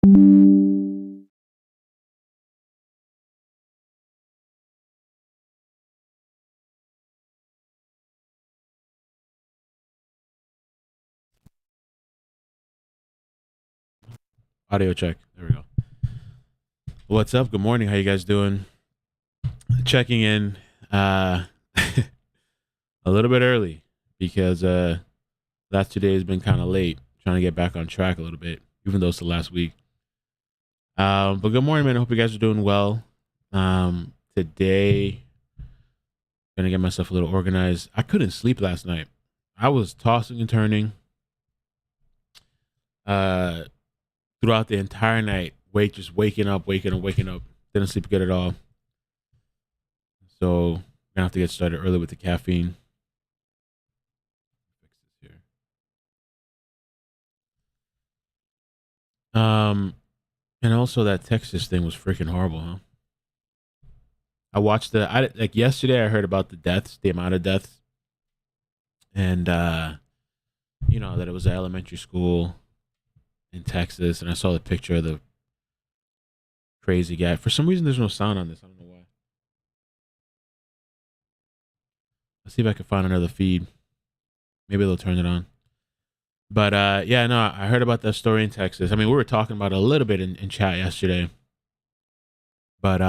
Audio check. There we go. What's up? Good morning. How you guys doing? Checking in a little bit early because last 2 days has been kind of late. Trying to get back on track a little bit, even though it's the last week. But good morning, man. I hope you guys are doing well. Today, gonna get myself a little organized. I couldn't sleep last night. I was tossing and turning throughout the entire night. Just waking up. Didn't sleep good at all. So gonna have to get started early with the caffeine. Fix this here. And also that Texas thing was freaking horrible, huh? I watched like yesterday. I heard about the deaths, the amount of deaths, and that it was an elementary school in Texas, and I saw the picture of the crazy guy. For some reason, there's no sound on this. I don't know why. Let's see if I can find another feed. Maybe they'll turn it on. But yeah, no, I heard about that story in Texas. I mean, we were talking about it a little bit in chat yesterday. But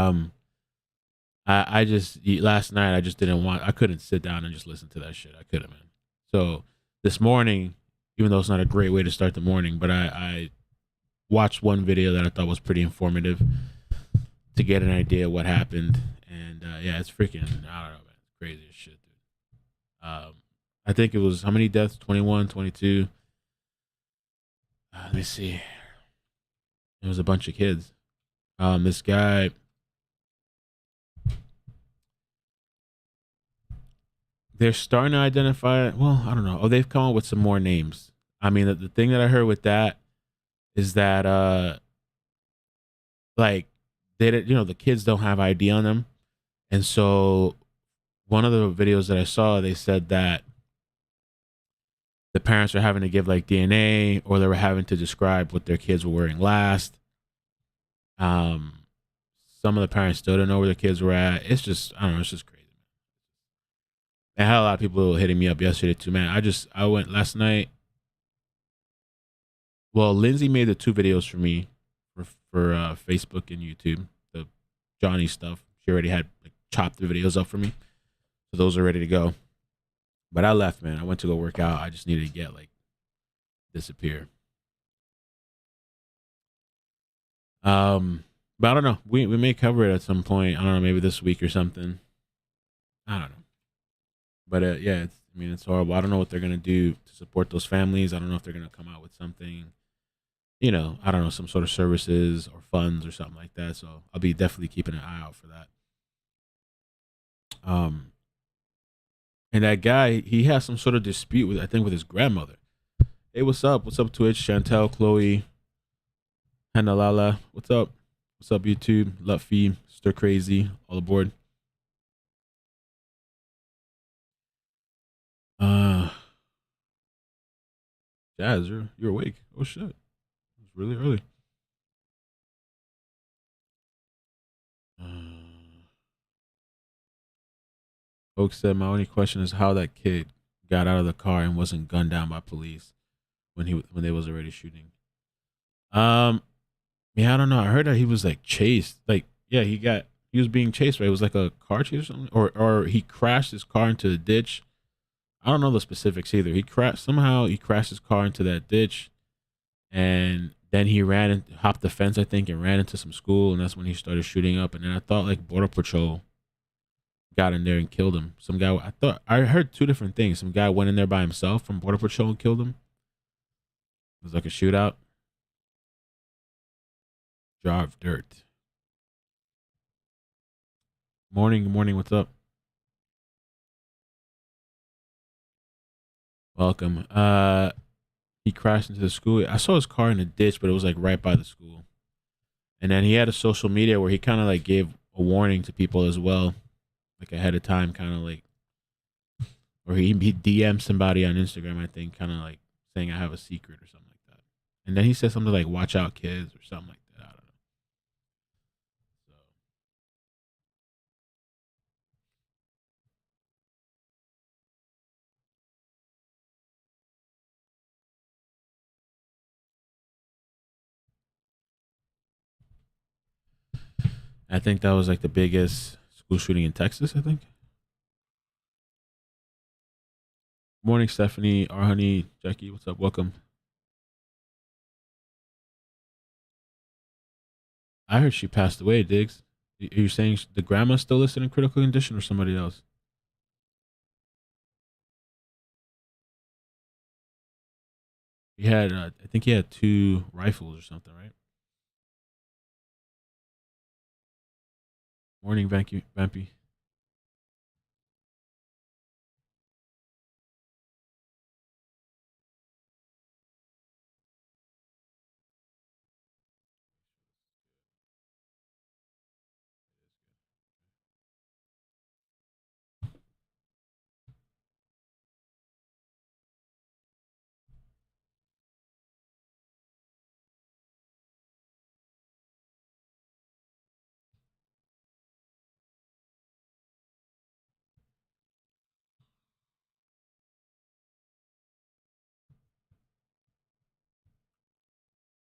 I just last night I just I couldn't sit down and just listen to that shit. I couldn't, man. So this morning, even though it's not a great way to start the morning, but I watched one video that I thought was pretty informative to get an idea of what happened. And yeah, it's freaking, I don't know, man. It's crazy as shit, dude. I think it was, how many deaths? 21, 22. Let me see. It was a bunch of kids. This guy, they're starting to identify it. Well, I don't know. Oh, they've come up with some more names. I mean, the thing that I heard with that is that like the kids don't have ID on them. And so one of the videos that I saw, they said that the parents are having to give like DNA, or they were having to describe what their kids were wearing last. Some of the parents still don't know where their kids were at. It's just, I don't know, it's just crazy. I had a lot of people hitting me up yesterday too, man. I went last night. Well, Lindsay made the 2 videos for me for Facebook and YouTube, the Johnny stuff. She already had like chopped the videos up for me, so those are ready to go. But I left, man. I went to go work out. I just needed to get like disappear. But I don't know. We may cover it at some point. I don't know, maybe this week or something. I don't know. But yeah, it's horrible. I don't know what they're gonna do to support those families. I don't know if they're gonna come out with something, I don't know, some sort of services or funds or something like that. So I'll be definitely keeping an eye out for that. And that guy, he has some sort of dispute with, I think, with his grandmother. Hey, what's up? What's up, Twitch? Chantel, Chloe, Hanalala. What's up? What's up, YouTube? Lutfi, Stir Crazy, all aboard. Jazz, you're awake. Oh shit. It's really early. Folks said my only question is how that kid got out of the car and wasn't gunned down by police when they was already shooting. Yeah, I don't know. I heard that he was like chased. Like, yeah, he was being chased, right? It was like a car chase or something, or he crashed his car into the ditch. I don't know the specifics either. He crashed his car into that ditch, and then he ran and hopped the fence, I think, and ran into some school, and that's when he started shooting up. And then I thought like Border Patrol got in there and killed him. I heard 2 different things. Some guy went in there by himself from Border Patrol and killed him. It was like a shootout. Jar of dirt. Morning, what's up? Welcome. He crashed into the school. I saw his car in a ditch, but it was like right by the school. And then he had a social media where he kind of like gave a warning to people as well, like ahead of time, kind of like, or he DM'd somebody on Instagram, I think, kind of like saying I have a secret or something like that. And then he said something like "Watch out, kids" or something like that. I don't know. So I think that was like the biggest school shooting in Texas. I think. Morning, Stephanie, our honey, Jackie. What's up? Welcome. I heard she passed away. Diggs. Are you saying the grandma's still listed in critical condition or somebody else? He had, I think he had two rifles or something, right? Morning, Vampy.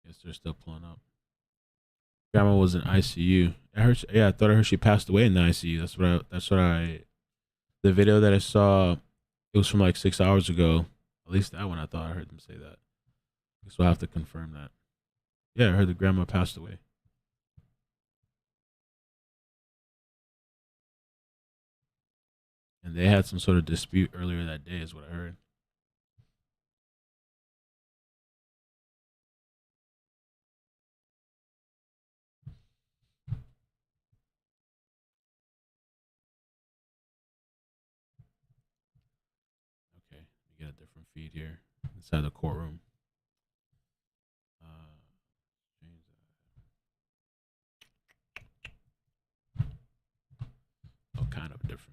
Guess they're still pulling up. Grandma was in ICU. I heard, yeah, I thought I heard she passed away in the ICU. The video that I saw, it was from like 6 hours ago. At least that one, I thought I heard them say that. So I'll have to confirm that. Yeah, I heard the grandma passed away. And they had some sort of dispute earlier that day, is what I heard. Okay, let me get a different feed here inside the courtroom. Uh, oh, kind of a different feed.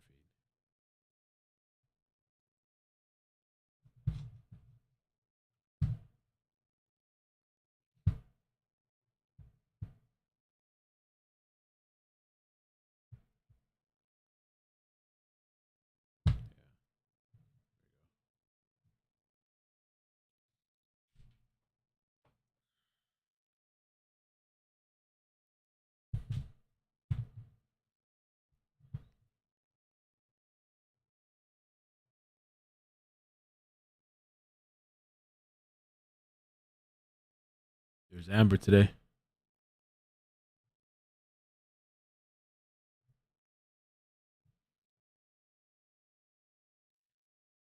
There's Amber today.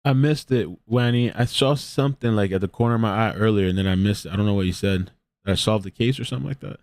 I missed it, Wanny. I saw something like at the corner of my eye earlier, and then I missed it. I don't know what you said. Did I solved the case or something like that?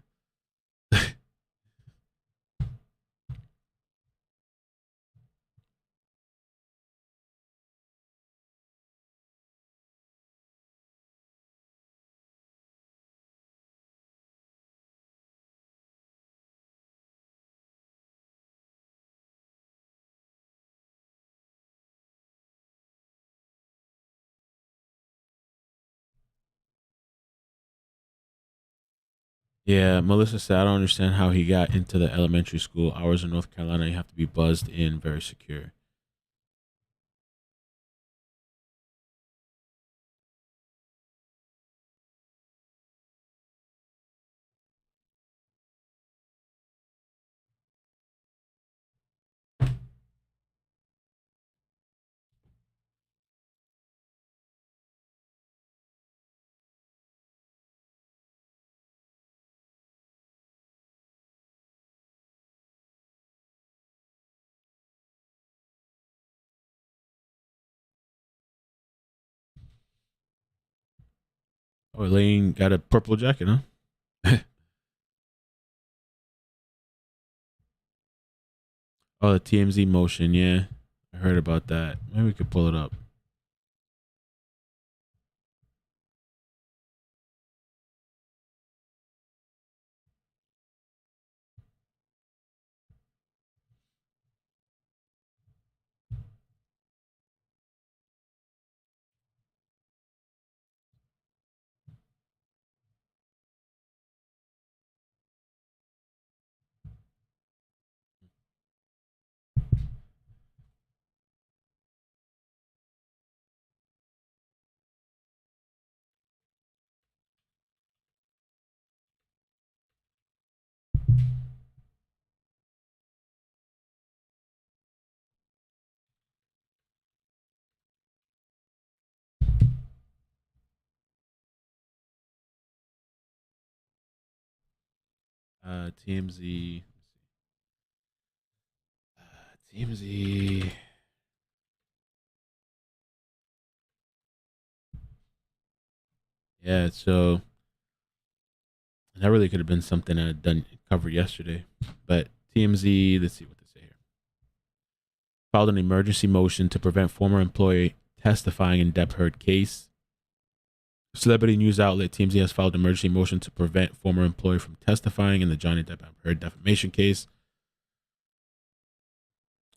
Yeah, Melissa said, I don't understand how he got into the elementary school. Ours in North Carolina, you have to be buzzed in, very secure. Oh, Elaine got a purple jacket, huh? Oh, the TMZ motion, yeah. I heard about that. Maybe we could pull it up. TMZ. TMZ. Yeah, so that really could have been something I had done covered yesterday. But TMZ, let's see what they say here. Filed an emergency motion to prevent former employee testifying in Depp Heard case. Celebrity news outlet TMZ has filed an emergency motion to prevent former employee from testifying in the Johnny Depp Heard defamation case.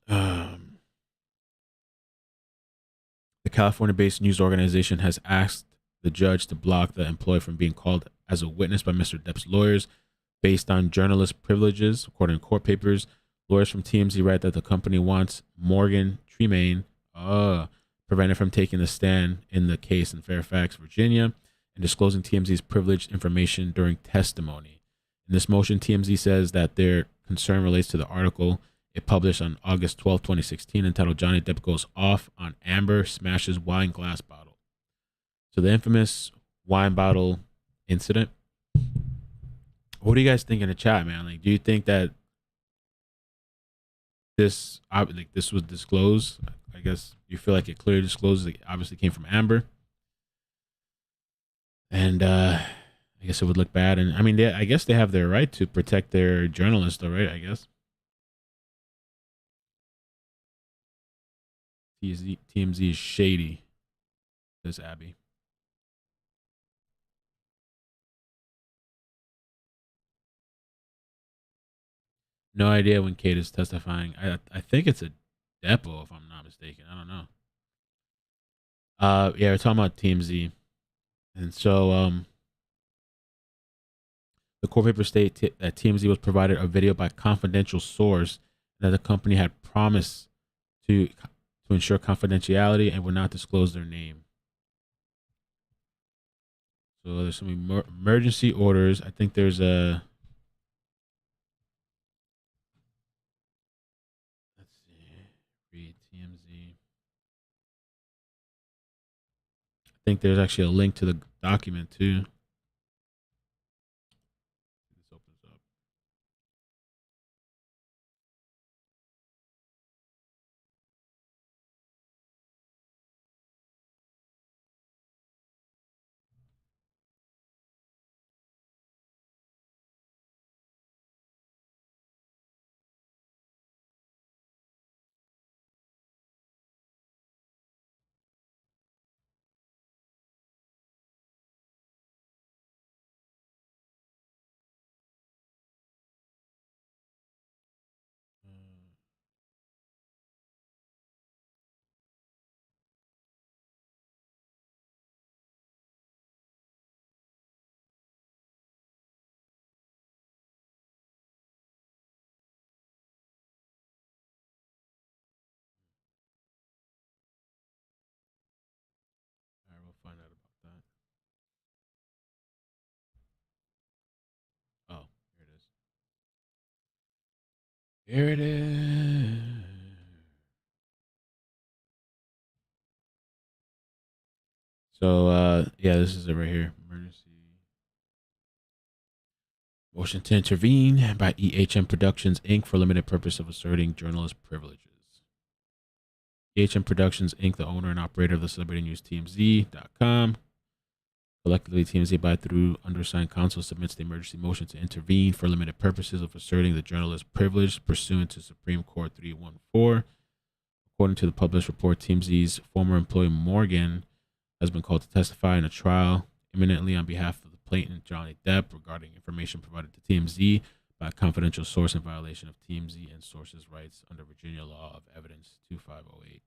The California-based news organization has asked the judge to block the employee from being called as a witness by Mr. Depp's lawyers based on journalist privileges. According to court papers, lawyers from TMZ write that the company wants Morgan Tremaine prevented from taking the stand in the case in Fairfax, Virginia, and disclosing TMZ's privileged information during testimony. In this motion, TMZ says that their concern relates to the article it published on August 12, 2016, entitled Johnny Depp Goes Off on Amber Smashes Wine Glass Bottle. So the infamous wine bottle incident. What do you guys think in the chat, man? Like, do you think that this was disclosed? I guess you feel like it clearly discloses it obviously came from Amber. And I guess it would look bad. And I mean, I guess they have their right to protect their journalists, though, right? I guess. TMZ is shady, says Abby. No idea when Kate is testifying. I think it's a depo, if I'm not mistaken. I don't know. Yeah, we're talking about TMZ. And so the court papers state that TMZ was provided a video by confidential source and that the company had promised to ensure confidentiality and would not disclose their name. So there's some emergency orders. I think there's a... Let's see. Read TMZ. I think there's actually a link to the document too. This opens up. All right, we'll find out about that. Oh, here it is. Here it is. So, yeah, this is it right here. Emergency motion to intervene by EHM Productions, Inc. for limited purpose of asserting journalist privileges. EHM Productions, Inc., the owner and operator of the celebrity news TMZ.com. Collectively, TMZ, by through undersigned counsel, submits the emergency motion to intervene for limited purposes of asserting the journalist privilege pursuant to Supreme Court 314. According to the published report, TMZ's former employee Morgan has been called to testify in a trial imminently on behalf of the plaintiff Johnny Depp regarding information provided to TMZ by a confidential source in violation of TMZ and sources' rights under Virginia Law of Evidence 2508.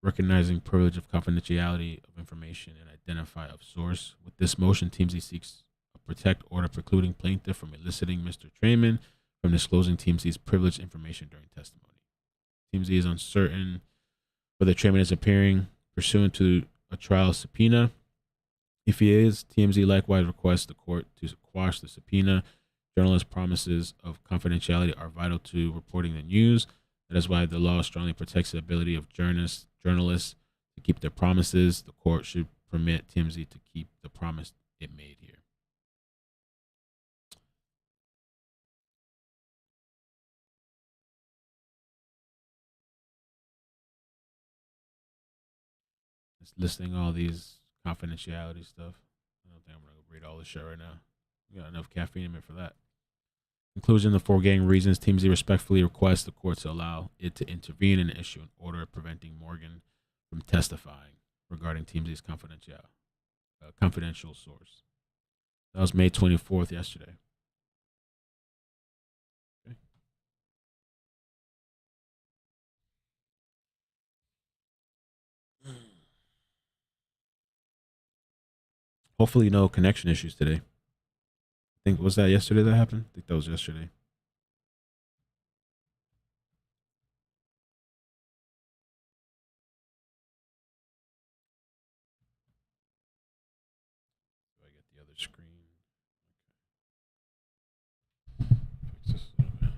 Recognizing privilege of confidentiality of information and identify of source. With this motion, TMZ seeks a protect order precluding plaintiff from eliciting Mr. Tremaine from disclosing TMZ's privileged information during testimony. TMZ is uncertain whether Tremaine is appearing pursuant to a trial subpoena. If he is, TMZ likewise requests the court to quash the subpoena. Journalists' promises of confidentiality are vital to reporting the news. That is why the law strongly protects the ability of journalists to keep their promises. The court should permit TMZ to keep the promise it made here. It's listing all these confidentiality stuff. I don't think I'm gonna read all this shit right now. We got enough caffeine in it for that. Conclusion: the foregoing reasons, TMZ respectfully requests the court to allow it to intervene and issue an order preventing Morgan from testifying regarding TMZ's confidential source. That was May 24th, yesterday. Okay. Hopefully, no connection issues today. I think, was that yesterday that happened? I think that was yesterday. Do I get the other screen? Fix this a little bit.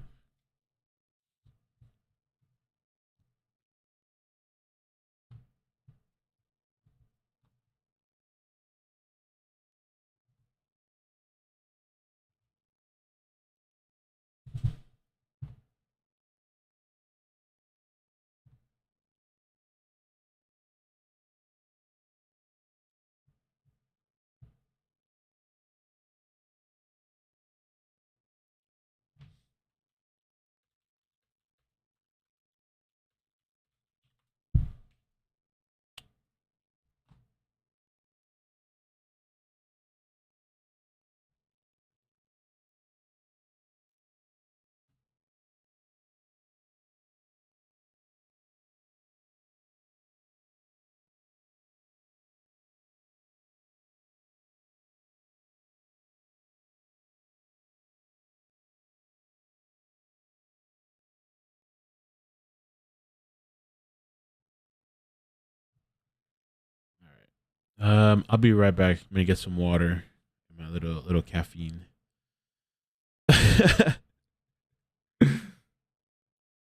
All right. I'll be right back. I'm gonna get some water and my little caffeine.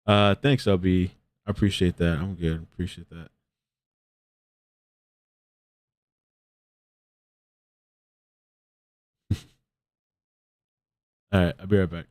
Thanks, LB. I appreciate that. I'm good. Appreciate that. All right, I'll be right back.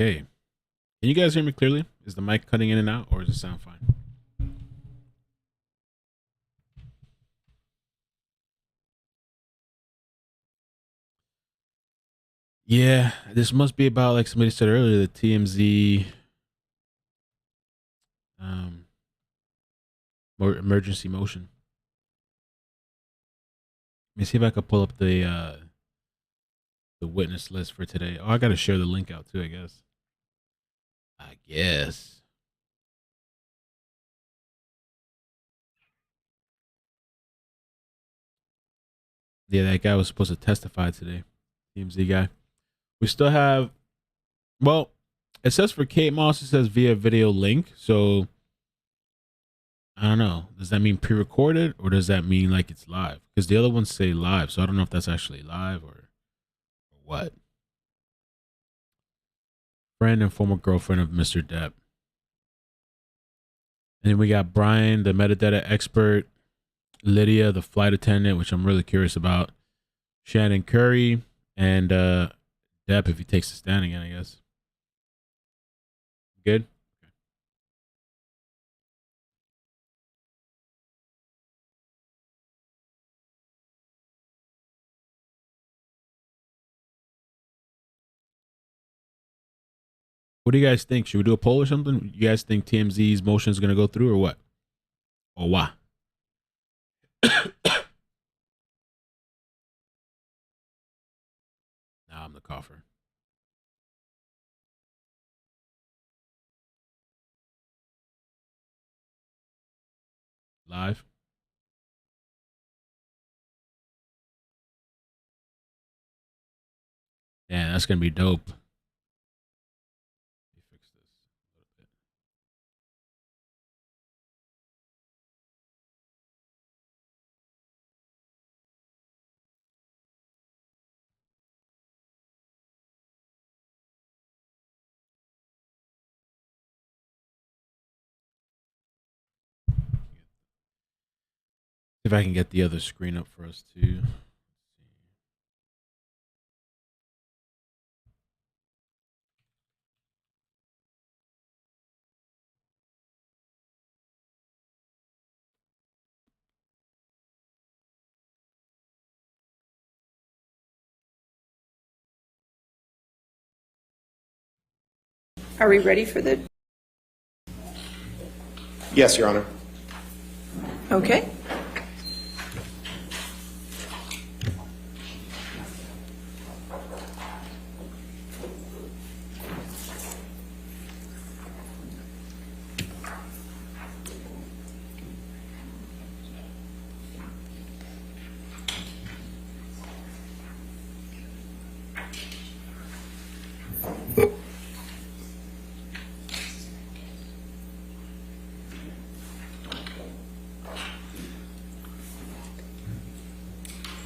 Okay. Can you guys hear me clearly? Is the mic cutting in and out, or does it sound fine? Yeah, this must be about, like somebody said earlier, the TMZ emergency motion. Let me see if I can pull up the witness list for today. Oh, I got to share the link out too, I guess. Yeah, that guy was supposed to testify today. TMZ guy. We still have, well, it says for Kate Moss, it says via video link. So I don't know. Does that mean pre-recorded, or does that mean like it's live? Because the other ones say live. So I don't know if that's actually live or what. Friend and former girlfriend of Mr. Depp. And then we got Brian, the metadata expert, Lydia, the flight attendant, which I'm really curious about, Shannon Curry, and Depp, if he takes the stand again, I guess. Good? Okay. What do you guys think? Should we do a poll or something? You guys think TMZ's motion is going to go through, or what? Or why? Nah, I'm the cougher. Live? Yeah, that's going to be dope. Let me fix this a little bit. See if I can get the other screen up for us too. Are we ready for the? Yes, Your Honor. Okay.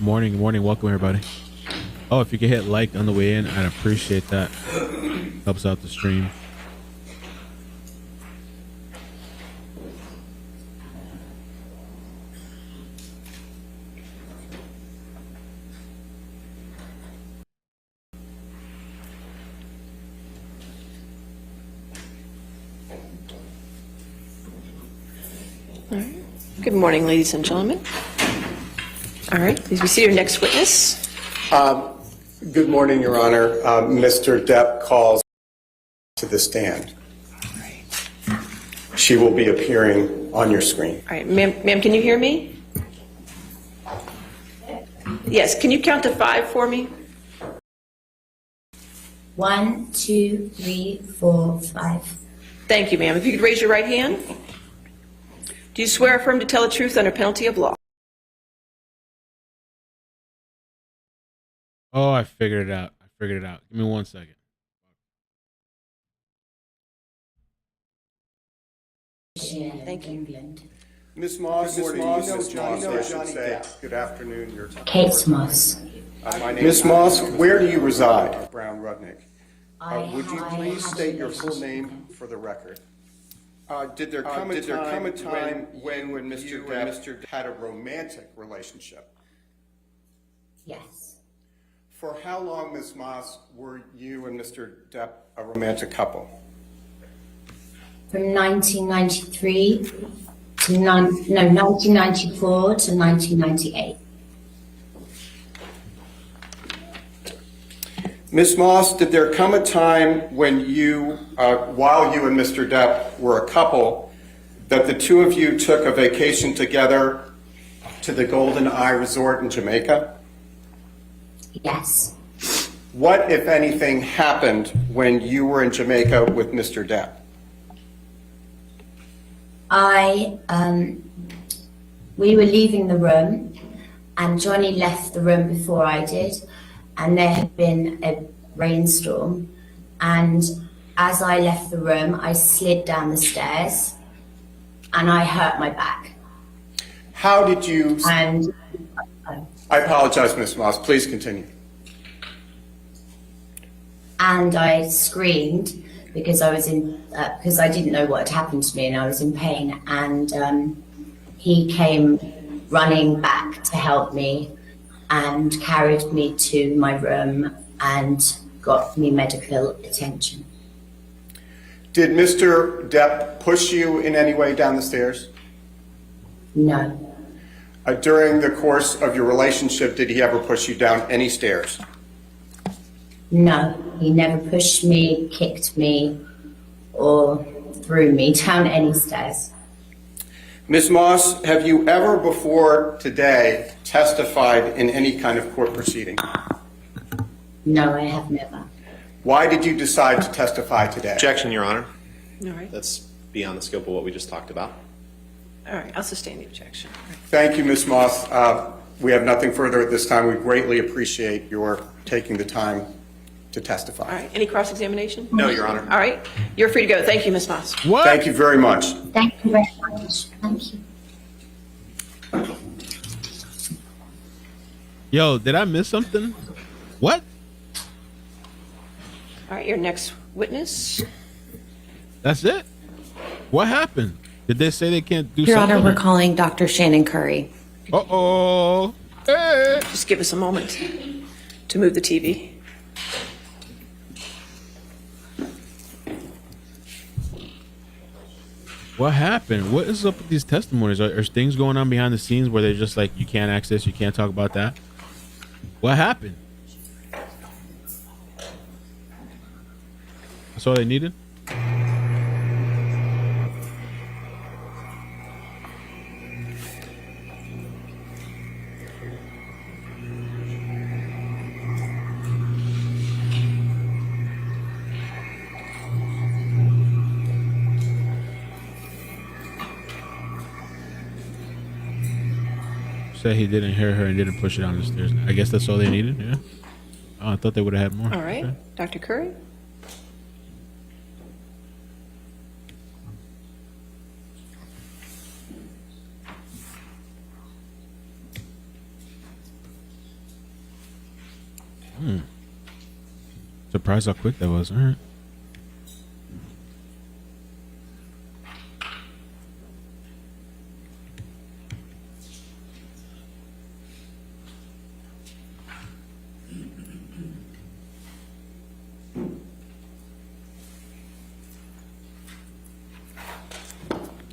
Morning, morning. Welcome, everybody. Oh, if you could hit like on the way in, I'd appreciate that. Helps out the stream. All right. Good morning, ladies and gentlemen. All right, please be seated. Next witness. Good morning, Your Honor. Mr. Depp calls to the stand. She will be appearing on your screen. All right, ma'am, can you hear me? Yes, can you count to 5 for me? 1, 2, 3, 4, 5. Thank you, ma'am. If you could raise your right hand. Do you swear or affirm to tell the truth under penalty of law? Oh, I figured it out. Give me 1 second. Thank you. Ms. Moss, good afternoon. Your time. Kate Moss. Ms. Moss, where do you reside? Brown Rudnick. Would you I please have state your a full relationship. name for the record? Did there come a time when Mr. Depp had a romantic relationship? Yes. For how long, Ms. Moss, were you and Mr. Depp a romantic couple? From 1993 to 1994 to 1998. Ms. Moss, did there come a time when you, while you and Mr. Depp were a couple, that the two of you took a vacation together to the Golden Eye Resort in Jamaica? Yes. What, if anything, happened when you were in Jamaica with Mr. Depp? We were leaving the room, and Johnny left the room before I did, and there had been a rainstorm, and as I left the room, I slid down the stairs, and I hurt my back. How did you... And I apologize, Ms. Moss. Please continue. and I screamed because I was in because I didn't know what had happened to me and I was in pain, and he came running back to help me and carried me to my room and got me medical attention. Did Mr. Depp push you in any way down the stairs? No. During the course of your relationship, did he ever push you down any stairs? No, he never pushed me, kicked me, or threw me down any stairs. Ms. Moss, have you ever before today testified in any kind of court proceeding? No, I have never. Why did you decide to testify today? Objection, Your Honor. All right. That's beyond the scope of what we just talked about. All right, I'll sustain the objection. All right. Thank you, Ms. Moss. We have nothing further at this time. We greatly appreciate your taking the time to testify. All right, any cross-examination? No, Your Honor. All right, you're free to go. Thank you, Ms. Moss. What? Thank you very much. Thank you very much. Thank you. Yo, did I miss something? What? All right, your next witness. That's it? What happened? Did they say they can't do Your something? Honor, we're calling Dr. Shannon Curry. Uh-oh. Hey. Just give us a moment to move the TV. What happened? What is up with these testimonies? Are things going on behind the scenes where they're just like, you can't access, you can't talk about that? What happened? That's all they needed? Said he didn't hear her and didn't push it down the stairs. I guess that's all they needed, yeah? Oh, I thought they would have had more. All right, Okay. Dr. Curry. Surprised how quick that was. All right.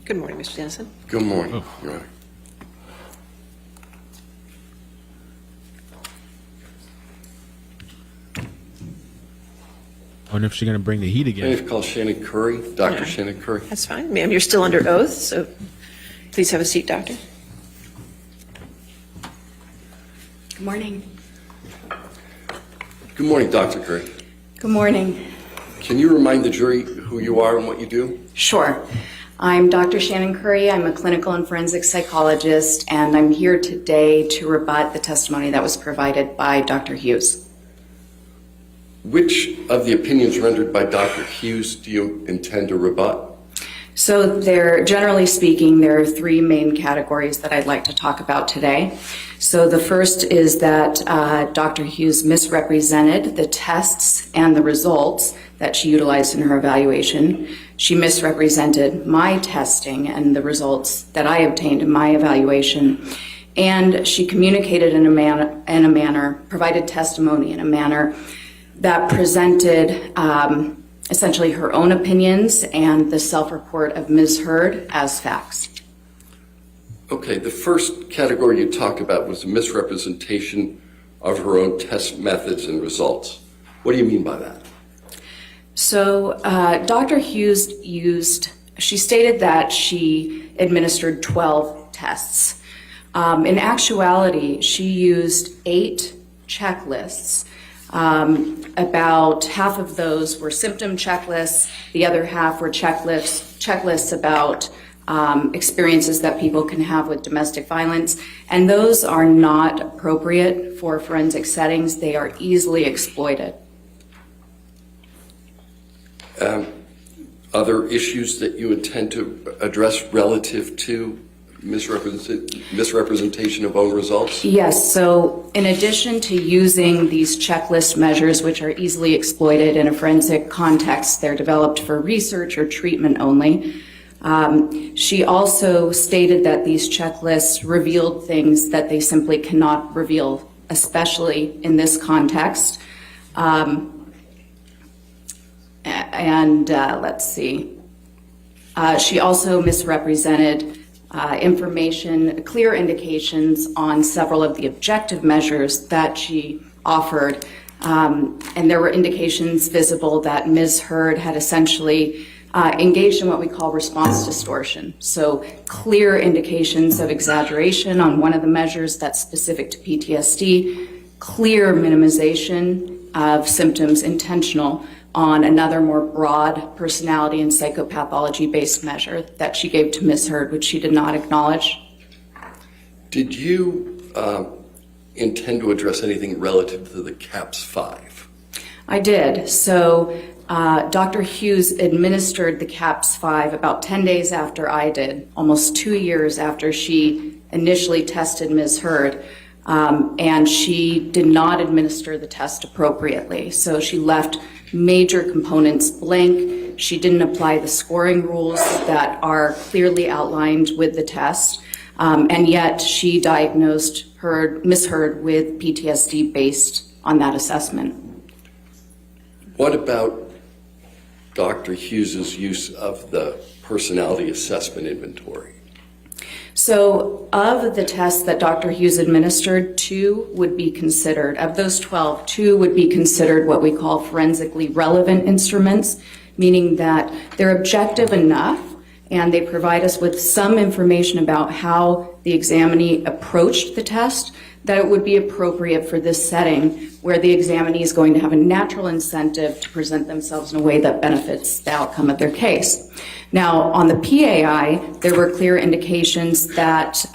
Good morning, Mr. Dennison. Good morning, Your Honor. I wonder if she's going to bring the heat again. Plaintiff calls Shannon Curry, Dr. Shannon Curry. That's fine. Ma'am, you're still under oath, so please have a seat, doctor. Good morning. Good morning, Dr. Curry. Good morning. Can you remind the jury who you are and what you do? Sure. I'm Dr. Shannon Curry. I'm a clinical and forensic psychologist, and I'm here today to rebut the testimony that was provided by Dr. Hughes. Which of the opinions rendered by Dr. Hughes do you intend to rebut? So generally speaking, there are three main categories that I'd like to talk about today. So the first is that Dr. Hughes misrepresented the tests and the results that she utilized in her evaluation. She misrepresented my testing and the results that I obtained in my evaluation. and she communicated in a manner, provided testimony in a manner that presented essentially her own opinions and the self-report of Ms. Heard as facts. Okay, the first category you talked about was the misrepresentation of her own test methods and results. What do you mean by that? So Dr. Hughes she stated that she administered 12 tests. In actuality, she used 8 checklists. About half of those were symptom checklists. The other half were checklists about experiences that people can have with domestic violence. And those are not appropriate for forensic settings. They are easily exploited. Other issues that you intend to address relative to misrepresentation of own results? Yes, so in addition to using these checklist measures, which are easily exploited in a forensic context, they're developed for research or treatment only. She also stated that these checklists revealed things that they simply cannot reveal, especially in this context. Let's see. She also misrepresented information, clear indications on several of the objective measures that she offered. And there were indications visible that Ms. Heard had essentially engaged in what we call response distortion. So clear indications of exaggeration on one of the measures that's specific to PTSD, clear minimization of symptoms, intentional, on another more broad personality and psychopathology-based measure that she gave to Ms. Heard, which she did not acknowledge. Did you intend to address anything relative to the CAPS-5? I did. So Dr. Hughes administered the CAPS-5 about 10 days after I did, almost 2 years after she initially tested Ms. Heard. And she did not administer the test appropriately. So she left major components blank. She didn't apply the scoring rules that are clearly outlined with the test. And yet she diagnosed Ms. Heard with PTSD based on that assessment. What about Dr. Hughes's use of the personality assessment inventory? So of the tests that Dr. Hughes administered, 2 would be considered, of those 12, 2 would be considered what we call forensically relevant instruments, meaning that they're objective enough and they provide us with some information about how the examinee approached the test, that it would be appropriate for this setting where the examinee is going to have a natural incentive to present themselves in a way that benefits the outcome of their case. Now, on the PAI, there were clear indications that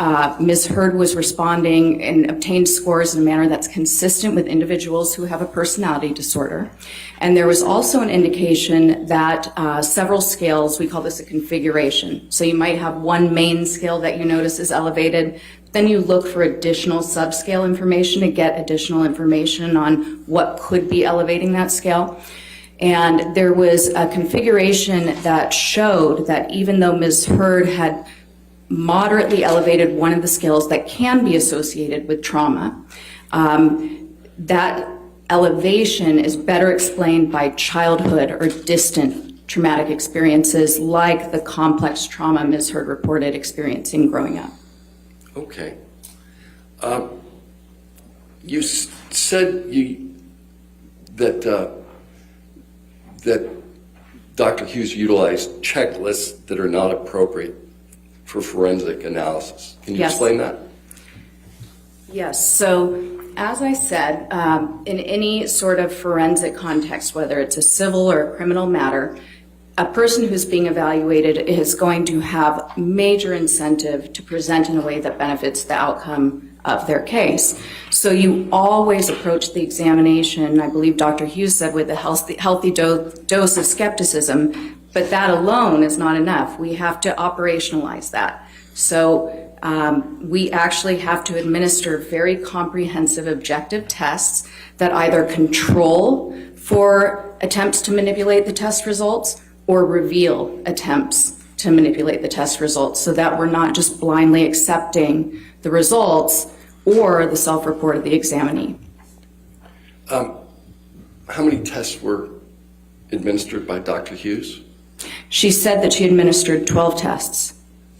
Ms. Heard was responding and obtained scores in a manner that's consistent with individuals who have a personality disorder. And there was also an indication that several scales, we call this a configuration. So you might have one main scale that you notice is elevated, then you look for additional subscale information to get additional information on what could be elevating that scale. And there was a configuration that showed that even though Ms. Heard had moderately elevated one of the scales that can be associated with trauma, that elevation is better explained by childhood or distant traumatic experiences like the complex trauma Ms. Heard reported experiencing growing up. Okay. You said that Dr. Hughes utilized checklists that are not appropriate for forensic analysis. Can you explain that? Yes. So, as I said, in any sort of forensic context, whether it's a civil or a criminal matter, a person who's being evaluated is going to have major incentive to present in a way that benefits the outcome of their case. So you always approach the examination, I believe Dr. Hughes said, with a healthy dose of skepticism, but that alone is not enough. We have to operationalize that. So we actually have to administer very comprehensive objective tests that either control for attempts to manipulate the test results or reveal attempts to manipulate the test results, so that we're not just blindly accepting the results or the self-report of the examinee. How many tests were administered by Dr. Hughes? She said that she administered 12 tests.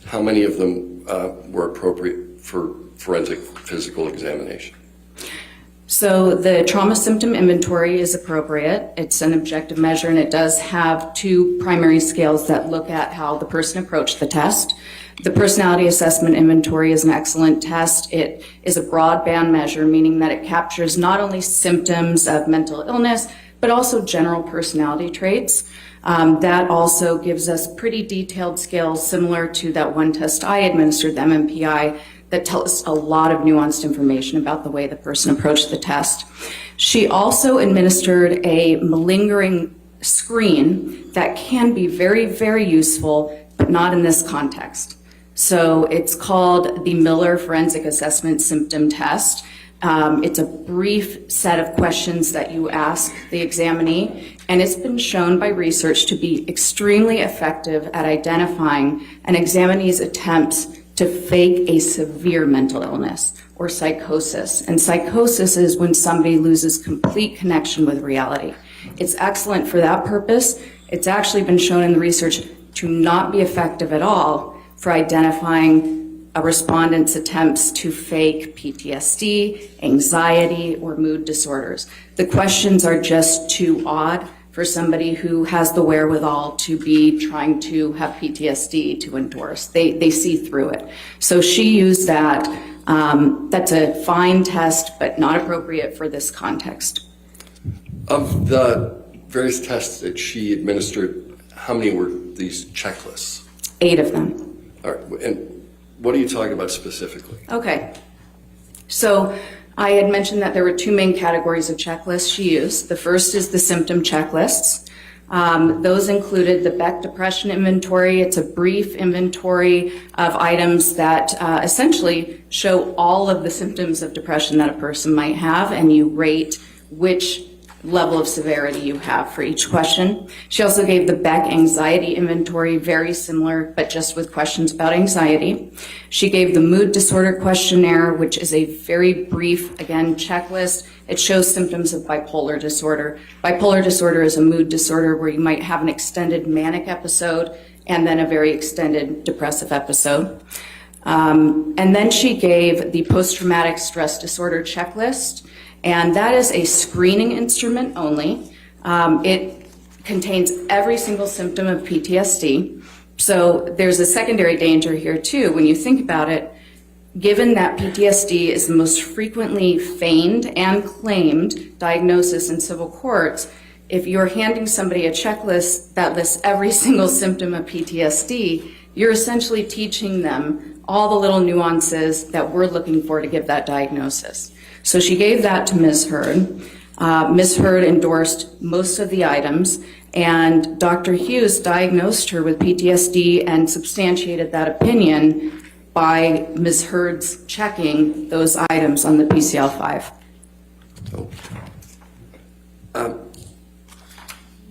How many of them were appropriate for forensic physical examination? So the trauma symptom inventory is appropriate. It's an objective measure, and it does have two primary scales that look at how the person approached the test. The personality assessment inventory is an excellent test. It is a broadband measure, meaning that it captures not only symptoms of mental illness, but also general personality traits. That also gives us pretty detailed scales similar to that one test I administered, the MMPI, that tell us a lot of nuanced information about the way the person approached the test. She also administered a malingering screen that can be very, very useful, but not in this context. So it's called the Miller Forensic Assessment Symptom Test. It's a brief set of questions that you ask the examinee, and it's been shown by research to be extremely effective at identifying an examinee's attempts to fake a severe mental illness or psychosis. And psychosis is when somebody loses complete connection with reality. It's excellent for that purpose. It's actually been shown in the research to not be effective at all for identifying a respondent's attempts to fake PTSD, anxiety, or mood disorders. The questions are just too odd for somebody who has the wherewithal to be trying to have PTSD to endorse. They see through it. So she used that. That's a fine test, but not appropriate for this context. Of the various tests that she administered, how many were these checklists? 8 of them. All right, and what are you talking about specifically? Okay. So I had mentioned that there were 2 main categories of checklists she used. The first is the symptom checklists. Those included the Beck Depression Inventory. It's a brief inventory of items that essentially show all of the symptoms of depression that a person might have, and you rate which level of severity you have for each question. She also gave the Beck Anxiety Inventory, very similar, but just with questions about anxiety. She gave the Mood Disorder Questionnaire, which is a very brief, again, checklist. It shows symptoms of bipolar disorder. Bipolar disorder is a mood disorder where you might have an extended manic episode and then a very extended depressive episode. And then she gave the Post-Traumatic Stress Disorder Checklist, and that is a screening instrument only. It contains every single symptom of PTSD. So there's a secondary danger here too. When you think about it, given that PTSD is the most frequently feigned and claimed diagnosis in civil courts, if you're handing somebody a checklist that lists every single symptom of PTSD, you're essentially teaching them all the little nuances that we're looking for to give that diagnosis. So she gave that to Ms. Hurd. Ms. Hurd endorsed most of the items, and Dr. Hughes diagnosed her with PTSD and substantiated that opinion by Ms. Hurd's checking those items on the PCL-5.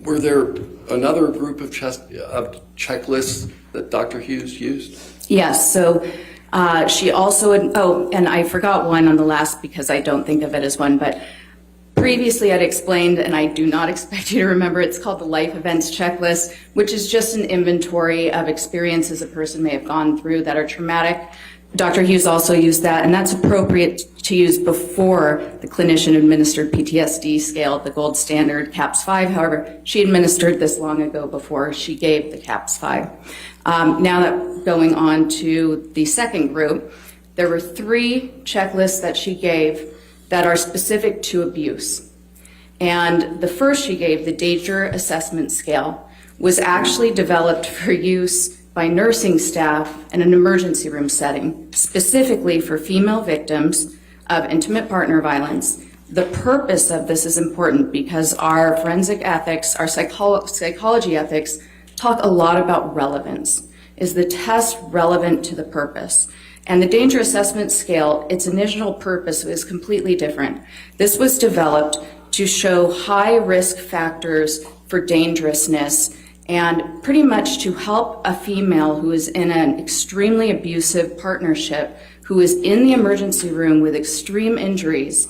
Were there another group of checklists that Dr. Hughes used? Yes, so she also, and I forgot one on the last because I don't think of it as one, but previously I'd explained, and I do not expect you to remember, it's called the Life Events Checklist, which is just an inventory of experiences a person may have gone through that are traumatic. Dr. Hughes also used that, and that's appropriate to use before the clinician-administered PTSD scale, the gold standard CAPS-5. However, she administered this long ago before she gave the CAPS-5. Now that going on to the second group, there were 3 checklists that she gave that are specific to abuse. And the first she gave, the Danger Assessment Scale, was actually developed for use by nursing staff in an emergency room setting, specifically for female victims of intimate partner violence. The purpose of this is important because our forensic ethics, our psychology ethics, talk a lot about relevance. Is the test relevant to the purpose? And the Danger Assessment Scale, its initial purpose is completely different. This was developed to show high risk factors for dangerousness and pretty much to help a female who is in an extremely abusive partnership who is in the emergency room with extreme injuries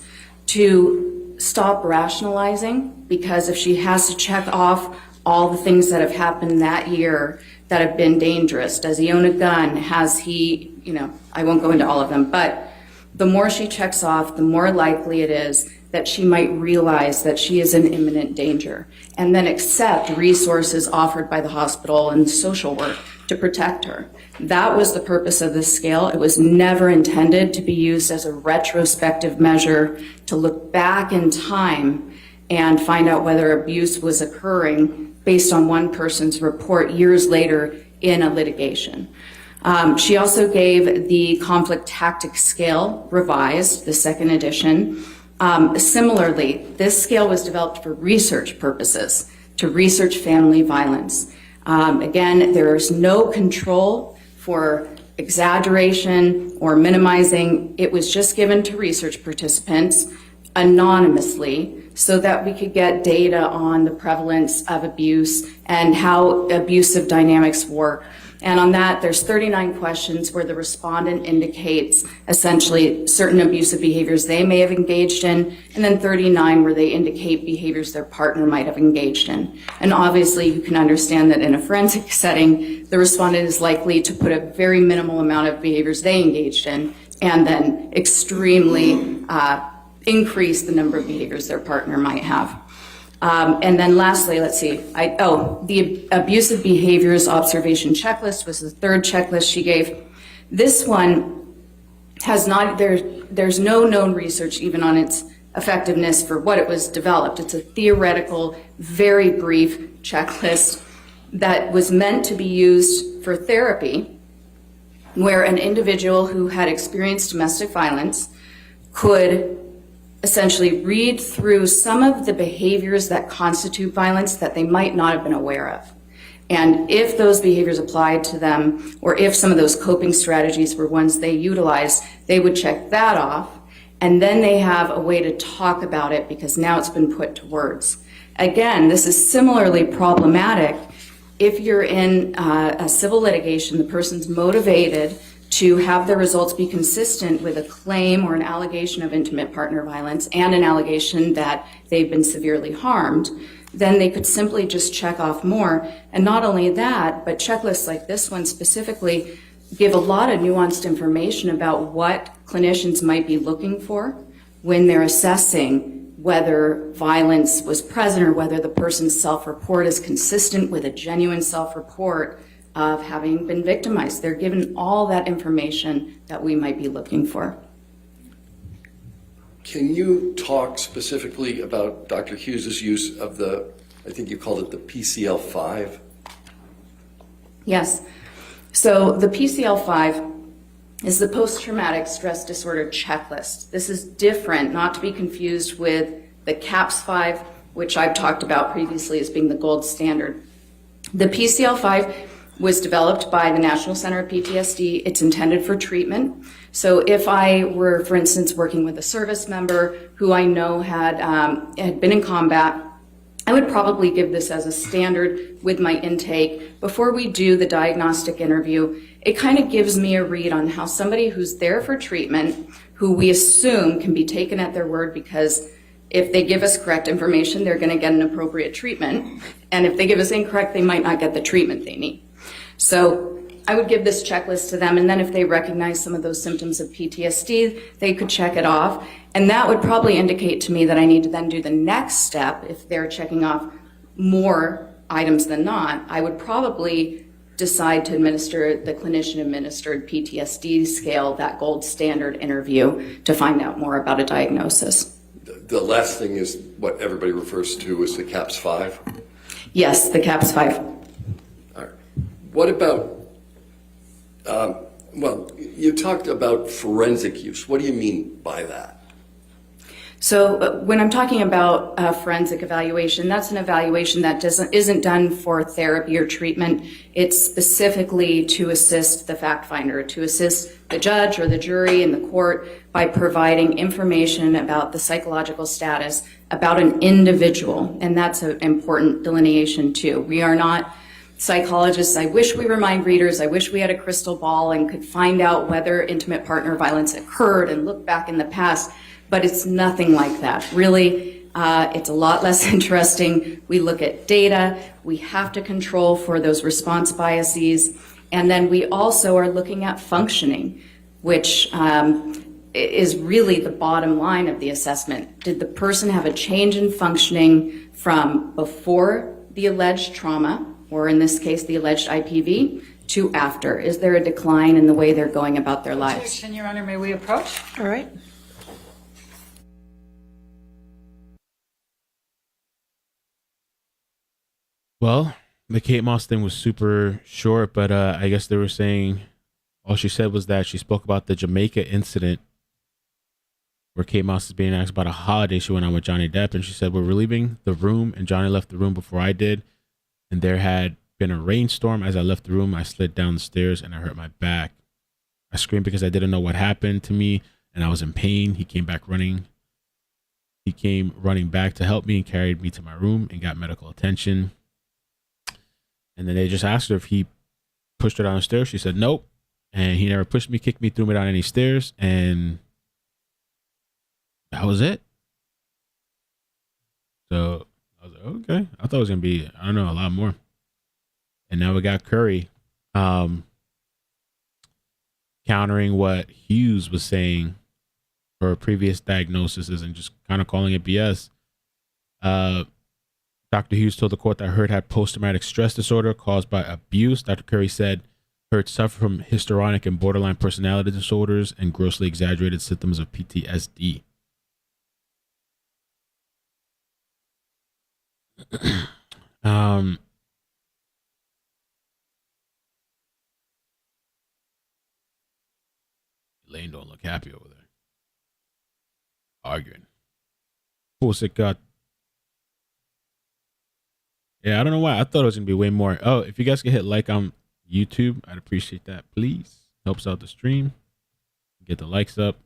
to stop rationalizing, because if she has to check off all the things that have happened that year that have been dangerous, does he own a gun, has he, I won't go into all of them, but the more she checks off, the more likely it is that she might realize that she is in imminent danger and then accept resources offered by the hospital and social work to protect her. That was the purpose of this scale. It was never intended to be used as a retrospective measure to look back in time and find out whether abuse was occurring based on one person's report years later in a litigation. She also gave the conflict tactics scale revised, the second edition. Similarly, this scale was developed for research purposes, to research family violence. Again, there is no control for exaggeration or minimizing. It was just given to research participants anonymously so that we could get data on the prevalence of abuse and how abusive dynamics work. And on that, there's 39 questions where the respondent indicates essentially certain abusive behaviors they may have engaged in, and then 39 where they indicate behaviors their partner might have engaged in. And obviously, you can understand that in a forensic setting, the respondent is likely to put a very minimal amount of behaviors they engaged in, and then extremely increase the number of behaviors their partner might have. And then lastly, let's see, the abusive behaviors observation checklist was the third checklist she gave. This one has not, there's no known research even on its effectiveness for what it was developed. It's a theoretical, very brief checklist that was meant to be used for therapy, where an individual who had experienced domestic violence could essentially read through some of the behaviors that constitute violence that they might not have been aware of. And if those behaviors applied to them, or if some of those coping strategies were ones they utilized, they would check that off, and then they have a way to talk about it because now it's been put to words. Again, this is similarly problematic if you're in a civil litigation, the person's motivated to have the results be consistent with a claim or an allegation of intimate partner violence and an allegation that they've been severely harmed, then they could simply just check off more. And not only that, but checklists like this one specifically give a lot of nuanced information about what clinicians might be looking for when they're assessing whether violence was present or whether the person's self-report is consistent with a genuine self-report of having been victimized. They're given all that information that we might be looking for. Can you talk specifically about Dr. Hughes's use of I think you called it the PCL-5? Yes. So the PCL-5 is the post-traumatic stress disorder checklist. This is different, not to be confused with the CAPS-5, which I've talked about previously as being the gold standard. The PCL-5 was developed by the National Center of PTSD. It's intended for treatment. So if I were, for instance, working with a service member who I know had been in combat, I would probably give this as a standard with my intake. Before we do the diagnostic interview, it kind of gives me a read on how somebody who's there for treatment, who we assume can be taken at their word because if they give us correct information, they're going to get an appropriate treatment. And if they give us incorrect, they might not get the treatment they need. So I would give this checklist to them, and then if they recognize some of those symptoms of PTSD, they could check it off. And that would probably indicate to me that I need to then do the next step. If they're checking off more items than not, I would probably decide to administer the clinician-administered PTSD scale, that gold standard interview, to find out more about a diagnosis. The last thing is what everybody refers to as the CAPS-5? Yes, the CAPS-5. All right. What about, well, you talked about forensic use. What do you mean by that? So when I'm talking about forensic evaluation, that's an evaluation that isn't done for therapy or treatment. It's specifically to assist the fact finder, to assist the judge or the jury in the court by providing information about the psychological status about an individual. And that's an important delineation too. We are not psychologists, I wish we were mind readers. I wish we had a crystal ball and could find out whether intimate partner violence occurred and look back in the past, but it's nothing like that. Really, it's a lot less interesting. We look at data. We have to control for those response biases. And then we also are looking at functioning, which is really the bottom line of the assessment. Did the person have a change in functioning from before the alleged trauma, or in this case, the alleged IPV, to after? Is there a decline in the way they're going about their lives? Objection, Your Honor, may we approach? All right. Well, the Kate Moss thing was super short, but I guess they were saying all she said was that she spoke about the Jamaica incident where Kate Moss is being asked about a holiday she went on with Johnny Depp, and she said, "We're leaving the room, and Johnny left the room before I did, and there had been a rainstorm. As I left the room, I slid down the stairs, and I hurt my back. I screamed because I didn't know what happened to me, and I was in pain. He came running back to help me and carried me to my room and got medical attention." And then they just asked her if he pushed her down the stairs. She said, "Nope. And he never pushed me, kicked me, threw me down any stairs." And that was it. So I was like, okay. I thought it was going to be, I don't know, a lot more. And now we got Curry countering what Hughes was saying for previous diagnoses and just kind of calling it BS. Dr. Hughes told the court that Hurt had post-traumatic stress disorder caused by abuse. Dr. Curry said Hurt suffered from histrionic and borderline personality disorders and grossly exaggerated symptoms of PTSD. Elaine don't look happy over there. Arguing. Got. Yeah, I don't know why. I thought it was going to be way more. Oh, if you guys could hit like on YouTube, I'd appreciate that, please. Helps out the stream. Get the likes up.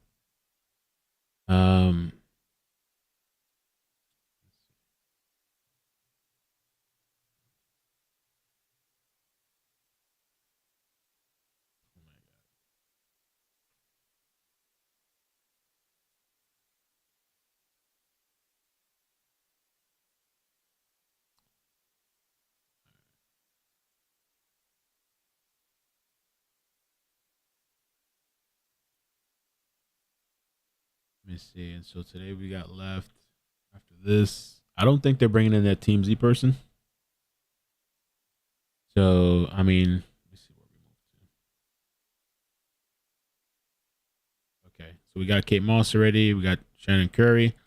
Let me see. And so today we got left after this. I don't think they're bringing in that Team Z person. So, I mean, let me see where we move to. Okay. So we got Kate Moss already. We got Shannon Curry.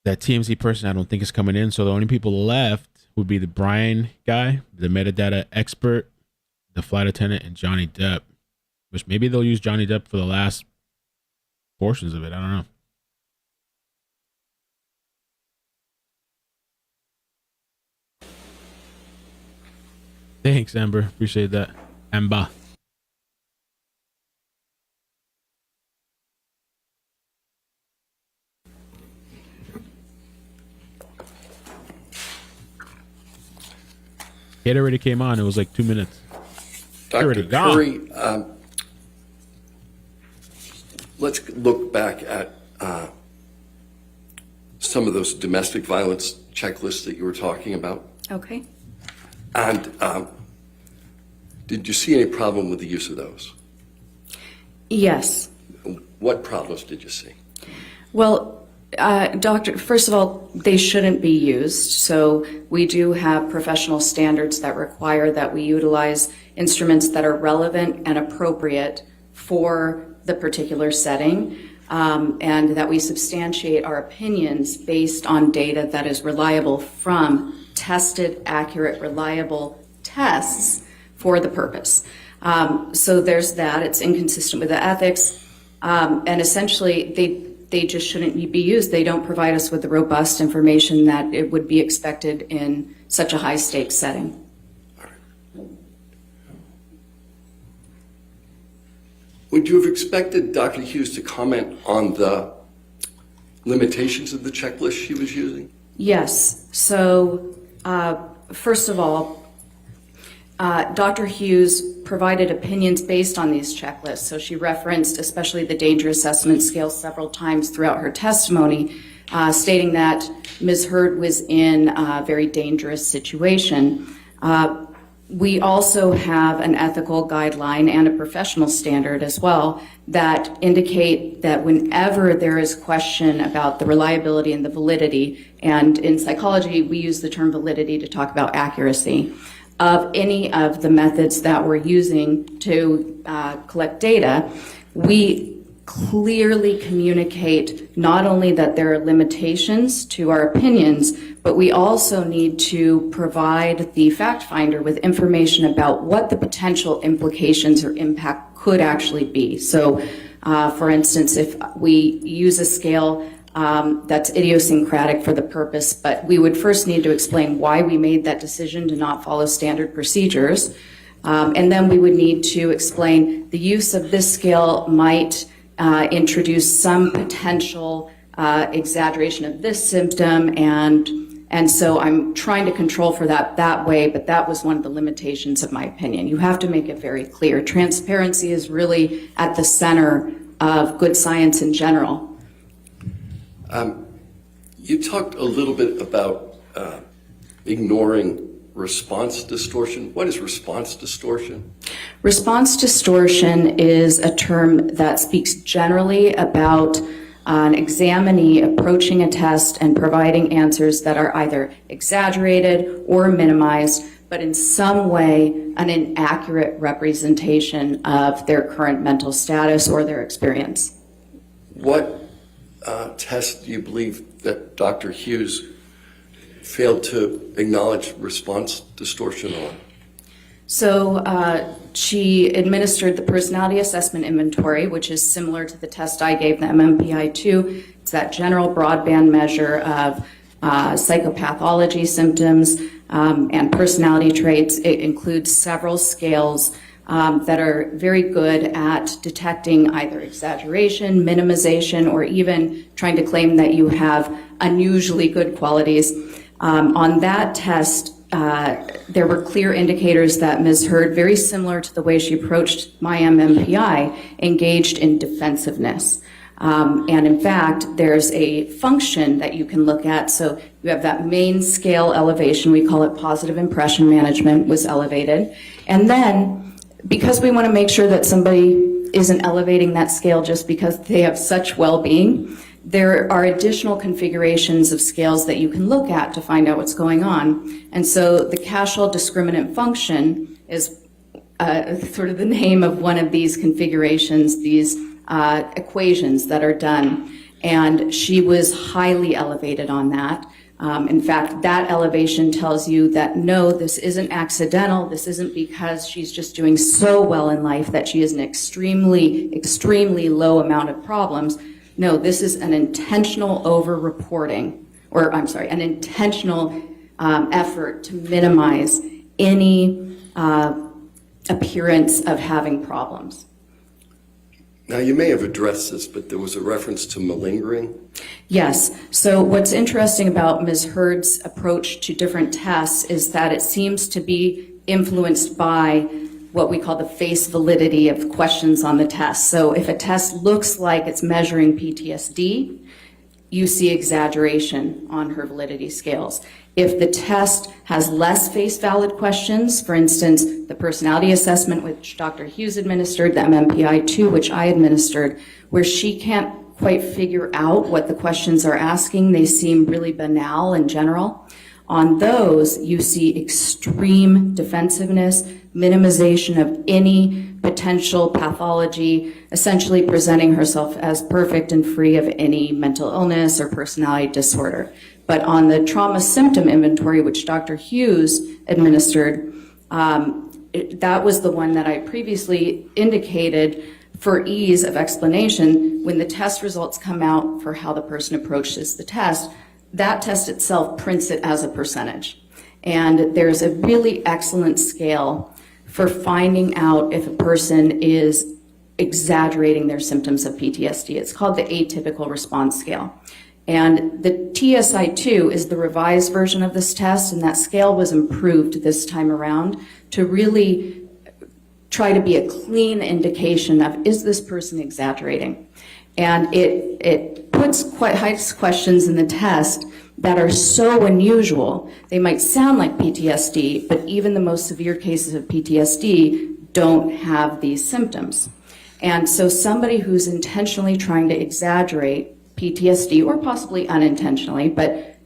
That TMZ person I don't think is coming in. So the only people left would be the Brian guy, the metadata expert, the flight attendant, and Johnny Depp. Which maybe they'll use Johnny Depp for the last portions of it. I don't know. Thanks, Amber. Appreciate that. Amber. It already came on. It was like 2 minutes. Dr. Curry, let's look back at some of those domestic violence checklists that you were talking about. Okay. And did you see any problem with the use of those? Yes. What problems did you see? Well, Doctor, first of all, they shouldn't be used. So we do have professional standards that require that we utilize instruments that are relevant and appropriate for the particular setting, and that we substantiate our opinions based on data that is reliable from tested, accurate, reliable tests for the purpose. So there's that. It's inconsistent with the ethics. And essentially, they just shouldn't be used. They don't provide us with the robust information that it would be expected in such a high-stakes setting. Would you have expected Dr. Hughes to comment on the limitations of the checklist she was using? Yes. So first of all, Dr. Hughes provided opinions based on these checklists. So she referenced especially the danger assessment scale several times throughout her testimony, stating that Ms. Heard was in a very dangerous situation. We also have an ethical guideline and a professional standard as well that indicate that whenever there is question about the reliability and the validity, and in psychology we use the term validity to talk about accuracy, of any of the methods that we're using to collect data, we clearly communicate not only that there are limitations to our opinions, but we also need to provide the fact finder with information about what the potential implications or impact could actually be. So, for instance, if we use a scale that's idiosyncratic for the purpose, but we would first need to explain why we made that decision to not follow standard procedures. And then we would need to explain the use of this scale might introduce some potential exaggeration of this symptom, and so I'm trying to control for that way, but that was one of the limitations of my opinion. You have to make it very clear. Transparency is really at the center of good science in general. You talked a little bit about ignoring response distortion. What is response distortion? Response distortion is a term that speaks generally about an examinee approaching a test and providing answers that are either exaggerated or minimized, but in some way an inaccurate representation of their current mental status or their experience. What test do you believe that Dr. Hughes failed to acknowledge response distortion on? So she administered the personality assessment inventory, which is similar to the test I gave, the MMPI-2. It's that general broadband measure of psychopathology symptoms and personality traits. It includes several scales that are very good at detecting either exaggeration, minimization, or even trying to claim that you have unusually good qualities. On that test, there were clear indicators that Ms. Heard, very similar to the way she approached my MMPI, engaged in defensiveness. And in fact, there's a function that you can look at. So you have that main scale elevation, we call it positive impression management, was elevated. And then, because we want to make sure that somebody isn't elevating that scale just because they have such well-being, there are additional configurations of scales that you can look at to find out what's going on. And so the Cashel discriminant function is sort of the name of one of these configurations, these equations that are done. And she was highly elevated on that. In fact, that elevation tells you that no, this isn't accidental. This isn't because she's just doing so well in life that she has an extremely, extremely low amount of problems. No, this is an intentional over-reporting, or I'm sorry, an intentional effort to minimize any appearance of having problems. Now, you may have addressed this, but there was a reference to malingering. Yes. So what's interesting about Ms. Heard's approach to different tests is that it seems to be influenced by what we call the face validity of questions on the test. So if a test looks like it's measuring PTSD, you see exaggeration on her validity scales. If the test has less face valid questions, for instance, the personality assessment which Dr. Hughes administered, the MMPI-2 which I administered, where she can't quite figure out what the questions are asking, they seem really banal in general. On those, you see extreme defensiveness, minimization of any potential pathology, essentially presenting herself as perfect and free of any mental illness or personality disorder. But on the trauma symptom inventory, which Dr. Hughes administered, that was the one that I previously indicated for ease of explanation. When the test results come out for how the person approaches the test, that test itself prints it as a percentage. And there's a really excellent scale for finding out if a person is exaggerating their symptoms of PTSD. It's called the Atypical Response Scale. And the TSI-2 is the revised version of this test, and that scale was improved this time around to really try to be a clean indication of, is this person exaggerating? And it puts questions in the test that are so unusual. They might sound like PTSD, but even the most severe cases of PTSD don't have these symptoms. And so somebody who's intentionally trying to exaggerate PTSD, or possibly unintentionally, but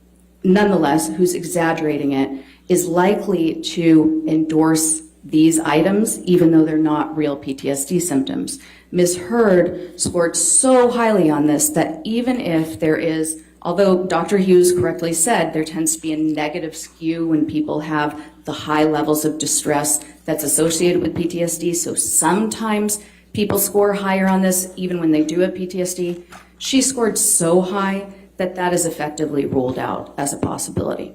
nonetheless who's exaggerating it, is likely to endorse these items even though they're not real PTSD symptoms. Ms. Heard scored so highly on this that even if there is, although Dr. Hughes correctly said there tends to be a negative skew when people have the high levels of distress that's associated with PTSD, so sometimes people score higher on this even when they do have PTSD. She scored so high that that is effectively ruled out as a possibility.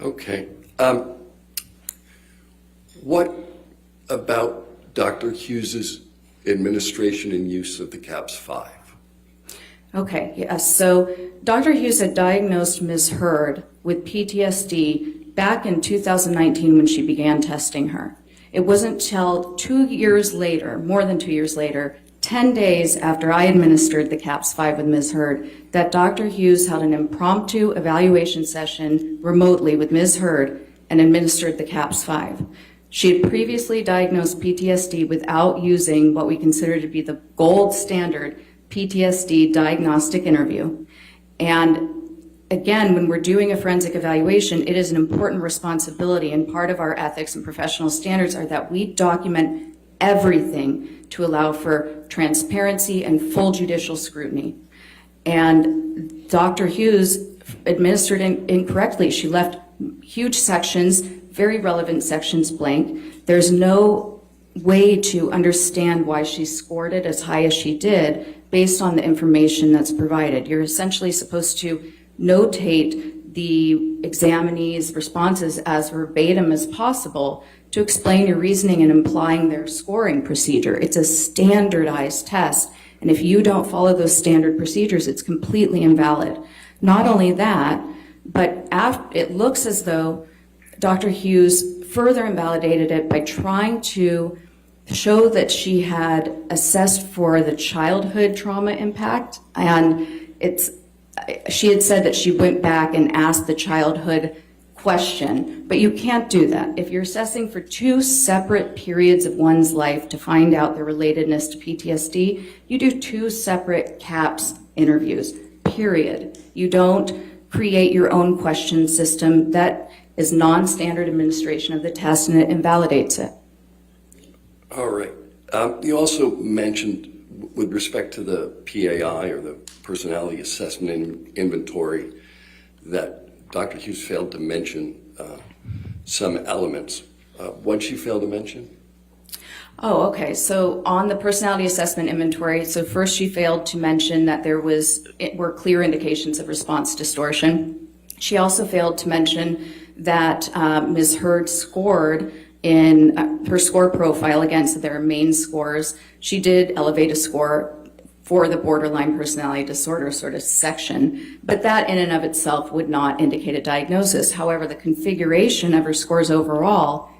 Okay. What about Dr. Hughes's administration and use of the CAPS-5? Okay, yes. So Dr. Hughes had diagnosed Ms. Heard with PTSD back in 2019 when she began testing her. It wasn't until 2 years later, more than 2 years later, 10 days after I administered the CAPS-5 with Ms. Heard, that Dr. Hughes held an impromptu evaluation session remotely with Ms. Heard and administered the CAPS-5. She had previously diagnosed PTSD without using what we consider to be the gold standard PTSD diagnostic interview. And again, when we're doing a forensic evaluation, it is an important responsibility, and part of our ethics and professional standards are that we document everything to allow for transparency and full judicial scrutiny. And Dr. Hughes administered incorrectly. She left huge sections, very relevant sections, blank. There's no way to understand why she scored it as high as she did based on the information that's provided. You're essentially supposed to notate the examinee's responses as verbatim as possible to explain your reasoning and implying their scoring procedure. It's a standardized test, and if you don't follow those standard procedures, it's completely invalid. Not only that, but it looks as though Dr. Hughes further invalidated it by trying to show that she had assessed for the childhood trauma impact, and she had said that she went back and asked the childhood question, but you can't do that. If you're assessing for two separate periods of one's life to find out their relatedness to PTSD, you do two separate CAPS interviews, period. You don't create your own question system. That is non-standard administration of the test, and it invalidates it. All right. You also mentioned, with respect to the PAI, or the Personality Assessment Inventory, that Dr. Hughes failed to mention some elements. What did she fail to mention? Oh, okay. So on the Personality Assessment Inventory, so first she failed to mention that there were clear indications of response distortion. She also failed to mention that Ms. Heard scored in her score profile, again, so there are main scores. She did elevate a score for the borderline personality disorder sort of section, but that in and of itself would not indicate a diagnosis. However, the configuration of her scores overall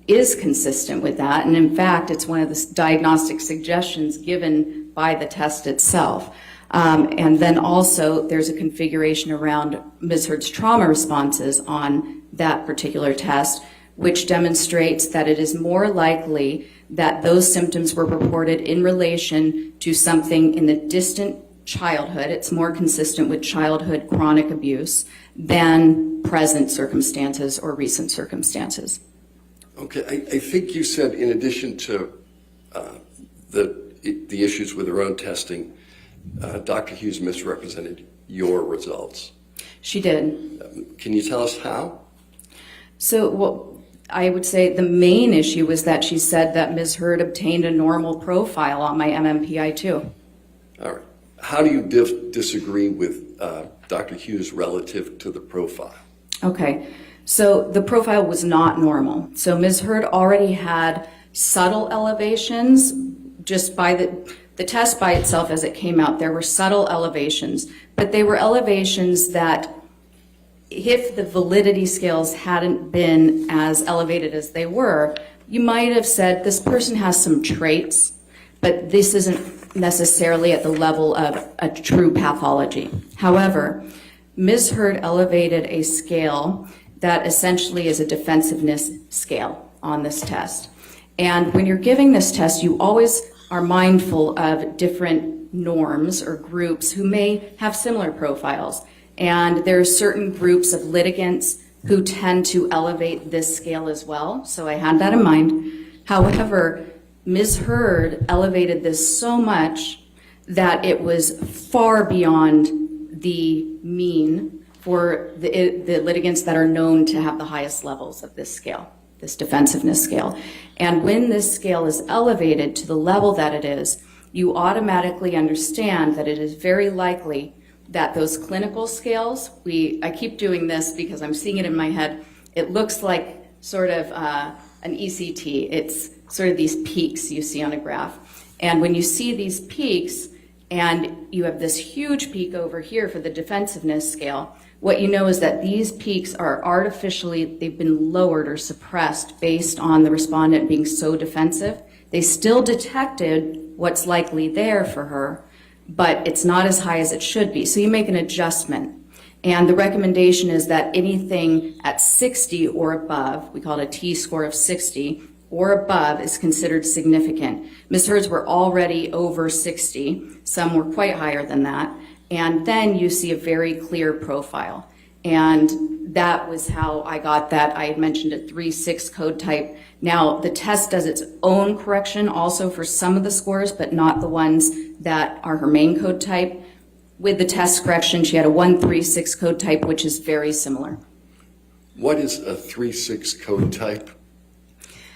is consistent with that, and in fact, it's one of the diagnostic suggestions given by the test itself. And then also, there's a configuration around Ms. Heard's trauma responses on that particular test, which demonstrates that it is more likely that those symptoms were reported in relation to something in the distant childhood. It's more consistent with childhood chronic abuse than present circumstances or recent circumstances. Okay, I think you said, in addition to the issues with her own testing, Dr. Hughes misrepresented your results. She did. Can you tell us how? So I would say the main issue was that she said that Ms. Heard obtained a normal profile on my MMPI-2. All right. How do you disagree with Dr. Hughes relative to the profile? Okay, so the profile was not normal. So Ms. Heard already had subtle elevations just by The test by itself, as it came out, there were subtle elevations, but they were elevations that, if the validity scales hadn't been as elevated as they were, you might have said this person has some traits, but this isn't necessarily at the level of a true pathology. However, Ms. Heard elevated a scale that essentially is a defensiveness scale on this test. And when you're giving this test, you always are mindful of different norms or groups who may have similar profiles. And there are certain groups of litigants who tend to elevate this scale as well. So I had that in mind. However, Ms. Heard elevated this so much that it was far beyond the mean for the litigants that are known to have the highest levels of this scale, this defensiveness scale. And when this scale is elevated to the level that it is, you automatically understand that it is very likely that those clinical scales, I keep doing this because I'm seeing it in my head, it looks like sort of an ECT. It's sort of these peaks you see on a graph. And when you see these peaks, and you have this huge peak over here for the defensiveness scale, what you know is that these peaks are artificially, they've been lowered or suppressed based on the respondent being so defensive. They still detected what's likely there for her, but it's not as high as it should be. So you make an adjustment. And the recommendation is that anything at 60 or above, we call it a T-score of 60, or above is considered significant. Ms. Heard's were already over 60. Some were quite higher than that. And then you see a very clear profile. And that was how I got that. I had mentioned a 3-6 code type. Now, the test does its own correction also for some of the scores, but not the ones that are her main code type. With the test correction, she had a 1-3-6 code type, which is very similar. What is a 3-6 code type?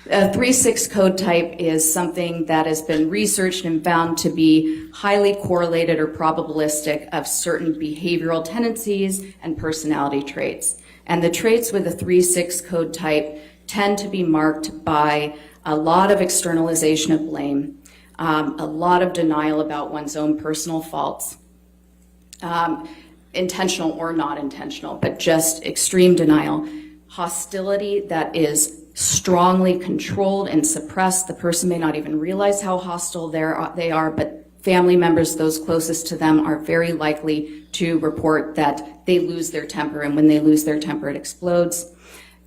A 3-6 code type is something that has been researched and found to be highly correlated or probabilistic of certain behavioral tendencies and personality traits. And the traits with a 3-6 code type tend to be marked by a lot of externalization of blame, a lot of denial about one's own personal faults, intentional or not intentional, but just extreme denial, hostility that is strongly controlled and suppressed. The person may not even realize how hostile they are, but family members, those closest to them, are very likely to report that they lose their temper, and when they lose their temper, it explodes.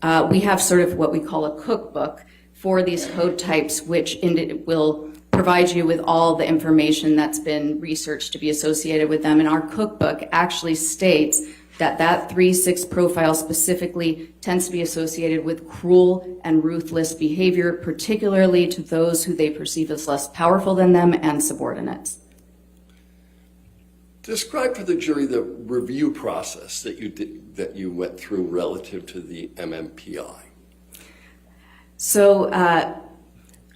We have sort of what we call a cookbook for these code types, which will provide you with all the information that's been researched to be associated with them. And our cookbook actually states that 3-6 profile specifically tends to be associated with cruel and ruthless behavior, particularly to those who they perceive as less powerful than them and subordinates. Describe for the jury the review process that you went through relative to the MMPI. So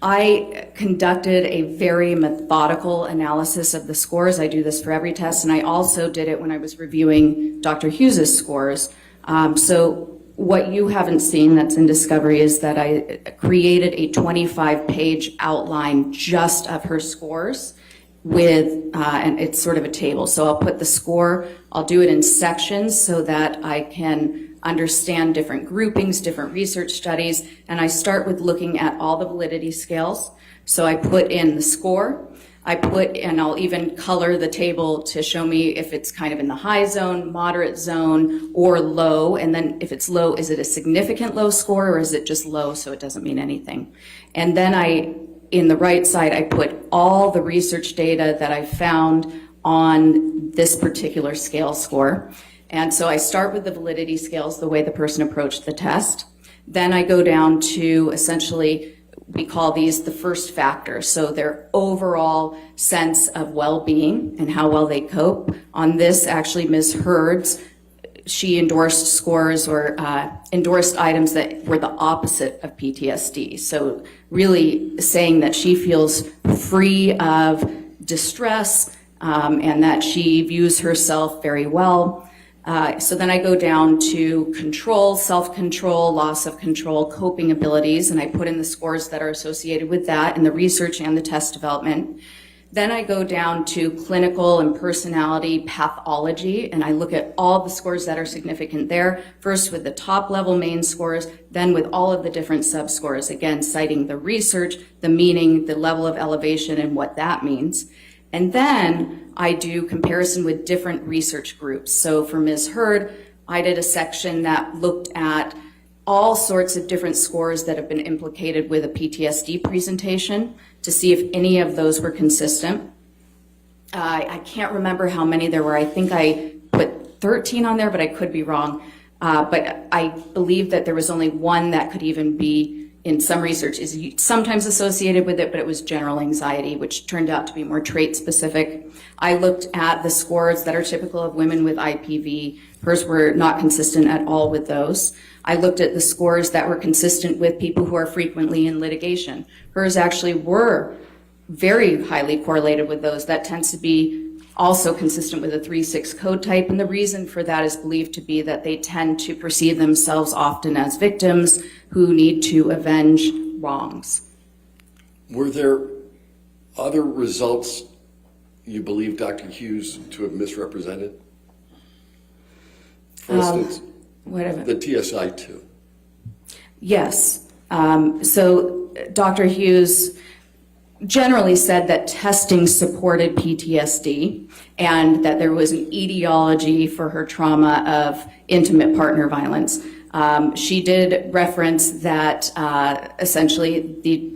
I conducted a very methodical analysis of the scores. I do this for every test, and I also did it when I was reviewing Dr. Hughes's scores. So what you haven't seen that's in Discovery is that I created a 25-page outline just of her scores with, and it's sort of a table. So I'll put the score, I'll do it in sections so that I can understand different groupings, different research studies, and I start with looking at all the validity scales. So I put in the score, and I'll even color the table to show me if it's kind of in the high zone, moderate zone, or low, and then if it's low, is it a significant low score, or is it just low so it doesn't mean anything? And then in the right side, I put all the research data that I found on this particular scale score. And so I start with the validity scales, the way the person approached the test. Then I go down to essentially, we call these the first factors. So their overall sense of well-being and how well they cope. On this, actually, Ms. Heard's, she endorsed scores or endorsed items that were the opposite of PTSD. So really saying that she feels free of distress and that she views herself very well. So then I go down to control, self-control, loss of control, coping abilities, and I put in the scores that are associated with that in the research and the test development. Then I go down to clinical and personality pathology, and I look at all the scores that are significant there, first with the top level main scores, then with all of the different subscores, again, citing the research, the meaning, the level of elevation, and what that means. And then I do comparison with different research groups. So for Ms. Hurd, I did a section that looked at all sorts of different scores that have been implicated with a PTSD presentation to see if any of those were consistent. I can't remember how many there were. I think I put 13 on there, but I could be wrong. But I believe that there was only one that could even be, in some research, is sometimes associated with it, but it was general anxiety, which turned out to be more trait specific. I looked at the scores that are typical of women with IPV. Hers were not consistent at all with those. I looked at the scores that were consistent with people who are frequently in litigation. Hers actually were very highly correlated with those. That tends to be also consistent with a 3-6 code type, and the reason for that is believed to be that they tend to perceive themselves often as victims who need to avenge wrongs. Were there other results you believe Dr. Hughes to have misrepresented? For instance, the TSI-2. Yes. So Dr. Hughes generally said that testing supported PTSD and that there was an etiology for her trauma of intimate partner violence. She did reference that essentially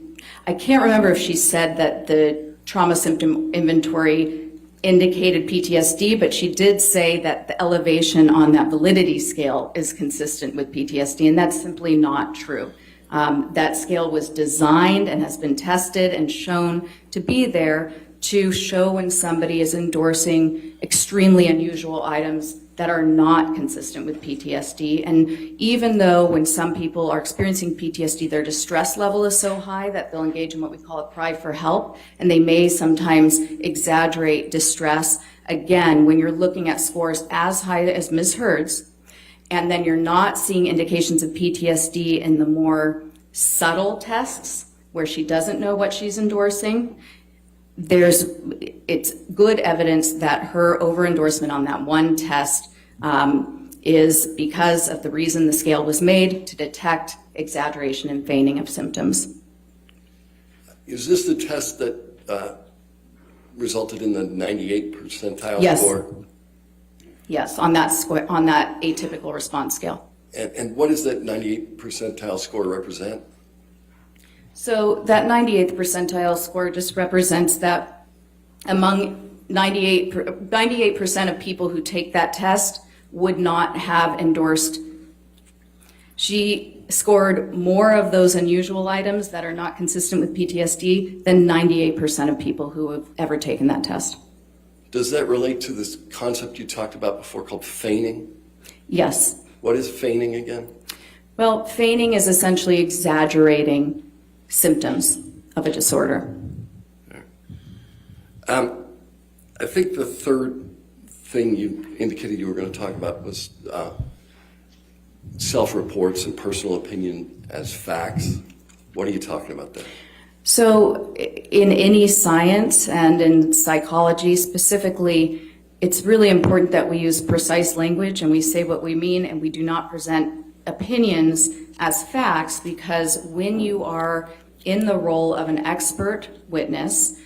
I can't remember if she said that the trauma symptom inventory indicated PTSD, but she did say that the elevation on that validity scale is consistent with PTSD, and that's simply not true. That scale was designed and has been tested and shown to be there to show when somebody is endorsing extremely unusual items that are not consistent with PTSD. And even though when some people are experiencing PTSD, their distress level is so high that they'll engage in what we call a cry for help, and they may sometimes exaggerate distress. Again, when you're looking at scores as high as Ms. Hurd's, and then you're not seeing indications of PTSD in the more subtle tests where she doesn't know what she's endorsing, it's good evidence that her over-endorsement on that one test is because of the reason the scale was made, to detect exaggeration and feigning of symptoms. Is this the test that resulted in the 98th percentile Yes. score? Yes, on that atypical response scale. And what does that 98th percentile score represent? So that 98th percentile score just represents that among 98% of people who take that test would not have endorsed. She scored more of those unusual items that are not consistent with PTSD than 98% of people who have ever taken that test. Does that relate to this concept you talked about before called feigning? Yes. What is feigning again? Well, feigning is essentially exaggerating symptoms of a disorder. I think the third thing you indicated you were going to talk about was self-reports and personal opinion as facts. What are you talking about there? So in any science and in psychology specifically, it's really important that we use precise language and we say what we mean, and we do not present opinions as facts, because when you are in the role of an expert witness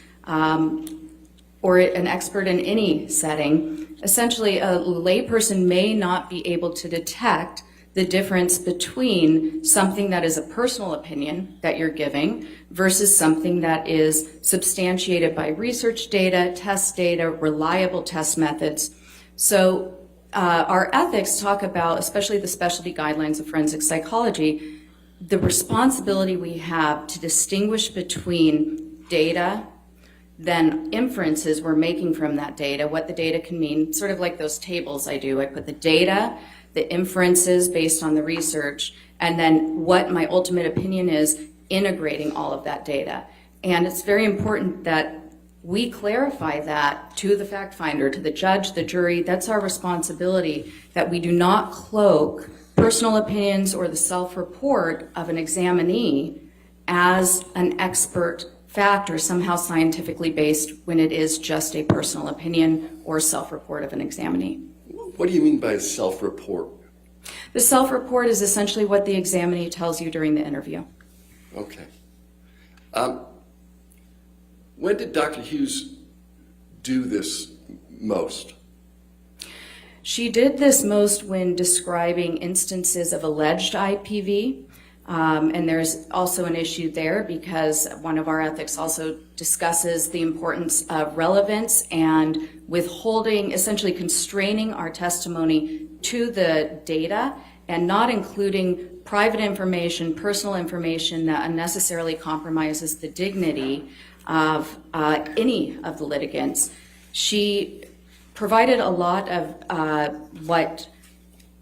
or an expert in any setting, essentially a layperson may not be able to detect the difference between something that is a personal opinion that you're giving versus something that is substantiated by research data, test data, reliable test methods. So our ethics talk about, especially the specialty guidelines of forensic psychology, the responsibility we have to distinguish between data, then inferences we're making from that data, what the data can mean, sort of like those tables I do. I put the data, the inferences based on the research, and then what my ultimate opinion is, integrating all of that data. And it's very important that we clarify that to the fact finder, to the judge, the jury. That's our responsibility, that we do not cloak personal opinions or the self-report of an examinee as an expert fact or somehow scientifically based when it is just a personal opinion or self-report of an examinee. What do you mean by self-report? The self-report is essentially what the examinee tells you during the interview. Okay. When did Dr. Hughes do this most? She did this most when describing instances of alleged IPV. And there's also an issue there because one of our ethics also discusses the importance of relevance and withholding, essentially constraining our testimony to the data and not including private information, personal information that unnecessarily compromises the dignity of any of the litigants. She provided a lot of what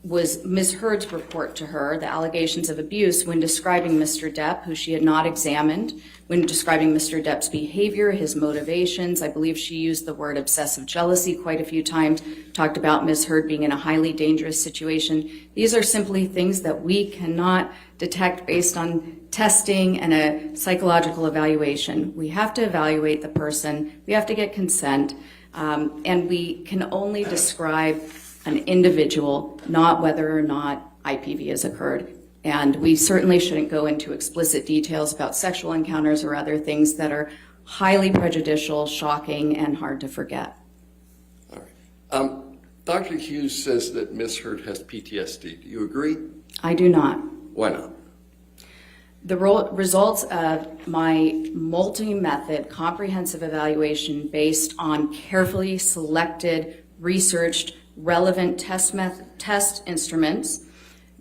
was Ms. Heard's report to her, the allegations of abuse, when describing Mr. Depp, who she had not examined, when describing Mr. Depp's behavior, his motivations. I believe she used the word obsessive jealousy quite a few times, talked about Ms. Heard being in a highly dangerous situation. These are simply things that we cannot detect based on testing and a psychological evaluation. We have to evaluate the person, we have to get consent, and we can only describe an individual, not whether or not IPV has occurred. And we certainly shouldn't go into explicit details about sexual encounters or other things that are highly prejudicial, shocking, and hard to forget. All right. Dr. Hughes says that Ms. Heard has PTSD. Do you agree? I do not. Why not? The results of my multi-method comprehensive evaluation based on carefully selected, researched, relevant test instruments,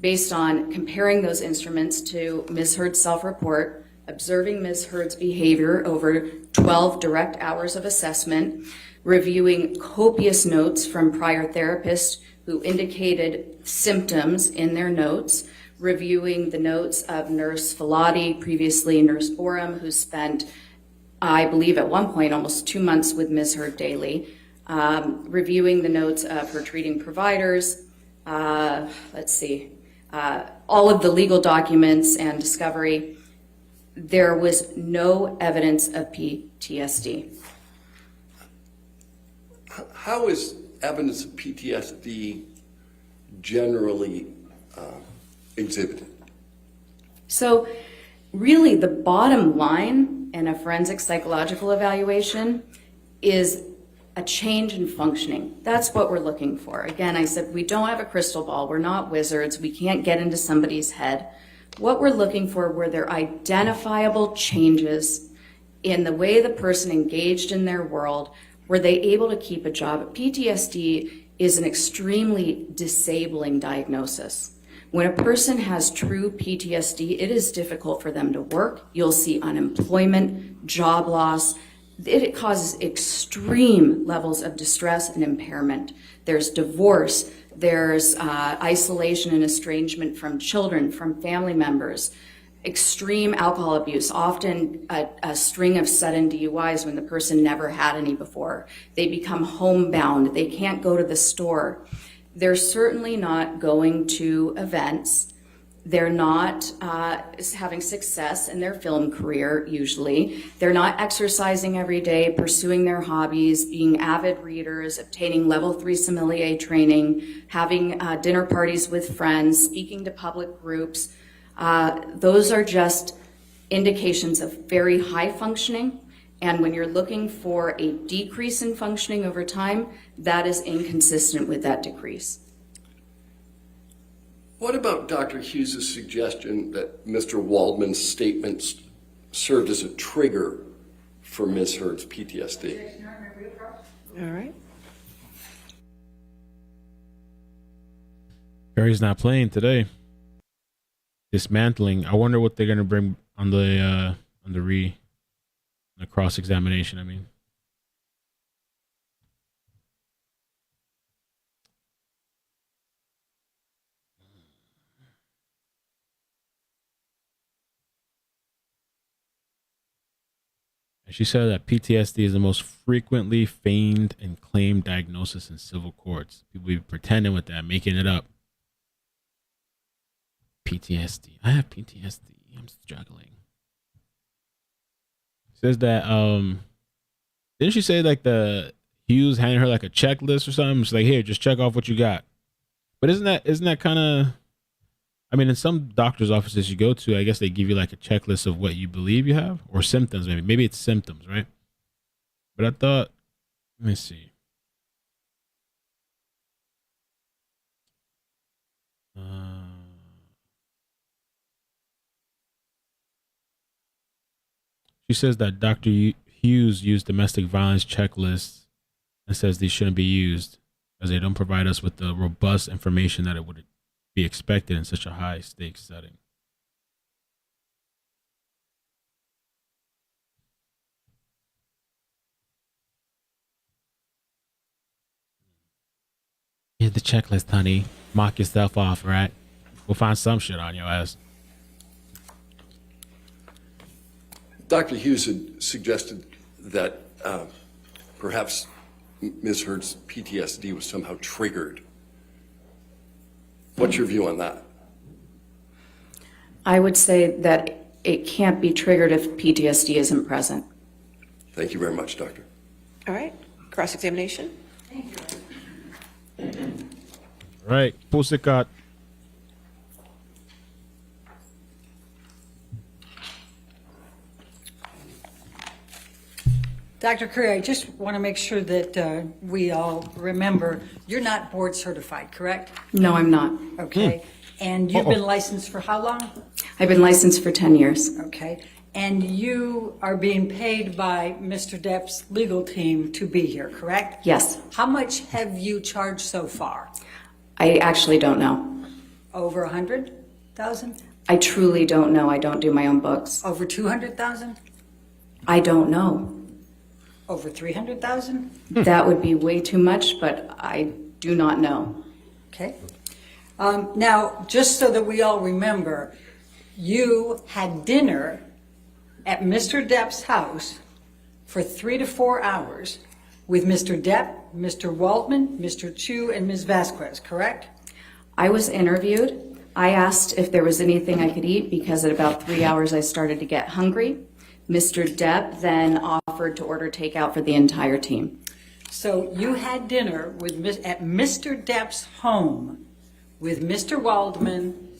based on comparing those instruments to Ms. Heard's self-report, observing Ms. Heard's behavior over 12 direct hours of assessment, reviewing copious notes from prior therapists who indicated symptoms in their notes, reviewing the notes of Nurse Filati, previously Nurse Borum, who spent, I believe at one point, almost 2 months with Ms. Heard daily, reviewing the notes of her treating providers, all of the legal documents and discovery. There was no evidence of PTSD. How is evidence of PTSD generally exhibited? So really the bottom line in a forensic psychological evaluation is a change in functioning. That's what we're looking for. Again, I said we don't have a crystal ball. We're not wizards. We can't get into somebody's head. What we're looking for were there identifiable changes in the way the person engaged in their world. Were they able to keep a job? PTSD is an extremely disabling diagnosis. When a person has true PTSD, it is difficult for them to work. You'll see unemployment, job loss. It causes extreme levels of distress and impairment. There's divorce, there's isolation and estrangement from children, from family members, extreme alcohol abuse, often a string of sudden DUIs when the person never had any before. They become homebound, they can't go to the store. They're certainly not going to events. They're not having success in their film career, usually. They're not exercising every day, pursuing their hobbies, being avid readers, obtaining level 3 sommelier training, having dinner parties with friends, speaking to public groups. Those are just indications of very high functioning. And when you're looking for a decrease in functioning over time, that is inconsistent with that decrease. What about Dr. Hughes' suggestion that Mr. Waldman's statements served as a trigger for Ms. Heard's PTSD? All right. Perry's not playing today. Dismantling. I wonder what they're gonna bring on the cross examination. I mean. And she said that PTSD is the most frequently feigned and claimed diagnosis in civil courts. People be pretending with that, making it up. PTSD. I have PTSD. I'm struggling. Says that didn't she say like the Hughes handed her like a checklist or something? She's like, here, just check off what you got. But isn't that kind of, I mean, in some doctor's offices you go to, I guess they give you like a checklist of what you believe you have, or symptoms maybe. Maybe it's symptoms, right? But I thought, let me see. She says that Dr. Hughes used domestic violence checklists and says these shouldn't be used as they don't provide us with the robust information that it would be expected in such a high stakes setting. Here's the checklist, honey. Mock yourself off, right? We'll find some shit on your ass. Dr. Hughes had suggested that perhaps Ms. Heard's PTSD was somehow triggered. What's your view on that? I would say that it can't be triggered if PTSD isn't present. Thank you very much, Doctor. All right, cross-examination. Right, pussycat. Dr. Curry, I just want to make sure that we all remember, you're not board certified, correct? No, I'm not. Okay. And you've been licensed for how long? I've been licensed for 10 years. Okay. And you are being paid by Mr. Depp's legal team to be here, correct? Yes. How much have you charged so far? I actually don't know. Over 100,000? I truly don't know. I don't do my own books. Over 200,000? I don't know. Over 300,000? That would be way too much, but I do not know. Okay. Now, just so that we all remember, you had dinner at Mr. Depp's house for 3 to 4 hours with Mr. Depp, Mr. Waldman, Mr. Chu, and Ms. Vasquez, correct? I was interviewed. I asked if there was anything I could eat because at about 3 hours I started to get hungry. Mr. Depp then offered to order takeout for the entire team. So you had dinner at Mr. Depp's home with Mr. Waldman,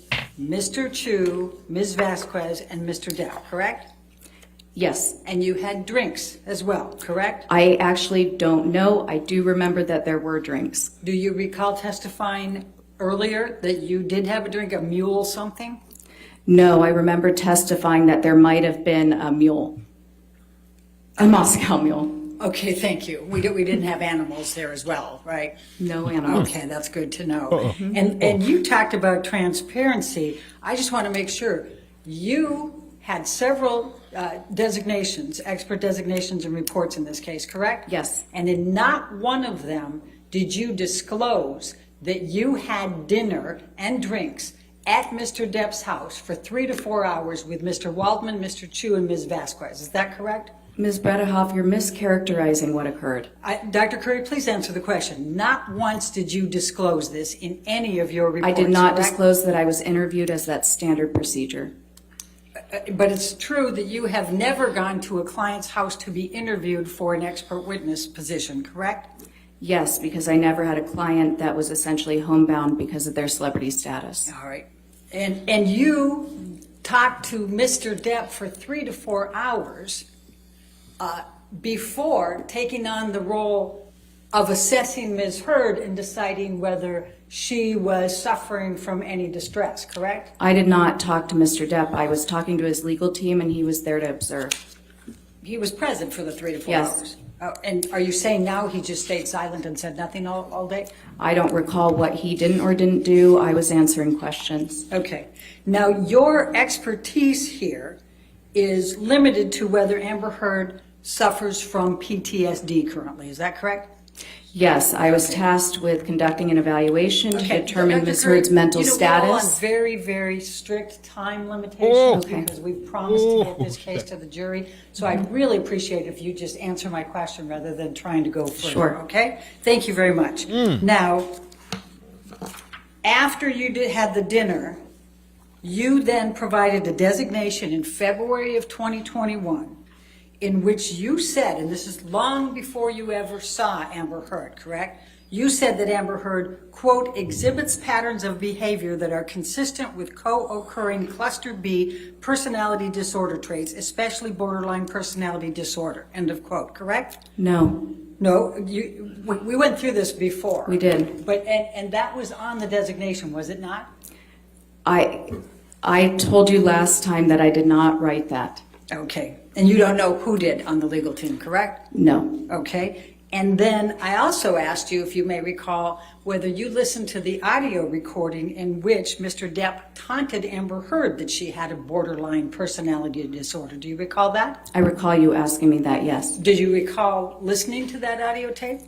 Mr. Chu, Ms. Vasquez, and Mr. Depp, correct? Yes. And you had drinks as well, correct? I actually don't know. I do remember that there were drinks. Do you recall testifying earlier that you did have a drink, a mule something? No, I remember testifying that there might have been a mule, a Moscow mule. Okay, thank you. We didn't have animals there as well, right? No animals. Okay, that's good to know. And you talked about transparency. I just want to make sure you had several designations, expert designations and reports in this case, correct? Yes. And in not one of them did you disclose that you had dinner and drinks at Mr. Depp's house for 3 to 4 hours with Mr. Waldman, Mr. Chu, and Ms. Vasquez. Is that correct? Ms. Bredehoff, you're mischaracterizing what occurred. Dr. Curry, please answer the question. Not once did you disclose this in any of your reports, I did not correct? disclose that I was interviewed as that standard procedure. But it's true that you have never gone to a client's house to be interviewed for an expert witness position, correct? Yes, because I never had a client that was essentially homebound because of their celebrity status. All right. And you talked to Mr. Depp for 3 to 4 hours before taking on the role of assessing Ms. Heard and deciding whether she was suffering from any distress, correct? I did not talk to Mr. Depp. I was talking to his legal team and he was there to observe. He was present for the 3 to 4 Yes. hours. And are you saying now he just stayed silent and said nothing all day? I don't recall what he didn't or didn't do. I was answering questions. Okay. Now, your expertise here is limited to whether Amber Heard suffers from PTSD currently. Is that correct? Yes, I was tasked with conducting an evaluation to determine Dr. Ms. Curry, Heard's mental We're on status. very, very strict time limitations Okay. because we promised to get this case to the jury. So I'd really appreciate if you just answer my question rather than trying to go further. Sure. Okay? Thank you very much. Now, after you had the dinner, you then provided a designation in February of 2021 in which you said, and this is long before you ever saw Amber Heard, correct? You said that Amber Heard, quote, exhibits patterns of behavior that are consistent with co-occurring cluster B personality disorder traits, especially borderline personality disorder, end of quote, correct? No, No, we went through this before. we did. But, and that was on the designation, was it not? I told you last time that I did not write that. Okay, and you don't know who did on the legal team, correct? No. Okay, and then I also asked you, if you may recall, whether you listened to the audio recording in which Mr. Depp taunted Amber Heard that she had a borderline personality disorder. Do you recall that? I recall you asking me that, yes. Did you recall listening to that audio tape?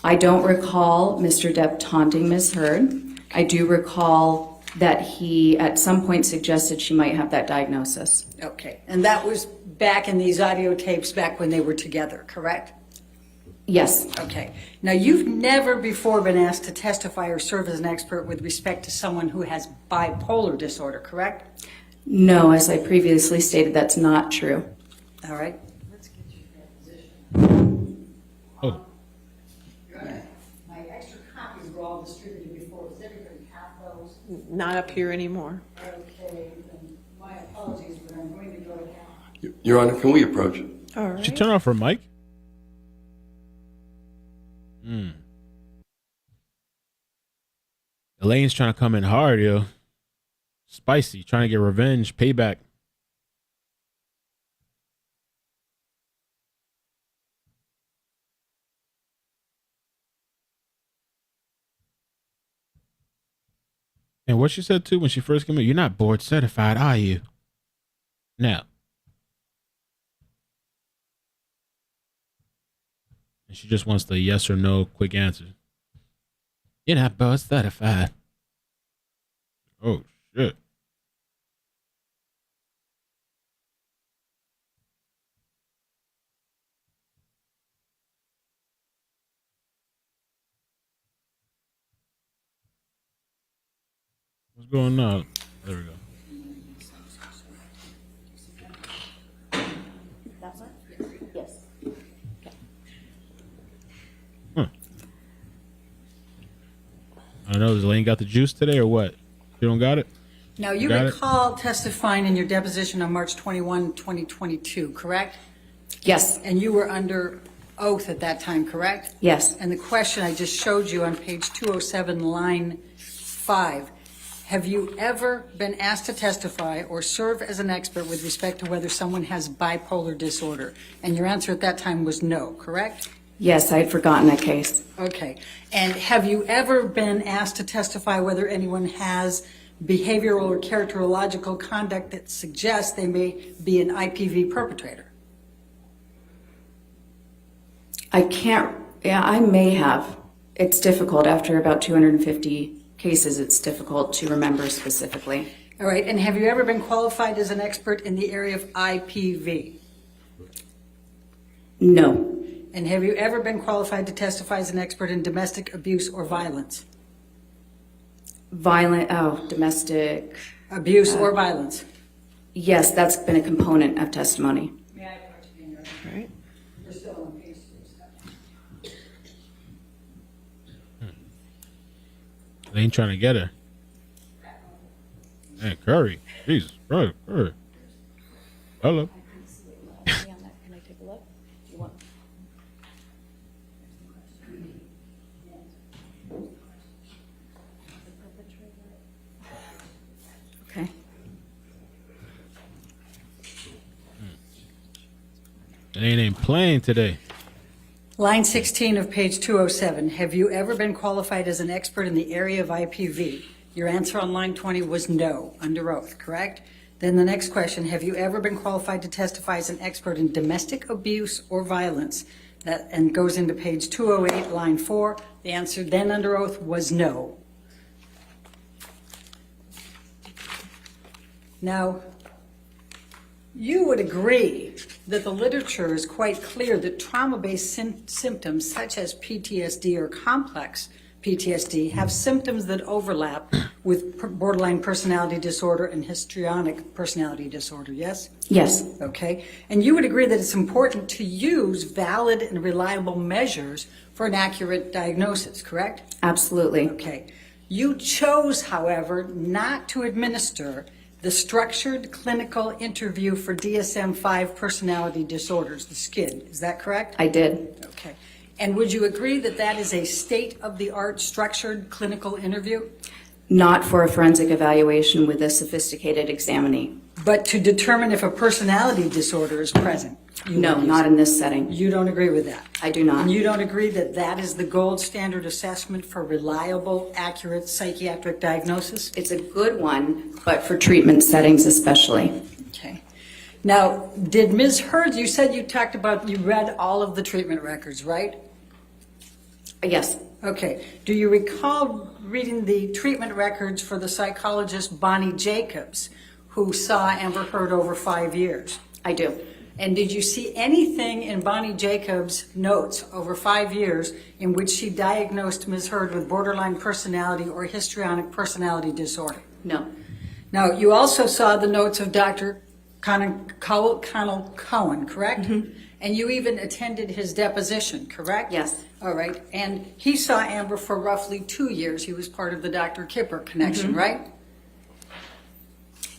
I don't recall Mr. Depp taunting Ms. Heard. I do recall that he at some point suggested she might have that diagnosis. Okay, and that was back in these audio tapes back when they were together, correct? Yes. Okay. Now, you've never before been asked to testify or serve as an expert with respect to someone who has bipolar disorder, correct? No, as I previously stated, that's not true. All right. Oh, My extra copies were all distributed before. Does everybody have those? Not up here anymore. Okay, and my apologies, but I'm going to go ahead. Your Honor, can we approach it? All did she right. turn off her mic? Elaine's trying to come in hard, yo. Spicy, trying to get revenge, payback. And what she said too when she first came in, you're not board certified, are you? No. And she just wants the yes or no quick answer. You're not board certified. Oh, shit. What's going on? There we go. Yes. I don't know. Does Elaine got the juice today or what? You don't got it? Now, you Got it? recall testifying in your deposition on March 21, 2022, correct? Yes. And you were under oath at that time, correct? Yes. And the question I just showed you on page 207, line 5, have you ever been asked to testify or serve as an expert with respect to whether someone has bipolar disorder? And your answer at that time was no, correct? Yes, I had forgotten that case. Okay. And have you ever been asked to testify whether anyone has behavioral or characterological conduct that suggests they may be an IPV perpetrator? I can't, yeah, I may have. It's difficult. After about 250 cases, it's difficult to remember specifically. All right. And have you ever been qualified as an expert in the area of IPV? No. And have you ever been qualified to testify as an expert in domestic abuse or violence? Domestic. Abuse or violence? Yes, that's been a component of testimony. May I approach you? All right. We're still on page 2. They ain't trying to get her. Man, Curry. Jesus, bro, Curry. Hello. Can I take a look? Do you want? Okay. They ain't playing today. Line 16 of page 207, have you ever been qualified as an expert in the area of IPV? Your answer on line 20 was no, under oath, correct? Then the next question, have you ever been qualified to testify as an expert in domestic abuse or violence? That and goes into page 208, line 4. The answer then under oath was no. Now, you would agree that the literature is quite clear that trauma-based symptoms such as PTSD or complex PTSD have symptoms that overlap with borderline personality disorder and histrionic personality disorder, yes? Yes, Okay. And you would agree that it's important to use valid and reliable measures for an accurate diagnosis, correct? absolutely. Okay. You chose, however, not to administer the structured clinical interview for DSM-5 personality disorders, the SKID. Is that correct? I did. Okay. And would you agree that that is a state-of-the-art structured clinical interview? Not for a forensic evaluation with a sophisticated examinee. But to determine if a personality disorder is present? you No, would use not it. in this setting. You don't agree with that? I do not. And you don't agree that that is the gold standard assessment for reliable, accurate psychiatric diagnosis? It's a good one, but for treatment settings especially. Okay. Now, did Ms. Hurd, you said you talked about, you read all of the treatment records, right? Yes, Okay. Do you recall reading the treatment records for the psychologist Bonnie Jacobs, who saw Amber Heard over 5 years? I do. And did you see anything in Bonnie Jacobs' notes over 5 years in which she diagnosed Ms. Heard with borderline personality or histrionic personality disorder? No. Now, you also saw the notes of Dr. Connell Cohen, correct? And you even attended his deposition, correct? Yes. All right. And he saw Amber for roughly 2 years. He was part of the Dr. Kipper connection, right?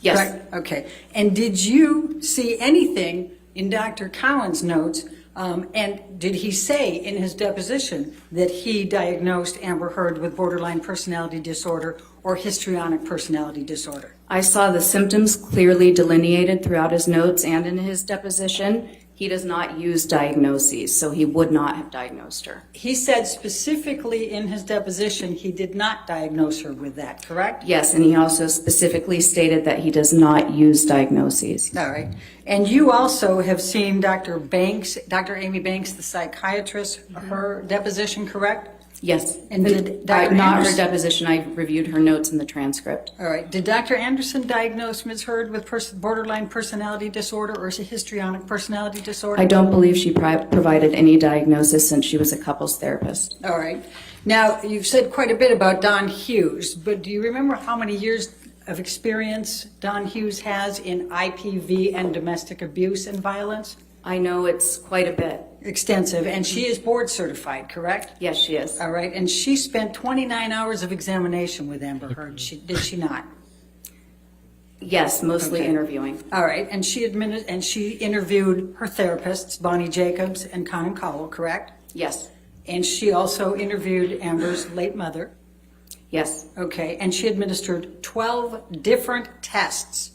Yes. Correct? Okay. And did you see anything in Dr. Cowan's notes, and did he say in his deposition that he diagnosed Amber Heard with borderline personality disorder or histrionic personality disorder? I saw the symptoms clearly delineated throughout his notes and in his deposition. He does not use diagnoses, so he would not have diagnosed her. He said specifically in his deposition he did not diagnose her with that, correct? Yes, and he also specifically stated that he does not use diagnoses. All right. And you also have seen Dr. Banks, Dr. Amy Banks, the psychiatrist, her deposition, correct? Yes. And did Dr. Not her Anderson- deposition, I reviewed her notes in the transcript. All right. Did Dr. Anderson diagnose Ms. Heard with borderline personality disorder or histrionic personality disorder? I don't believe she provided any diagnosis since she was a couples therapist. All right. Now, you've said quite a bit about Don Hughes, but do you remember how many years of experience Don Hughes has in IPV and domestic abuse and violence? I know it's quite a bit. Extensive. And she is board certified, correct? Yes, she is. All right. And she spent 29 hours of examination with Amber Heard. Did she not? Yes, mostly Okay. interviewing. All right. And she interviewed her therapists, Bonnie Jacobs and Conan Cowell, correct? Yes, And she also interviewed Amber's late mother. yes, Okay. And she administered 12 different tests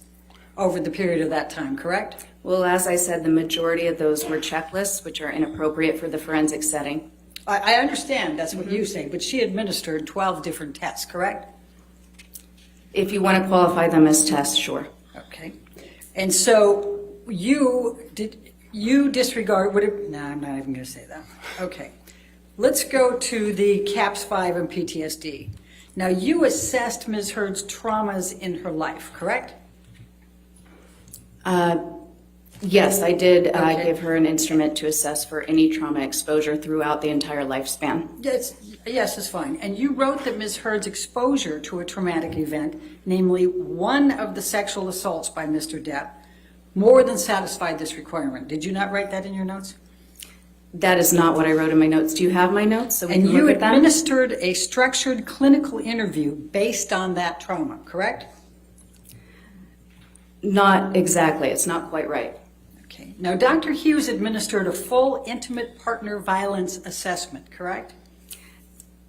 over the period of that time, correct? well, as I said, the majority of those were checklists, which are inappropriate for the forensic setting. I understand that's what you say, but she administered 12 different tests, correct? If you want to qualify them as tests, sure. Okay. And so you disregard, no, I'm not even going to say that. Okay. Let's go to the CAPS-5 and PTSD. Now, you assessed Ms. Heard's traumas in her life, correct? Yes, I did Okay. give her an instrument to assess for any trauma exposure throughout the entire lifespan. Yes, it's fine. And you wrote that Ms. Heard's exposure to a traumatic event, namely one of the sexual assaults by Mr. Depp, more than satisfied this requirement. Did you not write that in your notes? That is not what I wrote in my notes. Do you have my notes so we And can you look at them? administered a structured clinical interview based on that trauma, correct? Not exactly. It's not quite right. Okay. Now, Dr. Hughes administered a full intimate partner violence assessment, correct?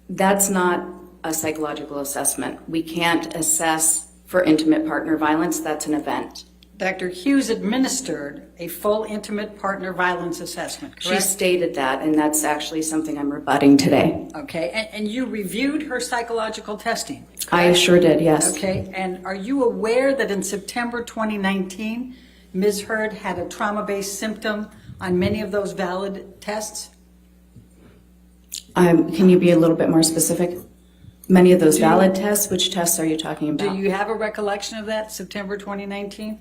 That's not a psychological assessment. We can't assess for intimate partner violence. That's an event. Dr. Hughes administered a full intimate partner violence assessment, She correct? stated that, and that's actually something I'm rebutting today. Okay, and you reviewed her psychological testing? I sure did, yes. Okay, and are you aware that in September 2019, Ms. Heard had a trauma-based symptom on many of those valid tests? Can you be a little bit more specific? Many of those valid tests, which tests are you talking Do about? you have a recollection of that, September 2019?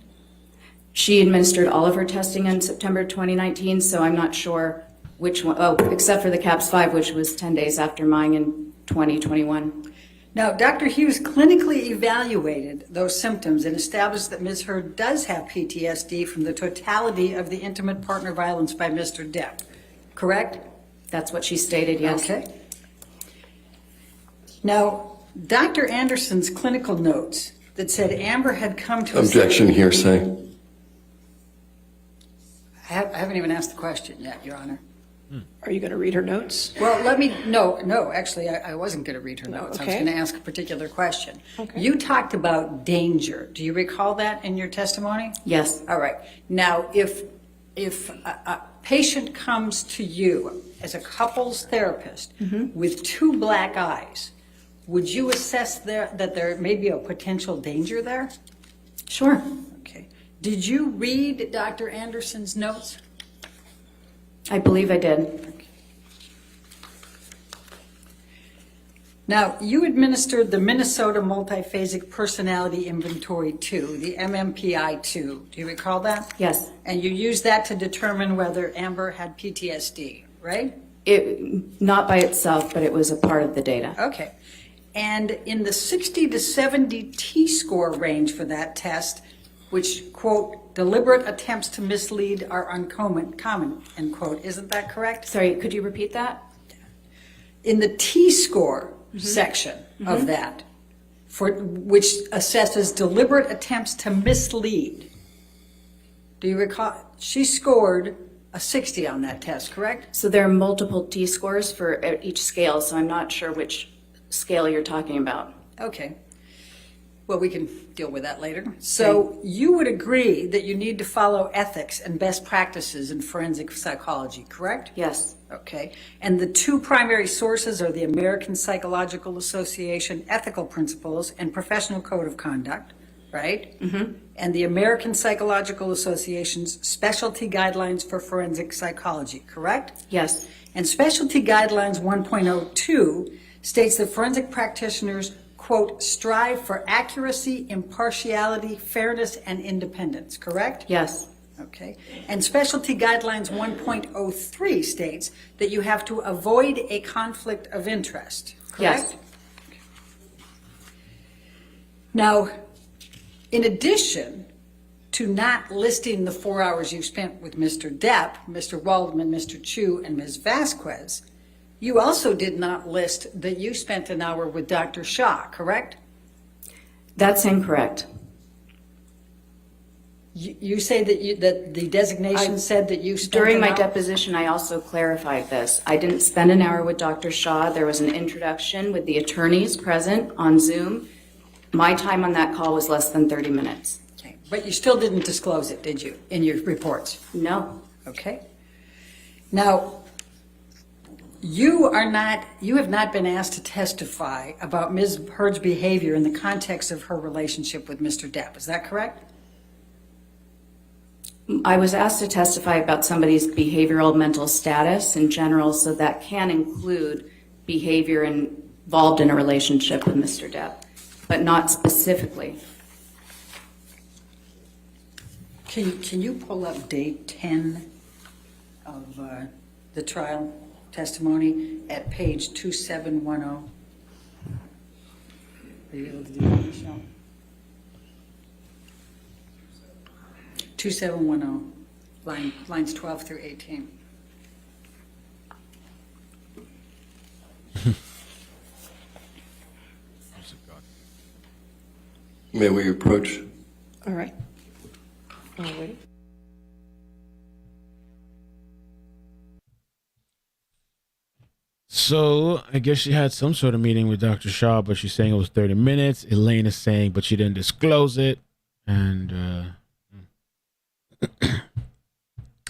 She administered all of her testing in September 2019, so I'm not sure which one, except for the CAPS-5, which was 10 days after mine in 2021. Now, Dr. Hughes clinically evaluated those symptoms and established that Ms. Heard does have PTSD from the totality of the intimate partner violence by Mr. Depp, correct? That's what she stated, yes. Okay. Now, Dr. Anderson's clinical notes that said Amber had come to Objection, hearsay. I haven't even asked the question yet, Your Honor. Are you going to read her notes? Well, no, actually, I wasn't going to read her notes. I was okay. going to ask a particular question. Okay. You talked about danger. Do you recall that in your testimony? Yes. All right. Now, if a patient comes to you as a couples therapist with two black eyes, would you assess that there may be a potential danger there? Sure. Okay. Did you read Dr. Anderson's notes? I believe I did. Now, you administered the Minnesota Multiphasic Personality Inventory 2, the MMPI-2. Do you recall that? Yes. And you used that to determine whether Amber had PTSD, right? Not by itself, but it was a part of the data. Okay. And in the 60 to 70 T-score range for that test, which, quote, deliberate attempts to mislead are uncommon, end quote, isn't that correct? Sorry, could you repeat that? In the T-score section of that, which assesses deliberate attempts to mislead, do you recall? She scored a 60 on that test, correct? So there are multiple T-scores for each scale, so I'm not sure which scale you're talking about. Okay. Well, we can deal with that later. So you would agree that you need to follow ethics and best practices in forensic psychology, correct? Yes. Okay. And the two primary sources are the American Psychological Association Ethical Principles and Professional Code of Conduct, right? Mm-hmm. And the American Psychological Association's Specialty Guidelines for Forensic Psychology, correct? Yes. And Specialty Guidelines 1.02 states that forensic practitioners, quote, strive for accuracy, impartiality, fairness, and independence, correct? Yes. Okay. And Specialty Guidelines 1.03 states that you have to avoid a conflict of interest, correct? Yes. Now, in addition to not listing the 4 hours you spent with Mr. Depp, Mr. Waldman, Mr. Chu, and Ms. Vasquez, you also did not list that you spent an hour with Dr. Shah, correct? That's incorrect. You say that the designation said that you spent During an my hour? deposition, I also clarified this. I didn't spend an hour with Dr. Shah. There was an introduction with the attorneys present on Zoom. My time on that call was less than 30 minutes. Okay. But you still didn't disclose it, did you, in your reports? No. Okay. Now, you have not been asked to testify about Ms. Heard's behavior in the context of her relationship with Mr. Depp. Is that correct? I was asked to testify about somebody's behavioral mental status in general, so that can include behavior involved in a relationship with Mr. Depp, but not specifically. Can you pull up date 10 of the trial testimony at page 2710? Are you able to do that, Michelle? 2710, lines 12 through 18. May we approach? All right. All right. So I guess she had some sort of meeting with Dr. Shaw, but she's saying it was 30 minutes. Elaine is saying, but she didn't disclose it. And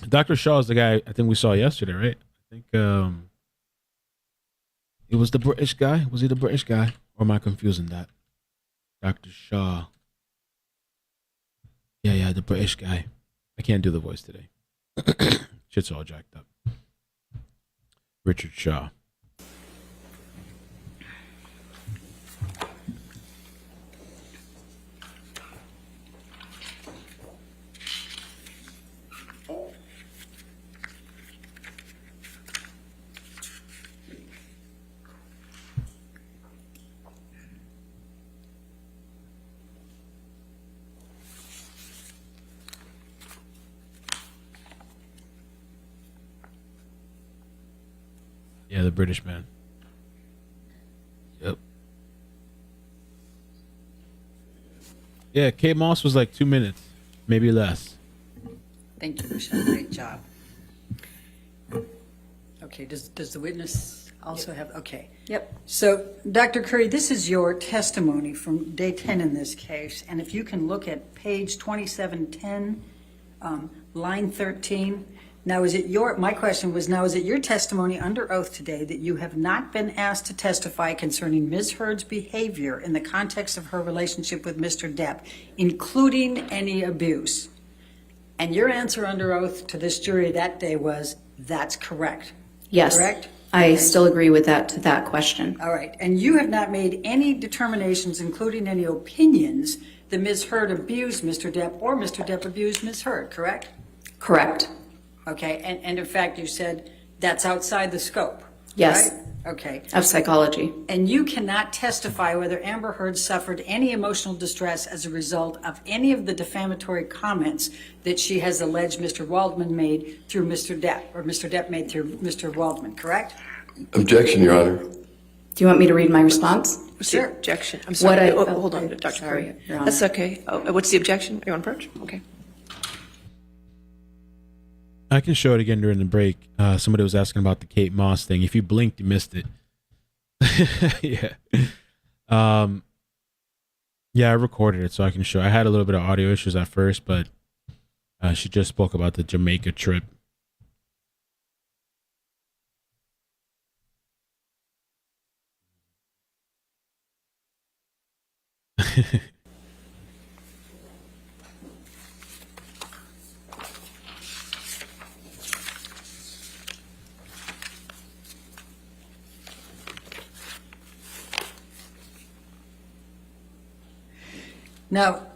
Dr. Shaw is the guy I think we saw yesterday, right? I think it was the British guy. Was he the British guy? Or am I confusing that? Dr. Shaw. Yeah, the British guy. I can't do the voice today. Shit's all jacked up. Richard Shaw. Yeah, the British man. Yep. Yeah, Kate Moss was like 2 minutes, maybe less. Thank you, Michelle. Great job. Okay, does the witness also have, okay. Yep. So, Dr. Curry, this is your testimony from day 10 in this case, and if you can look at page 2710, line 13. Now, my question was, now, is it your testimony under oath today that you have not been asked to testify concerning Ms. Heard's behavior in the context of her relationship with Mr. Depp, including any abuse? And your answer under oath to this jury that day was, that's correct. Yes. Correct? I still agree with that question. All right. And you have not made any determinations, including any opinions, that Ms. Heard abused Mr. Depp or Mr. Depp abused Ms. Heard, correct? Correct. Okay. And in fact, you said that's outside the scope. Yes. Right? Okay. Of psychology. And you cannot testify whether Amber Heard suffered any emotional distress as a result of any of the defamatory comments that she has alleged Mr. Waldman made through Mr. Depp, or Mr. Depp made through Mr. Waldman, correct? Objection, Your Honor. Do you want me to read my response? What's Sure. the objection? I'm sorry. Hold on, Dr. Sorry, Curry. Your Honor. That's okay. Oh, what's the objection? You want to approach? Okay. I can show it again during the break. Somebody was asking about the Kate Moss thing. If you blinked, you missed it. Yeah. Yeah, I recorded it so I can show. I had a little bit of audio issues at first, but she just spoke about the Jamaica trip. Now,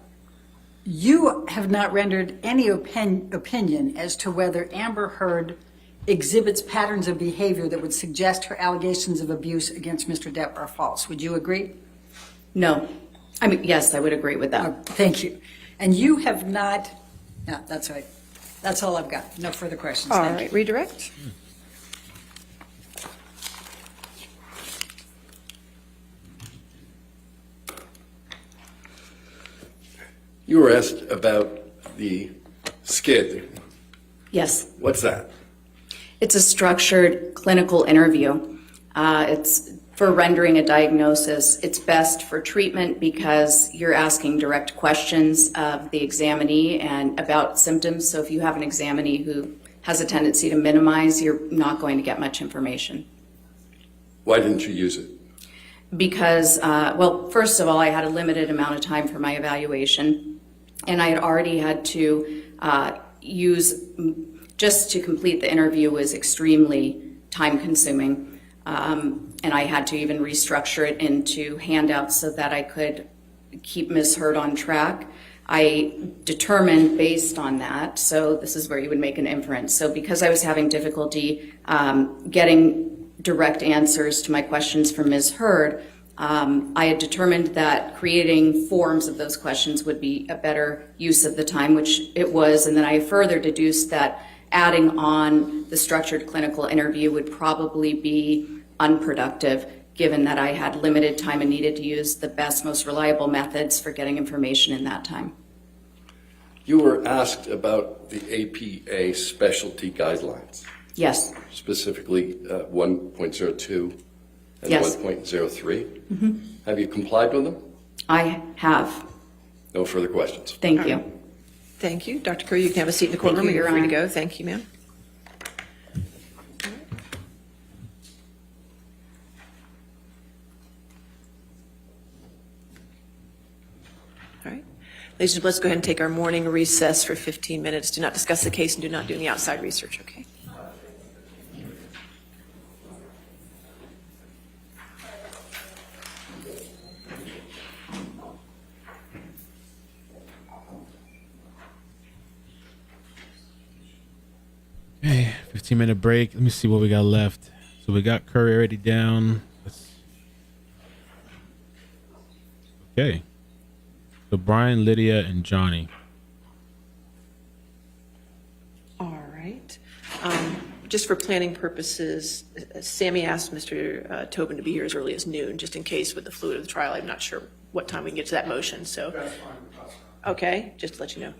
you have not rendered any opinion as to whether Amber Heard exhibits patterns of behavior that would suggest her allegations of abuse against Mr. Depp are false. Would you agree? No. I mean, yes, I would agree with that. Thank you. And you have not, no, that's right. That's all I've got. No further questions. All Thank right. you. Redirect. You were asked about the SCID. Yes. What's that? It's a structured clinical interview. It's for rendering a diagnosis. It's best for treatment because you're asking direct questions of the examinee and about symptoms. So if you have an examinee who has a tendency to minimize, you're not going to get much information. Why didn't you use it? Because, well, first of all, I had a limited amount of time for my evaluation, and I had already had to use, just to complete the interview was extremely time consuming. And I had to even restructure it into handouts so that I could keep Ms. Heard on track. I determined based on that, so this is where you would make an inference. So because I was having difficulty getting direct answers to my questions from Ms. Heard, I had determined that creating forms of those questions would be a better use of the time, which it was, and then I further deduced that adding on the structured clinical interview would probably be unproductive, given that I had limited time and needed to use the best, most reliable methods for getting information in that time. You were asked about the APA specialty guidelines, Yes. specifically 1.02 and Yes. 1.03. Have you complied with them? I have. No further questions. Thank you. Thank you. Dr. Curry, you can have a seat in the courtroom. you, You're Your free to Honor. go. Thank you, ma'am. All right. Ladies and gentlemen, let's go ahead and take our morning recess for 15 minutes. Do not discuss the case and do not do any outside research, okay? Okay, 15-minute break. Let me see what we got left. So we got Curry already down. Okay. So Brian, Lydia, and Johnny. All right. Just for planning purposes, Sammy asked Mr. Tobin to be here as early as noon, just in case with the fluid of the trial. I'm not sure what time we can get to that motion, so. That's fine. Okay, just to let you know.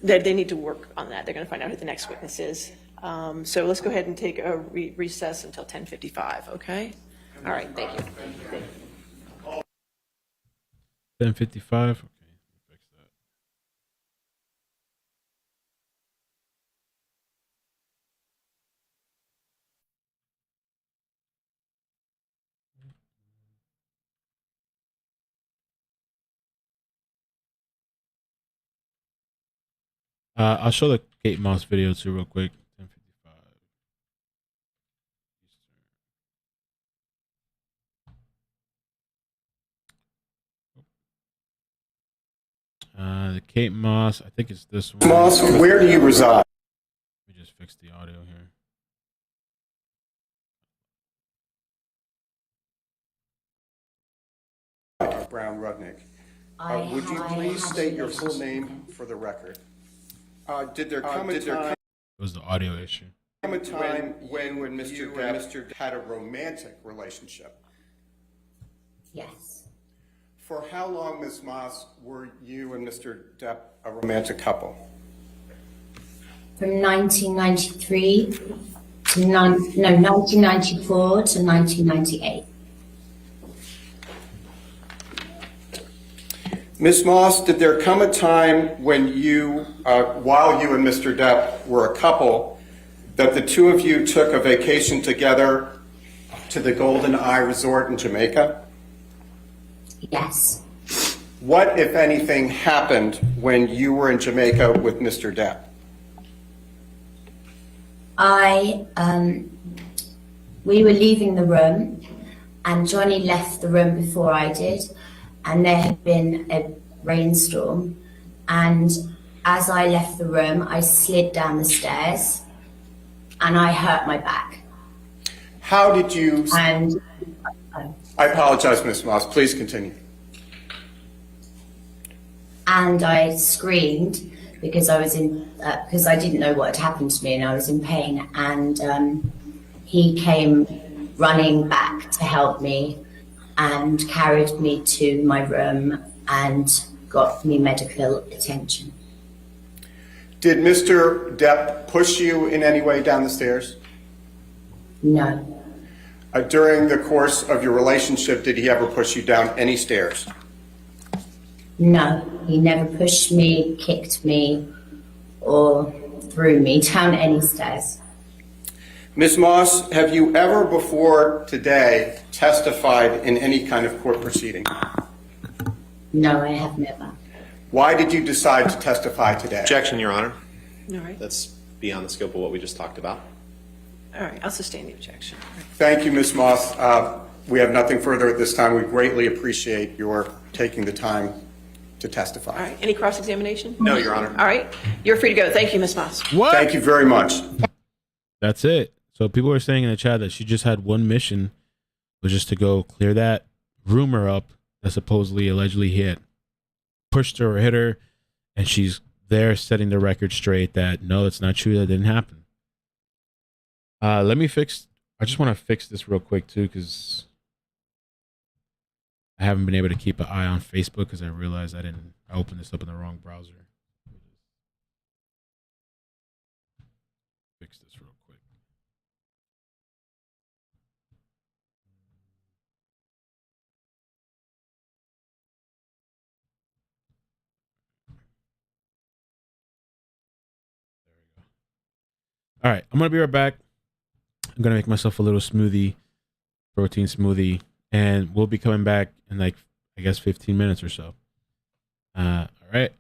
They need to work on that. They're going to find out who the next witness is. So let's go ahead and take a recess until 10:55, okay? All right, thank you. 10:55. Okay, let me fix that. I'll show the Kate Moss video too, real quick. 10:55. The Kate Moss, I think it's this one. Moss, where do you reside? Let me just fix the audio here. Brown Rudnick. Would you I please had state a your full relationship. name for the record? Did there come a time It was the audio issue. when Mr. Depp had a romantic relationship? Yes. For how long, Ms. Moss, were you and Mr. Depp a romantic couple? From 1993 to 1994 to 1998. Ms. Moss, did there come a time when you, while you and Mr. Depp were a couple, that the two of you took a vacation together to the Golden Eye Resort in Jamaica? Yes. What, if anything, happened when you were in Jamaica with Mr. Depp? We were leaving the room, and Johnny left the room before I did, and there had been a rainstorm, and as I left the room, I slid down the stairs, and I hurt my back. How did you... And I apologize, Ms. Moss. Please continue. and I screamed because I was because I didn't know what had happened to me, and I was in pain, and he came running back to help me and carried me to my room and got me medical attention. Did Mr. Depp push you in any way down the stairs? No, During the course of your relationship, did he ever push you down any stairs? no, he never pushed me, kicked me, or threw me down any stairs. Ms. Moss, have you ever before today testified in any kind of court proceeding? No, I have never. Why did you decide to testify today? Objection, Your Honor. All right, That's beyond the scope of what we just talked about. all right, I'll sustain the objection. All right. Thank you, Ms. Moss. We have nothing further at this time. We greatly appreciate your taking the time to testify. All right, any cross-examination? No, Your Honor. All right, you're free to go. Thank you, Ms. Moss. What? Thank you very much. That's it. So people were saying in the chat that she just had one mission, was just to go clear that rumor up that supposedly allegedly hit, pushed her or hit her, and she's there setting the record straight that no, it's not true, that didn't happen. I just want to fix this real quick too, because I haven't been able to keep an eye on Facebook because I realized I opened this up in the wrong browser. Fix this real quick. All right, I'm gonna be right back. I'm gonna make myself a little smoothie, protein smoothie, and we'll be coming back in like, I guess, 15 minutes or so. All right.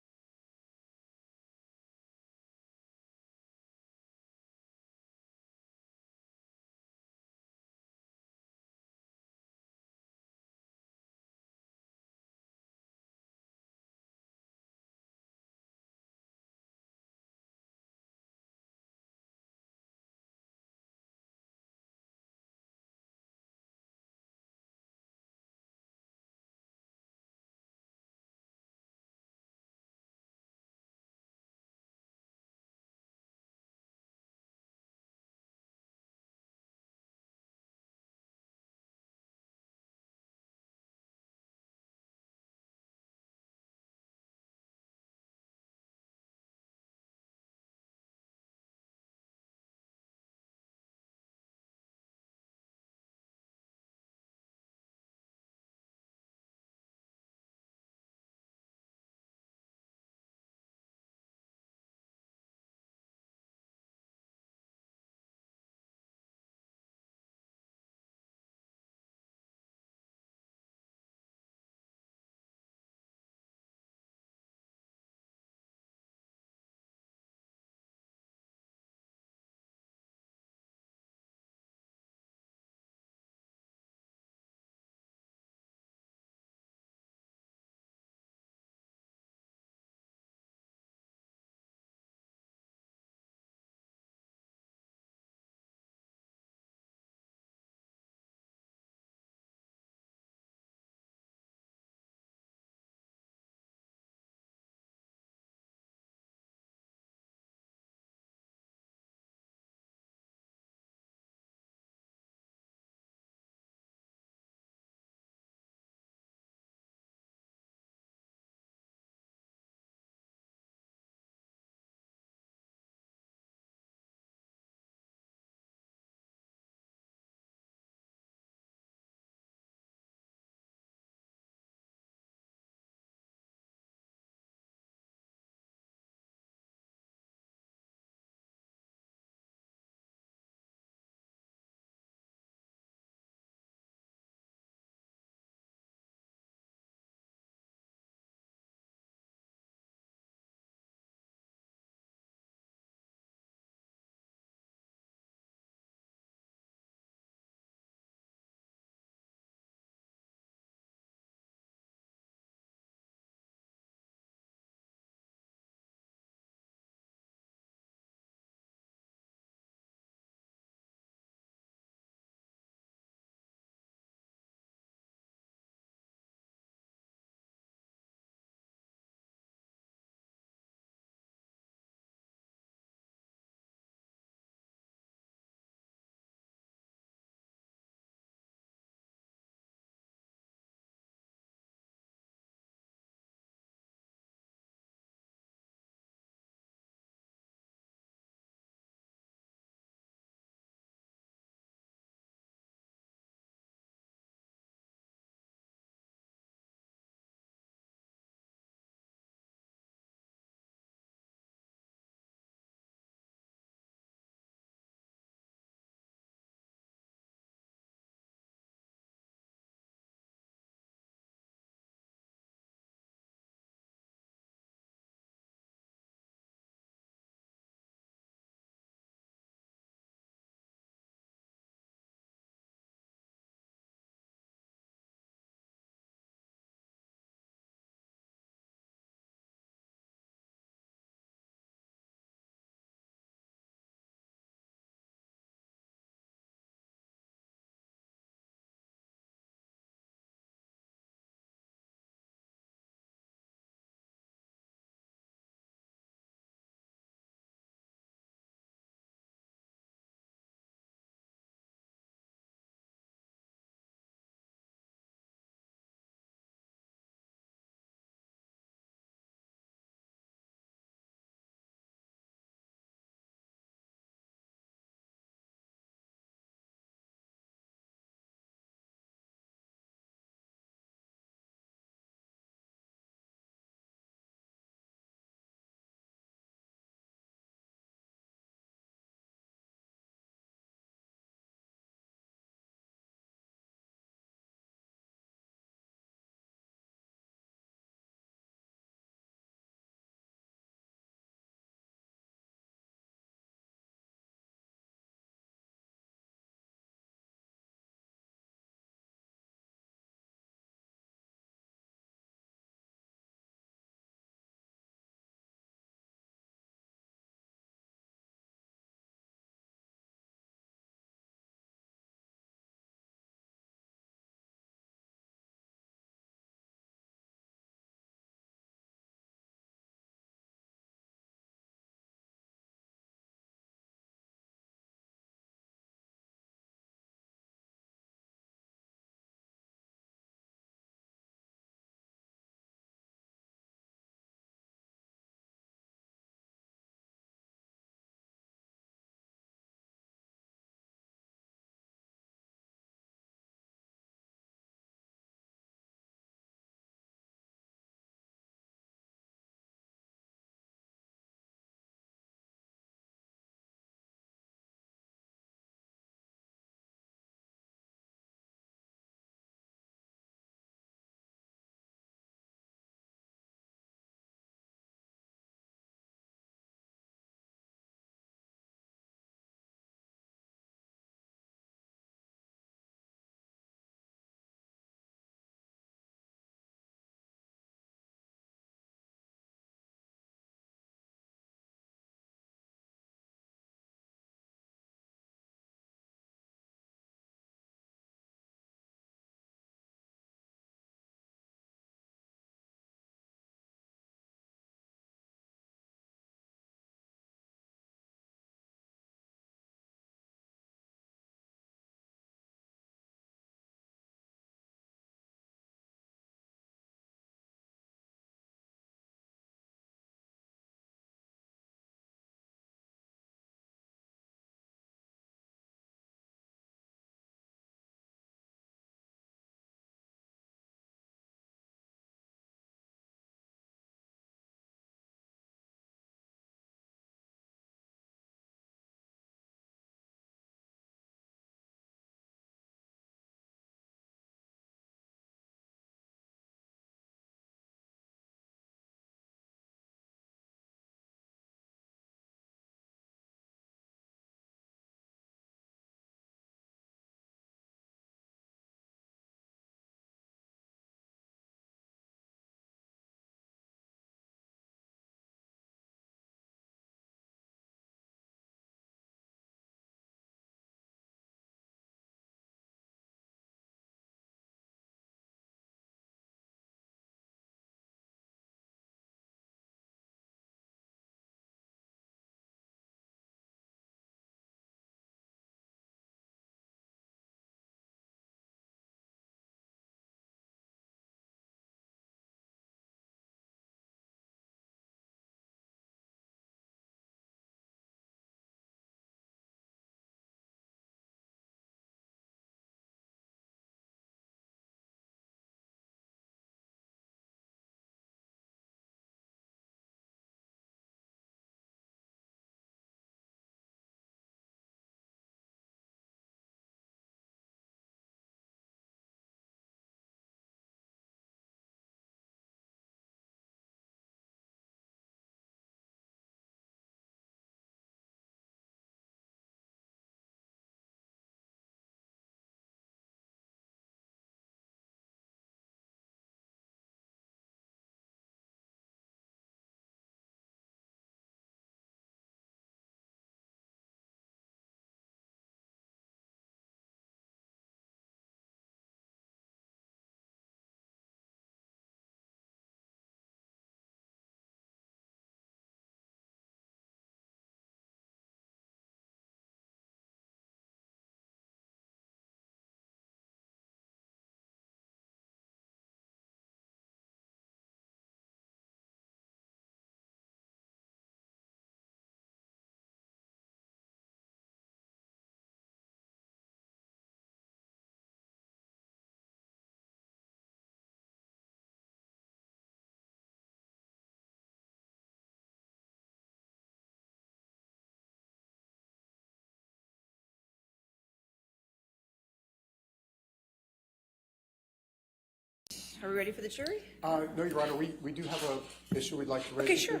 Are we ready for the jury? No, Your Honor, we do have an issue we'd like to raise. Okay, sure.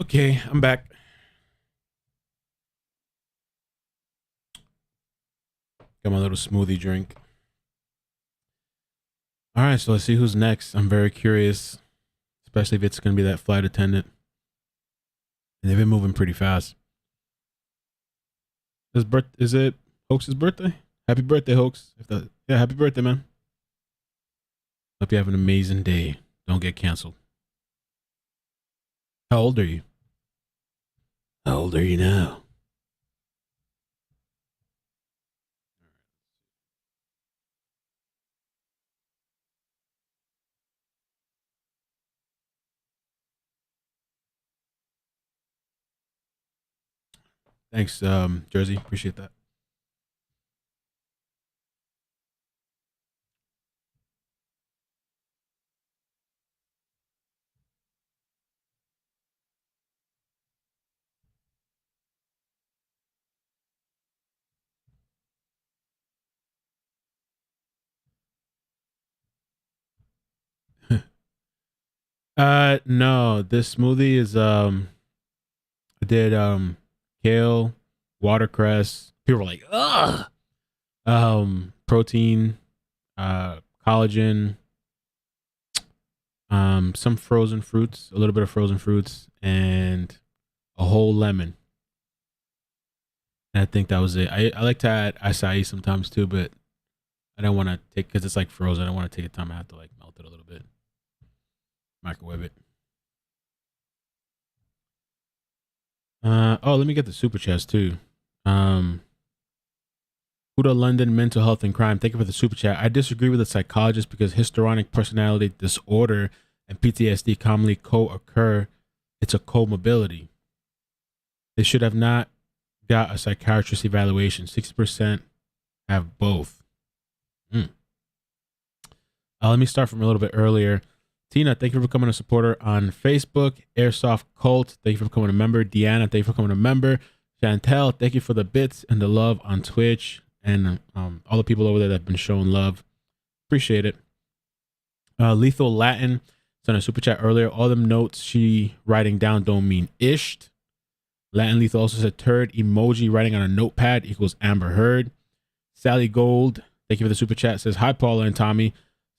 Okay, I'm back. Got my little smoothie drink. All right, so let's see who's next. I'm very curious, especially if it's going to be that flight attendant. And they've been moving pretty fast. Is it Hoax's birthday? Happy birthday, Hoax. Yeah, happy birthday, man. Hope you have an amazing day. Don't get canceled. How old are you? How old are you now? Thanks, Jersey. Appreciate that. No, this smoothie is I did kale, watercress. People were like, ugh. Protein, collagen, some frozen fruits, a little bit of frozen fruits, and a whole lemon. And I think that was it. I like to add acai sometimes too, but I don't want to take, because it's like frozen. I don't want to take the time. I have to like melt it a little bit. Microwave it. Oh, let me get the super chats too. Huda London Mental Health and Crime. Thank you for the super chat. I disagree with the psychologist because histrionic personality disorder and PTSD commonly co-occur. It's a comorbidity. They should have not got a psychiatrist evaluation. 60% have both. Let me start from a little bit earlier. Tina, thank you for becoming a supporter on Facebook. Airsoft Cult, thank you for becoming a member. Deanna, thank you for becoming a member. Chantel, thank you for the bits and the love on Twitch. And all the people over there that have been showing love. Appreciate it. Lethal Latin, sent a super chat earlier. All them notes she writing down don't mean ished. Latin Lethal also said turd emoji writing on a notepad equals Amber Heard. Sally Gold, thank you for the super chat, says, hi, Paula and Tommy.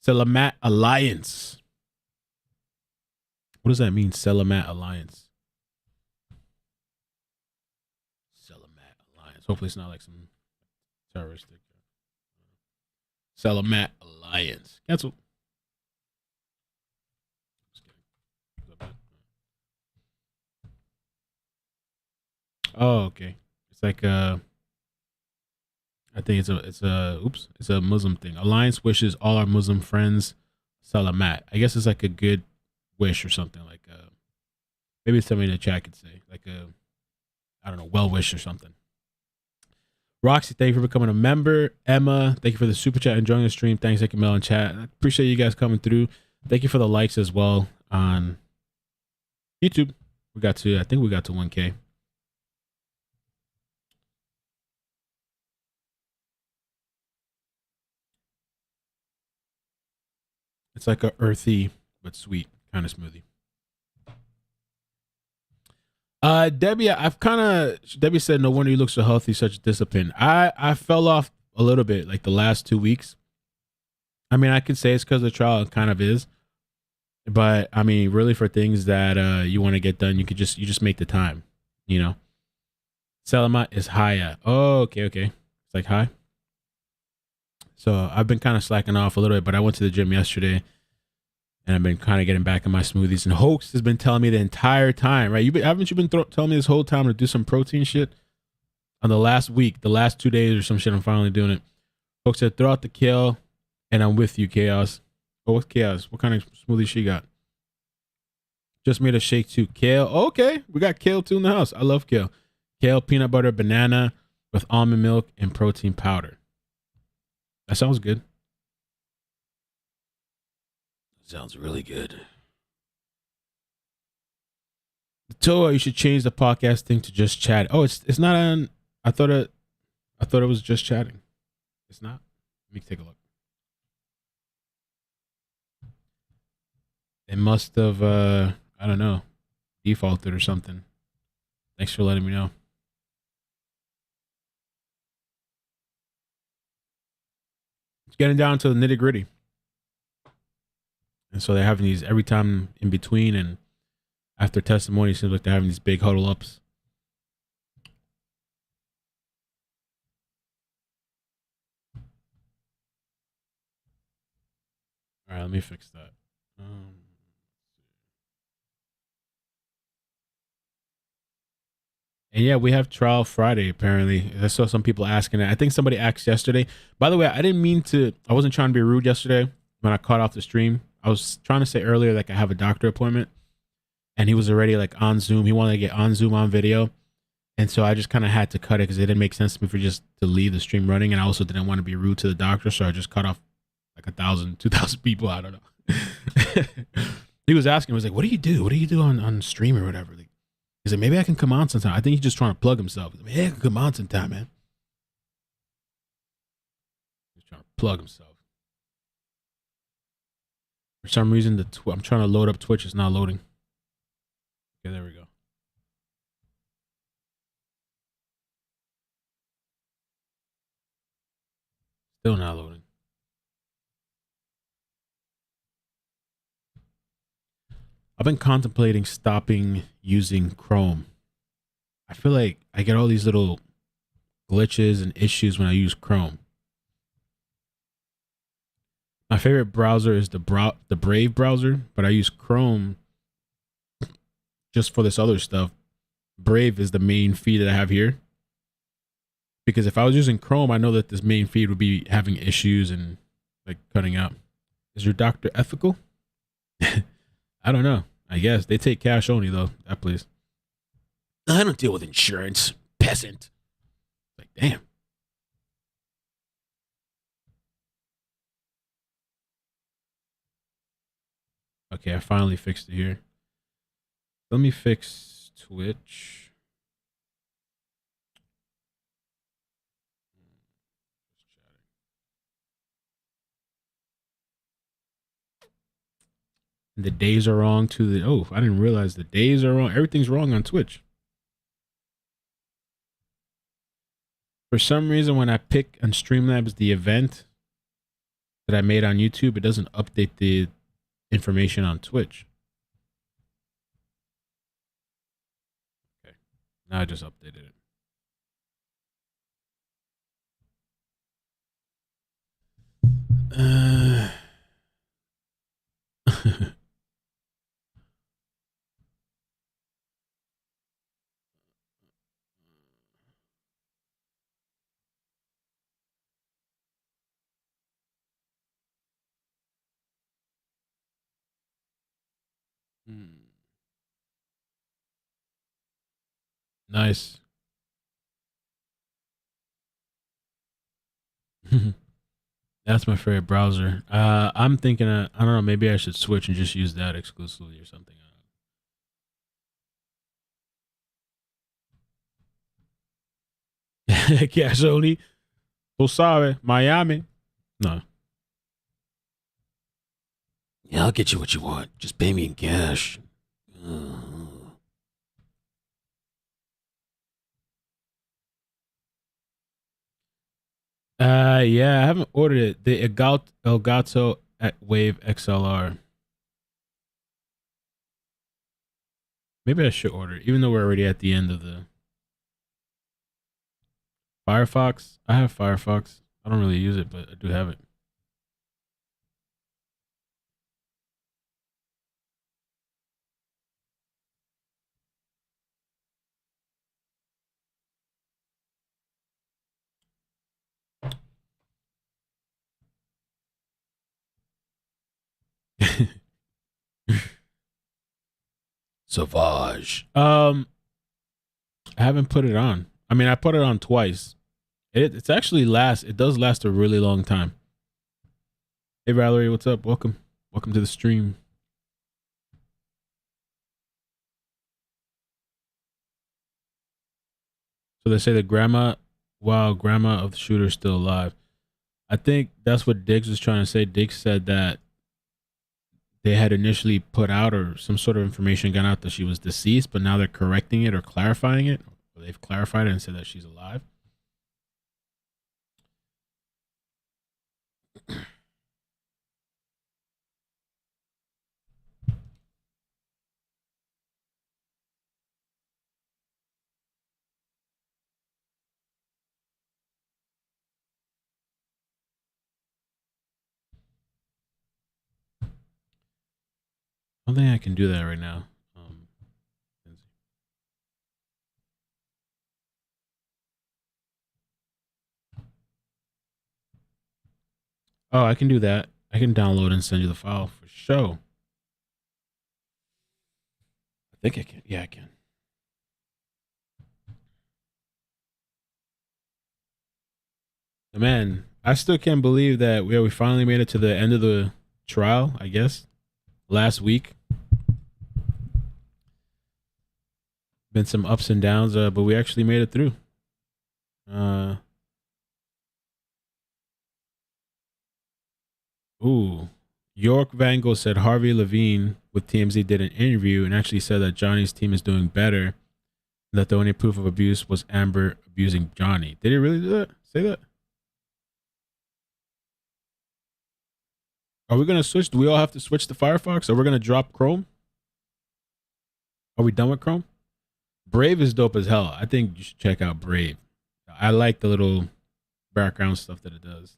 Selamat Alliance. What does that mean, Selamat Alliance? Selamat Alliance. Hopefully it's not like some terroristic. Selamat Alliance. Cancel. Oh, okay. It's like I think it's a Muslim thing. Alliance wishes all our Muslim friends Salamat. I guess it's like a good wish or something, like maybe somebody in the chat could say, like I don't know, well wish or something. Roxy, thank you for becoming a member. Emma, thank you for the super chat and joining the stream. Thanks, iCkEdMeL in chat. I appreciate you guys coming through. Thank you for the likes as well on YouTube. I think we got to 1K. It's like a earthy but sweet kind of smoothie. Debbie, Debbie said, no wonder you look so healthy, such discipline. I fell off a little bit like the last 2 weeks. I mean, I could say it's because of the trial. It kind of is. But I mean, really for things that you want to get done, you just make the time, you know. Salamat is higher. Oh, okay. It's like high. So I've been kind of slacking off a little bit, but I went to the gym yesterday and I've been kind of getting back in my smoothies. And Hoax has been telling me the entire time, right? Haven't you been telling me this whole time to do some protein shit? On the last week, the last 2 days or some shit, I'm finally doing it. Hoax said, throw out the kale and I'm with you, Chaos. Oh, what's Chaos? What kind of smoothie she got? Just made a shake too. Kale. Okay. We got kale too in the house. I love kale. Kale, peanut butter, banana with almond milk and protein powder. That sounds good. Sounds really good. Toa, you should change the podcast thing to just chat. Oh, it's not on. I thought it was just chatting. It's not. Let me take a look. It must have I don't know, defaulted or something. Thanks for letting me know. It's getting down to the nitty gritty. And so they're having these every time in between and after testimony, it seems like they're having these big huddle ups. All right, let me fix that. And yeah, we have trial Friday, apparently. I saw some people asking that. I think somebody asked yesterday. By the way, I wasn't trying to be rude yesterday when I caught off the stream. I was trying to say earlier, like, I have a doctor appointment. And he was already, like, on Zoom. He wanted to get on Zoom on video. And so I just kind of had to cut it because it didn't make sense to me for just to leave the stream running. And I also didn't want to be rude to the doctor. So I just cut off like 1,000, 2,000 people. I don't know. He was asking, he was like, what do you do? What do you do on stream or whatever? Like, he said, maybe I can come on sometime. I think he's just trying to plug himself. Maybe I can come on sometime, man. He's trying to plug himself. For some reason, I'm trying to load up Twitch. It's not loading. Okay, there we go. Still not loading. I've been contemplating stopping using Chrome. I feel like I get all these little glitches and issues when I use Chrome. My favorite browser is the Brave browser, but I use Chrome just for this other stuff. Brave is the main feed that I have here. Because if I was using Chrome, I know that this main feed would be having issues and like cutting out. Is your doctor ethical? I don't know. I guess they take cash only though. That place. I don't deal with insurance, peasant. Like, damn. Okay, I finally fixed it here. Let me fix Twitch. The days are wrong to the... Oh, I didn't realize the days are wrong. Everything's wrong on Twitch. For some reason, when I pick on Streamlabs the event that I made on YouTube, it doesn't update the information on Twitch. Okay. Now I just updated it. Nice. That's my favorite browser. I'm thinking, I don't know, maybe I should switch and just use that exclusively or something. Cash only. So sorry, Miami. No. Yeah, I'll get you what you want. Just pay me in cash. Yeah, I haven't ordered it. The Elgato Wave XLR. Maybe I should order it, even though we're already at the end of the Firefox. I have Firefox. I don't really use it, but I do have it. Sauvage. I haven't put it on. I mean, I put it on twice. It's actually it does last a really long time. Hey Valerie, what's up? Welcome. Welcome to the stream. So they say the grandma of the shooter is still alive. I think that's what Diggs was trying to say. Diggs said that they had initially put out or some sort of information gone out that she was deceased, but now they're correcting it or clarifying it. Or they've clarified it and said that she's alive. I don't think I can do that right now. Oh, I can do that. I can download and send you the file for sure. I think I can. Yeah, I can. Man, I still can't believe that we finally made it to the end of the trial, I guess. Last week. Been some ups and downs, but we actually made it through. York Vango said Harvey Levine with TMZ did an interview and actually said that Johnny's team is doing better, and that the only proof of abuse was Amber abusing Johnny. Did he really do that? Say that? Are we gonna switch? Do we all have to switch to Firefox? Are we gonna drop Chrome? Are we done with Chrome? Brave is dope as hell. I think you should check out Brave. I like the little background stuff that it does.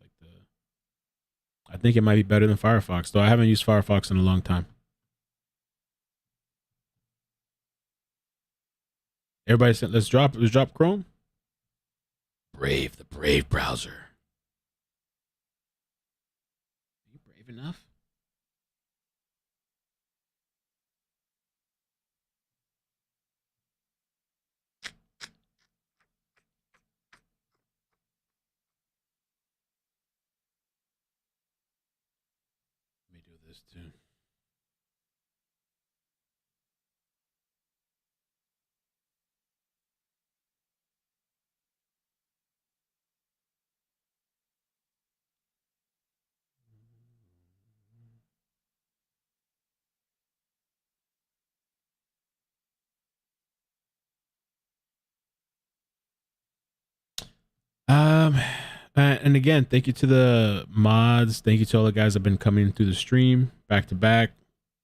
I think it might be better than Firefox, though I haven't used Firefox in a long time. Everybody said, let's drop Chrome. Brave, the Brave browser. Are you brave enough? Let me do this too. And again, thank you to the mods. Thank you to all the guys that have been coming through the stream back to back.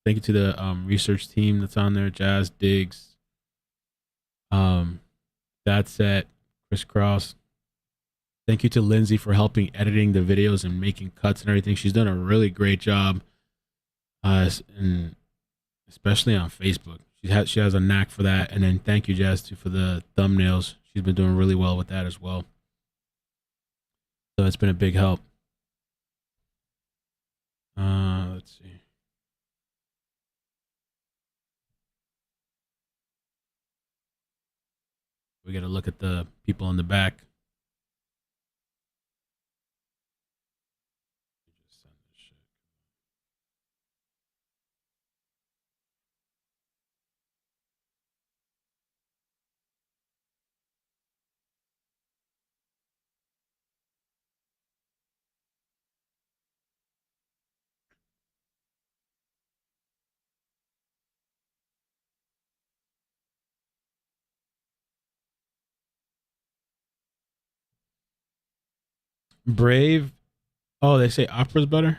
Thank you to the research team that's on there, Jazz, Diggs, that's it, Chris Cross. Thank you to Lindsay for helping editing the videos and making cuts and everything. She's done a really great job, and especially on Facebook. She has a knack for that. And then thank you, Jazz, too, for the thumbnails. She's been doing really well with that as well. So it's been a big help. Let's see. We got to look at the people in the back. Brave. Oh, they say opera's better.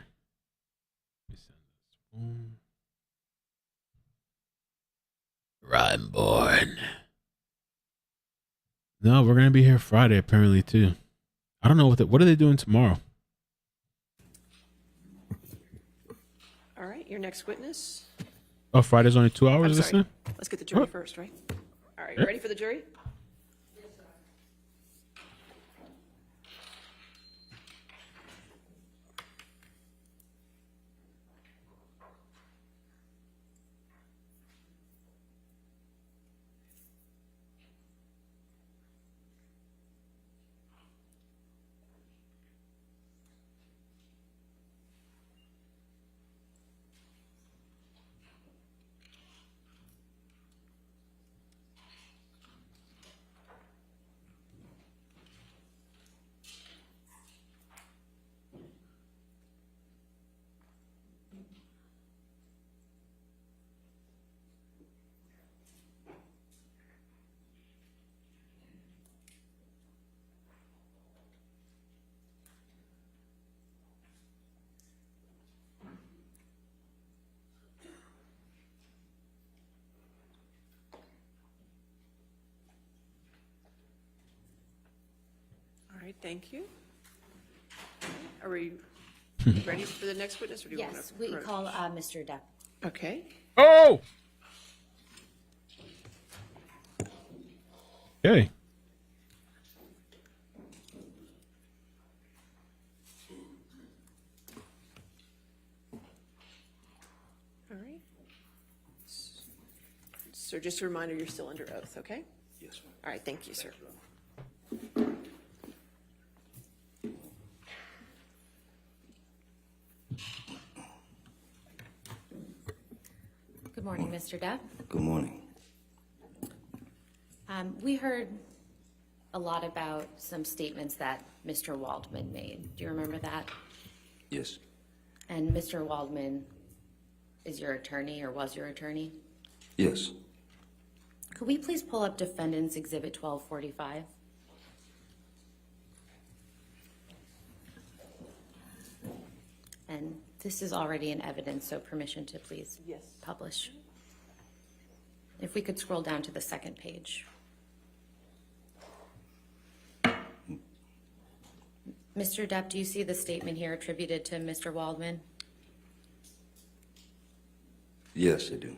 Rhyme born. No, we're gonna be here Friday apparently too. I don't know what are they doing tomorrow. All right, your next witness. Oh, Friday's only 2 hours. I'm Is this sorry. thing? Let's get the jury Oh. first, right? All right, Yeah. you ready for the jury? All right, thank you. Are we ready for the next witness, or do you want to? Yes, we call Mr. Depp. Okay. Oh. Okay. All right. So just a reminder, you're still under oath, okay? Yes, ma'am. All right, thank you, sir. Good morning, Mr. Depp. Good morning. We heard a lot about some statements that Mr. Waldman made. Do you remember that? Yes. And Mr. Waldman is your attorney or was your attorney? Yes. Could we please pull up Defendants Exhibit 1245? And this is already in evidence, so permission to please publish. If we could scroll down to the second page. Mr. Depp, do you see the statement here attributed to Mr. Waldman? Yes, I do.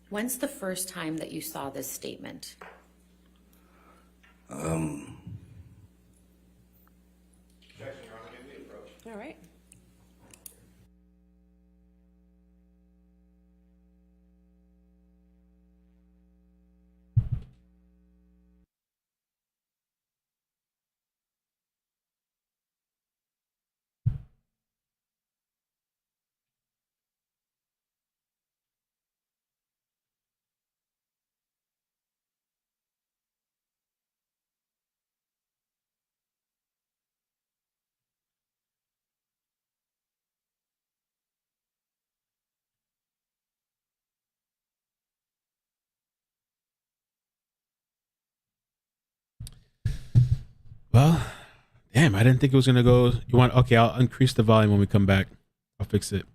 When's the first time that you saw this statement? All right. Well, damn, I didn't think it was gonna go. You want? Okay, I'll increase the volume when we come back. I'll fix it.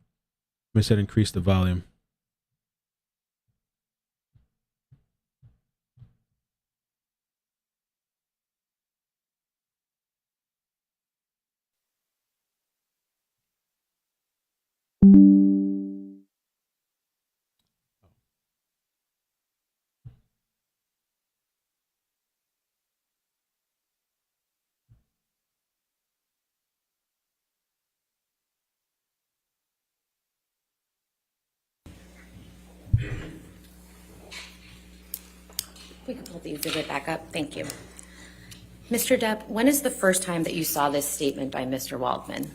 I said increase the volume. We can pull the exhibit back up. Thank you. Mr. Depp, when is the first time that you saw this statement by Mr. Waldman?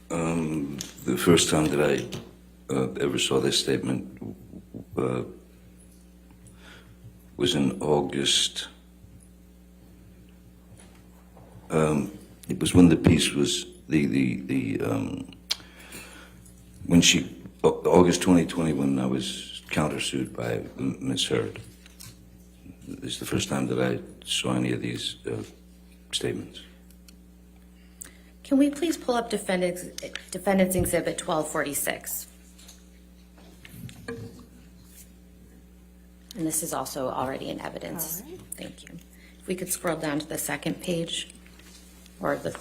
The first time that I ever saw this statement was in August. It was when the piece was when she August 2020 when I was countersued by Ms. Heard. This is the first time that I saw any of these statements. Can we please pull up Defendants Exhibit 1246? And this is also already in evidence. All right. Thank you. If we could scroll down to the second page, or the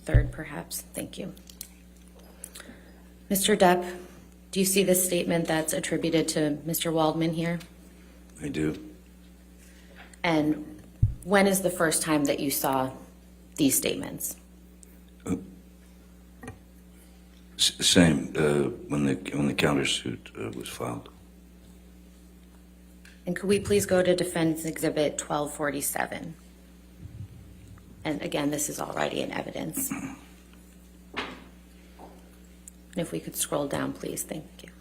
third perhaps. Thank you. Mr. Depp, do you see this statement that's attributed to Mr. Waldman here? I do. And when is the first time that you saw these statements? Same, when the countersuit was filed. And could we please go to Defendants Exhibit 1247? And again, this is already in evidence. And if we could scroll down, please. Thank you.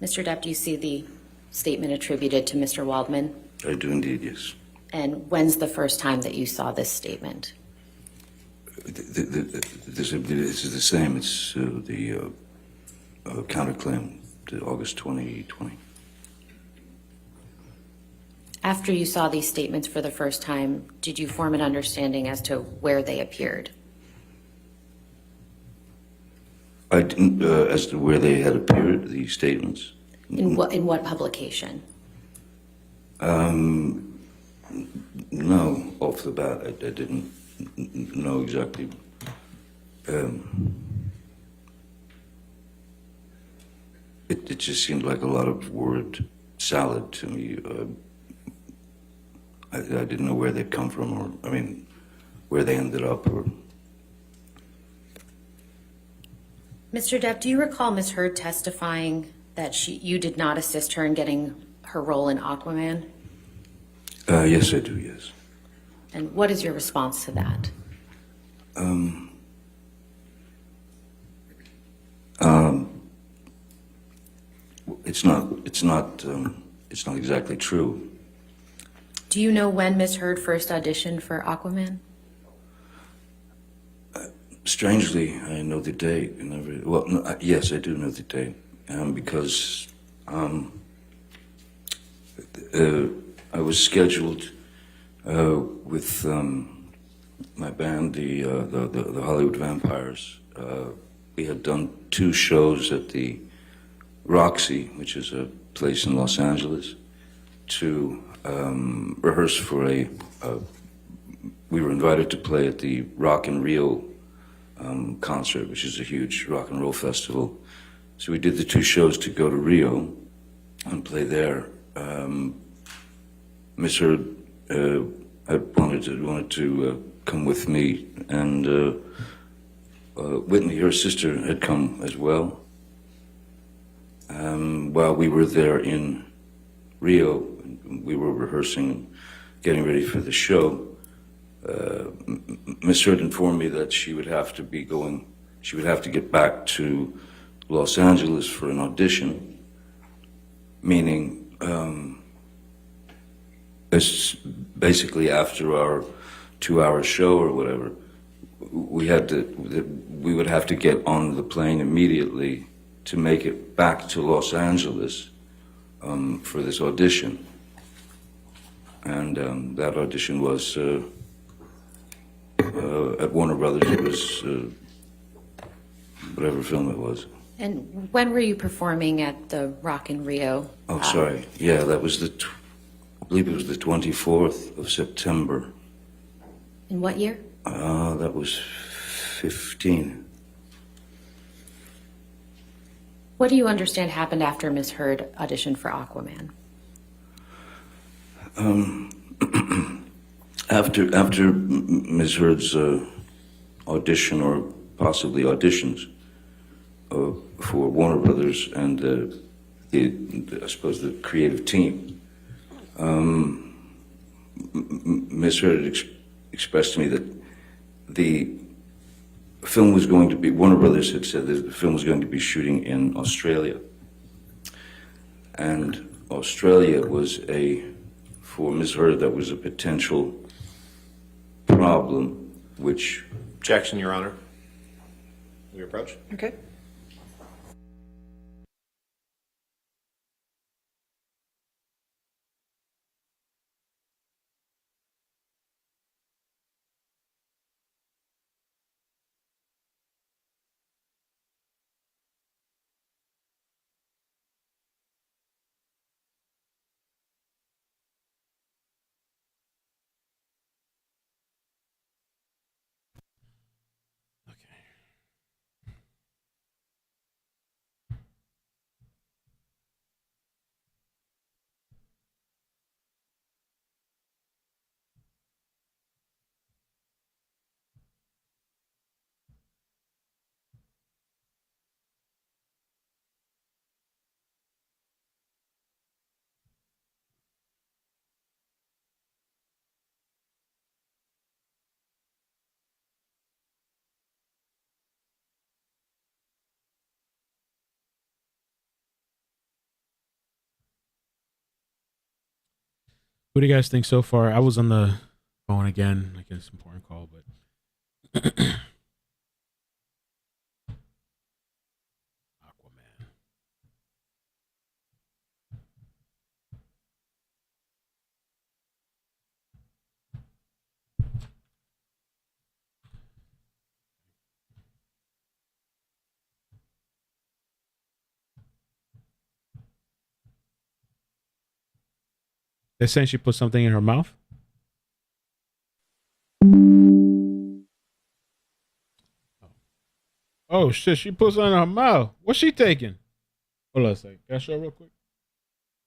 Mr. Depp, do you see the statement attributed to Mr. Waldman? I do indeed, yes. And when's the first time that you saw this statement? This is the same. It's the counterclaim to August 2020. After you saw these statements for the first time, did you form an understanding as to where they appeared? I didn't, as to where they had appeared, these statements. In what publication? No, off the bat, I didn't know exactly. It just seemed like a lot of word salad to me. I didn't know where they'd come from, or I mean, where they ended up, or. Mr. Depp, do you recall Ms. Heard testifying that you did not assist her in getting her role in Aquaman? Yes, I do, yes. And what is your response to that? It's not exactly true. Do you know when Ms. Heard first auditioned for Aquaman? Strangely, I know the date. Well, no, yes, I do know the date, because I was scheduled with my band, the Hollywood Vampires. We had done 2 shows at the Roxy, which is a place in Los Angeles, to rehearse for we were invited to play at the Rock in Rio concert, which is a huge rock and roll festival. So we did the 2 shows to go to Rio and play there. Miss Heard wanted to come with me, and Whitney, her sister, had come as well. While we were there in Rio, we were rehearsing and getting ready for the show. Miss Heard informed me that she would have to get back to Los Angeles for an audition, meaning it's basically after our 2-hour show or whatever, we would have to get on the plane immediately to make it back to Los Angeles for this audition. And that audition was at Warner Brothers. It was whatever film it was. And when were you performing at the Rock in Rio? Oh, sorry. Yeah, that was I believe it was the 24th of September. In what year? That was 15. What do you understand happened after Ms. Heard auditioned for Aquaman? After Ms. Heard's audition, or possibly auditions, for Warner Brothers and I suppose the creative team, Ms. Heard expressed to me that the film was going to be, Warner Brothers had said that the film was going to be shooting in Australia. And Australia was for Ms. Heard, that was a potential problem, which... Objection, Your Honor. We approach. Okay. What do you guys think so far? I was on the phone again, like it's an important call, but Aquaman. They're saying she put something in her mouth. Oh shit, she put something in her mouth. What's she taking? Hold on a second. Can I show real quick?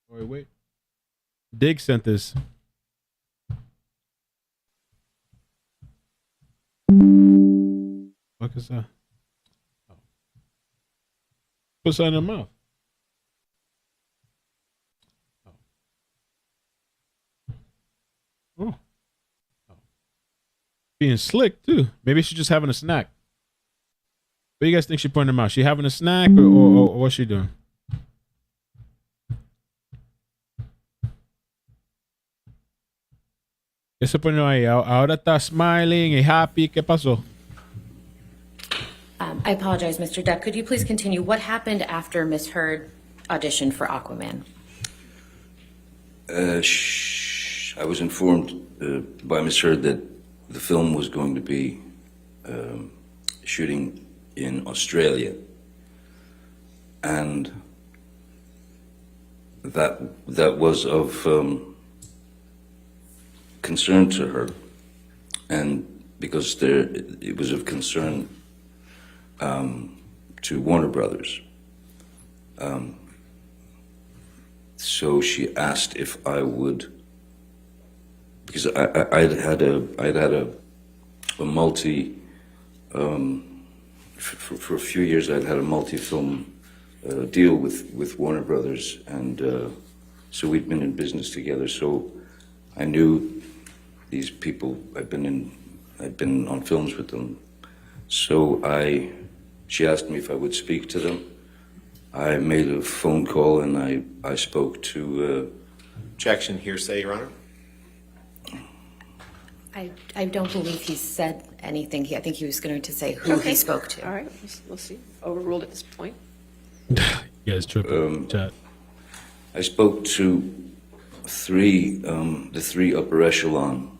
Wait. Dig sent this. What is that? Oh. Put something in her mouth. Oh. Being slick too. Maybe she's just having a snack. What do you guys think she put in her mouth? She having a snack or what's she doing? ¿Qué se pone ahí? Ahora está smiling y happy. ¿Qué pasó? I apologize, Mr. Depp. Could you please continue? What happened after Ms. Heard auditioned for Aquaman? I was informed by Ms. Heard that the film was going to be shooting in Australia, and that was of concern to her, and because it was of concern to Warner Brothers. So she asked if I would, because I'd had a multi, for a few years I'd had a multi-film deal with Warner Brothers, and so we'd been in business together. So I knew these people. I'd been on films with them. So she asked me if I would speak to them. I made a phone call and I spoke to. Objection, hearsay, Your Honor. I don't believe he said anything. I think he was going to say who he spoke to. All right, we'll see. Overruled at this point. Yeah, it's tripping. Chat. I spoke to the three upper echelon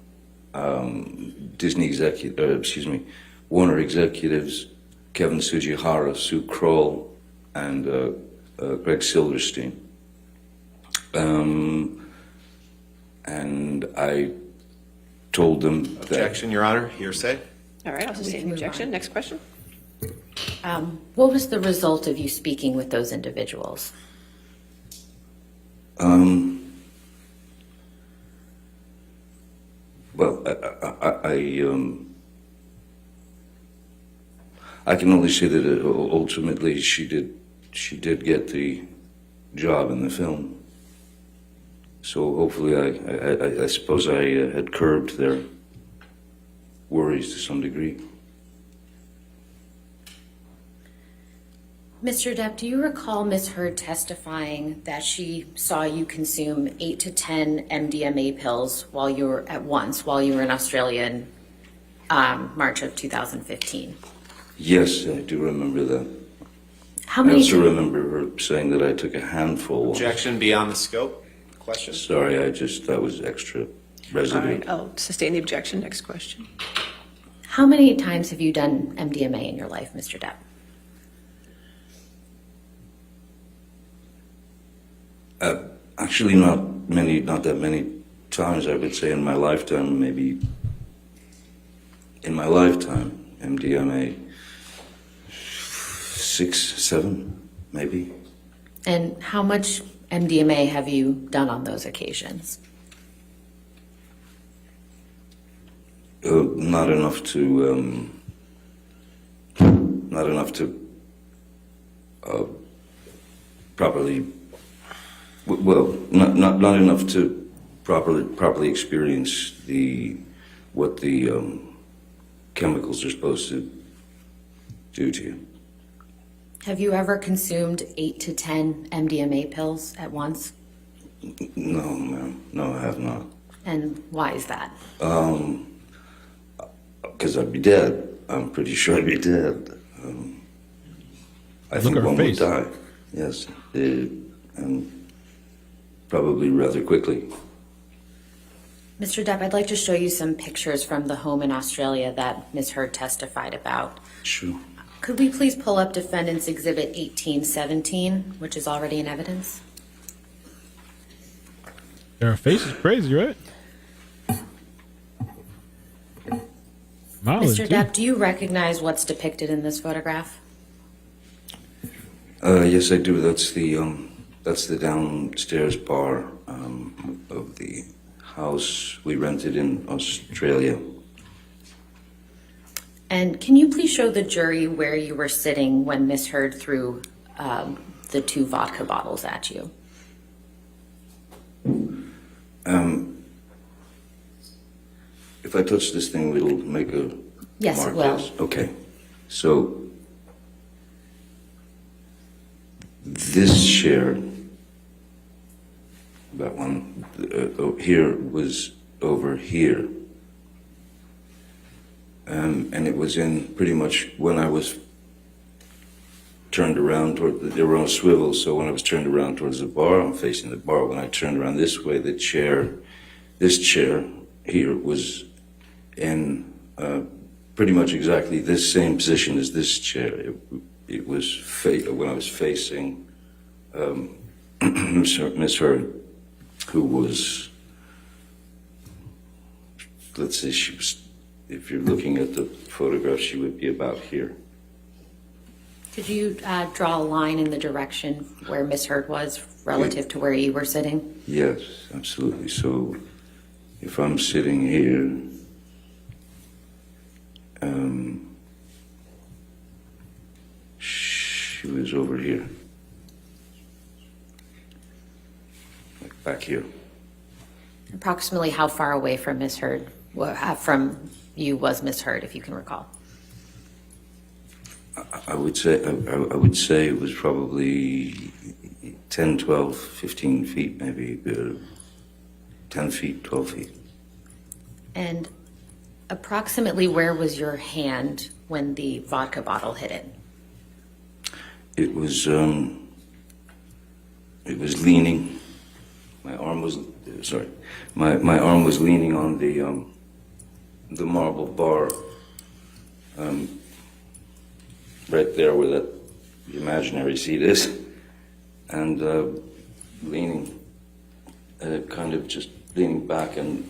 Warner executives, Kevin Tsujihara, Sue Kroll, and Greg Silverstein. And I told them that... Objection, Your Honor, hearsay. All right, I'll sustain the objection. Next question. What was the result of you speaking with those individuals? Well, I can only say that ultimately she did get the job in the film. So hopefully I suppose I had curbed their worries to some degree. Mr. Depp, do you recall Ms. Heard testifying that she saw you consume 8 to 10 MDMA pills while you were in Australia in March of 2015? Yes, I do remember that. How many? I also remember her saying that I took a handful. Objection beyond the scope. Question. Sorry, that was extra residue. All right, I'll sustain the objection. Next question. How many times have you done MDMA in your life, Mr. Depp? Actually, not that many times. I would say in my lifetime, maybe in my lifetime, MDMA 6, 7, maybe. And how much MDMA have you done on those occasions? Not enough to properly. Well, not enough to properly experience what the chemicals are supposed to do to you. Have you ever consumed 8 to 10 MDMA pills at once? No, ma'am. No, I have not. And why is that? Because I'd be dead. I'm pretty sure I'd be dead. I think at her one face. would die. Yes, and probably rather quickly. Mr. Depp, I'd like to show you some pictures from the home in Australia that Ms. Heard testified about. Sure. Could we please pull up Defendants Exhibit 1817, which is already in evidence? Her face is crazy, right? Mileage, Mr. too. Depp, do you recognize what's depicted in this photograph? Yes, I do. That's the downstairs bar of the house we rented in Australia. And can you please show the jury where you were sitting when Ms. Heard threw the 2 vodka bottles at you? If I touch this thing, it'll make a Yes, mark. it will. Yes. Okay. So this chair, that one here, was over here. And it was in pretty much when I was turned around they were on a swivel, so when I was turned around towards the bar, I'm facing the bar. When I turned around this way, this chair here was in pretty much exactly this same position as this chair. It was when I was facing Miss Heard, who was, let's say she was, if you're looking at the photograph, she would be about here. Could you draw a line in the direction where Ms. Heard was relative to where you were sitting? Yes, absolutely. So if I'm sitting here, she was over here, like back here. Approximately how far away from Ms. Heard, from you was Ms. Heard, if you can recall? I would say it was probably 10, 12, 15 feet, maybe 10 feet, 12 feet. And approximately where was your hand when the vodka bottle hit it? It was leaning. My arm was leaning on the marble bar, right there where the imaginary seat is, and leaning, kind of just leaning back and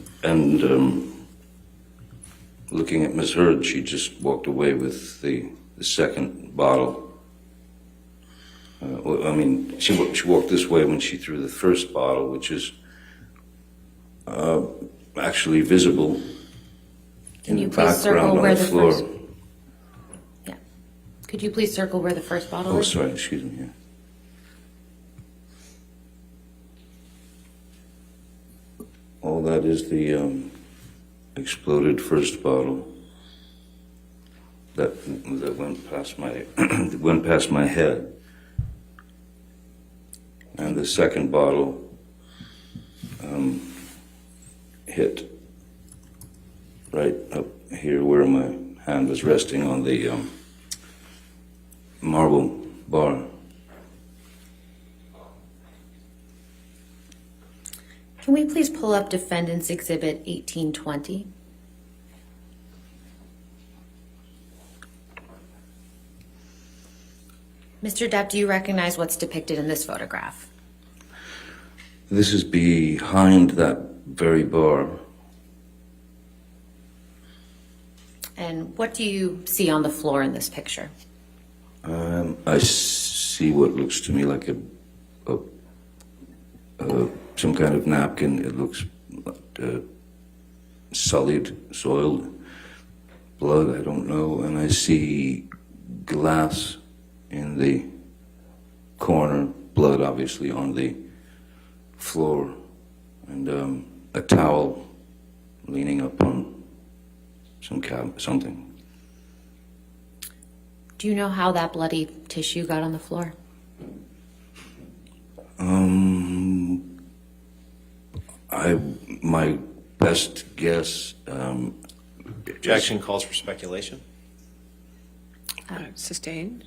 looking at Miss Heard. She just walked away with the second bottle. She walked this way when she threw the first bottle, which is actually visible in the background on the floor. Yeah. Could you please circle where the first bottle Oh, is? sorry, excuse me. Yeah. All that is the exploded first bottle that went past my head. And the second bottle hit right up here where my hand was resting on the marble bar. Can we please pull up Defendants Exhibit 1820? Mr. Depp, do you recognize what's depicted in this photograph? This is behind that very bar. And what do you see on the floor in this picture? I see what looks to me like some kind of napkin. It looks sullied, soiled, blood, I don't know. And I see glass in the corner, blood obviously on the floor, and a towel leaning up on something. Do you know how that bloody tissue got on the floor? My best guess. Objection calls for speculation. Sustained.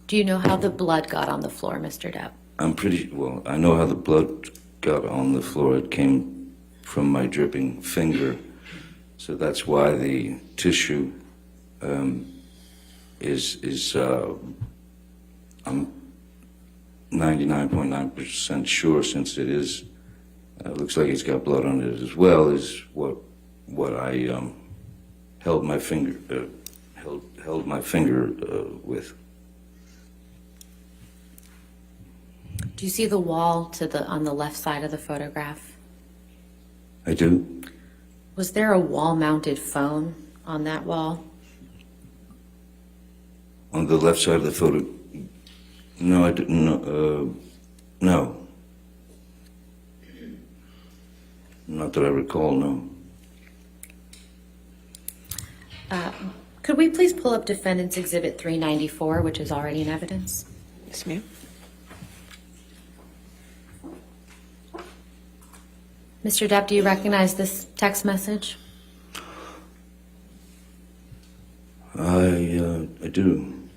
Do you know how the blood got on the floor, Mr. Depp? I know how the blood got on the floor. It came from my dripping finger. So that's why the tissue is I'm 99.9% sure, since it is, looks like it's got blood on it as well, is what I held my finger with. Do you see the wall on the left side of the photograph? I do. Was there a wall-mounted phone on that wall? On the left side of the photo? No, I didn't. No. Not that I recall, no. Could we please pull up Defendants Exhibit 394, which is already in evidence? Yes, ma'am. Mr. Depp, do you recognize this text message? I do.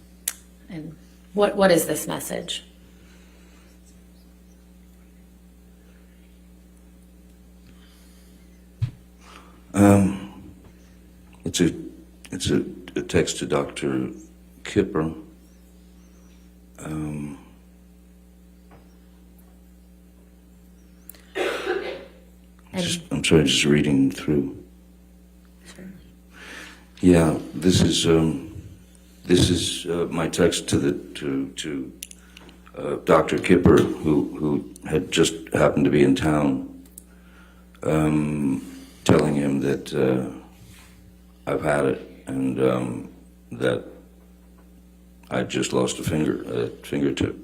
And what is this message? It's a text to Dr. Kipper. I'm sorry, just reading through. Sure. Yeah, this is my text to Dr. Kipper, who had just happened to be in town, telling him that I've had it, and that I just lost a fingertip.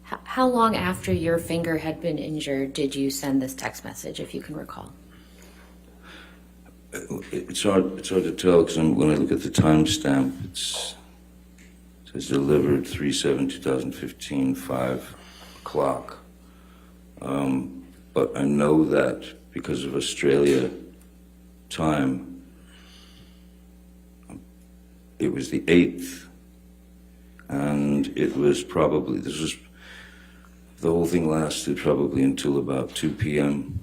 How long after your finger had been injured did you send this text message, if you can recall? It's hard to tell, because when I look at the timestamp, it says delivered 3/7/2015, 5 o'clock. But I know that because of Australia time, it was the 8th, and it was probably, the whole thing lasted probably until about 2 p.m.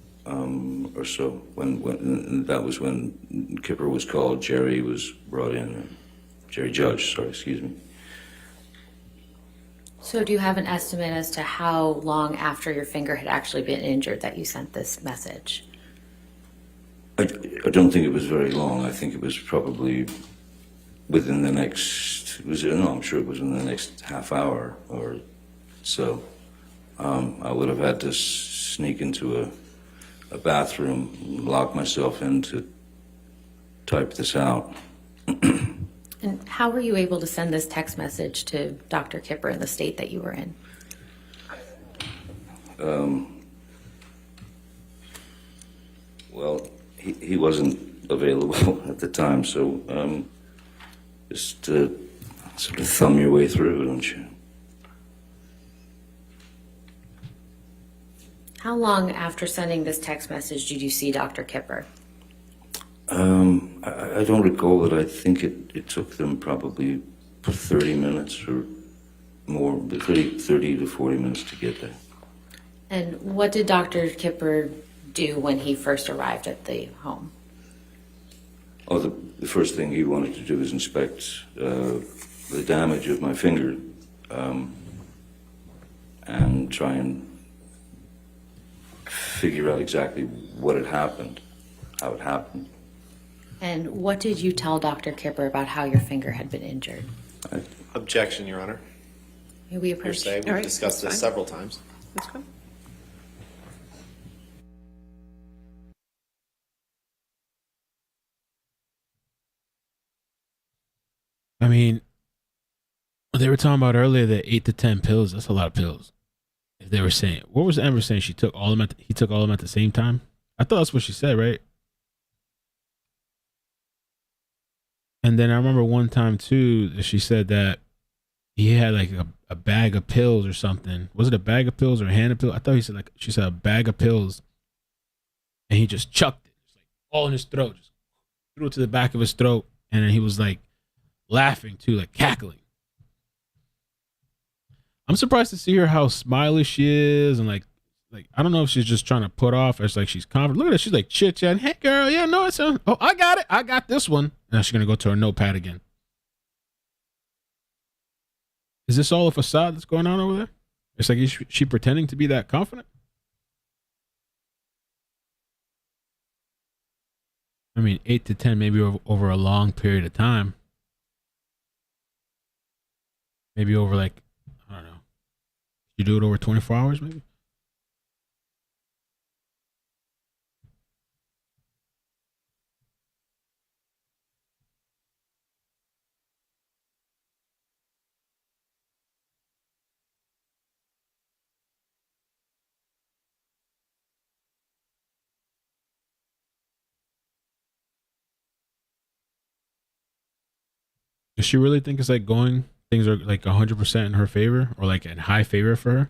Or so, when that was when Kipper was called, Jerry was brought in, Jerry Judge, sorry, excuse me. So do you have an estimate as to how long after your finger had actually been injured that you sent this message? I don't think it was very long. I think it was probably within the next, I'm sure it was in the next half hour or so. I would have had to sneak into a bathroom, lock myself in to type this out. And how were you able to send this text message to Dr. Kipper in the state that you were in? Well, he wasn't available at the time, so just sort of thumb your way through, don't you? How long after sending this text message did you see Dr. Kipper? I don't recall it. I think it took them probably 30 minutes or more, 30 to 40 minutes to get there. And what did Dr. Kipper do when he first arrived at the home? Oh, the first thing he wanted to do was inspect the damage of my finger and try and figure out exactly what had happened, how it happened. And what did you tell Dr. Kipper about how your finger had been injured? Objection, Your Honor. May we approach? Hearsay. All We've right, discussed that's this fine. several times. Let's go. I mean, they were talking about earlier that 8 to 10 pills, that's a lot of pills. If they were saying, what was Amber saying? He took all of them at the same time? I thought that's what she said, right? And then I remember one time too, that she said that he had like a a bag of pills or something. Was it a bag of pills or a hand of pills? I thought she said a bag of pills, and he just chucked it, just like all in his throat, just threw it to the back of his throat, and then he was like laughing too, like cackling. I'm surprised to see her how smiley she is, and like I don't know if she's just trying to put off, or it's like she's confident. Look at her, she's like chit chatting. Hey girl, yeah, no, it's oh, I got it, I got this one. Now she's gonna go to her notepad again. Is this all a facade that's going on over there? It's like, is she pretending to be that confident? I mean, 8 to 10, maybe over a long period of time. Maybe over like, I don't know. You do it over 24 hours, maybe? Does she really think it's like things are like 100% in her favor, or like in high favor for her?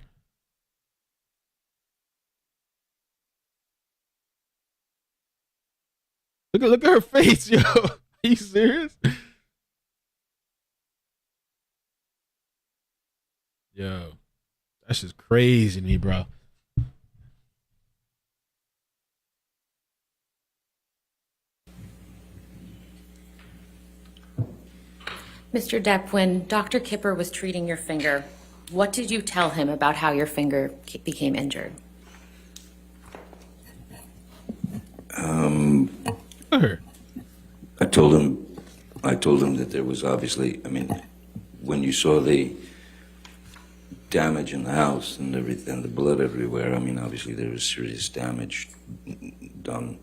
Look at her face, yo. Are you serious? Yo, that's just crazy to me, bro. Mr. Depp, when Dr. Kipper was treating your finger, what did you tell him about how your finger became injured? I told him that there was obviously, I mean, when you saw the damage in the house and everything, the blood everywhere, I mean, obviously there was serious damage done.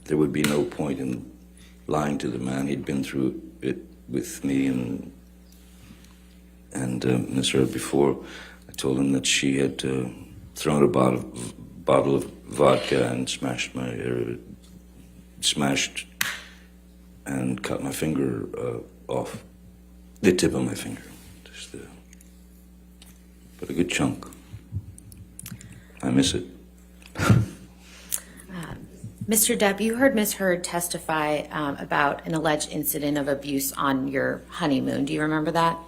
There would be no point in lying to the man. He'd been through it with me and Ms. Heard before. I told him that she had thrown a bottle of vodka and smashed and cut my finger off, the tip of my finger, but a good chunk. I miss it. Mr. Depp, you heard Ms. Heard testify about an alleged incident of abuse on your honeymoon. Do you remember that?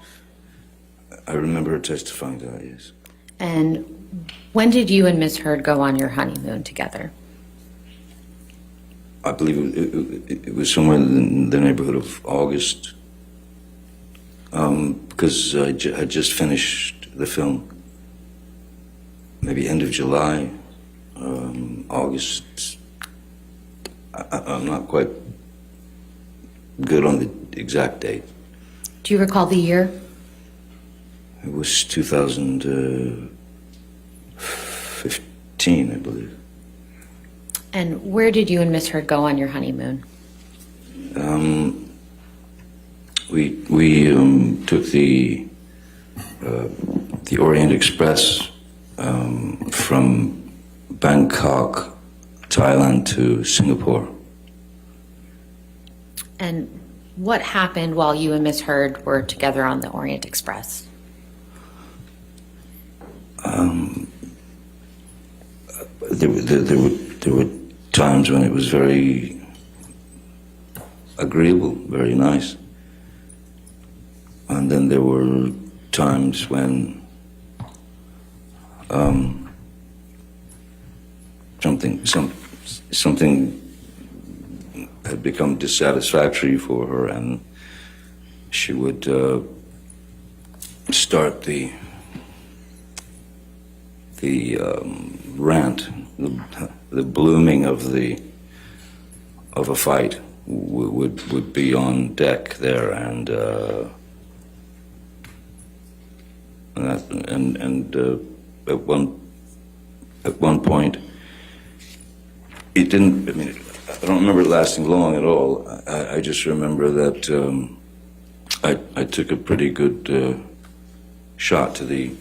I remember her testifying to that, yes. And when did you and Ms. Heard go on your honeymoon together? I believe it was somewhere in the neighborhood of August, because I had just finished the film. Maybe end of July, August. I'm not quite good on the exact date. Do you recall the year? It was 2015, I believe. And where did you and Ms. Heard go on your honeymoon? We took the Orient Express from Bangkok, Thailand to Singapore. And what happened while you and Ms. Heard were together on the Orient Express? There were times when it was very agreeable, very nice. And then there were times when something had become dissatisfactory for her, and she would start the rant, the blooming of a fight would be on deck there, and at one point it didn't. I mean, I don't remember it lasting long at all. I just remember that I took a pretty good shot to the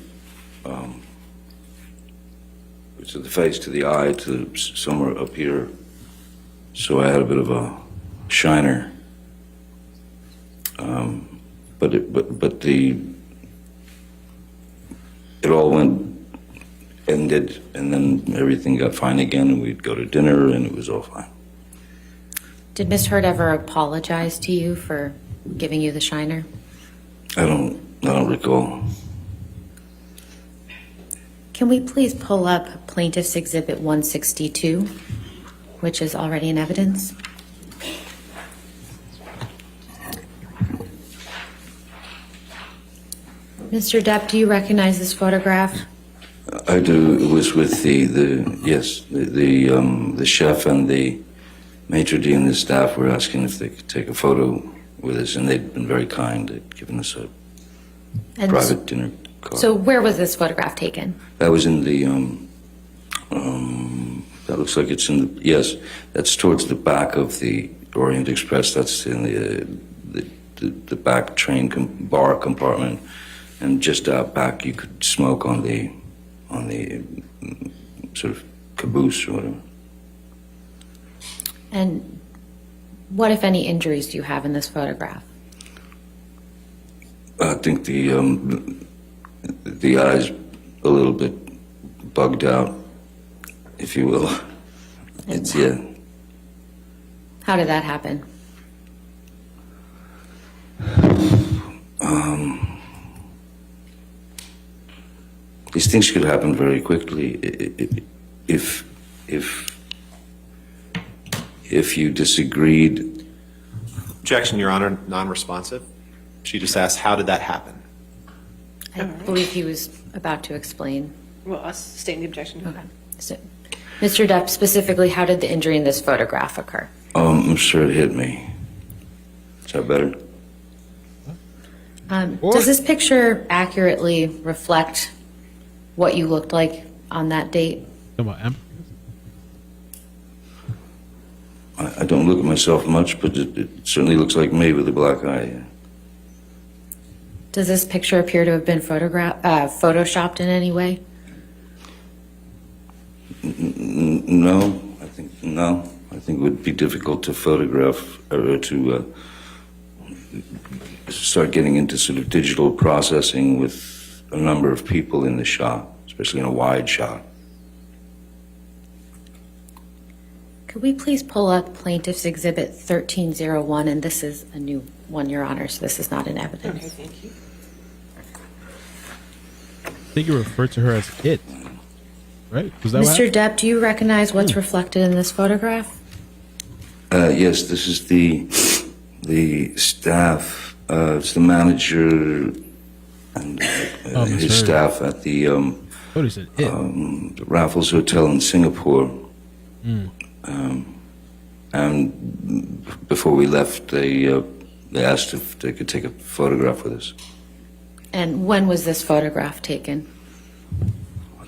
face, to the eye, to somewhere up here. So I had a bit of a shiner. but it all ended, and then everything got fine again, and we'd go to dinner, and it was all fine. Did Ms. Heard ever apologize to you for giving you the shiner? I don't recall. Can we please pull up Plaintiff's Exhibit 162, which is already in evidence? Mr. Depp, do you recognize this photograph? I do. It was with the chef and the maitre d' and the staff were asking if they could take a photo with us, and they'd been very kind. They'd given us a private dinner card. So where was this photograph taken? That was in the, that looks like it's in the, yes, that's towards the back of the Orient Express. That's in the back train bar compartment. And just out back, you could smoke on the sort of caboose or whatever. And what, if any, injuries do you have in this photograph? I think the eye's a little bit bugged out, if you will. It's, yeah. How did that happen? These things could happen very quickly if you disagreed. Objection, Your Honor, non-responsive. She just asked, how did that happen? I believe he was about to explain. Well, I'll sustain the objection. Okay. So, Mr. Depp, specifically, how did the injury in this photograph occur? I'm sure it hit me. Is that better? Does this picture accurately reflect what you looked like on that date? Come on, Em. I don't look at myself much, but it certainly looks like me with a black eye. Does this picture appear to have been photoshopped in any way? No, I think no. I think it would be difficult to photograph or to start getting into sort of digital processing with a number of people in the shot, especially in a wide shot. Could we please pull up Plaintiff's Exhibit 1301, and this is a new one, Your Honor, so this is not in evidence. Okay, thank you. I think you referred to her as Kit, right? Was that Mr. what? Depp, do you recognize what's reflected in this photograph? Yes, this is the staff. It's the manager and Miss his Heard. staff at the Oh, he said it. the Raffles Hotel in Singapore. And before we left, they asked if they could take a photograph with us. And when was this photograph taken?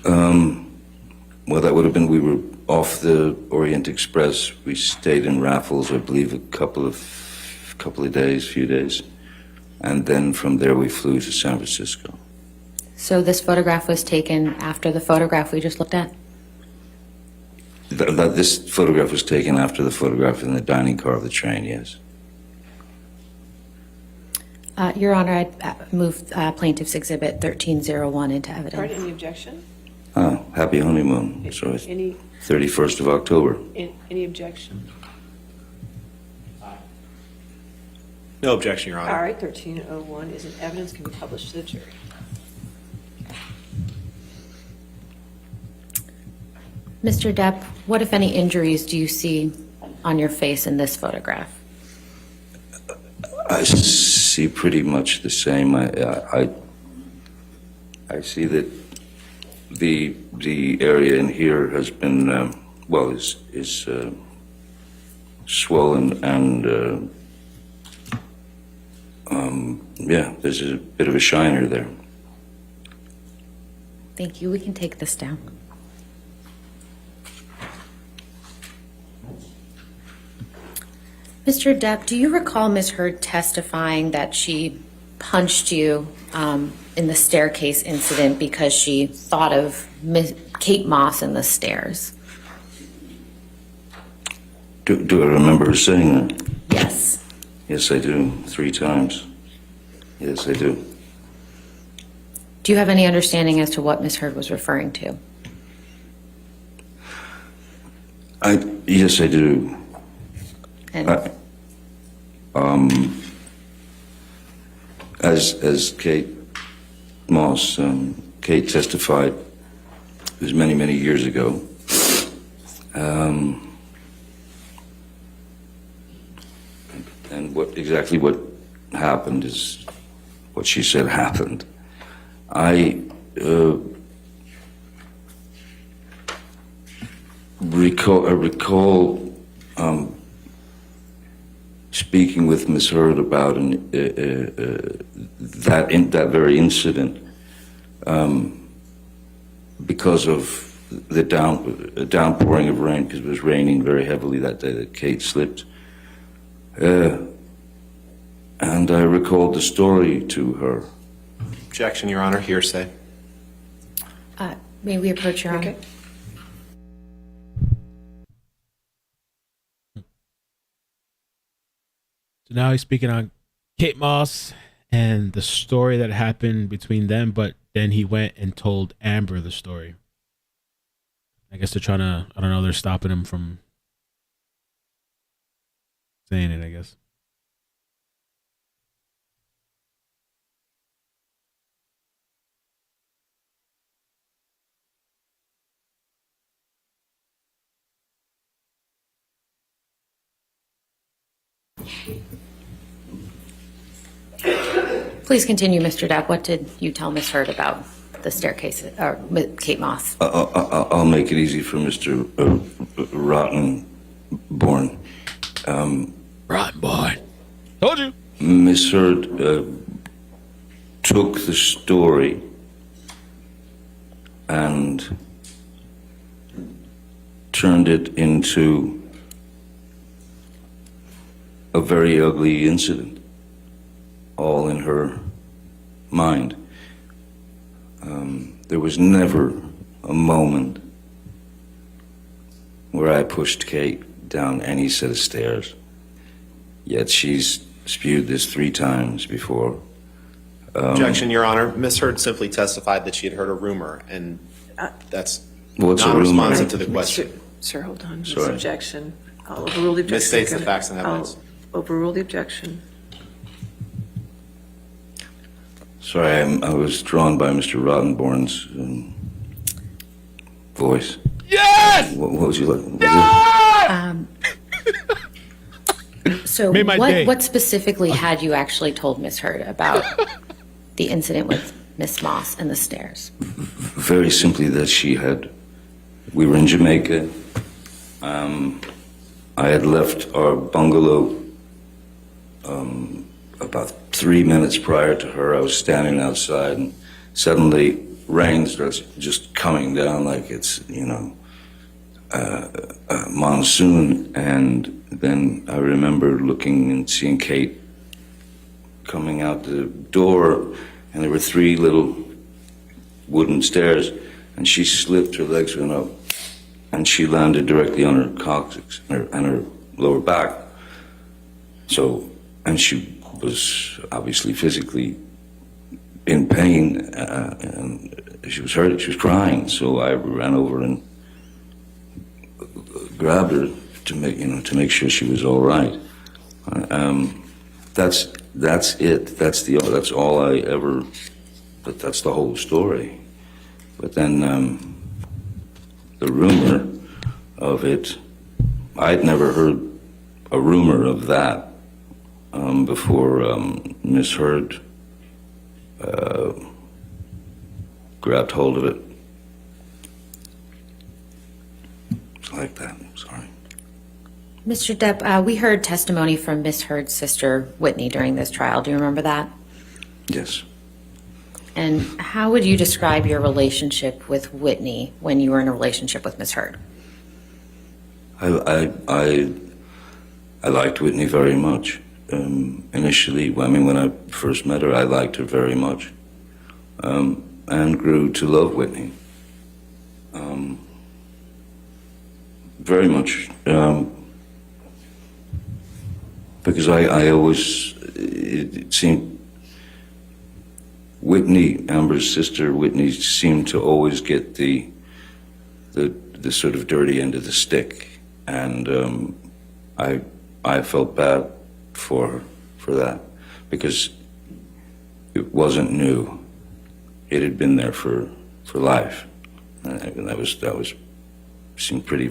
Well, that would have been, we were off the Orient Express. We stayed in Raffles, I believe, a couple of few days. And then from there we flew to San Francisco. So this photograph was taken after the photograph we just looked at? This photograph was taken after the photograph in the dining car of the train, yes. Your Honor, I'd move Plaintiff's Exhibit 1301 into All right, evidence. any objection? Oh, happy honeymoon. So it's Any 31st of October. any objection? No objection, Your Honor. All right, 1301 is in evidence, can be published to the jury. Mr. Depp, what, if any, injuries do you see on your face in this photograph? I see pretty much the same. I see that the area in here has been is swollen and yeah, there's a bit of a shiner there. Thank you. We can take this down. Mr. Depp, do you recall Ms. Heard testifying that she punched you in the staircase incident because she thought of Kate Moss in the stairs? Do I remember her saying that? Yes. Yes, I do. 3 times. Yes, I do. Do you have any understanding as to what Ms. Heard was referring to? Yes, I do. And As Kate Moss, Kate testified, it was many, many years ago. And exactly what happened is what she said happened. I recall speaking with Ms. Heard about that very incident because of the downpouring of rain, because it was raining very heavily that day that Kate slipped. And I recalled the story to her. Objection, Your Honor, hearsay. may we approach Your Honor? Okay. So now he's speaking on Kate Moss and the story that happened between them, but then he went and told Amber the story. I guess they're trying to, I don't know, they're stopping him from saying it, I guess. Please continue, Mr. Depp. What did you tell Ms. Heard about the staircase, or Kate Moss? I'll make it easy for Mr. Rottenborn. Rottenborn. Told you. Miss Heard took the story and turned it into a very ugly incident, all in her mind. There was never a moment where I pushed Kate down any set of stairs, yet she's spewed this 3 times before. Objection, Your Honor. Ms. Heard simply testified that she had heard a rumor, and that's What's a not rumor? responsive to the question. Sir, hold on. This Sorry. objection. I'll overrule the objection. Misstates the facts and evidence. I'll overrule the objection. Sorry, I was drawn by Mr. Rottenborn's voice. Yes! What was you like? So Made my day. what specifically had you actually told Ms. Heard about the incident with Miss Moss and the stairs? Very simply that we were in Jamaica. I had left our bungalow about 3 minutes prior to her. I was standing outside and suddenly rain starts just coming down like it's, monsoon. And then I remember looking and seeing Kate coming out the door, and there were 3 little wooden stairs, and she slipped, her legs went up, and she landed directly on her coccyx and her lower back. So, and she was obviously physically in pain, and she was hurting, she was crying. So I ran over and grabbed her to make sure she was all right. That's it. That's all I ever. But that's the whole story. But then the rumor of it, I'd never heard a rumor of that before Miss Heard grabbed hold of it. It's like that. Sorry. Mr. Depp, we heard testimony from Miss Heard's sister, Whitney, during this trial. Do you remember that? Yes. And how would you describe your relationship with Whitney when you were in a relationship with Miss Heard? I liked Whitney very much. Initially, when I first met her, I liked her very much, and grew to love Whitney very much, because I always, it seemed Whitney, Amber's sister, Whitney, seemed to always get the sort of dirty end of the stick, and I felt bad for her for that, because it wasn't new. It had been there for life, and that was seemed pretty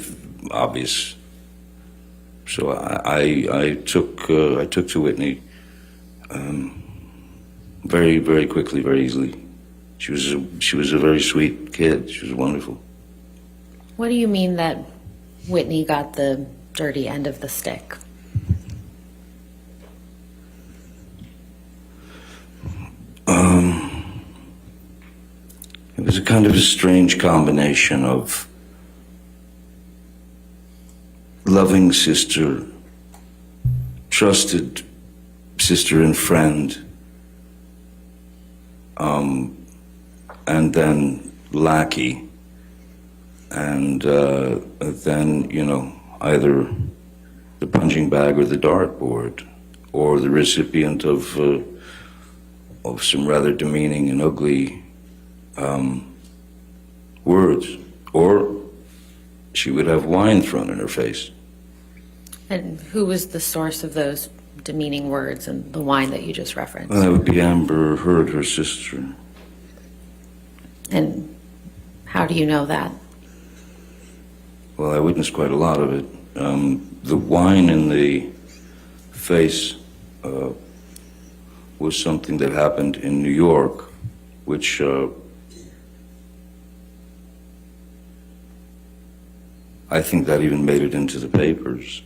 obvious. So I took to Whitney very, very quickly, very easily. She was a very sweet kid. She was wonderful. What do you mean that Whitney got the dirty end of the stick? It was a kind of a strange combination of loving sister, trusted sister and friend, and then lackey, and then, you know, either the punching bag or the dartboard, or the recipient of some rather demeaning and ugly words, or she would have wine thrown in her face. And who was the source of those demeaning words and the wine that you just referenced? Well, that would be Amber Heard, her sister. And how do you know that? Well, I witnessed quite a lot of it. The wine in the face was something that happened in New York, which I think that even made it into the papers.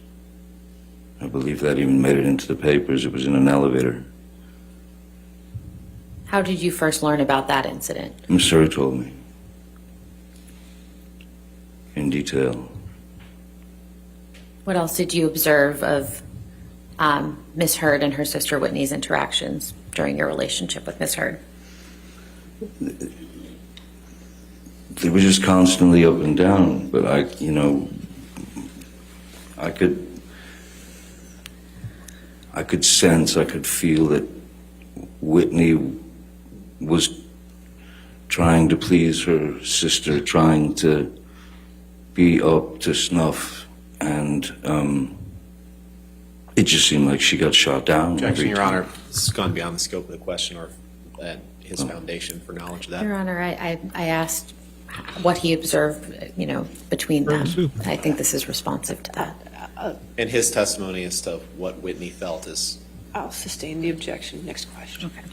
I believe that even made it into the papers. It was in an elevator. How did you first learn about that incident? Miss Heard told me in detail. What else did you observe of Miss Heard and her sister Whitney's interactions during your relationship with Miss Heard? They were just constantly up and down, but I could sense, I could feel that Whitney was trying to please her sister, trying to be up to snuff, and it just seemed like she got shot down. Objection, Your Honor. This has gone beyond the scope of the question or his foundation for knowledge of that. Your Honor, I asked what he observed, between them. I think this is responsive to that. And his testimony as to what Whitney felt is. I'll sustain the objection. Next question. Okay.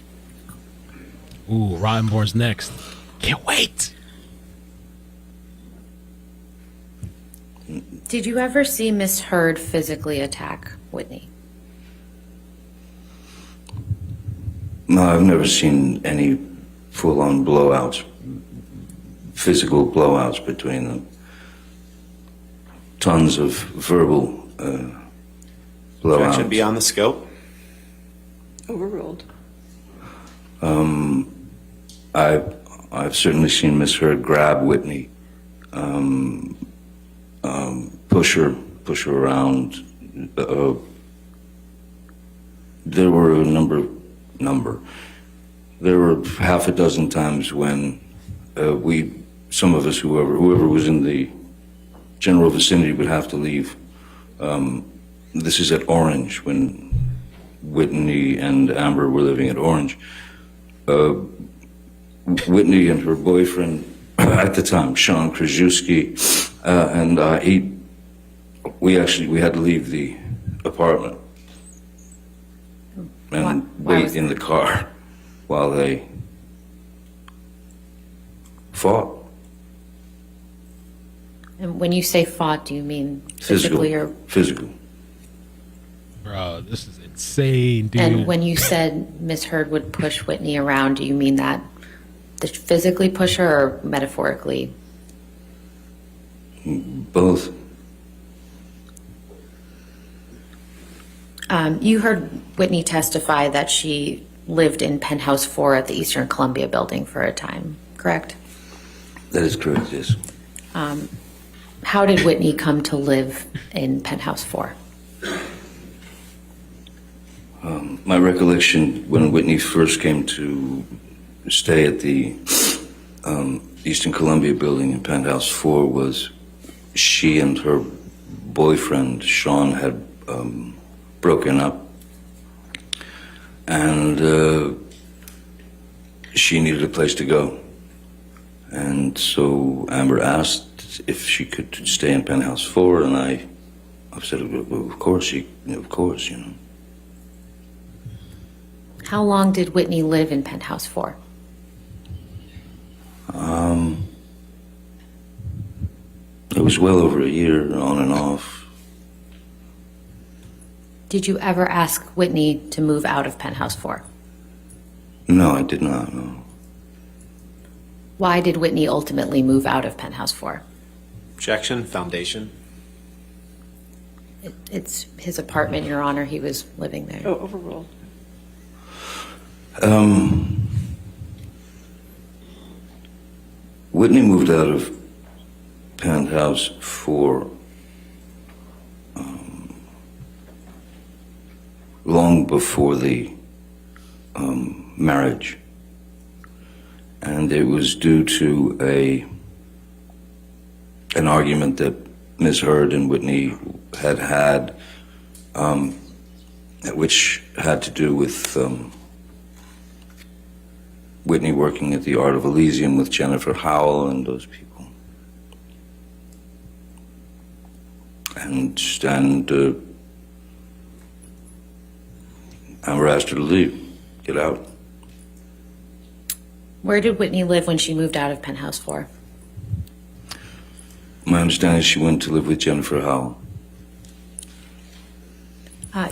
Ooh, Rottenborn's next. Can't wait. Did you ever see Miss Heard physically attack Whitney? No, I've never seen any full-on blowouts, physical blowouts between them. Tons of verbal blowouts. Objection beyond the scope. Overruled. I've certainly seen Miss Heard grab Whitney, push her around. There were a number. There were half a dozen times when some of us, whoever was in the general vicinity, would have to leave. This is at Orange, when Whitney and Amber were living at Orange. Whitney and her boyfriend at the time, Sean Krajewski, and we had to leave the apartment and wait in the car while they fought. And when you say fought, do you mean physically or? Physical. Bro, this is insane, dude. And when you said Miss Heard would push Whitney around, do you mean that physically push her or metaphorically? Both. You heard Whitney testify that she lived in Penthouse 4 at the Eastern Columbia building for a time, correct? That is correct, yes. How did Whitney come to live in Penthouse 4? My recollection when Whitney first came to stay at the Eastern Columbia building in Penthouse 4 was she and her boyfriend, Sean, had broken up. And she needed a place to go. And so Amber asked if she could stay in Penthouse 4, and I said, well, of course, you know. How long did Whitney live in Penthouse 4? It was well over a year, on and off. Did you ever ask Whitney to move out of Penthouse 4? No, I did not, no. Why did Whitney ultimately move out of Penthouse 4? Objection, foundation. It's his apartment, Your Honor. He was living there. Oh, overruled. Whitney moved out of Penthouse 4 long before the marriage, and it was due to an argument that Ms. Heard and Whitney had, which had to do with Whitney working at the Art of Elysium with Jennifer Howell and those people. And Amber asked her to leave, get out. Where did Whitney live when she moved out of Penthouse 4? My understanding is she went to live with Jennifer Howell.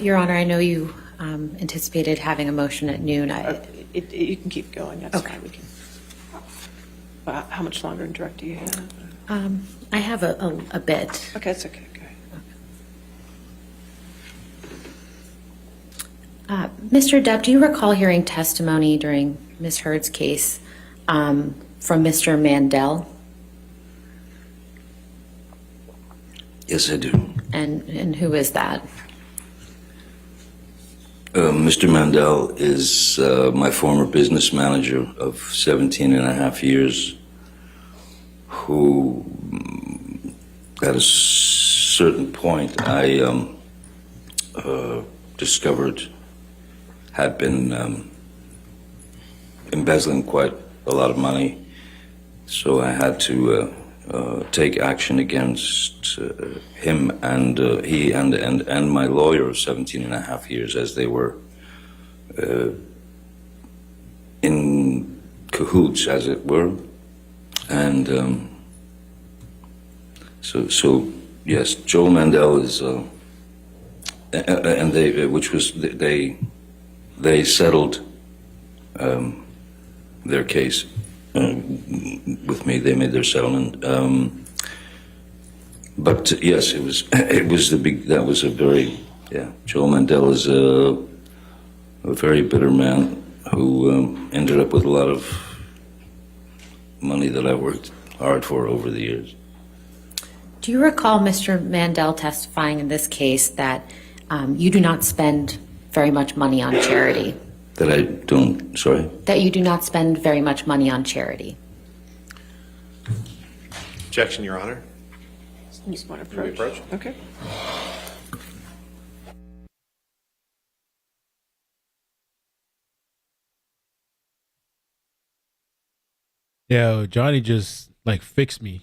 Your Honor, I know you anticipated having a motion at noon. You can keep going, that's Okay. fine, we can. How much longer in direct do you have? I have a bit. Okay, that's okay, go ahead. Mr. Depp, do you recall hearing testimony during Ms. Heard's case from Mr. Mandel? Yes, I do. And who is that? Mr. Mandel is my former business manager of 17 and a half years, who at a certain point I discovered had been embezzling quite a lot of money. So I had to take action against him and he and my lawyer of 17 and a half years, as they were in cahoots, as it were. And so yes, Joel Mandel is and they settled their case with me. They made their settlement. But yes, it was that was a very, Joel Mandel is a very bitter man who ended up with a lot of money that I worked hard for over the years. Do you recall Mr. Mandel testifying in this case that you do not spend very much money on charity? That I don't, sorry? That you do not spend very much money on charity? Objection, Your Honor. You just want to Can we approach? approach? Okay. Yo, Johnny just like fixed me.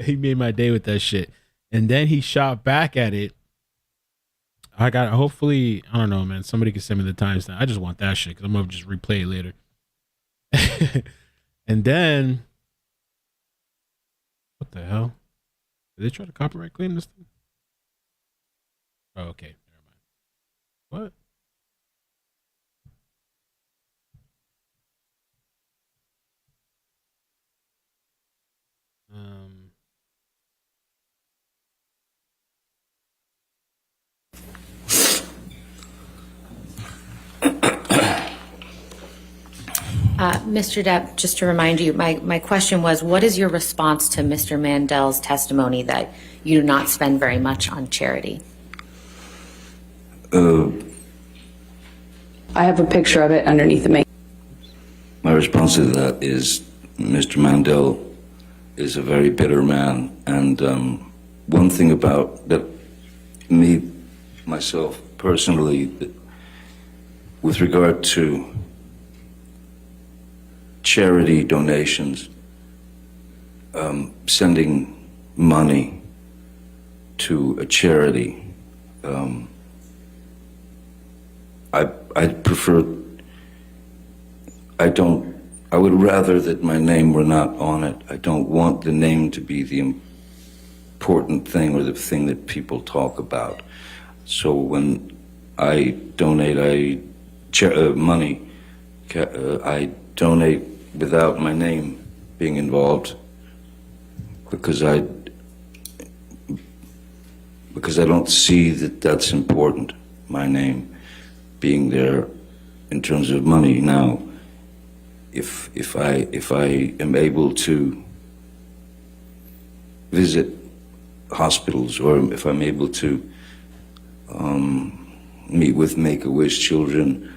He made my day with that shit. And then he shot back at it. Hopefully, I don't know, man. Somebody can send me the timestamp. I just want that shit because I'm going to just replay it later. And then, what the hell? Did they try to copyright claim this thing? Oh, okay. Never mind. What? Mr. Depp, just to remind you, my question was, what is your response to Mr. Mandel's testimony that you do not spend very much on charity? I have a picture of it underneath the makeup. My response to that is Mr. Mandel is a very bitter man, and one thing about that, myself personally, with regard to charity donations, sending money to a charity, I prefer, I would rather that my name were not on it. I don't want the name to be the important thing or the thing that people talk about. So when I donate money, I donate without my name being involved because I don't see that that's important, my name being there in terms of money. Now, if I am able to visit hospitals, or if I'm able to meet with Make-A-Wish children,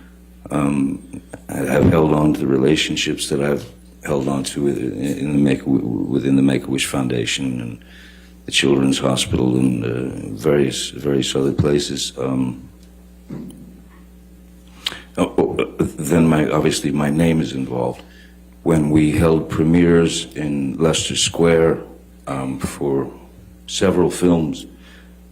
I've held on to the relationships that I've held on to within the Make-A-Wish Foundation and the Children's Hospital and various other places. Then obviously my name is involved. When we held premieres in Leicester Square for several films,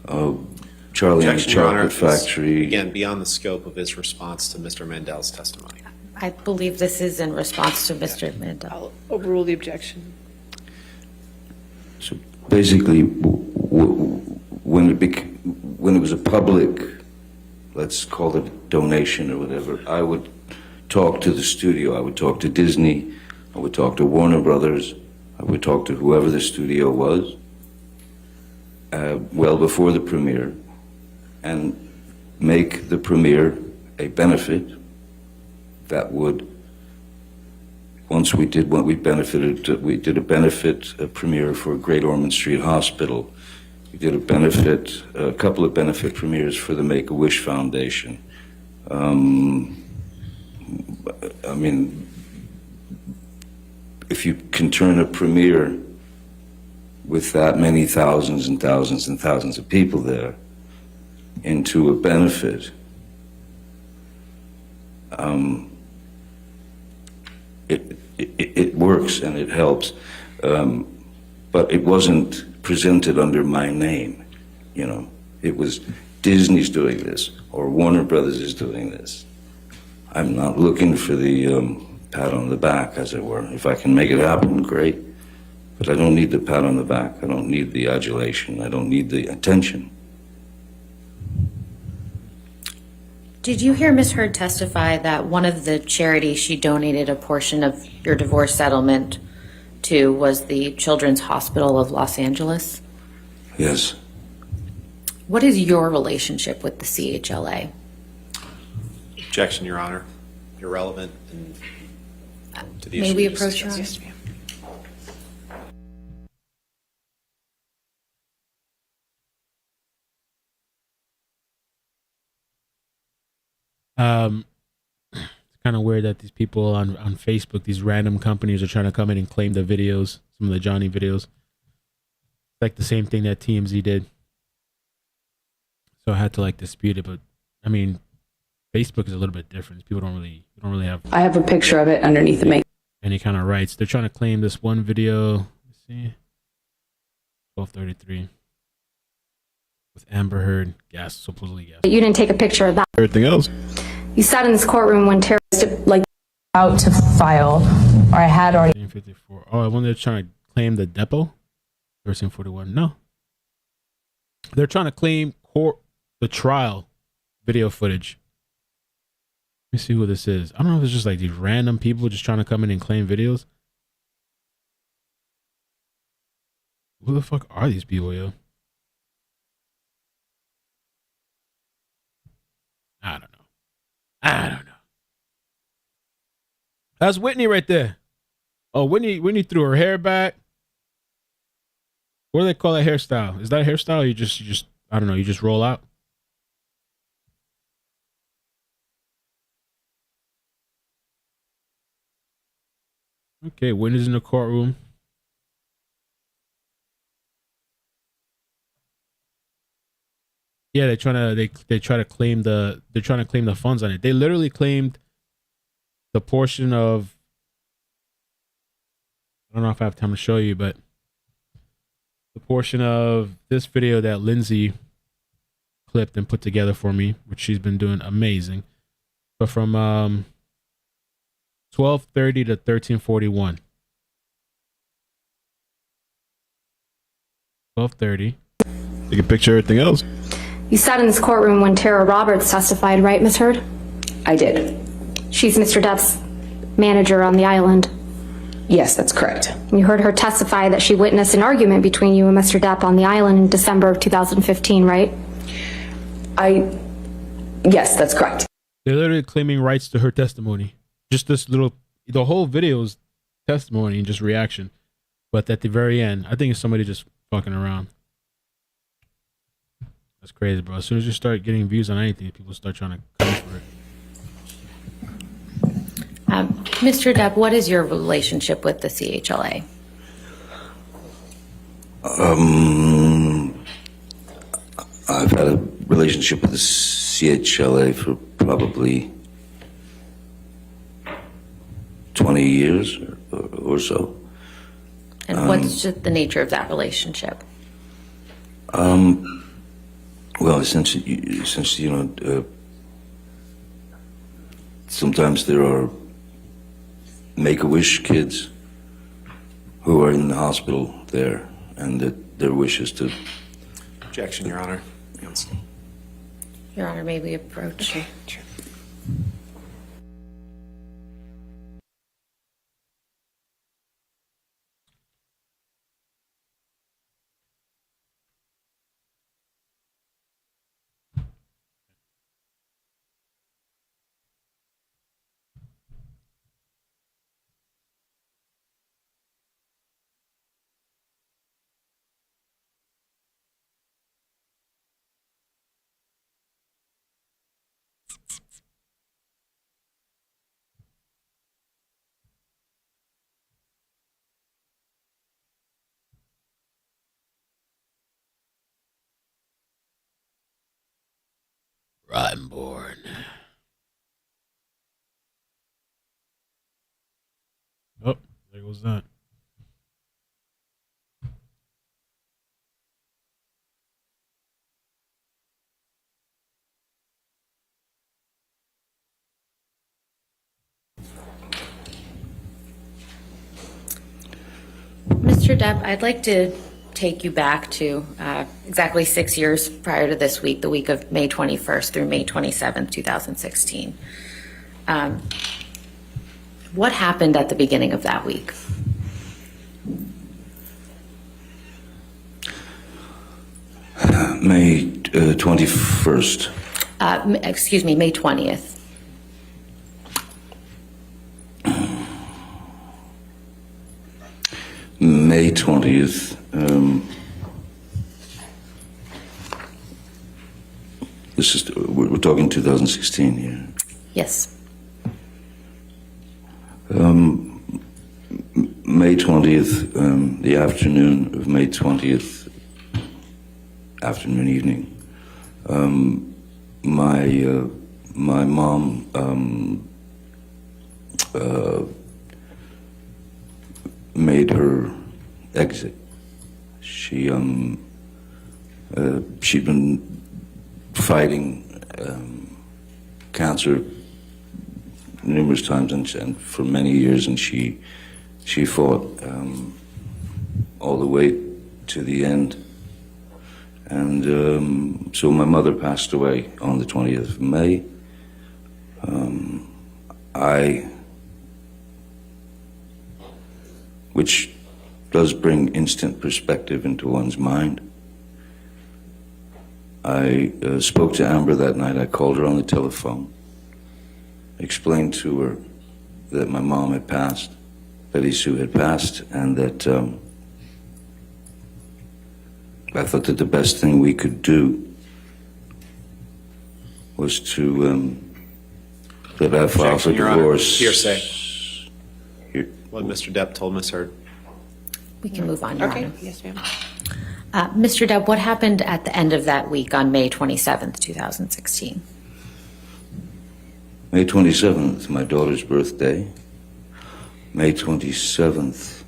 Charlie and the Objection, Your Honor. Chocolate Factory. Again, beyond the scope of his response to Mr. Mandel's testimony. I believe this is in response to Mr. Mandel. I'll overrule the objection. So basically, when it was a public, let's call it a donation or whatever, I would talk to the studio, I would talk to Disney, I would talk to Warner Brothers, I would talk to whoever the studio was, well before the premiere, and make the premiere a benefit that would, once we did what we benefited, we did a benefit premiere for Great Ormond Street Hospital. We did a couple of benefit premieres for the Make-A-Wish Foundation. I mean, if you can turn a premiere with that many thousands and thousands and thousands of people there into a benefit, it works and it helps, but it wasn't presented under my name, you know. It was Disney's doing this or Warner Brothers is doing this. I'm not looking for the pat on the back, as it were. If I can make it happen, great. But I don't need the pat on the back. I don't need the adulation. I don't need the attention. Did you hear Ms. Heard testify that one of the charities she donated a portion of your divorce settlement to was the Children's Hospital of Los Angeles? Yes. What is your relationship with the CHLA? Objection, Your Honor. Irrelevant and to the issue. May we just approach Your discussed. Honor? It's kind of weird that these people on Facebook, these random companies, are trying to come in and claim the videos, some of the Johnny videos. It's like the same thing that TMZ did. So I had to like dispute it, but I mean, Facebook is a little bit different. People don't really have. I have a picture of it underneath the make. Any kind of rights. They're trying to claim this one video. Let's see, 12:33 with Amber Heard, supposedly gas. You didn't take a picture of that. Everything else. You sat in this courtroom when terrorists like out to file, or I had already. 54. Oh, when they're trying to claim the depot. 1341. No. They're trying to claim the trial video footage. Let me see who this is. I don't know if it's just like these random people just trying to come in and claim videos. Who the fuck are these people, yo? I don't know. That's Whitney right there. Oh, Whitney threw her hair back. What do they call that hairstyle? Is that a hairstyle? Or you just I don't know, you just roll out? Okay, witness in the courtroom. Yeah, they're trying to claim the funds on it. They literally claimed the portion of, I don't know if I have time to show you, but the portion of this video that Lindsay clipped and put together for me, which she's been doing amazing. But from 12:30 to 13:41. 12:30. Take a picture of everything else. You sat in this courtroom when Tara Roberts testified, right, Ms. Heard? I did. She's Mr. Depp's manager on the island. Yes, that's correct. You heard her testify that she witnessed an argument between you and Mr. Depp on the island in December of 2015, right? Yes, that's correct. They're literally claiming rights to her testimony. Just the whole video's testimony and just reaction. But at the very end, I think it's somebody just fucking around. That's crazy, bro. As soon as you start getting views on anything, people start trying to come for it. Mr. Depp, what is your relationship with the CHLA? I've had a relationship with the CHLA for probably 20 years or so. And what's the nature of that relationship? Well, essentially, sometimes there are Make-A-Wish kids who are in the hospital there, and that their wish is to... Objection, Your Honor. Your Honor, may we approach? Okay, sure. Rottenborn. Oh, there goes that. Mr. Depp, I'd like to take you back to exactly 6 years prior to this week, the week of May 21st through May 27th, 2016. What happened at the beginning of that week? May 21st. Excuse me, May 20th. May 20th. We're talking 2016 here. Yes. May 20th, the afternoon of May 20th, afternoon, evening, my mom made her exit. She'd been fighting cancer numerous times and for many years, and she fought all the way to the end. And so my mother passed away on the 20th of May. Which does bring instant perspective into one's mind. I spoke to Amber that night. I called her on the telephone, explained to her that my mom had passed, that Isu had passed, and that I thought that the best thing we could do was to that I file for divorce. Hearsay. what Mr. Depp told Ms. Heard. We can move on, Your Okay, Honor. yes, ma'am. Mr. Depp, what happened at the end of that week on May 27th, 2016? May 27th, my daughter's birthday. May 27th,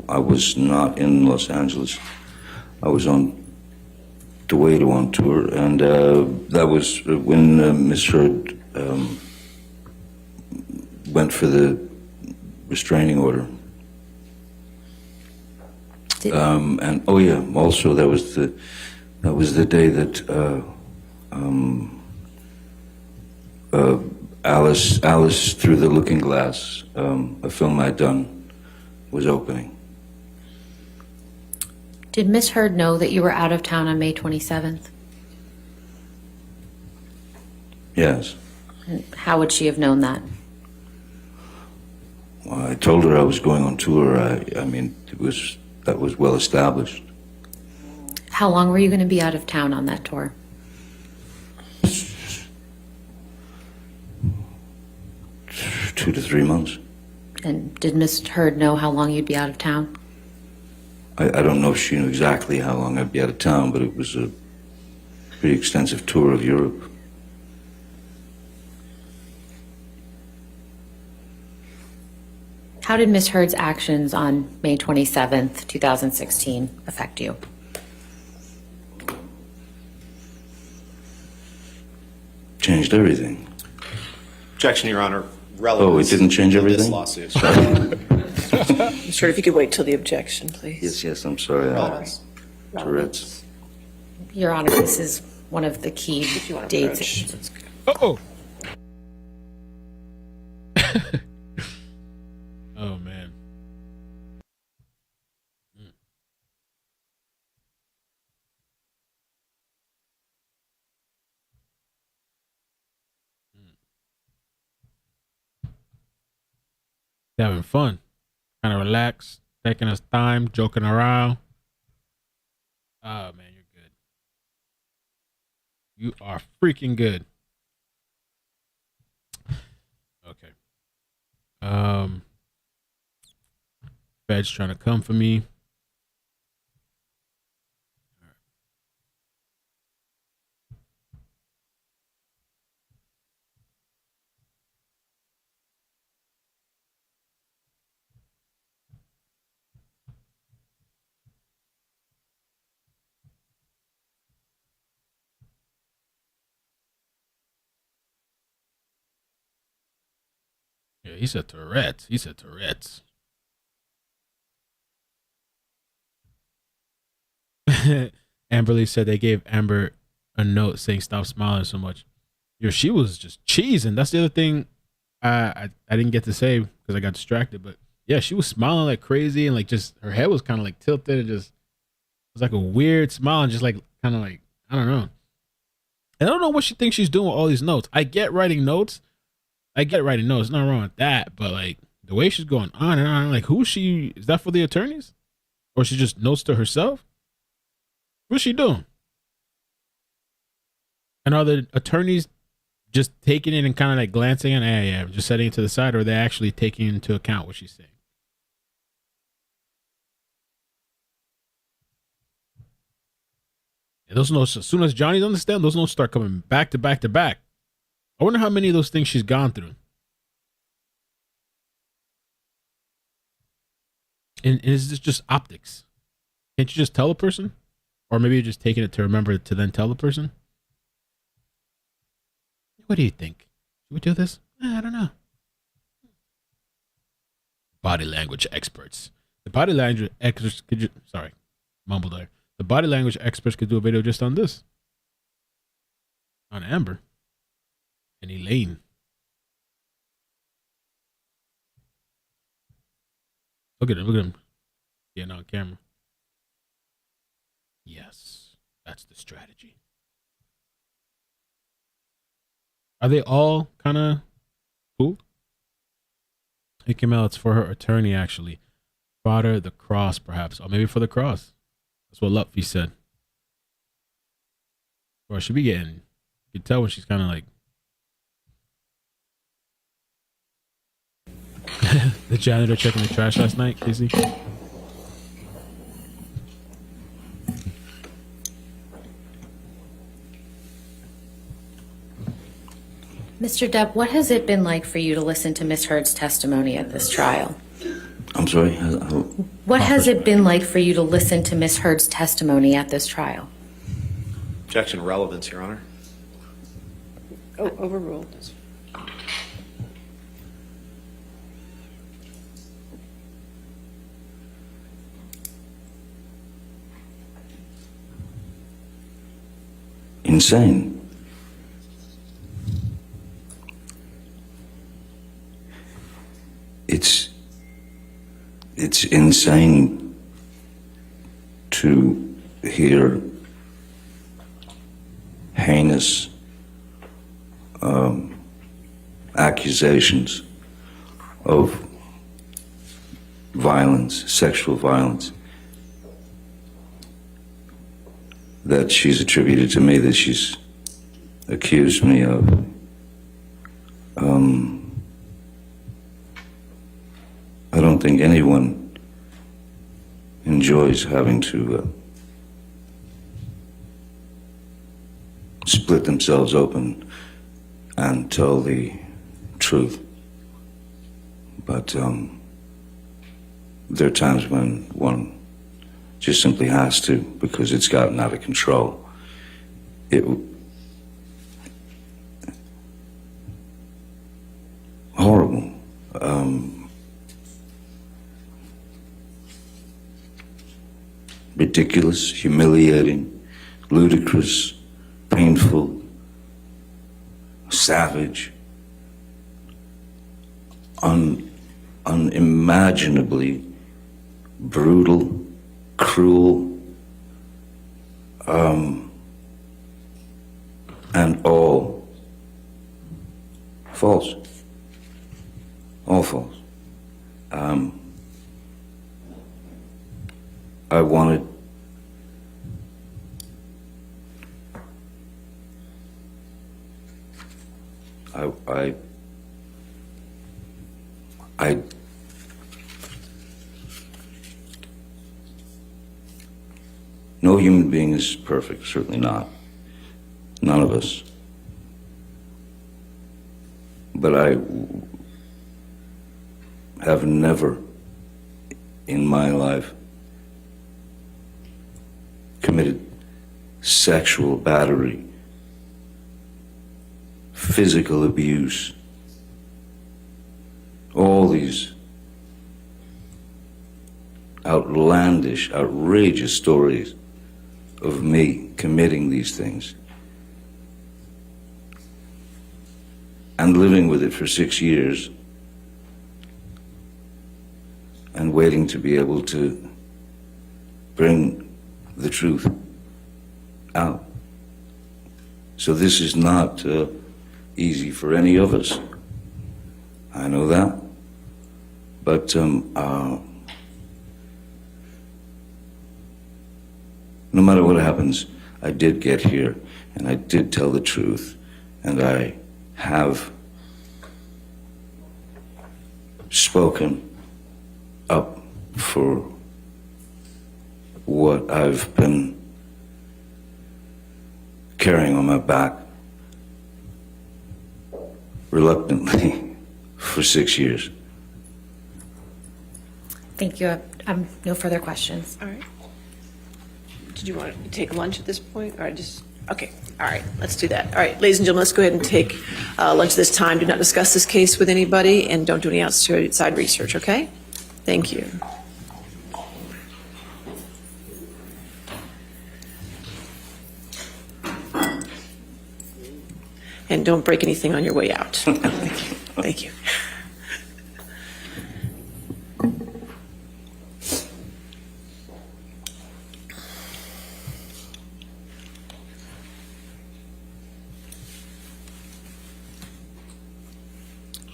I was not in Los Angeles. I was on the way to on tour, and that was when Miss Heard went for the restraining order. And oh yeah, also that was the day that Alice Through the Looking Glass, a film I'd done, was opening. Did Ms. Heard know that you were out of town on May 27th? Yes. And how would she have known that? Well, I told her I was going on tour. I mean, that was well established. How long were you going to be out of town on that tour? 2 to 3 months. And did Ms. Heard know how long you'd be out of town? I don't know if she knew exactly how long I'd be out of town, but it was a pretty extensive tour of Europe. How did Ms. Heard's actions on May 27th, 2016 affect you? Changed everything. Objection, Your Honor. Oh, it Relevance didn't change to everything? This lawsuit. Mr. Heard, if you could wait till the objection, please. Yes, I'm sorry. Relevance. Tourette's. Your Honor, this is one of the key If you want to dates. approach. Oh. Oh man. Having fun, kind of relaxed, taking his time, joking around. Oh man, you're good. You are freaking good. Okay. Fed's trying to come for me. Yeah, he said Tourette's. He said Tourette's. Amberly said they gave Amber a note saying stop smiling so much. Yo, she was just cheesing. That's the other thing I didn't get to say because I got distracted. But yeah, she was smiling like crazy and like just her head was kind of like tilted and just it was like a weird smile and just like kind of like I don't know. I don't know what she thinks she's doing with all these notes. I get writing notes. Nothing wrong with that. But like the way she's going on and on, like who's she? Is that for the attorneys? Or she just notes to herself? What's she doing? And are the attorneys just taking it and kind of like glancing and yeah, just setting it to the side, or are they actually taking into account what she's saying? And those notes, as soon as Johnny's on the stand, those notes start coming back to back to back. I wonder how many of those things she's gone through. And is this just optics? Can't you just tell a person? Or maybe you're just taking it to remember to then tell the person? What do you think? Should we do this? I don't know. Body language experts. The body language experts mumbled there. The body language experts could do a video just on this. On Amber. And Elaine. Look at him. Getting on camera. Yes, that's the strategy. Are they all kind of cool? iCkEdMeL, it's for her attorney, actually. Fodder the cross, perhaps. Or maybe for the cross. That's what Lutfi said. Or I should be getting You can tell when she's kind of like the janitor checking the trash last night, Casey. Mr. Depp, what has it been like for you to listen to Ms. Heard's testimony at this trial? I'm sorry? What has it been like for you to listen to Ms. Heard's testimony at this trial? Objection, relevance, Your Honor. Oh, overruled. Insane. It's insane to hear heinous accusations of violence, sexual violence, that she's attributed to me, that she's accused me of. I don't think anyone enjoys having to split themselves open and tell the truth. But there are times when one just simply has to, because it's gotten out of control. Horrible. Ridiculous, humiliating, ludicrous, painful, savage, unimaginably brutal, cruel, and all false. All false. I wanted no human being is perfect, certainly not. None of us. But I have never in my life committed sexual battery, physical abuse, all these outlandish, outrageous stories of me committing these things and living with it for 6 years and waiting to be able to bring the truth out. So this is not easy for any of us. I know that. But no matter what happens, I did get here and I did tell the truth, and I have spoken up for what I've been carrying on my back reluctantly for 6 years. Thank you. No further questions. All right. Did you want to take lunch at this point, or just, okay, all right, let's do that. All right, ladies and gentlemen, let's go ahead and take lunch this time. Do not discuss this case with anybody, and don't do any outside research, okay? Thank you. And don't break anything on your way out. Thank you. Thank you.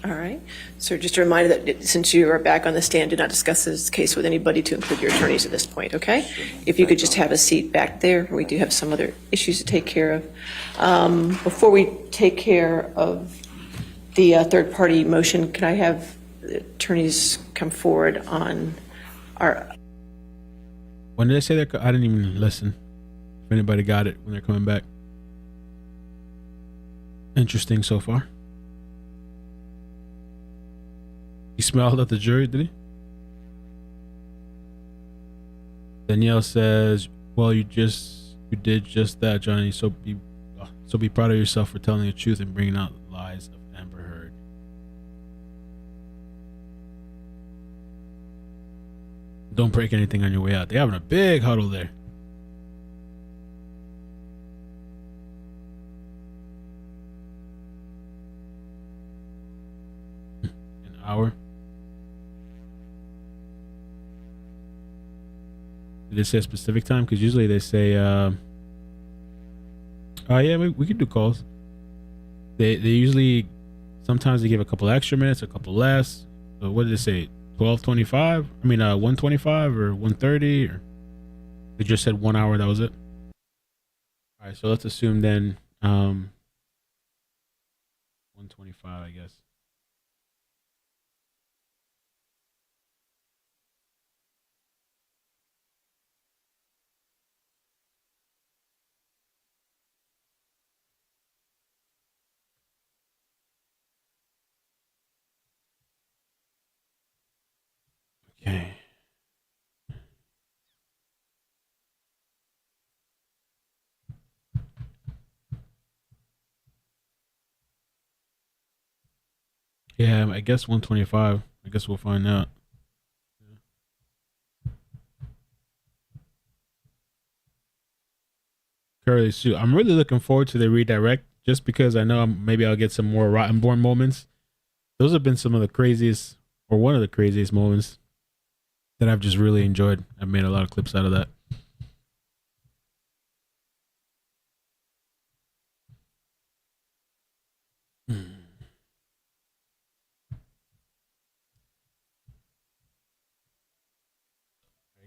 All right. So just a reminder that since you are back on the stand, do not discuss this case with anybody to include your attorneys at this point, okay? If you could just have a seat back there. We do have some other issues to take care of. Before we take care of the third-party motion, could I have the attorneys come forward on our... When did they say that? I didn't even listen. If anybody got it when they're coming back. Interesting so far. He smiled at the jury, did he? Danielle says, "Well, you did just that, Johnny. So be proud of yourself for telling the truth and bringing out the lies of Amber Heard." Don't break anything on your way out. They're having a big huddle there. An hour. Did they say a specific time? Because usually they say, yeah, we could do calls. They usually, sometimes they give a couple extra minutes, a couple less. So what did they say? 12:25? I mean, 1:25 or 1:30? Or they just said 1 hour. That was it. All right, so let's assume then 1:25, I guess. Okay. Yeah, I guess 1:25. I guess we'll find out. Curly Sue. I'm really looking forward to the redirect just because I know maybe I'll get some more Rottenborn moments. Those have been some of the craziest, or one of the craziest moments that I've just really enjoyed. I've made a lot of clips out of that. Give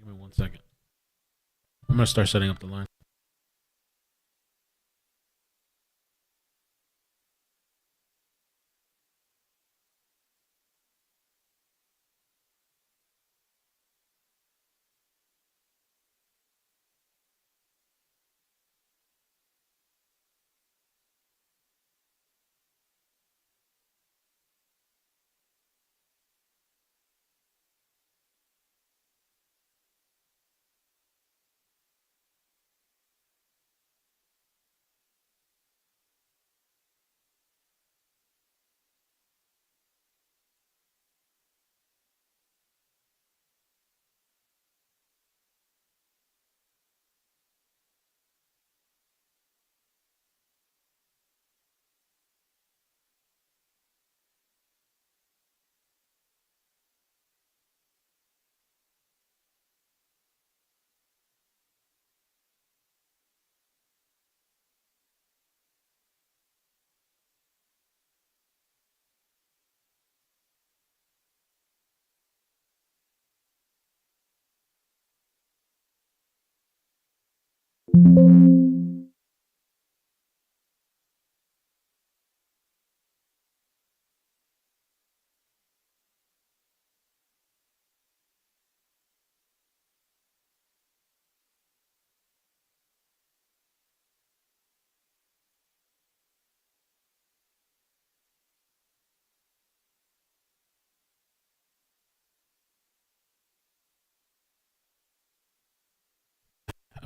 me 1 second. I'm going to start setting up the line.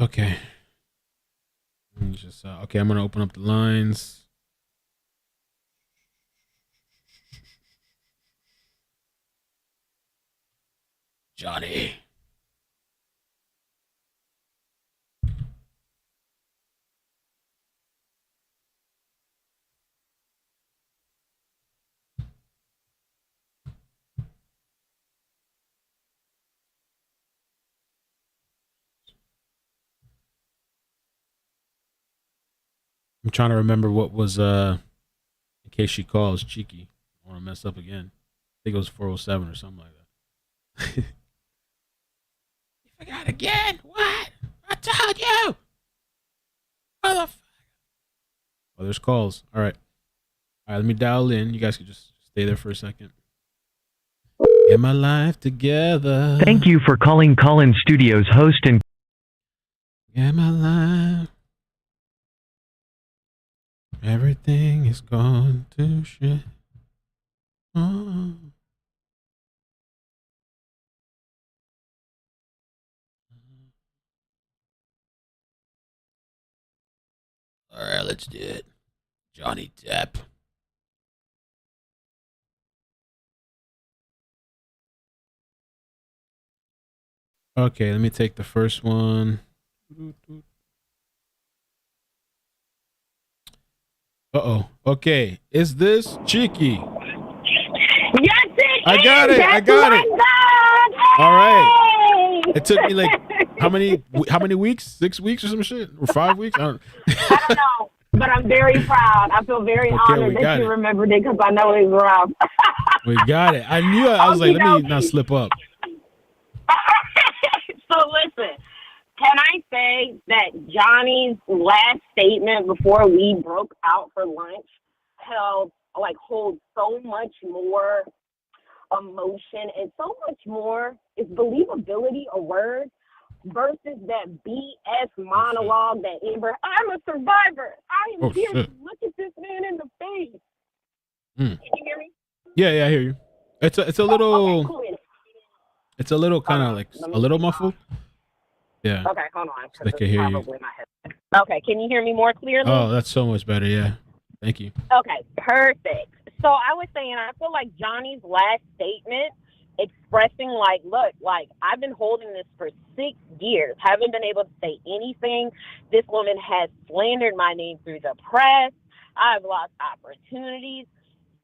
Okay. Just okay, I'm gonna open up the lines. Johnny. I'm trying to remember what was in case she calls cheeky. I want to mess up again. I think it was 407 or something like that. You forgot again? What? I told you. Motherfucker. Oh, there's calls. All right. All right, let me dial in. You guys can just stay there for a second. Get my life together. Thank you for calling Call-In Studios host and Get my life. Everything is gone to shit. Oh. All right, let's do it. Johnny Depp. Okay, let me take the first one. Uh-oh. Okay, is this cheeky? Yes, it I got it. I got it. All right. It took me like how many weeks? 6 weeks or some shit? Or 5 weeks? I don't know, but I'm very proud. I feel very honored that you remembered it because I know it was rough. We got it. I knew it. I was like, let me not slip up. So listen, can I say that Johnny's last statement before we broke out for lunch holds so much more emotion and so much more is believability a word versus that BS monologue that Amber, I'm a survivor. I am here to look at this man in the face. Can you hear me? Yeah, I hear you. It's a little Okay, cool. It's a little kind of like a little muffled. Yeah. Okay, hold on. I can hear you. Okay, can you hear me more clearly? Oh, that's so much better. Yeah. Thank you. Okay, perfect. So I was saying, I feel like Johnny's last statement expressing look, I've been holding this for 6 years, haven't been able to say anything. This woman has slandered my name through the press. I've lost opportunities.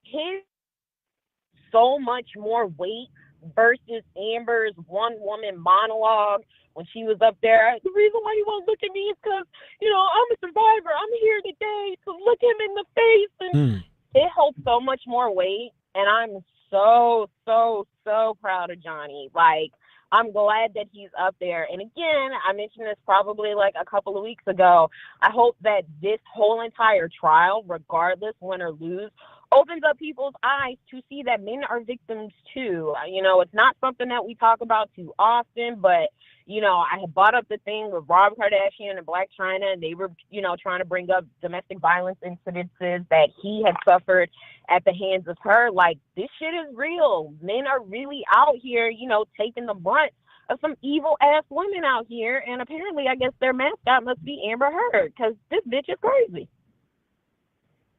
His so much more weight versus Amber's one-woman monologue when she was up there. The reason why you won't look at me is because, I'm a survivor. I'm here today to look him in the face. And it holds so much more weight. And I'm so, so, so proud of Johnny. I'm glad that he's up there. And again, I mentioned this probably a couple of weeks ago. I hope that this whole entire trial, regardless, win or lose, opens up people's eyes to see that men are victims too. It's not something that we talk about too often, but, I had brought up the thing with Rob Kardashian and Blac Chyna, and they were, trying to bring up domestic violence incidences that he had suffered at the hands of her. This shit is real. Men are really out here, taking the brunt of some evil ass women out here. And apparently, I guess their mascot must be Amber Heard, because this bitch is crazy.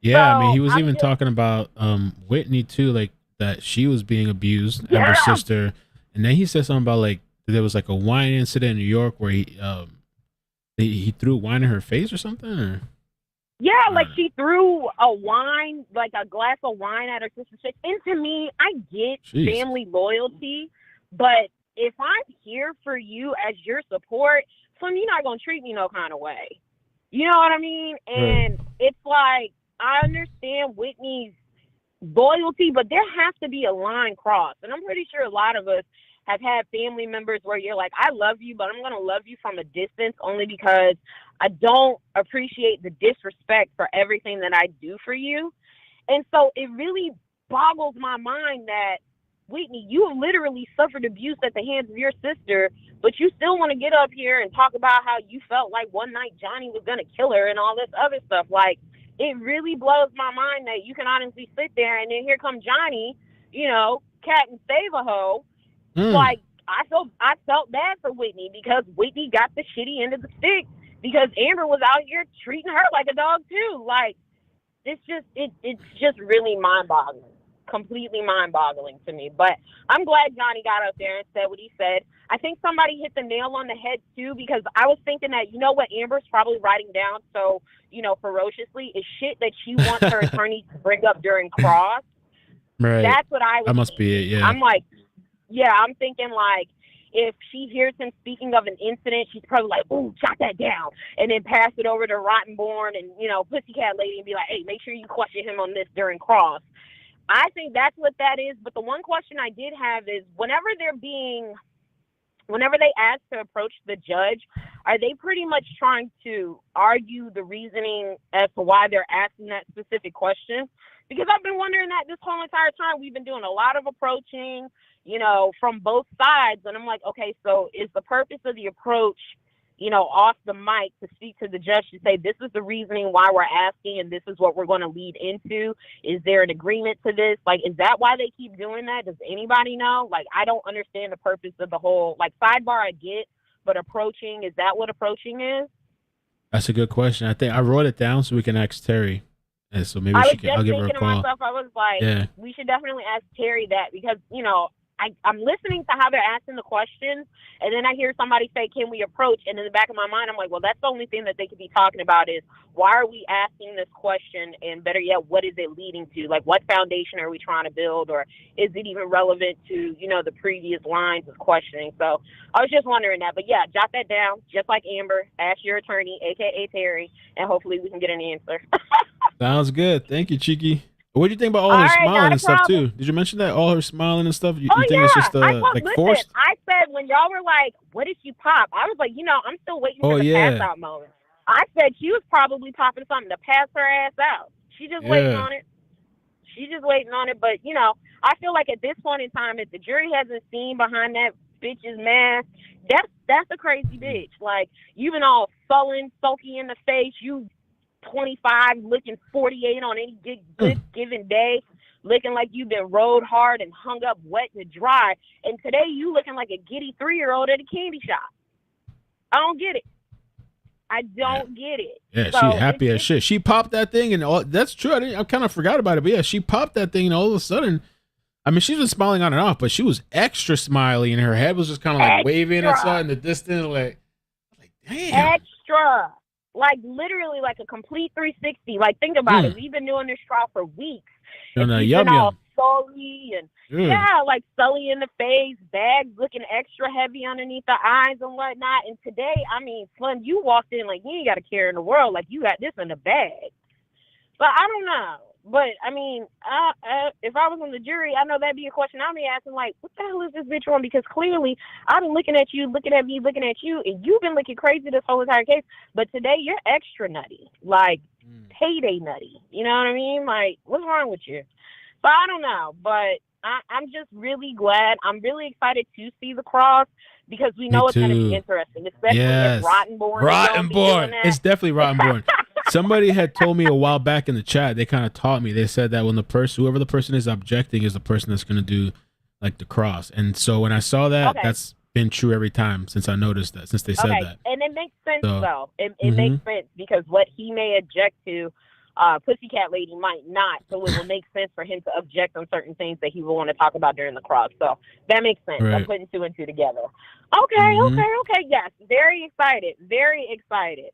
Yeah, I mean, he was even talking about Whitney too, that she was being abused, Amber's sister, and then he said something about there was a wine incident in New York where he threw wine in her face or something. Or? Yeah, she threw a wine, a glass of wine at her sister's face. And to me, I get family loyalty, but if I'm here for you as your support, you're not gonna treat me no kind of way. You know what I mean? And it's I understand Whitney's loyalty, but there has to be a line crossed. And I'm pretty sure a lot of us have had family members where you're like, I love you, but I'm going to love you from a distance only because I don't appreciate the disrespect for everything that I do for you. And so it really boggles my mind that, Whitney, you literally suffered abuse at the hands of your sister, but you still want to get up here and talk about how you felt like one night Johnny was going to kill her and all this other stuff. It really blows my mind that you can honestly sit there and then here come Johnny, cat and save a hoe. I felt bad for Whitney because Whitney got the shitty end of the stick because Amber was out here treating her like a dog too. It's just really mind-boggling, completely mind-boggling to me. But I'm glad Johnny got up there and said what he said. I think somebody hit the nail on the head too, because I was thinking that, what Amber's probably writing down so, ferociously is shit that she wants her attorney to bring up during cross. Right. That's what I was That must be it, yeah. I'm thinking if she hears him speaking of an incident, she's probably like, ooh, jot that down. And then pass it over to Rottenborn and, Pussycat Lady and be like, hey, make sure you question him on this during cross. I think that's what that is. But the one question I did have is whenever they ask to approach the judge, are they pretty much trying to argue the reasoning as to why they're asking that specific question? Because I've been wondering that this whole entire time. We've been doing a lot of approaching, from both sides. And I'm like, okay, so is the purpose of the approach, off the mic to speak to the judge to say, this is the reasoning why we're asking and this is what we're going to lead into? Is there an agreement to this? Like, is that why they keep doing that? Does anybody know? Like, I don't understand the purpose of the whole, like, sidebar I get, but approaching, is that what approaching is? That's a good question. I think I wrote it down so we can ask Terry. And so maybe I'll give her a call. Myself, I was like, we should definitely ask Terry that because, I'm listening to how they're asking the questions, and then I hear somebody say, can we approach? And in the back of my mind, I'm like, well, that's the only thing that they could be talking about is why are we asking this question? And better yet, what is it leading to? Like, what foundation are we trying to build? Or is it even relevant to, the previous lines of questioning? So I was just wondering that. But yeah, jot that down, just like Amber. Ask your attorney, a.k.a. Terry, and hopefully we can get an answer. Sounds good. Thank you, Cheeky. What do you think about all her smiling and stuff too? Did you mention that all her smiling and stuff? You think it's just forced? I said when y'all were like, "What did she pop?" I was like, I'm still waiting for the pass out moment. I said she was probably popping something to pass her ass out. She's just waiting on it. She's just waiting on it. But I feel like at this point in time, if the jury hasn't seen behind that bitch's mask, that's a crazy bitch. Like, you've been all sullen, sulky in the face. You 25 looking 48 on any good given day, looking like you've been rode hard and hung up wet to dry, and today you looking like a giddy 3-year-old at a candy shop. I don't get it. I don't get it. Yeah, so she happy as shit. She popped that thing, and all that's true. I kind of forgot about it, but yeah, she popped that thing, and all of a sudden, I mean, she's been smiling on and off, but she was extra smiley, and her head was just kind of like waving and stuff in the distance, like damn. Extra. Like, literally, like a complete 360. Like, think about it. We've been doing this trial for weeks. And she's been all sully and, like sully in the face, bags looking extra heavy underneath the eyes and whatnot. And today, I mean, Slim, you walked in like you ain't got a care in the world. Like, you got this in the bag. But I don't know. But, I mean, if I was on the jury, I know that'd be a question I'd be asking, like, what the hell is this bitch on? Because clearly, I've been looking at you, looking at me, looking at you, and you've been looking crazy this whole entire case. But today, you're extra nutty, like, payday nutty. You know what I mean? Like, what's wrong with you? So I don't know. But I'm just really glad. I'm really excited to see the cross because we know it's going to be interesting, especially if Rottenborn. Rottenborn. It's definitely Rottenborn. Somebody had told me a while back in the chat, they kind of taught me, they said that when whoever the person is objecting is the person that's going to do like the cross. And so when I saw that, that's been true every time since I noticed that, since they said that. And it makes sense though. It makes sense because what he may object to, Pussycat Lady might not. So it will make sense for him to object on certain things that he will want to talk about during the cross. So that makes sense. Right. I'm putting 2 and 2 together. Okay. Yes. Very excited.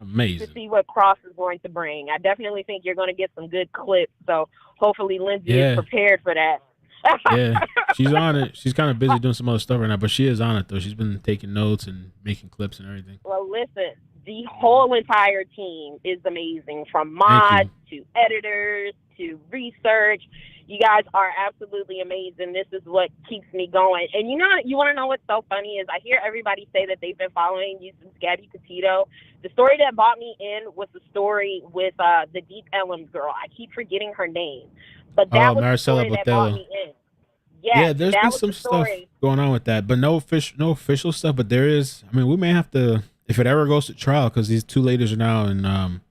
Amazing. To see what cross is going to bring. I definitely think you're going to get some good clips. So hopefully Lindsay is prepared for that. Yeah, she's on it. She's kind of busy doing some other stuff right now, but she is on it though. She's been taking notes and making clips and everything. Well, listen, the whole entire team is amazing, from mods to editors to research. You guys are absolutely amazing. This is what keeps me going. And you want to know what's so funny is I hear everybody say that they've been following you since Gabby Petito. The story that brought me in was the story with the Deep Ellum girl. I keep forgetting her name. But that was Maricela the story that brought me in. Yeah, there's been some stuff going on with that, but no official stuff. But there is. I mean, we may have to, if it ever goes to trial, because these 2 ladies are now in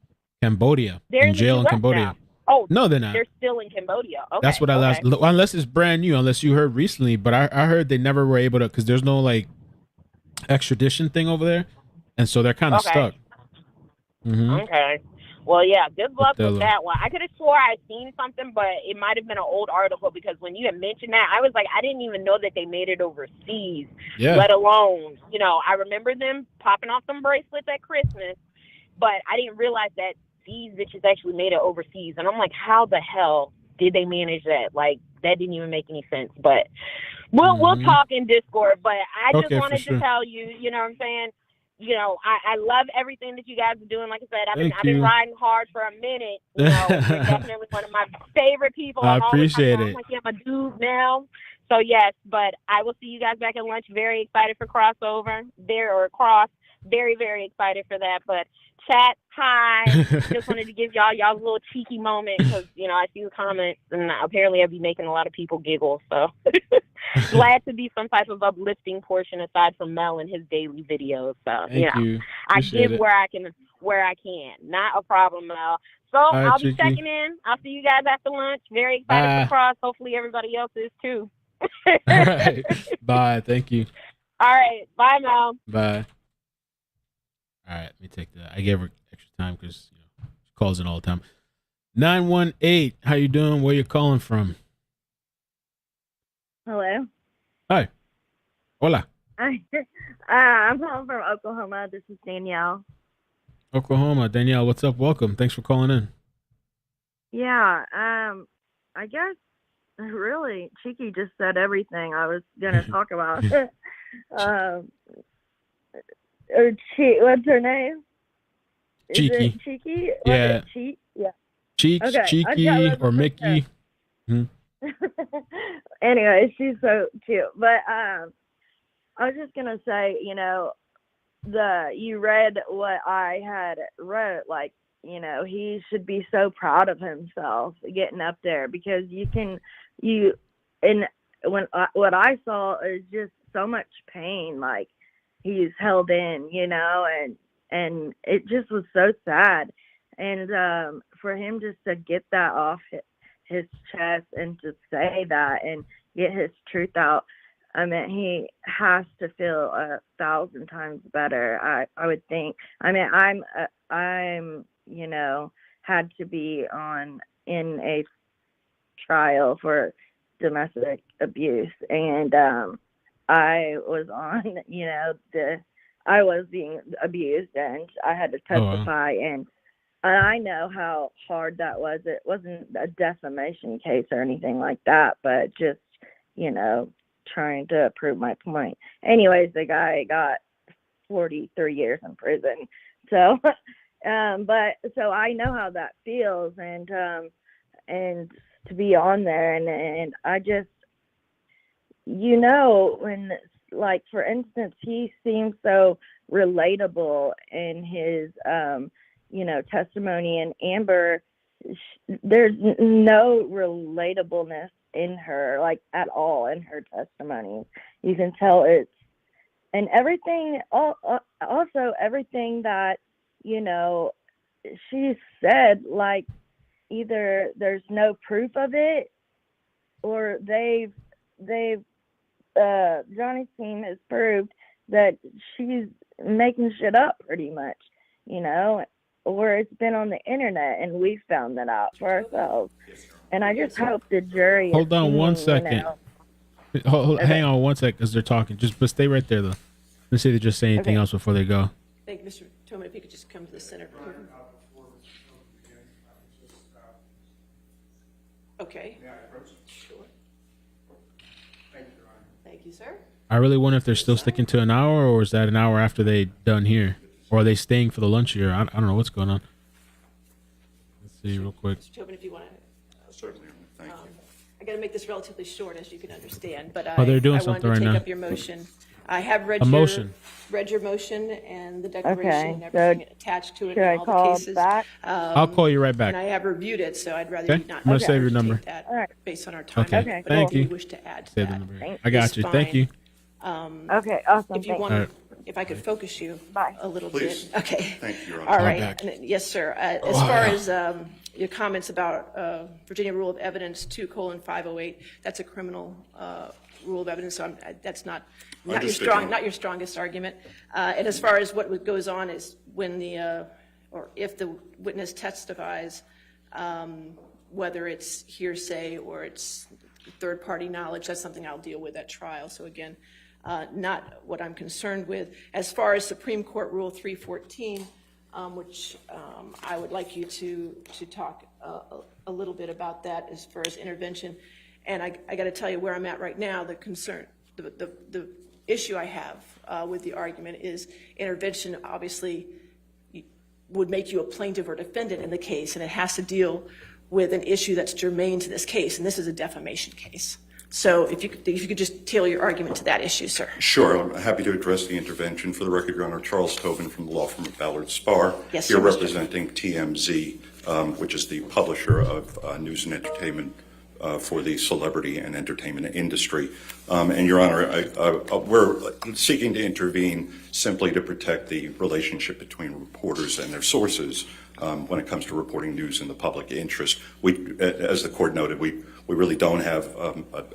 Cambodia, in jail in Cambodia. Now. Oh, no, they're not. They're still in Cambodia. Okay, that's what I last. Unless it's brand new, unless you heard recently. But I heard they never were able to, because there's no like extradition thing over there, and so they're kind of stuck. Okay. Well, yeah, good luck with that one. I could have swore I'd seen something, but it might have been an old article because when you had mentioned that, I was like, I didn't even know that they made it overseas, let alone, I remember them popping off some bracelets at Christmas, but I didn't realize that these bitches actually made it overseas. And I'm like, how the hell did they manage that? Like, that didn't even make any sense. But we'll talk in Discord. But I just wanted to tell you, you know what I'm saying? you know, I love everything that you guys are doing. Like I said, I've been you. riding hard for a minute. You know, you're definitely one of my favorite people. I I'm always appreciate talking it. about, like, yeah, I'm a dude now. So yes, but I will see you guys back at lunch. Very excited for crossover. Very, very excited for that. But chat, hi. Just wanted to give y'all's little cheeky moment because, you know, I see the comments and apparently I'll be making a lot of people giggle. So glad to be some type of uplifting portion aside from Mel and his daily videos. So, Thank you. I Appreciate give it. where I can. Not a problem, Mel. So right, I'll be Chicky. checking in. I'll see you guys after lunch. Very excited for cross. Hopefully everybody else is too. All right. Bye. Thank you. All right. Bye, Mel. Bye. All right. Let me take that. I gave her extra time because she calls in all the time. 918. How you doing? Where you calling from? Hello. Hi. Hola. I'm calling from Oklahoma. This is Danielle. Oklahoma. Danielle, what's up? Welcome. Thanks for calling in. Yeah. I guess really Cheeky just said everything I was gonna talk about. What's her name? Is Cheeky. it Cheeky? Yeah. Yeah. Cheeks, Okay, Cheeky, or Mickey. Anyway, she's so cute. But I was just gonna say, you know, you read what I had wrote, like, you know, he should be so proud of himself getting up there because what I saw is just so much pain, like he's held in, you know, and it just was so sad. And for him just to get that off his chest and to say that and get his truth out, I mean, he has to feel 1,000 times better. I would think. I mean, I'm you know, had to be in a trial for domestic abuse, and I was on, you know, I was being abused, and I had to testify, and I know how hard that was. It wasn't a defamation case or anything like that, but just, you know, trying to prove my point. Anyways, the guy got 43 years in prison. So, but so I know how that feels, and to be on there, and I just, you know, when, like, for instance, he seems so relatable in his, you know, testimony, and Amber, there's no relatableness in her, like, at all in her testimony. You can tell and everything, also everything that, you know, she said, like, either there's no proof of it or Johnny's team has proved that she's making shit up pretty much, you know, or it's been on the internet and we found that out for ourselves. And I just hope the jury Hold on seeing, 1 second. You know, Hang on 1 second because they're talking. But stay right there, though. Let's see if they just say anything else before they go. Thank you, Mr. Tillman. If you could just come to the center. Okay. Sure. Thank you, sir. I really wonder if they're still sticking to an hour, or is that an hour after they done here? Or are they staying for the lunch here? I don't know what's going on. Let's see real quick. Mr. Tobin, if you want to. Certainly. Thank you. I got to make this relatively short, as you can understand, but they're doing I something wanted to right take now. up your motion. I have read your motion and the declaration and everything attached to it in all the cases. Back? I'll call you right back. And I have reviewed it, so I'd rather you not. I'm going to save your number. That based on our time. Okay. But Thank if you you. wish to add to Save that, the number. I got you. Thank you. Okay, awesome. If you want, if I could focus you a little bit. Okay. Thank you, Your Honor. All right. And, yes, sir. As far as your comments about Virginia Rule of Evidence 2:508, that's a criminal rule of evidence. So that's not your strongest argument. And as far as what goes on is when or if the witness testifies, whether it's hearsay or it's third-party knowledge, that's something I'll deal with at trial. So again, not what I'm concerned with. As far as Supreme Court Rule 314, which I would like you to talk a little bit about that as far as intervention. And I got to tell you where I'm at right now. The concern, the issue I have with the argument is intervention obviously would make you a plaintiff or defendant in the case, and it has to deal with an issue that's germane to this case, and this is a defamation case. So if you could just tailor your argument to that issue, sir. Sure. I'm happy to address the intervention. For the record, Your Honor, Charles Tobin from the law firm of Ballard Spahr, Yes, here sir, representing TMZ, which is the publisher of news and entertainment for the celebrity and entertainment industry. And Your Honor, we're seeking to intervene simply to protect the relationship between reporters and their sources when it comes to reporting news in the public interest. As the court noted, we really don't have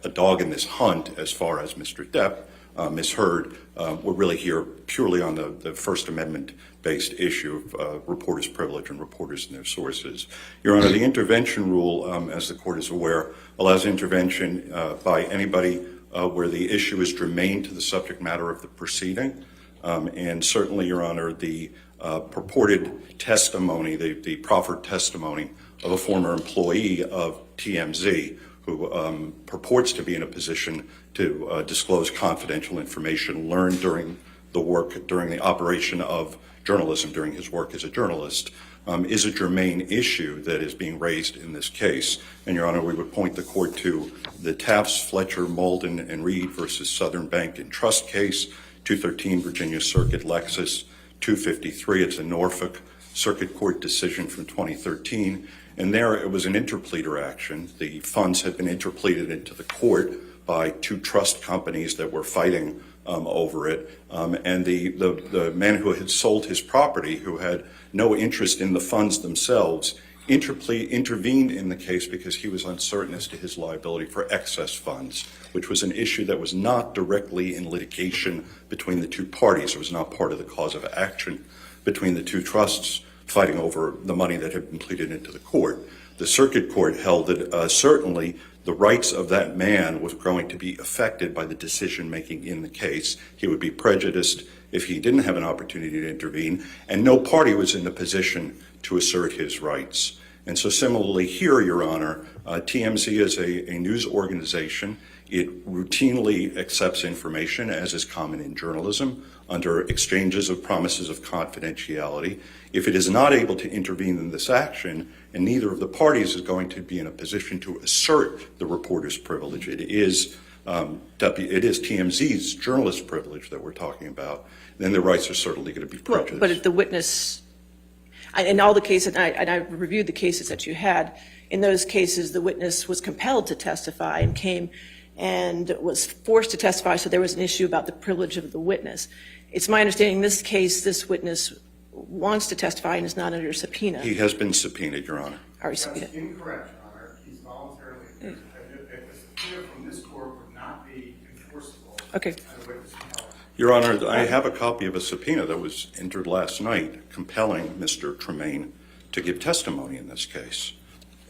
a dog in this hunt as far as Mr. Depp misheard. We're really here purely on the First Amendment-based issue of reporters' privilege and reporters and their sources. Your Honor, the intervention rule, as the court is aware, allows intervention by anybody where the issue is germane to the subject matter of the proceeding. And certainly, Your Honor, the purported testimony, the proffered testimony of a former employee of TMZ who purports to be in a position to disclose confidential information learned during the operation of journalism, during his work as a journalist, is a germane issue that is being raised in this case. And Your Honor, we would point the court to the Taft's, Fletcher, Malden, and Reed versus Southern Bank and Trust case, 213 Virginia Circuit, Lexus, 253. It's a Norfolk Circuit Court decision from 2013. And there it was an interpleader action. The funds had been interpleaded into the court by two trust companies that were fighting over it. And the man who had sold his property, who had no interest in the funds themselves, intervened in the case because he was uncertain as to his liability for excess funds, which was an issue that was not directly in litigation between the two parties. It was not part of the cause of action between the two trusts fighting over the money that had been pleaded into the court. The circuit court held that certainly the rights of that man was going to be affected by the decision making in the case. He would be prejudiced if he didn't have an opportunity to intervene, and no party was in the position to assert his rights. And so similarly here, Your Honor, TMZ is a news organization. It routinely accepts information, as is common in journalism, under exchanges of promises of confidentiality. If it is not able to intervene in this action, and neither of the parties is going to be in a position to assert the reporter's privilege, it is TMZ's journalist privilege that we're talking about, then the rights are certainly going to be prejudiced. Well, but if the witness, in all the cases, and I reviewed the cases that you had, in those cases the witness was compelled to testify and came and was forced to testify, so there was an issue about the privilege of the witness. It's my understanding in this case this witness wants to testify and is not under subpoena. He has been subpoenaed, Your Honor. Are you subpoenaed? That's incorrect, Your Honor. He's voluntarily. A subpoena from this court would not be enforceable. Okay. Your Honor, I have a copy of a subpoena that was entered last night compelling Mr. Tremaine to give testimony in this case.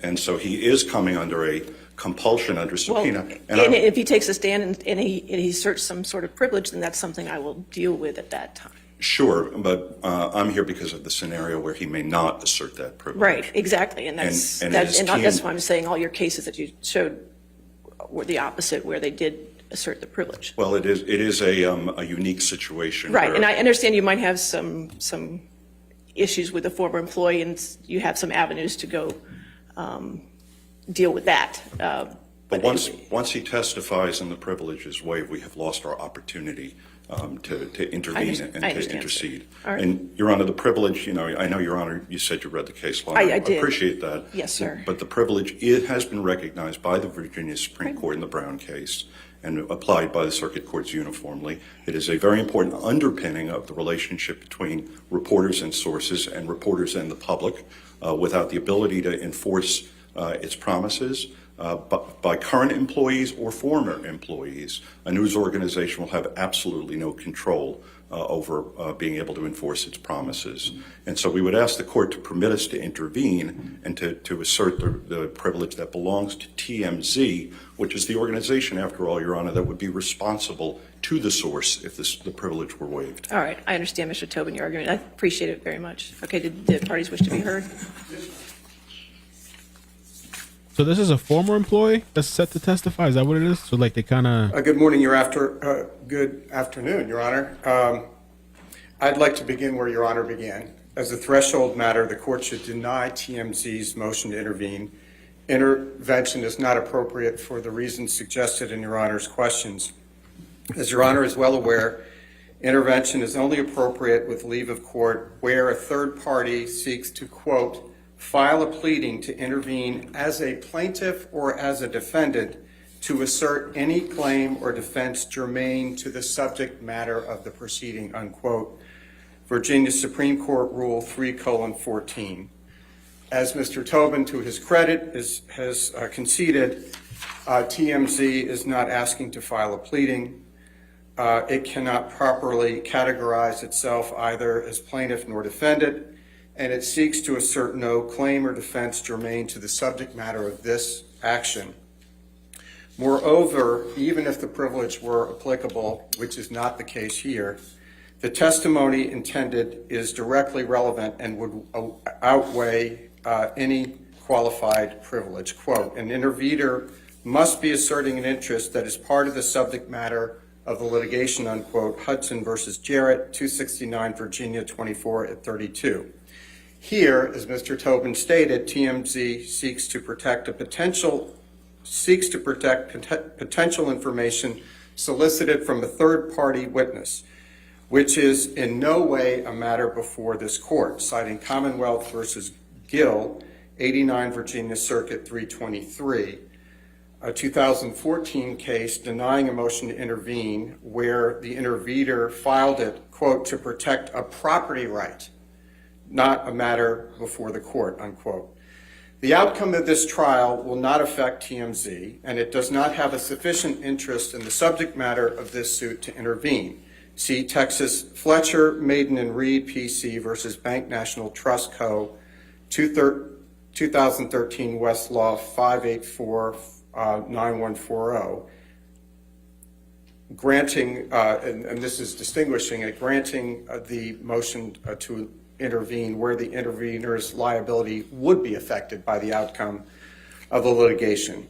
And so he is coming under a compulsion under subpoena. Well, and if he takes a stand and he asserts some sort of privilege, then that's something I will deal with at that time. Sure, but I'm here because of the scenario where he may not assert that privilege. Right, exactly. And that's why I'm saying all your cases that you showed were the opposite, where they did assert the privilege. Well, it is a unique situation. Right, and I understand you might have some issues with a former employee, and you have some avenues to go deal with that. But once he testifies and the privilege is waived, we have lost our opportunity to intervene and to intercede. Right. And Your Honor, the privilege, I know, Your Honor, you said you read the case law. I did. Appreciate that. Yes, sir. But the privilege, it has been recognized by the Virginia Supreme Court in the Brown case and applied by the circuit courts uniformly. It is a very important underpinning of the relationship between reporters and sources and reporters and the public. Without the ability to enforce its promises by current employees or former employees, a news organization will have absolutely no control over being able to enforce its promises. And so we would ask the court to permit us to intervene and to assert the privilege that belongs to TMZ, which is the organization, after all, Your Honor, that would be responsible to the source if the privilege were waived. All right, I understand, Mr. Tobin, your argument. I appreciate it very much. Okay, did the parties wish to be heard? So this is a former employee that's set to testify. Is that what it is? So like they kind of. Good morning, good afternoon, Your Honor. I'd like to begin where Your Honor began. As a threshold matter, the court should deny TMZ's motion to intervene. Intervention is not appropriate for the reasons suggested in Your Honor's questions. As Your Honor is well aware, intervention is only appropriate with leave of court where a third party seeks to, quote, file a pleading to intervene as a plaintiff or as a defendant to assert any claim or defense germane to the subject matter of the proceeding, unquote. Virginia Supreme Court Rule 3:14. As Mr. Tobin, to his credit, has conceded, TMZ is not asking to file a pleading. It cannot properly categorize itself either as plaintiff nor defendant, and it seeks to assert no claim or defense germane to the subject matter of this action. Moreover, even if the privilege were applicable, which is not the case here, the testimony intended is directly relevant and would outweigh any qualified privilege. Quote, an intervener must be asserting an interest that is part of the subject matter of the litigation, unquote, Hudson versus Jarrett, 269 Virginia 24/32. Here, as Mr. Tobin stated, TMZ seeks to protect potential information solicited from a third-party witness, which is in no way a matter before this court, citing Commonwealth versus Gill, 89 Virginia Circuit 323, a 2014 case denying a motion to intervene where the intervener filed it, quote, to protect a property right, not a matter before the court, unquote. The outcome of this trial will not affect TMZ, and it does not have a sufficient interest in the subject matter of this suit to intervene. See Texas Fletcher, Maiden and Reed, PC versus Bank National Trust Co., 2013 Westlaw 5849140, granting, and this is distinguishing it, granting the motion to intervene where the intervener's liability would be affected by the outcome of the litigation.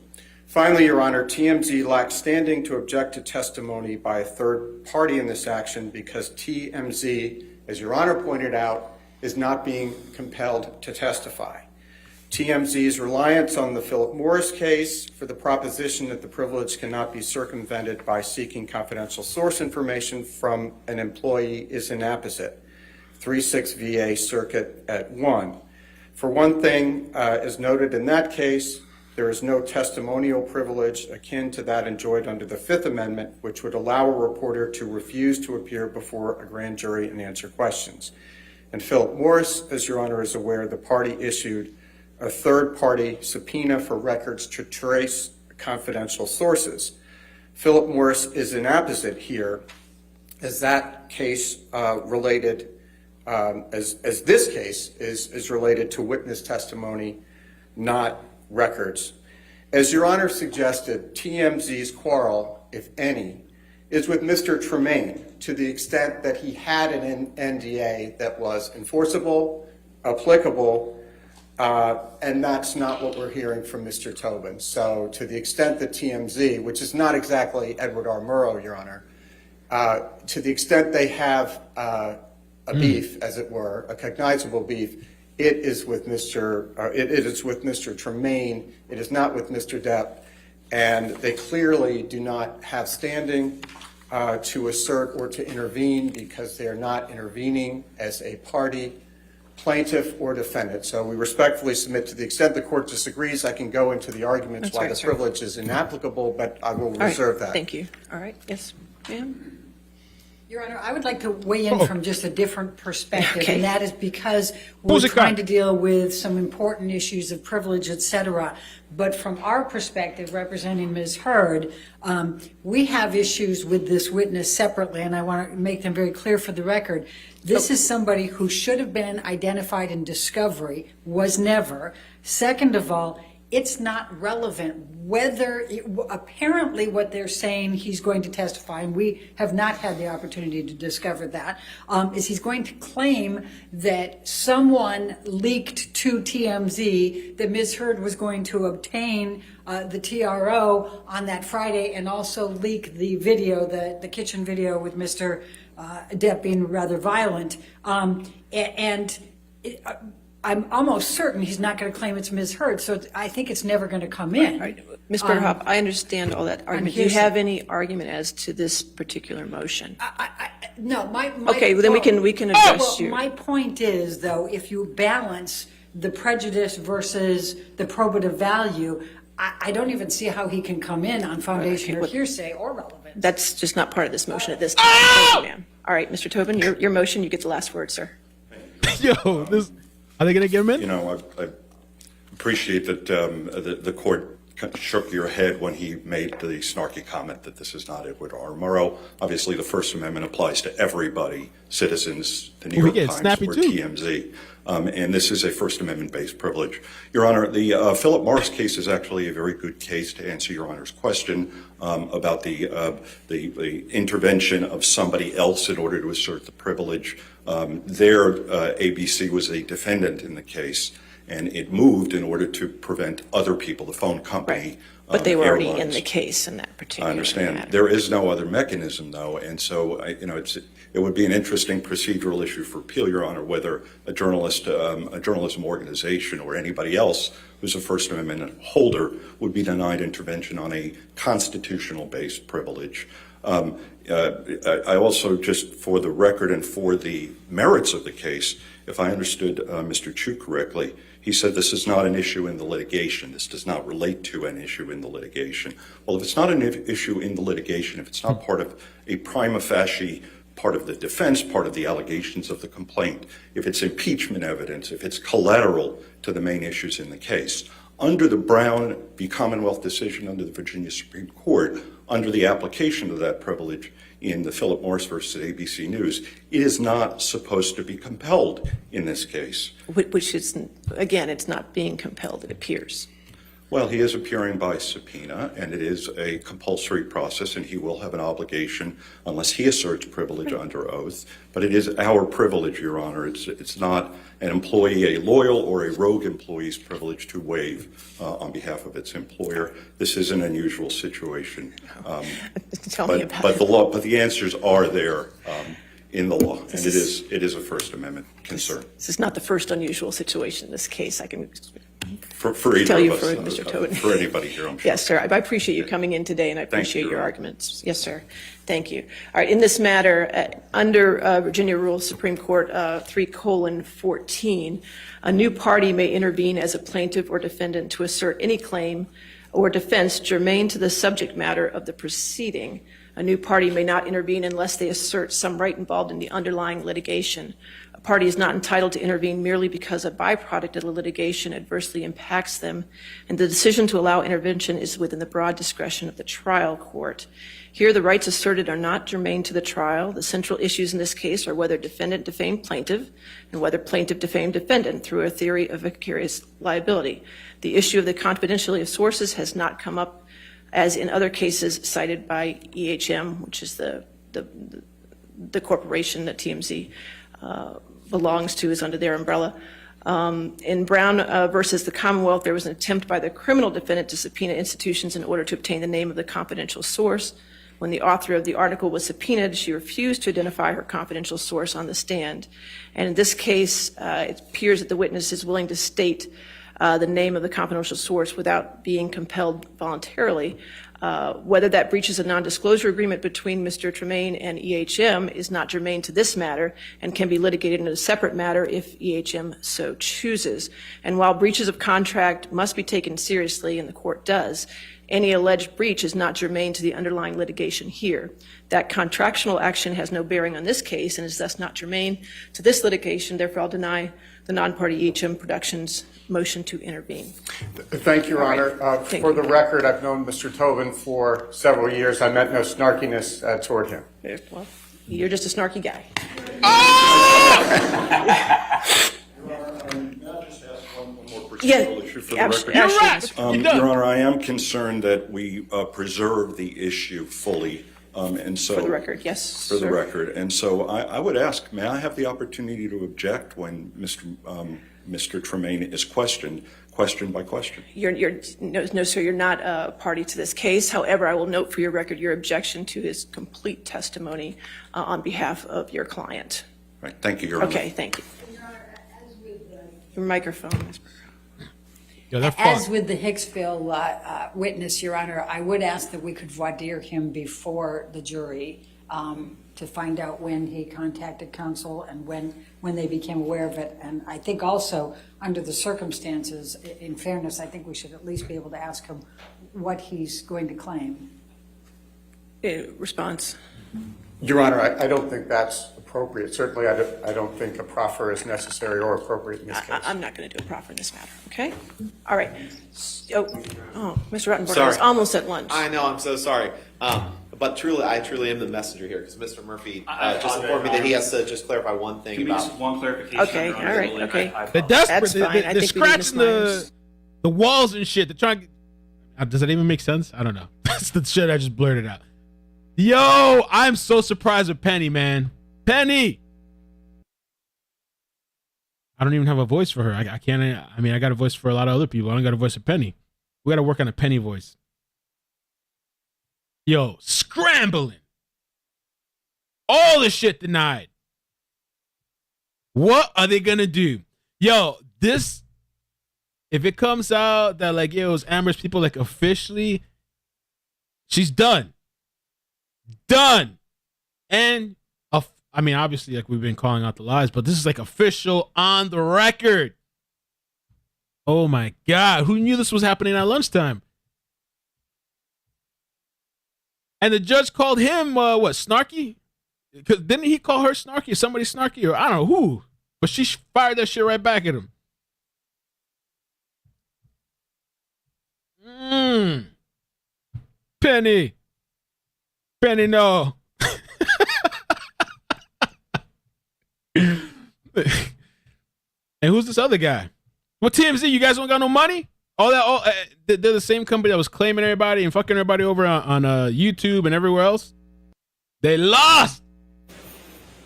Finally, Your Honor, TMZ lacks standing to object to testimony by a third party in this action because TMZ, as Your Honor pointed out, is not being compelled to testify. TMZ's reliance on the Philip Morris case for the proposition that the privilege cannot be circumvented by seeking confidential source information from an employee is inapposite. 36 VA Circuit at 1. For one thing, as noted in that case, there is no testimonial privilege akin to that enjoyed under the Fifth Amendment, which would allow a reporter to refuse to appear before a grand jury and answer questions. And Philip Morris, as Your Honor is aware, the party issued a third-party subpoena for records to trace confidential sources. Philip Morris is inapposite here, as that case related, as this case is related to witness testimony, not records. As Your Honor suggested, TMZ's quarrel, if any, is with Mr. Tremaine to the extent that he had an NDA that was enforceable, applicable, and that's not what we're hearing from Mr. Tobin. So to the extent that TMZ, which is not exactly Edward R. Murrow, Your Honor, to the extent they have a beef, as it were, a cognizable beef, it is with Mr. Tremaine. It is not with Mr. Depp, and they clearly do not have standing to assert or to intervene because they are not intervening as a party, plaintiff, or defendant. So we respectfully submit, to the extent the court disagrees, I can go into the arguments why the privilege is inapplicable, but I will reserve that. Thank you. All right. Yes, ma'am. Your Honor, I would like to weigh in from just a different perspective, Okay. and that is because we're trying to deal with some important issues of privilege, et cetera. But from our perspective, representing Ms. Hurd, we have issues with this witness separately, and I want to make them very clear for the record. This is somebody who should have been identified in discovery, was never. Second of all, it's not relevant whether, apparently what they're saying he's going to testify, and we have not had the opportunity to discover that, is he's going to claim that someone leaked to TMZ that Ms. Heard was going to obtain the TRO on that Friday and also leak the video, the kitchen video with Mr. Depp being rather violent. I'm almost certain he's not going to claim it's Ms. Heard, so I think it's never going to come in. Right. Ms. Berghoff, I understand all that argument. Do you have any argument as to this particular motion? No, my okay, well, then we can address you. My point is, though, if you balance the prejudice versus the probative value, I don't even see how he can come in on foundation or hearsay or relevance. That's just not part of this motion at this time. Thank you, ma'am. All right, Mr. Tobin, your motion, you get the last word, sir. Yo, this. Are they going to give him in? You know, I appreciate that the court shook your head when he made the snarky comment that this is not Edward R. Murrow. Obviously, the First Amendment applies to everybody, citizens, the New York Times, or TMZ. And this is a First Amendment-based privilege. Your Honor, the Philip Morris case is actually a very good case to answer Your Honor's question about the intervention of somebody else in order to assert the privilege. ABC was a defendant in the case, and it moved in order to prevent other people, the phone company. Right. But they were already airlines. in the case in that particular I understand. matter. There is no other mechanism, though, and so it would be an interesting procedural issue for appeal, Your Honor, whether a journalism organization or anybody else who's a First Amendment holder would be denied intervention on a constitutional-based privilege. I also, just for the record and for the merits of the case, if I understood Mr. Chu correctly, he said this is not an issue in the litigation. This does not relate to an issue in the litigation. Well, if it's not an issue in the litigation, if it's not part of a prima facie part of the defense, part of the allegations of the complaint, if it's impeachment evidence, if it's collateral to the main issues in the case, under the Brown v. Commonwealth decision under the Virginia Supreme Court, under the application of that privilege in the Philip Morris versus ABC News, it is not supposed to be compelled in this case. Which is, again, it's not being compelled, it appears. Well, he is appearing by subpoena, and it is a compulsory process, and he will have an obligation unless he asserts privilege under oath. But it is our privilege, Your Honor. It's not an employee, a loyal or a rogue employee's privilege to waive on behalf of its employer. This is an unusual situation. Tell me about but the answers are there in the law, and it is a First Amendment concern. This is not the first unusual situation in this case. I can for tell either you of us, for Mr. Tobin. for anybody here, I'm sure. Yes, sir. I appreciate you coming in today, and I appreciate you, your Your Honor. arguments. Yes, sir. Thank you. All right. In this matter, under Virginia Rule Supreme Court 3:14, a new party may intervene as a plaintiff or defendant to assert any claim or defense germane to the subject matter of the proceeding. A new party may not intervene unless they assert some right involved in the underlying litigation. A party is not entitled to intervene merely because a byproduct of the litigation adversely impacts them, and the decision to allow intervention is within the broad discretion of the trial court. Here, the rights asserted are not germane to the trial. The central issues in this case are whether defendant defamed plaintiff and whether plaintiff defamed defendant through a theory of vicarious liability. The issue of the confidentiality of sources has not come up as in other cases cited by EHM, which is the corporation that TMZ belongs to, is under their umbrella. In Brown versus the Commonwealth, there was an attempt by the criminal defendant to subpoena institutions in order to obtain the name of the confidential source. When the author of the article was subpoenaed, she refused to identify her confidential source on the stand. And in this case, it appears that the witness is willing to state the name of the confidential source without being compelled voluntarily. Whether that breaches a non-disclosure agreement between Mr. Tremaine and EHM is not germane to this matter and can be litigated in a separate matter if EHM so chooses. And while breaches of contract must be taken seriously, and the court does, any alleged breach is not germane to the underlying litigation here. That contractual action has no bearing on this case and is thus not germane to this litigation. Therefore, I'll deny the non-party EHM Productions motion to intervene. Thank you, Your Honor. For the record, I've known Mr. Tobin for several years. I meant no snarkiness toward him. Well, you're just a snarky guy. May I just ask one more procedural Again, For the absolutely. record. You're right. Your Honor, I am concerned that we preserve the issue fully, and so. For the record, yes, For the sir. record. And so I would ask, may I have the opportunity to object when Mr. Tremaine is questioned by question? No, sir, you're not a party to this case. However, I will note for your record your objection to his complete testimony on behalf of your client. Right. Thank you, Your Honor. Okay, thank you. Your microphone. Yo, they're As fucked. with the Hicksville witness, Your Honor, I would ask that we could voir dire him before the jury to find out when he contacted counsel and when they became aware of it. And I think also, under the circumstances, in fairness, I think we should at least be able to ask him what he's going to claim. Response. Your Honor, I don't think that's appropriate. Certainly, I don't think a proffer is necessary or appropriate in this case. I'm not going to do a proffer in this matter, okay? All right. Oh, Mr. Rottenberg, I Sorry. was almost at lunch. I know, I'm so sorry. But I truly am the messenger here, because Mr. Murphy just informed me that he has to just clarify one thing about. One clarification. Okay, all right, okay. They're desperate. That's fine. I They're think we need scratching Ms. the walls and shit. They're trying to does that even make sense? I don't know. That's the shit I just blurted out. Yo, I'm so surprised with Penny, man. Penny! I don't even have a voice for her. I can't. I mean, I got a voice for a lot of other people. I don't got a voice for Penny. We got to work on a Penny voice. Yo, scrambling. All the shit denied. What are they gonna do? Yo, this, if it comes out that like, yo, it was Amber's people, like officially, she's done. Done. And I mean, obviously, like we've been calling out the lies, but this is like official on the record. Oh my God. Who knew this was happening at lunchtime? And the judge called him, what, snarky? Because didn't he call her snarky? Somebody snarky? Or I don't know who. But she fired that shit right back at him. Penny. Penny, no. And who's this other guy? Well, TMZ, you guys don't got no money? They're the same company that was claiming everybody and fucking everybody over on YouTube and everywhere else. They lost.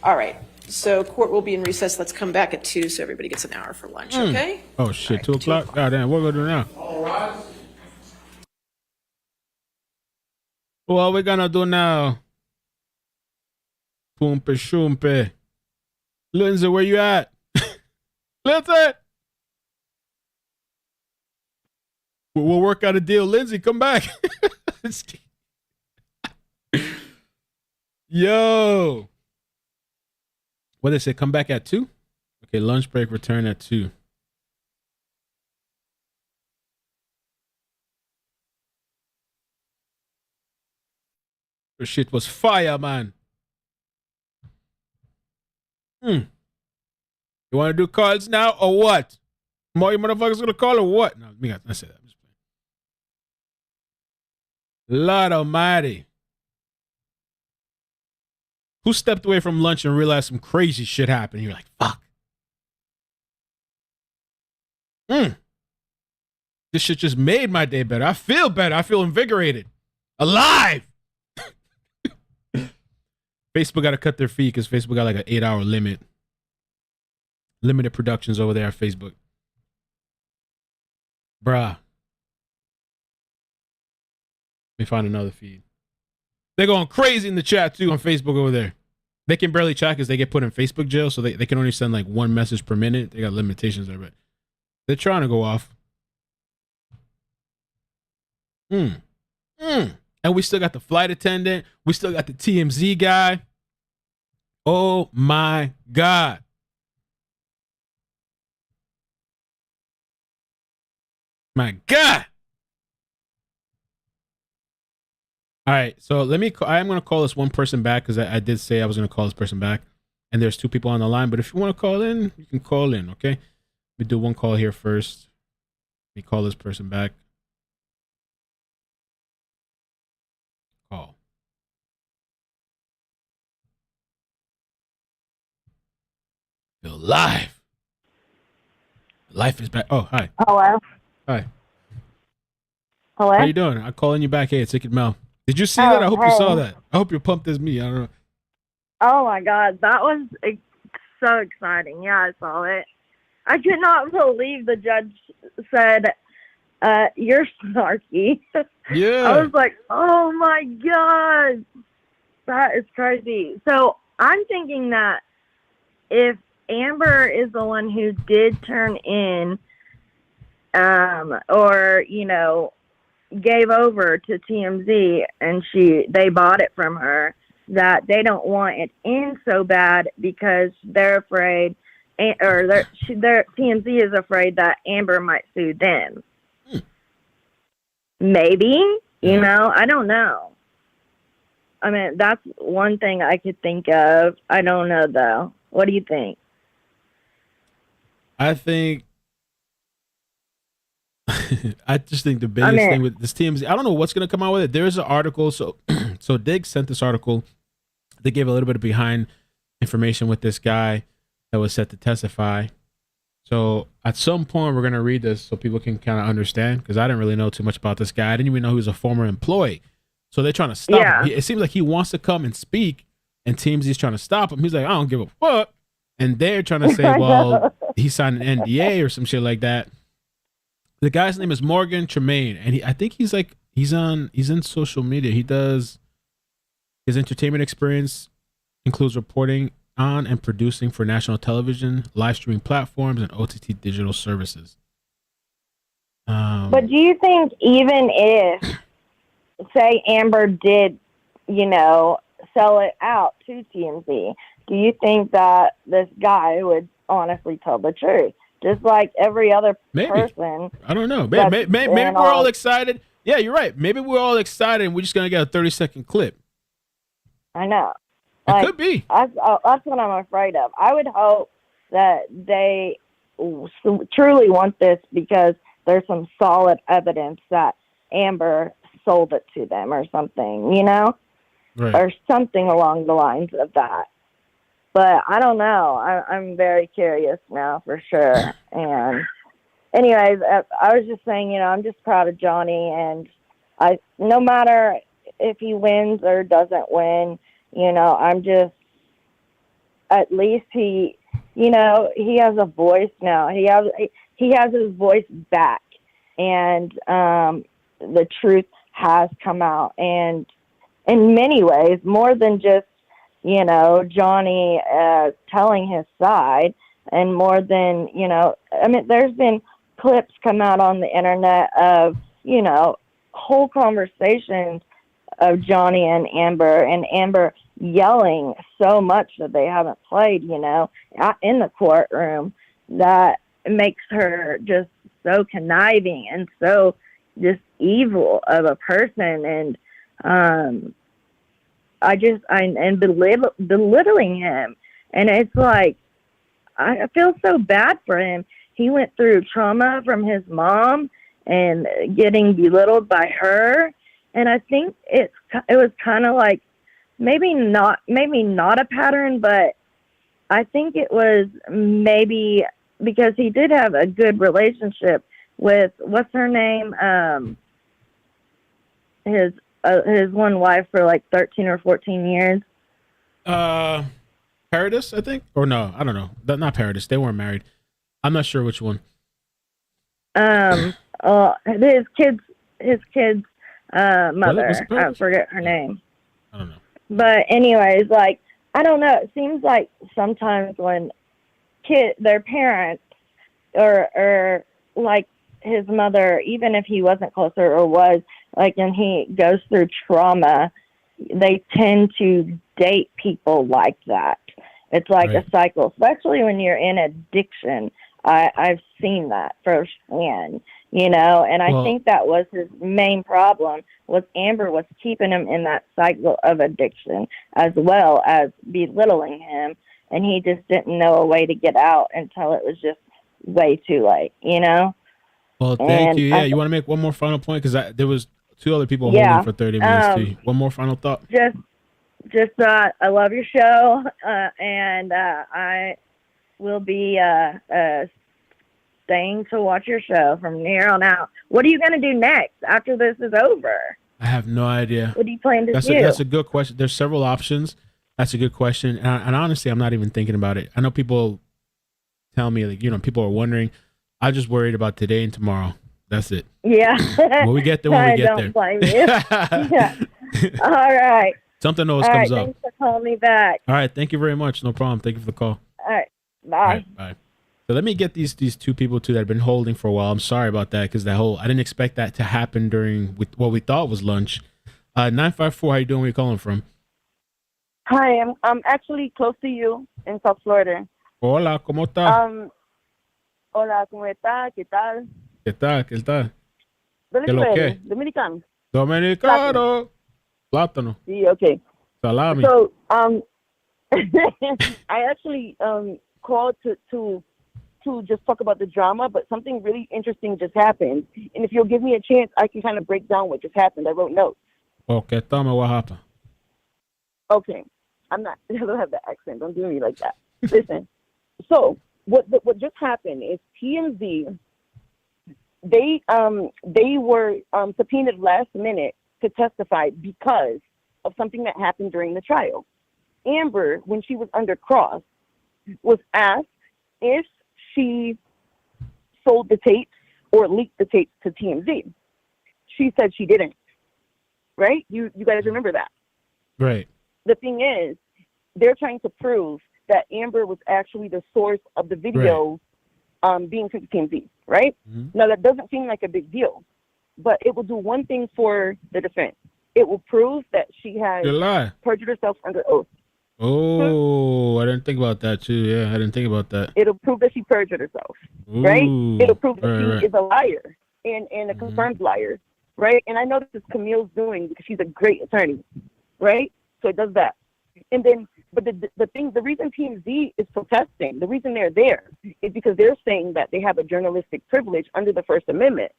All right. So court will be in recess. Let's come back at 2 so everybody gets an hour for lunch, okay? Oh, shit. Right, 2 o'clock? God damn. What are we going to do now? All right. What we going to do now? Poompe shoompe. Lindsay, where you at? Lindsay! We'll work out a deal. Lindsay, come back. Yo. What they say? Come back at 2? Okay, lunch break, return at 2. This shit was fire, man. You want to do calls now or what? More you motherfuckers gonna call or what? No, me I say that. I'm just playing. Lord Almighty. Who stepped away from lunch and realized some crazy shit happened? You're like, fuck. This shit just made my day better. I feel better. I feel invigorated. Alive. Facebook got to cut their fee because Facebook got like an 8-hour limit. Limited productions over there at Facebook. Bruh. Let me find another feed. They're going crazy in the chat too on Facebook over there. They can barely chat because they get put in Facebook jail, so they can only send like 1 message per minute. They got limitations there, but they're trying to go off. And we still got the flight attendant. We still got the TMZ guy. Oh my God. My God. All right, so I am going to call this one person back because I did say I was going to call this person back. And there's 2 people on the line, but if you want to call in, you can call in, okay? Let me do one call here first. Let me call this person back. Call. Feel live. Life is back. Oh, hi. Hello? Hi. Hello? How you doing? I'm calling you back. Hey, it's iCkEdMeL. Did you see that? I hope you saw hey. that. I hope you're pumped as me. I don't know. Oh my God, that was so exciting. Yeah, I saw it. I could not believe the judge said, you're snarky. Yeah. I was like, oh my God, that is crazy. So I'm thinking that if Amber is the one who did turn in, or, you know, gave over to TMZ and they bought it from her, that they don't want it in so bad because they're afraid, or TMZ is afraid that Amber might sue them. Maybe, you know, I don't know. I mean, that's one thing I could think of. I don't know though. What do you think? I think I just think the biggest thing with this TMZ, I don't know what's going to come out with it. There's an article. So Diggs sent this article. They gave a little bit of behind information with this guy that was set to testify. So at some point, we're going to read this so people can kind of understand, because I didn't really know too much about this guy. I didn't even know he was a former employee. So they're trying to stop him. It seems like he wants to come and speak, and TMZ's trying to stop him. He's like, I don't give a fuck. And they're trying to say, well, he signed an NDA or some shit like that. The guy's name is Morgan Tremaine, and I think he's in social media. He does, his entertainment experience includes reporting on and producing for national television, live streaming platforms, and OTT digital services. But do you think even if, say, Amber did, you know, sell it out to TMZ, do you think that this guy would honestly tell the truth? Just like every other person. I don't know. Maybe we're all excited. Yeah, you're right. Maybe we're all excited and we're just going to get a 30-second clip. I know. It could be. That's what I'm afraid of. I would hope that they truly want this because there's some solid evidence that Amber sold it to them or something, you know? Right. Or something along the lines of that. But I don't know. I'm very curious now for sure. And anyways, I was just saying, you know, I'm just proud of Johnny, and no matter if he wins or doesn't win, you know, at least he, you know, he has a voice now. He has his voice back, and the truth has come out, and in many ways, more than just, you know, Johnny telling his side, and more than, you know, I mean, there's been clips come out on the internet of, you know, whole conversations of Johnny and Amber yelling so much that they haven't played, you know, in the courtroom, that makes her just so conniving and so just evil of a person. And, and belittling him. And it's like, I feel so bad for him. He went through trauma from his mom and getting belittled by her. And I think it was kind of like, maybe not a pattern, but I think it was maybe because he did have a good relationship with, what's her name? His one wife for like 13 or 14 years. Paradis, I think? Or no, I don't know. Not Paradis. They weren't married. I'm not sure which one. His kid's mother. I forget her name. I don't know. But anyways, like, I don't know. It seems like sometimes when their parents or like his mother, even if he wasn't closer or was, like, and he goes through trauma, they tend to date people like that. It's like a cycle, especially when you're in addiction. I've seen that firsthand, you know, and I think that was his main problem, was Amber was keeping him in that cycle of addiction as well as belittling him, and he just didn't know a way to get out until it was just way too late, you know? Well, thank you. Yeah, you want to make one more final point? Because there was two other people holding for 30 minutes too. One more final thought. Just I love your show, and I will be staying to watch your show from here on out. What are you going to do next after this is over? I have no idea. What do you plan to do? That's a good question. There's several options. That's a good question. And honestly, I'm not even thinking about it. I know people tell me, like, people are wondering. I'm just worried about today and tomorrow. That's it. Yeah. When we get there, I don't blame you. Yeah. All right. Something always All comes right, up. thanks for calling me back. All right. Thank you very much. No problem. Thank you for the call. All right. Bye. All right, bye. So let me get these two people too that have been holding for a while. I'm sorry about that because I didn't expect that to happen during what we thought was lunch. 954, how you doing? Where you calling from? Hi, I'm actually close to you in South Florida. Hola, ¿cómo está? Hola, ¿cómo está? ¿Qué tal? ¿Qué tal? ¿Qué tal? ¿Dónde ¿Qué lo tú que? eres? Dominicano. Dominicano. Plátano. Sí, okay. Salami. So, I actually called to just talk about the drama, but something really interesting just happened. And if you'll give me a chance, I can kind of break down what just happened. I wrote notes. Okay, tell me what happened. Okay. I don't have the accent. Don't do me like that. Listen. So, what just happened is TMZ, they were subpoenaed last minute to testify because of something that happened during the trial. Amber, when she was under cross, was asked if she sold the tapes or leaked the tapes to TMZ. She said she didn't. Right? You guys remember that? Right. The thing is, they're trying to prove that Amber was actually the source of the video being sent to TMZ, right? Mm-hmm. Now, that doesn't seem like a big deal, but it will do one thing for the defense. It will prove that she has perjured herself under oath. Oh, I didn't think about that too. Yeah, I didn't think about that. It'll prove that she perjured herself, right? It'll prove that she is a liar and a confirmed liar, right? And I know this is Camille's doing because she's a great attorney, right? So it does that. And then, but the reason TMZ is protesting, the reason they're there is because they're saying that they have a journalistic privilege under the First Amendment.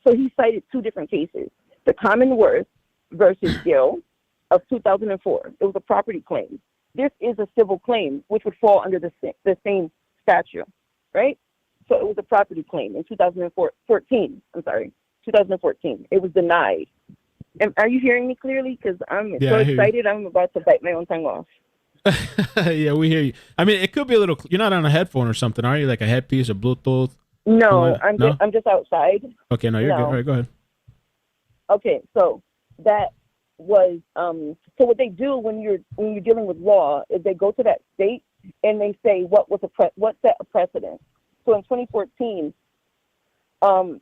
So he cited two different cases, the Commonwealth versus Gill of 2004. It was a property claim. This is a civil claim, which would fall under the same statute, right? So it was a property claim in 2014. I'm sorry, 2014. It was denied. Are you hearing me clearly? Because I'm so excited. I'm about to bite my own tongue off. Yeah, we hear you. I mean, it could be a little. You're not on a headphone or something, are you? Like a headpiece or Bluetooth? No, I'm just outside. Okay, no, you're good. All right, go ahead. Okay, so that was so what they do when you're dealing with law is they go to that state and they say what set a precedent. So in 2014, a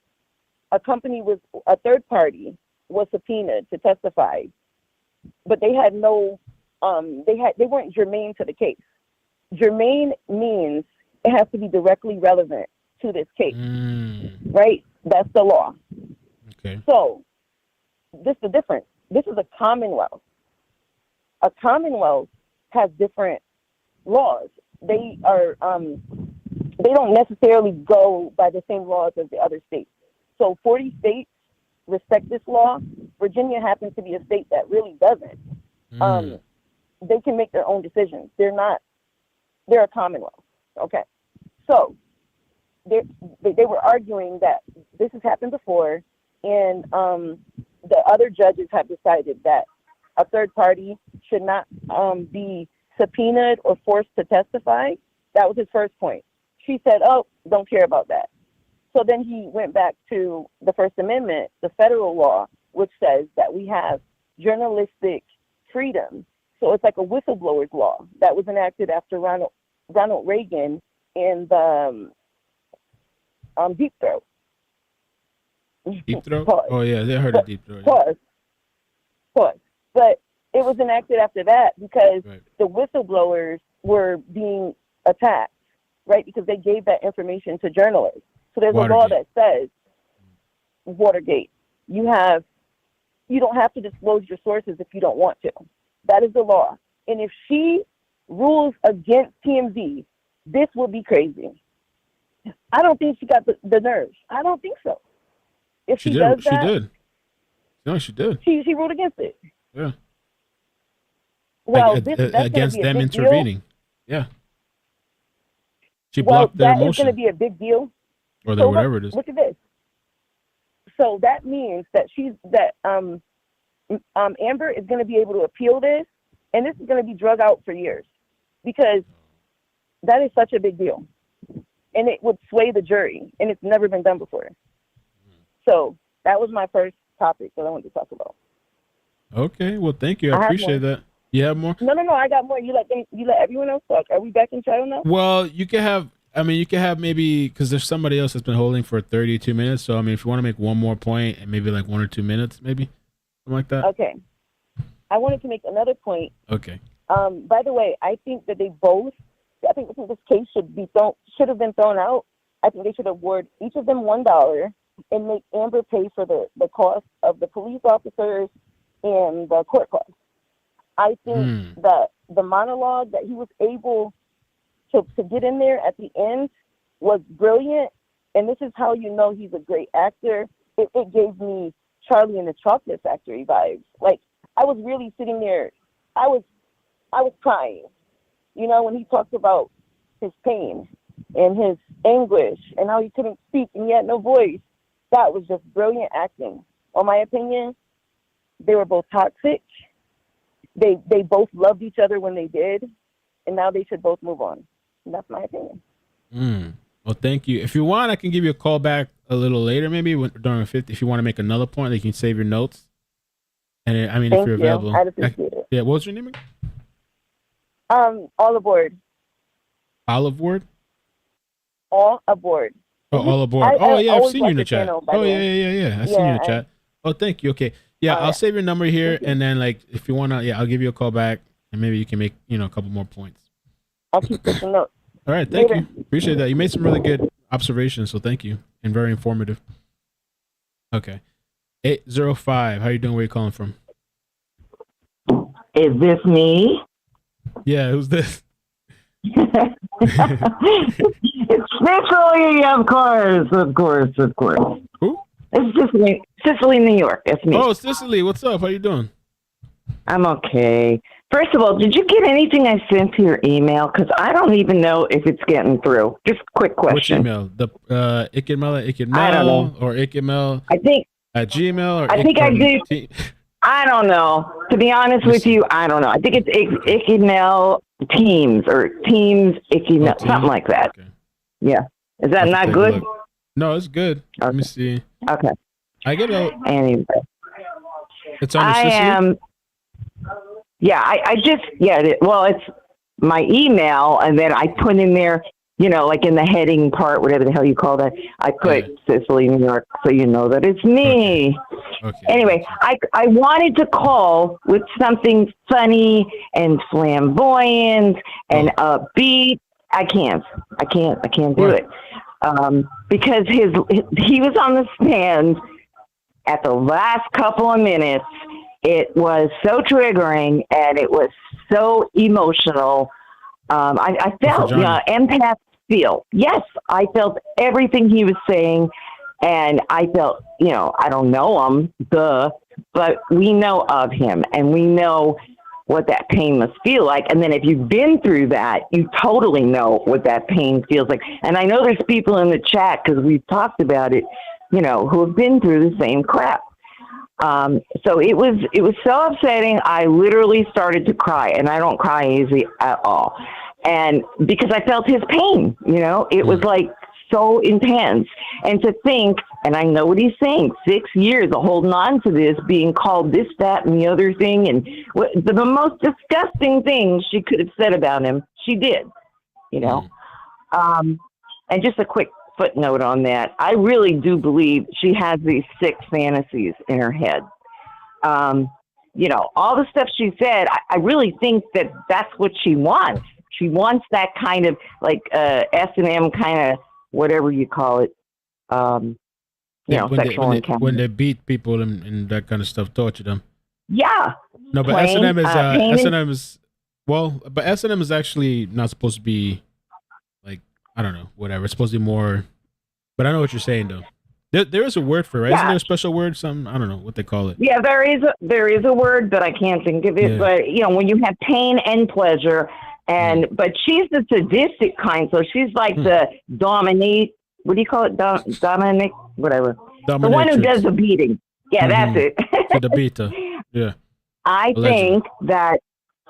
third party was subpoenaed to testify, but they had no they weren't germane to the case. Germane means it has to be directly relevant to this case, right? That's the law. Okay. So this is the difference. This is a commonwealth. A commonwealth has different laws. They are they don't necessarily go by the same laws as the other states. So 40 states respect this law. Virginia happens to be a state that really doesn't. They can make their own decisions. They're a commonwealth. Okay. So they were arguing that this has happened before, and the other judges have decided that a third party should not be subpoenaed or forced to testify. That was his first point. She said, oh, don't care about that. So then he went back to the First Amendment, the federal law, which says that we have journalistic freedom. So it's like a whistleblower's law that was enacted after Ronald Reagan and the Deep Throat. Deep Throat? Pause. Oh, yeah, they heard of Deep Throat. Pause. But it was enacted after that because the whistleblowers were being attacked, right? Because they gave that information to journalists. So there's a law that says, Watergate, you don't have to disclose your sources if you don't want to. That is the law. And if she rules against TMZ, this would be crazy. I don't think she got the nerve. I don't think so. If she does that, she did. No, she did. She ruled against it. Yeah. Well, like, that's against them intervening. Deal. Yeah. She blocked their that is motion. going to be a big deal. or So whatever it is. Look at this. So that means that Amber is going to be able to appeal this, and this is going to be drug out for years, because that is such a big deal, and it would sway the jury, and it's never been done before. So that was my first topic that I wanted to talk about. Okay, well, thank you. I appreciate that. You have more? No, I got more. You let everyone else talk. Are we back in trial now? Well, you can have. I mean, you can have maybe, because there's somebody else that's been holding for 32 minutes. So I mean, if you want to make one more point and maybe like 1 or 2 minutes, maybe something like that. Okay. I wanted to make another point. Okay. By the way, I think that I think this case should have been thrown out. I think they should award each of them $1 and make Amber pay for the cost of the police officers and the court costs. I think that the monologue that he was able to get in there at the end was brilliant, and this is how you know he's a great actor. It gave me Charlie and the Chocolate Factory vibes. Like, I was really sitting there, I was crying, when he talked about his pain and his anguish and how he couldn't speak and he had no voice. That was just brilliant acting. In my opinion, they were both toxic. They both loved each other when they did, and now they should both move on. And that's my opinion. Well, thank you. If you want, I can give you a call back a little later, maybe during 50. If you want to make another point, you can save your notes. And I mean, if you're available. I'd appreciate it. Yeah, what was your name again? All aboard. Olive Ward? All aboard. Oh, all aboard. I've seen you in the chat. Yeah. I seen you in the chat. Oh, thank you. Okay. Yeah, I'll save your number here, and then if you wanna, I'll give you a call back, and maybe you can make a couple more points. I'll keep taking notes. All right, thank you. Appreciate that. You made some really good observations, so thank you, and very informative. Okay, 805. How you doing? Where you calling from? Is this me? Yeah, who's this? It's Cicely, of course. Who? It's Cicely, New York. It's me. Oh, Cicely, what's up? How you doing? I'm okay. First of all, did you get anything I sent to your email? Because I don't even know if it's getting through. Just quick question. Which email? The iCkEdMeL at iCkEdMeL? I don't know. Or iCkEdMeL? I think at Gmail? Or I think I do. I don't know. To be honest with you, I don't know. I think it's iCkEdMeL Teams or Teams iCkEdMeL, something like that. Okay. Yeah. Is that not good? No, it's good. Okay. Let me see. Okay. I get a. Anyway. It's on the system? It's my email, and then I put in there, like in the heading part, whatever the hell you call that, I put Cicely, New York, so you know that it's me. Okay. Anyway, I wanted to call with something funny and flamboyant and upbeat. I can't do it. Because he was on the stand at the last couple of minutes. It was so triggering and it was so emotional. I felt, empaths feel. Yes, I felt everything he was saying, and I felt, I don't know him, but we know of him, and we know what that pain must feel like. And then if you've been through that, you totally know what that pain feels like. And I know there's people in the chat, because we've talked about it, who have been through the same crap. So it was so upsetting. I literally started to cry, and I don't cry easy at all. And because I felt his pain, it was like so intense. And to think, and I know what he's saying, 6 years of holding on to this, being called this, that, and the other thing, and the most disgusting things she could have said about him, she did, And just a quick footnote on that. I really do believe she has these sick fantasies in her head. All the stuff she said, I really think that that's what she wants. She wants that kind of S&M kind of whatever you call it, sexual encounter. When they beat people and that kind of stuff, torture them. Yeah. No, but S&M is S&M is but S&M is actually not supposed to be I don't know, whatever. It's supposed to be more, but I know what you're saying though. There is a word for it, right? Yeah. Isn't there a special word? I don't know what they call it. Yeah, there is a word, but I can't think of it. Yeah. But when you have pain and pleasure, but she's the sadistic kind, so she's like the what do you call it? Dominic, whatever. The one who Dominatrix. does the beating. Yeah, that's it. To the beta. Yeah. I Allegedly. think that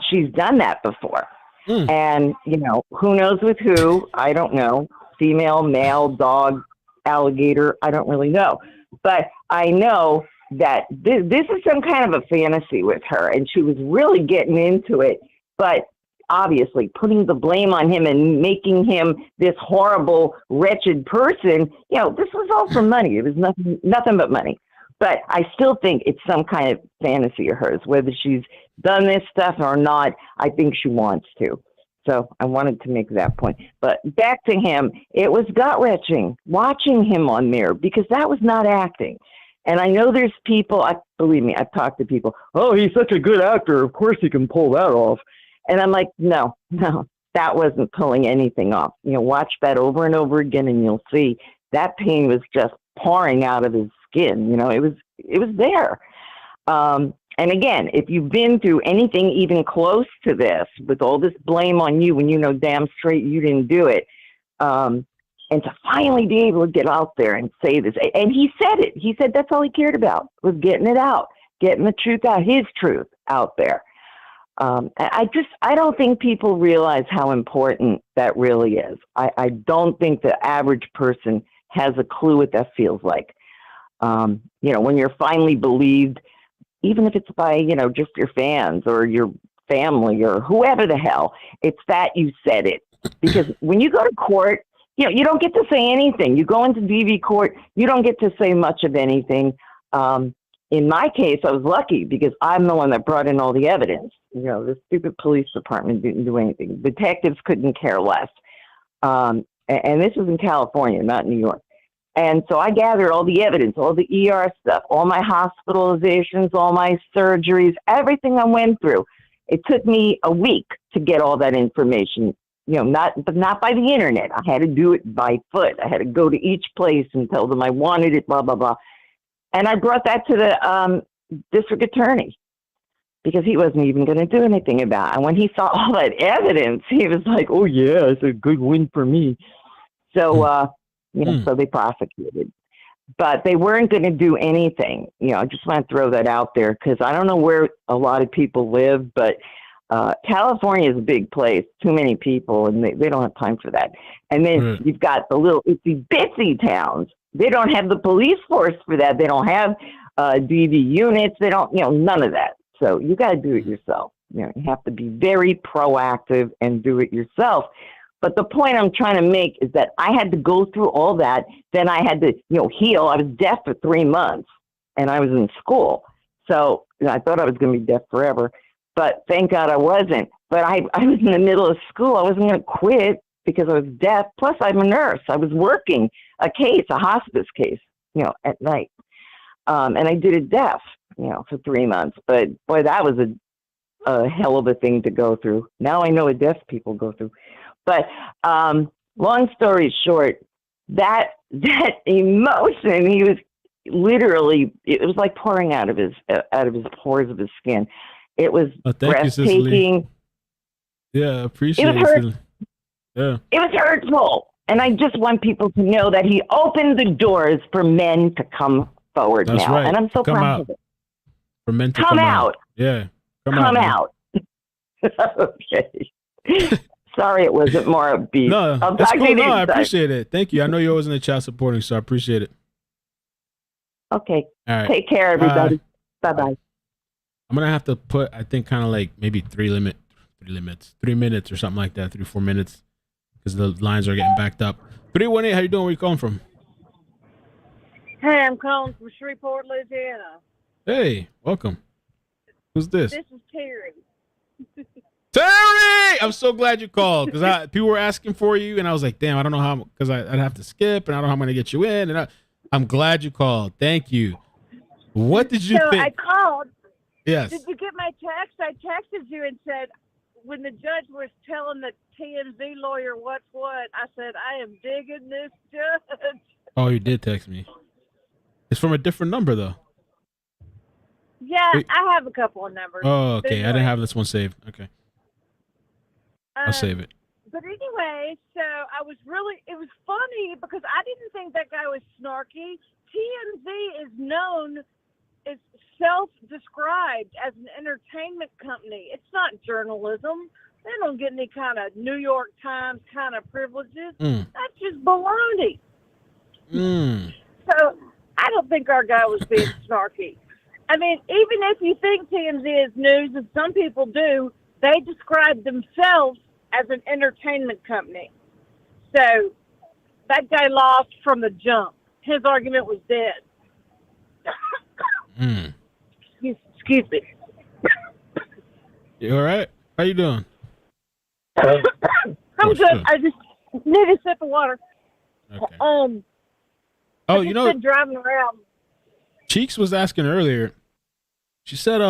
she's done that before. And, you know, who knows with who? I don't know. Female, male, dog, alligator. I don't really know. But I know that this is some kind of a fantasy with her. And she was really getting into it. But obviously putting the blame on him and making him this horrible, wretched person, you know, this was all for money. It was nothing but money. But I still think it's some kind of fantasy of hers, whether she's done this stuff or not. I think she wants to. So I wanted to make that point. But back to him, it was gut-wrenching watching him on there because that was not acting. And I know there's people, believe me, I've talked to people, oh, he's such a good actor. Of course he can pull that off. And I'm like, no, that wasn't pulling anything off. You know, watch that over and over again and you'll see that pain was just pouring out of his skin. You know, it was there. And again, if you've been through anything even close to this, with all this blame on you when you know damn straight you didn't do it, and to finally be able to get out there and say this, and he said it. He said that's all he cared about, was getting it out, getting the truth out, his truth out there. I don't think people realize how important that really is. I don't think the average person has a clue what that feels like. You know, when you're finally believed, even if it's by, you know, just your fans or your family or whoever the hell, it's that you said it. Because when you go to court, you know, you don't get to say anything. You go into DV court, you don't get to say much of anything. In my case, I was lucky because I'm the one that brought in all the evidence. You know, the stupid police department didn't do anything. Detectives couldn't care less. And this was in California, not New York. And so I gathered all the evidence, all the ER stuff, all my hospitalizations, all my surgeries, everything I went through. It took me a week to get all that information, you know, not by the internet. I had to do it by foot. I had to go to each place and tell them I wanted it, blah, blah, blah. And I brought that to the district attorney because he wasn't even going to do anything about it. And when he saw all that evidence, he was like, oh, yeah, it's a good win for me. So, you know, so they prosecuted. But they weren't going to do anything. You know, I just want to throw that out there because I don't know where a lot of people live, but California is a big place, too many people, and they don't have time for that. And then you've got the little itsy bitsy towns. They don't have the police force for that. They don't have DV units. They don't, you know, none of that. So you got to do it yourself. You know, you have to be very proactive and do it yourself. But the point I'm trying to make is that I had to go through all that. Then I had to, you know, heal. I was deaf for 3 months and I was in school. So you know, I thought I was going to be deaf forever, but thank God I wasn't. But I was in the middle of school. I wasn't going to quit because I was deaf. Plus I'm a nurse. I was working a hospice case, you know, at night. And I did it deaf, you know, for 3 months. But boy, that was a hell of a thing to go through. Now I know what deaf people go through. But long story short, that emotion, he was literally, it was like pouring out of his pores of his skin. It was breathtaking. Yeah, appreciate it. Yeah. It was hurtful. And I just want people to know that he opened the doors for men to come forward That's now. right. And I'm so Come proud out. of it. For men to Come out. Yeah. Come out. Okay. Sorry it wasn't more upbeat. No, I'll that's talk cool. to you No, I next time. appreciate it. Thank you. I know you're always in the chat supporting, so I appreciate it. Okay. All right. Take care, everybody. Bye-bye. I'm going to have to put, I think, kind of like maybe 3 minutes or something like that, 3-4 minutes, because the lines are getting backed up. 318, how you doing? Where you calling from? Hey, I'm calling from Shreveport, Louisiana. Hey, welcome. Who's this? This is Terry. Terry! I'm so glad you called because people were asking for you, and I was like, damn, I don't know how, because I'd have to skip, and I don't know how I'm going to get you in. And I'm glad you called. Thank you. What did you think? I called. Yes. Did you get my text? I texted you and said, when the judge was telling the TMZ lawyer what's what, I said, I am digging this judge. Oh, you did text me. It's from a different number, though. Yeah, Wait. I have a couple of numbers. Oh, okay. But I didn't have this one saved. Okay. I'll save it. But anyway, so it was funny because I didn't think that guy was snarky. TMZ is known, is self-described as an entertainment company. It's not journalism. They don't get any kind of New York Times kind of privileges. That's just baloney. So I don't think our guy was being snarky. I mean, even if you think TMZ is news, and some people do, they describe themselves as an entertainment company. So that guy lost from the jump. His argument was dead. Excuse me. You all right? How you doing? I'm good. I just need a sip of water. Okay. I just been driving around. Cheeks was asking earlier. She said,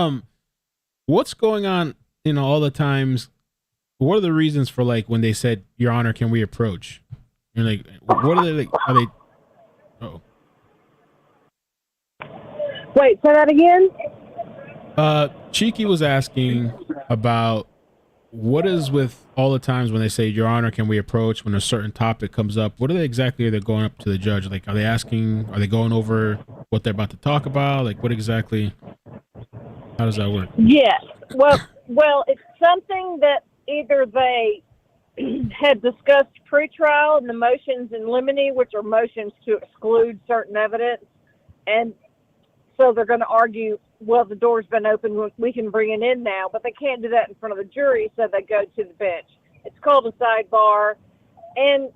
what's going on, all the times? What are the reasons for, like, when they said, Your Honor, can we approach? You're like, what are they like? Are they? Oh. Wait, say that again? Cheeky was asking about what is with all the times when they say, Your Honor, can we approach, when a certain topic comes up? What are they exactly? Are they going up to the judge? Like, are they going over what they're about to talk about? Like, what exactly? How does that work? Yes. Well, it's something that either they had discussed pre-trial in the motions in limine, which are motions to exclude certain evidence, and so they're going to argue, well, the door's been open, we can bring it in now, but they can't do that in front of the jury, so they go to the bench. It's called a sidebar, and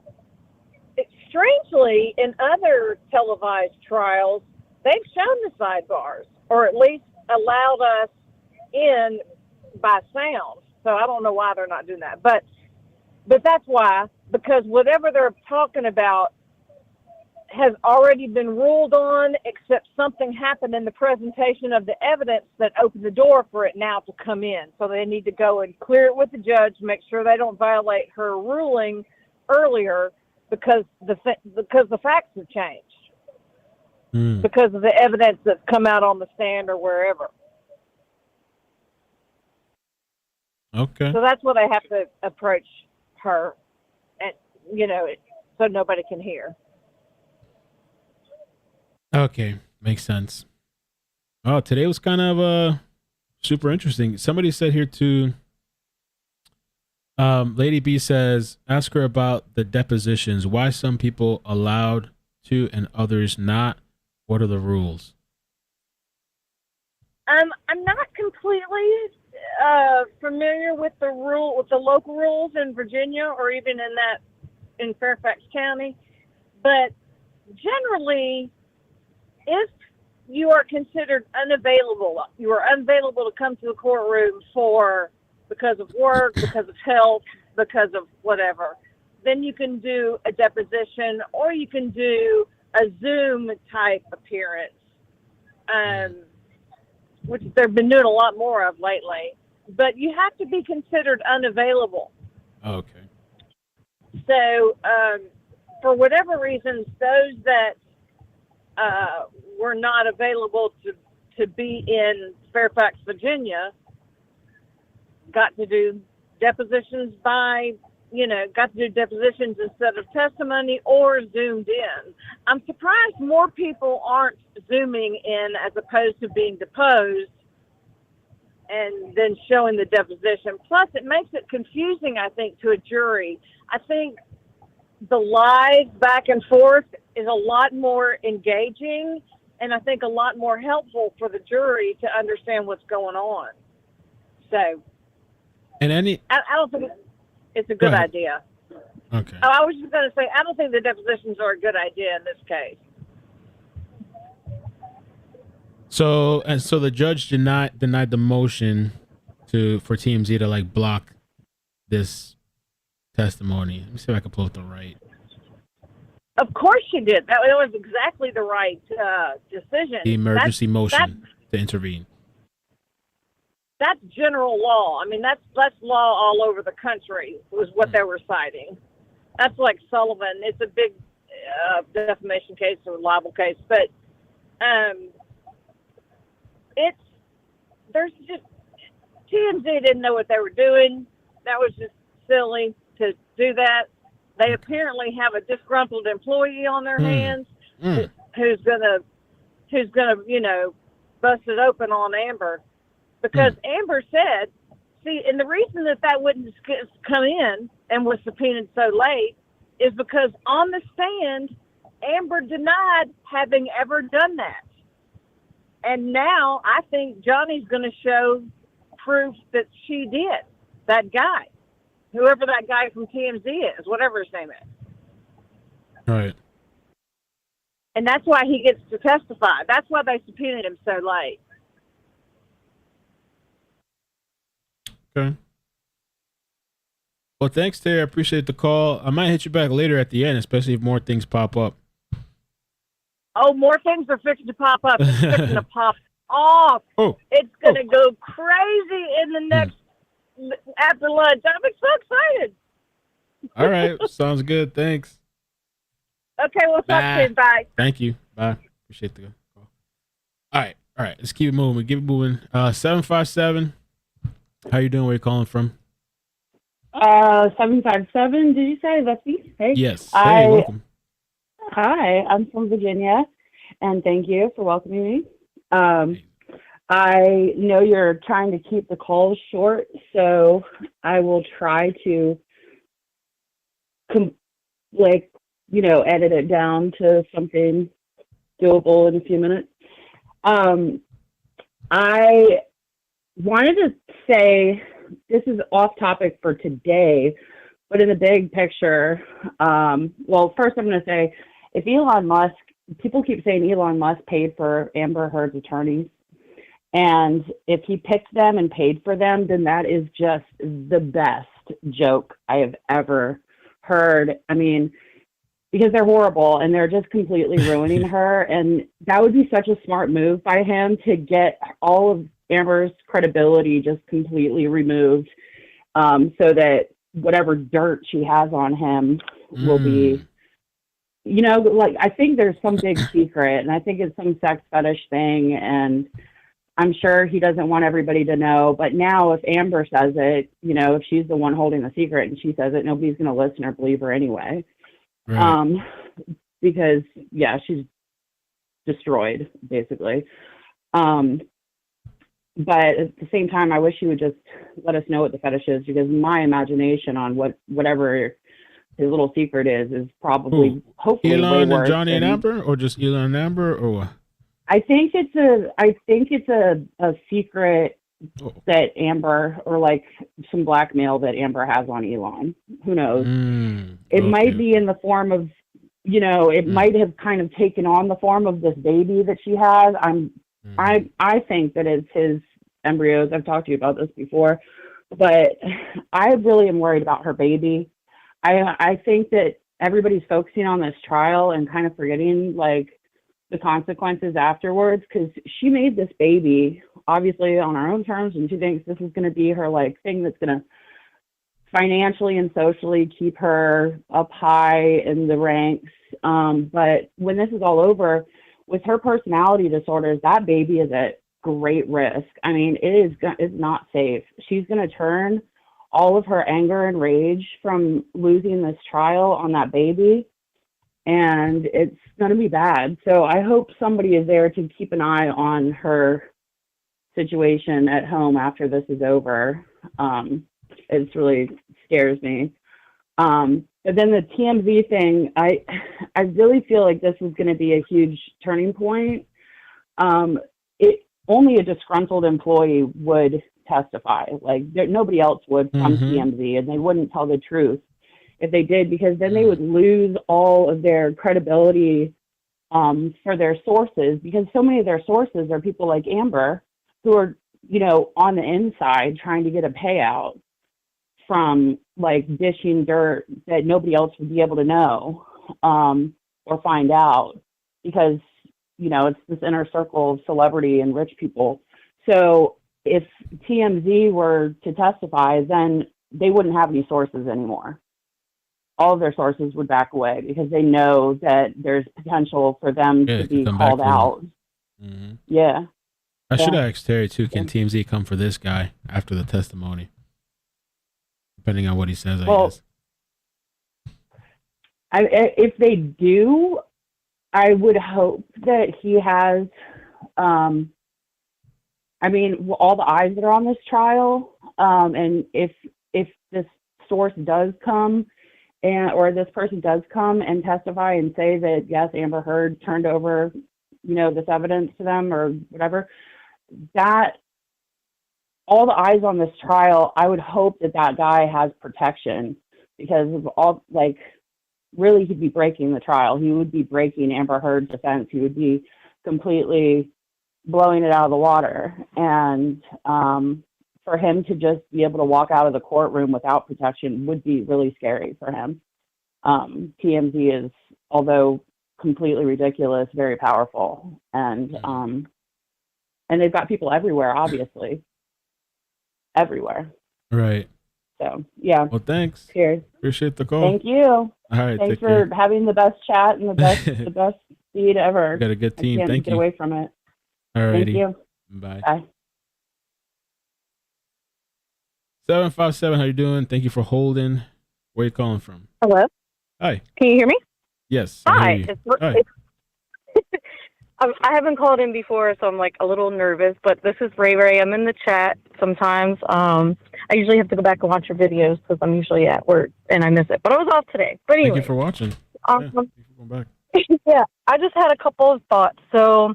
strangely, in other televised trials, they've shown the sidebars, or at least allowed us in by sound. So I don't know why they're not doing that, but that's why, because whatever they're talking about has already been ruled on, except something happened in the presentation of the evidence that opened the door for it now to come in. So they need to go and clear it with the judge, make sure they don't violate her ruling earlier, because the facts have changed because of the evidence that's come out on the stand or wherever. Okay. So that's what I have to approach her, and so nobody can hear. Okay, makes sense. Oh, today was kind of super interesting. Somebody said here too. Lady B says, ask her about the depositions. Why some people allowed to and others not? What are the rules? I'm not completely familiar with the local rules in Virginia or even in Fairfax County, but generally, if you are considered unavailable, you are unavailable to come to the courtroom because of work, because of health, because of whatever, then you can do a deposition or you can do a Zoom type appearance, which they've been doing a lot more of lately. But you have to be considered unavailable. Okay. So, for whatever reasons, those that were not available to be in Fairfax, Virginia, got to do depositions instead of testimony or zoomed in. I'm surprised more people aren't zooming in as opposed to being deposed and then showing the deposition. Plus, it makes it confusing, I think, to a jury. I think the live back and forth is a lot more engaging and I think a lot more helpful for the jury to understand what's going on. So, I don't think it's a good idea. Okay. I was just going to say, I don't think the depositions are a good idea in this case. So the judge denied the motion for TMZ to like block this testimony. Let me see if I can pull up the right. Of course she did. That was exactly the right decision. The emergency motion to intervene. That's general law. I mean, that's law all over the country, was what they were citing. That's like Sullivan. It's a big defamation case or libel case, but there's just TMZ didn't know what they were doing. That was just silly to do that. They apparently have a disgruntled employee on their hands who's gonna, bust it open on Amber, because Amber said, see, and the reason that wouldn't come in and was subpoenaed so late is because on the stand, Amber denied having ever done that. And now I think Johnny's going to show proof that she did. That guy, whoever that guy from TMZ is, whatever his name is. Right. And that's why he gets to testify. That's why they subpoenaed him so late. Okay. Well, thanks, Terry. I appreciate the call. I might hit you back later at the end, especially if more things pop up. Oh, more things are fixing to pop up. It's fixing to pop off. Oh. It's going to go crazy in the next, after lunch. I'm so excited. All right. Sounds good. Thanks. Okay, we'll talk soon. Bye. Thank you. Bye. Appreciate the call. All right. Let's keep it moving. Keep it moving. 757. How you doing? Where you calling from? 757. Did you say that's me? Hey. Yes. Hey, welcome. Hi, I'm from Virginia, and thank you for welcoming me. I know you're trying to keep the calls short, so I will try to, edit it down to something doable in a few minutes. I wanted to say, this is off topic for today, but in the big picture, first I'm going to say, if Elon Musk, people keep saying Elon Musk paid for Amber Heard's attorneys, and if he picked them and paid for them, then that is just the best joke I have ever heard. I mean, because they're horrible and they're just completely ruining her, and that would be such a smart move by him to get all of Amber's credibility just completely removed, so that whatever dirt she has on him will be, I think there's some big secret, and I think it's some sex fetish thing, and I'm sure he doesn't want everybody to know. But now if Amber says it, if she's the one holding the secret and she says it, nobody's going to listen or believe her anyway. Right. Because, she's destroyed, basically. But at the same time, I wish he would just let us know what the fetish is, because my imagination on whatever his little secret is probably hopefully Elon way and worse. Johnny and Amber, or just Elon and Amber, or what? I think it's a secret that Amber, or like some blackmail that Amber has on Elon. Who knows? It might be in the form of, it might have kind of taken on the form of this baby that she has. I think that it's his embryos. I've talked to you about this before, but I really am worried about her baby. I think that everybody's focusing on this trial and kind of forgetting the consequences afterwards, because she made this baby obviously on her own terms, and she thinks this is going to be her thing that's going to financially and socially keep her up high in the ranks. But when this is all over, with her personality disorders, that baby is at great risk. I mean, it's not safe. She's going to turn all of her anger and rage from losing this trial on that baby, and it's going to be bad. So I hope somebody is there to keep an eye on her situation at home after this is over. It really scares me. But then the TMZ thing, I really feel like this is going to be a huge turning point. Only a disgruntled employee would testify. Nobody else would from TMZ, and they wouldn't tell the truth if they did, because then they would lose all of their credibility for their sources, because so many of their sources are people like Amber who are, on the inside trying to get a payout from dishing dirt that nobody else would be able to know or find out, because, it's this inner circle of celebrity and rich people. So if TMZ were to testify, then they wouldn't have any sources anymore. All of their sources would back away, because they know that there's potential for them to be called out. Yeah. I should ask Terry too, can TMZ come for this guy after the testimony? Depending on what he says, I guess. If they do, I would hope that he has, all the eyes that are on this trial, and if this source does come or this person does come and testify and say that, yes, Amber Heard turned over, this evidence to them or whatever, that all the eyes on this trial, I would hope that guy has protection, because of all, really he'd be breaking the trial. He would be breaking Amber Heard's defense. He would be completely blowing it out of the water. And for him to just be able to walk out of the courtroom without protection would be really scary for him. TMZ is, although completely ridiculous, very powerful. And they've got people everywhere, obviously. Everywhere. Right. So, yeah. Well, thanks. Cheers. Appreciate the call. Thank you. All right. Thanks take for care. having the best chat and the best feed ever. You got a good team. I can't Thank get you. away from it. All righty. Thank you. Bye. Bye. 757, how you doing? Thank you for holding. Where you calling from? Hello? Hi. Can you hear me? Yes. Hi. I hear you. Hi. I haven't called in before, so I'm a little nervous, but this is Ray Ray. I'm in the chat sometimes. I usually have to go back and watch your videos because I'm usually at work and I miss it. But I was off today. But anyway. Thank you for watching. Thank you for going back. Yeah, I just had a couple of thoughts. So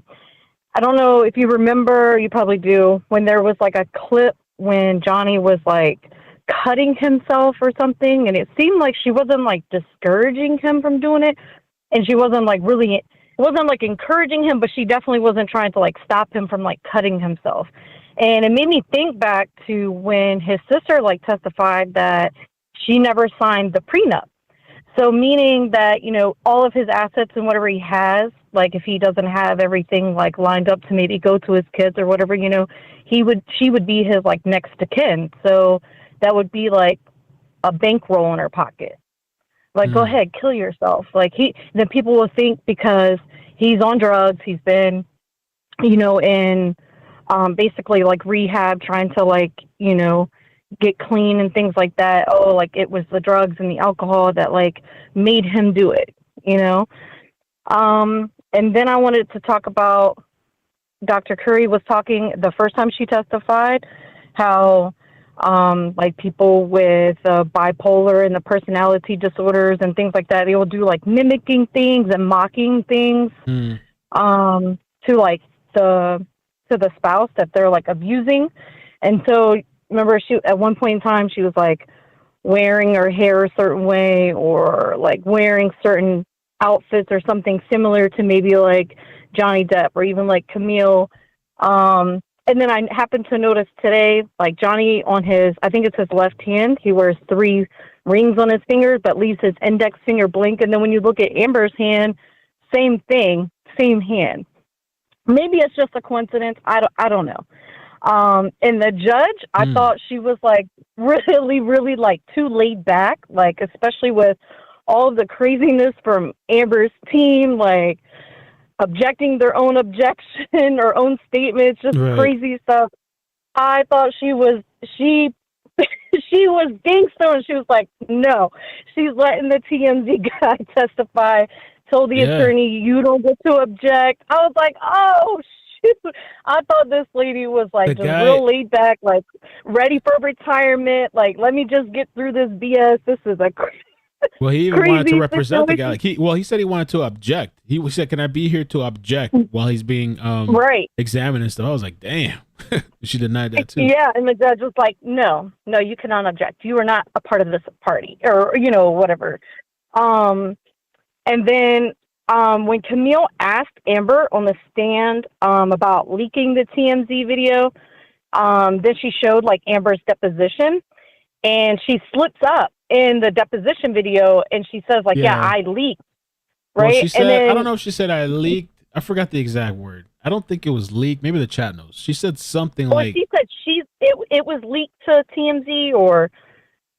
I don't know if you remember, you probably do, when there was a clip when Johnny was cutting himself or something, and it seemed like she wasn't discouraging him from doing it, and she wasn't really, it wasn't encouraging him, but she definitely wasn't trying to stop him from cutting himself. And it made me think back to when his sister testified that she never signed the prenup. So meaning that, all of his assets and whatever he has, if he doesn't have everything lined up to maybe go to his kids or whatever, she would be his next to kin. So that would be a bankroll in her pocket. Go ahead, kill yourself. Then people will think because he's on drugs, he's been, in basically rehab, trying to get clean and things like that. Oh, it was the drugs and the alcohol that made him do it, And then I wanted to talk about Dr. Curry was talking the first time she testified, how people with bipolar and the personality disorders and things like that, they will do mimicking things and mocking things to the spouse that they're abusing. And so remember, she at one point in time she was wearing her hair a certain way, or wearing certain outfits or something similar to maybe Johnny Depp or even Camille. And then I happened to notice today, Johnny on his, I think it's his left hand, he wears 3 rings on his fingers, but leaves his index finger blank. And then when you look at Amber's hand, same thing, same hand. Maybe it's just a coincidence. I don't know. And the judge, I thought she was really, really too laid back, especially with all of the craziness from Amber's team, objecting their own objection or own statements, just crazy stuff. I thought she was gangster, and she was no, she's letting the TMZ guy testify, told the attorney, you don't get to object. I was oh, shoot. I thought this lady was real laid back, ready for retirement. Let me just get through this BS. This is well, he even wanted to represent the guy. He said he wanted to object. He said, "Can I be here to object?" while he's being examined and stuff. I was damn. She denied that too. Yeah, and the judge was no, you cannot object. You are not a part of this party, or whatever. And then when Camille asked Amber on the stand about leaking the TMZ video, then she showed Amber's deposition, and she slips up in the deposition video, and she says yeah, I leaked, right? Well, she said, and then, I don't know if she said I leaked. I forgot the exact word. I don't think it was leaked. Maybe the chat knows. She said something she said it was leaked to TMZ, or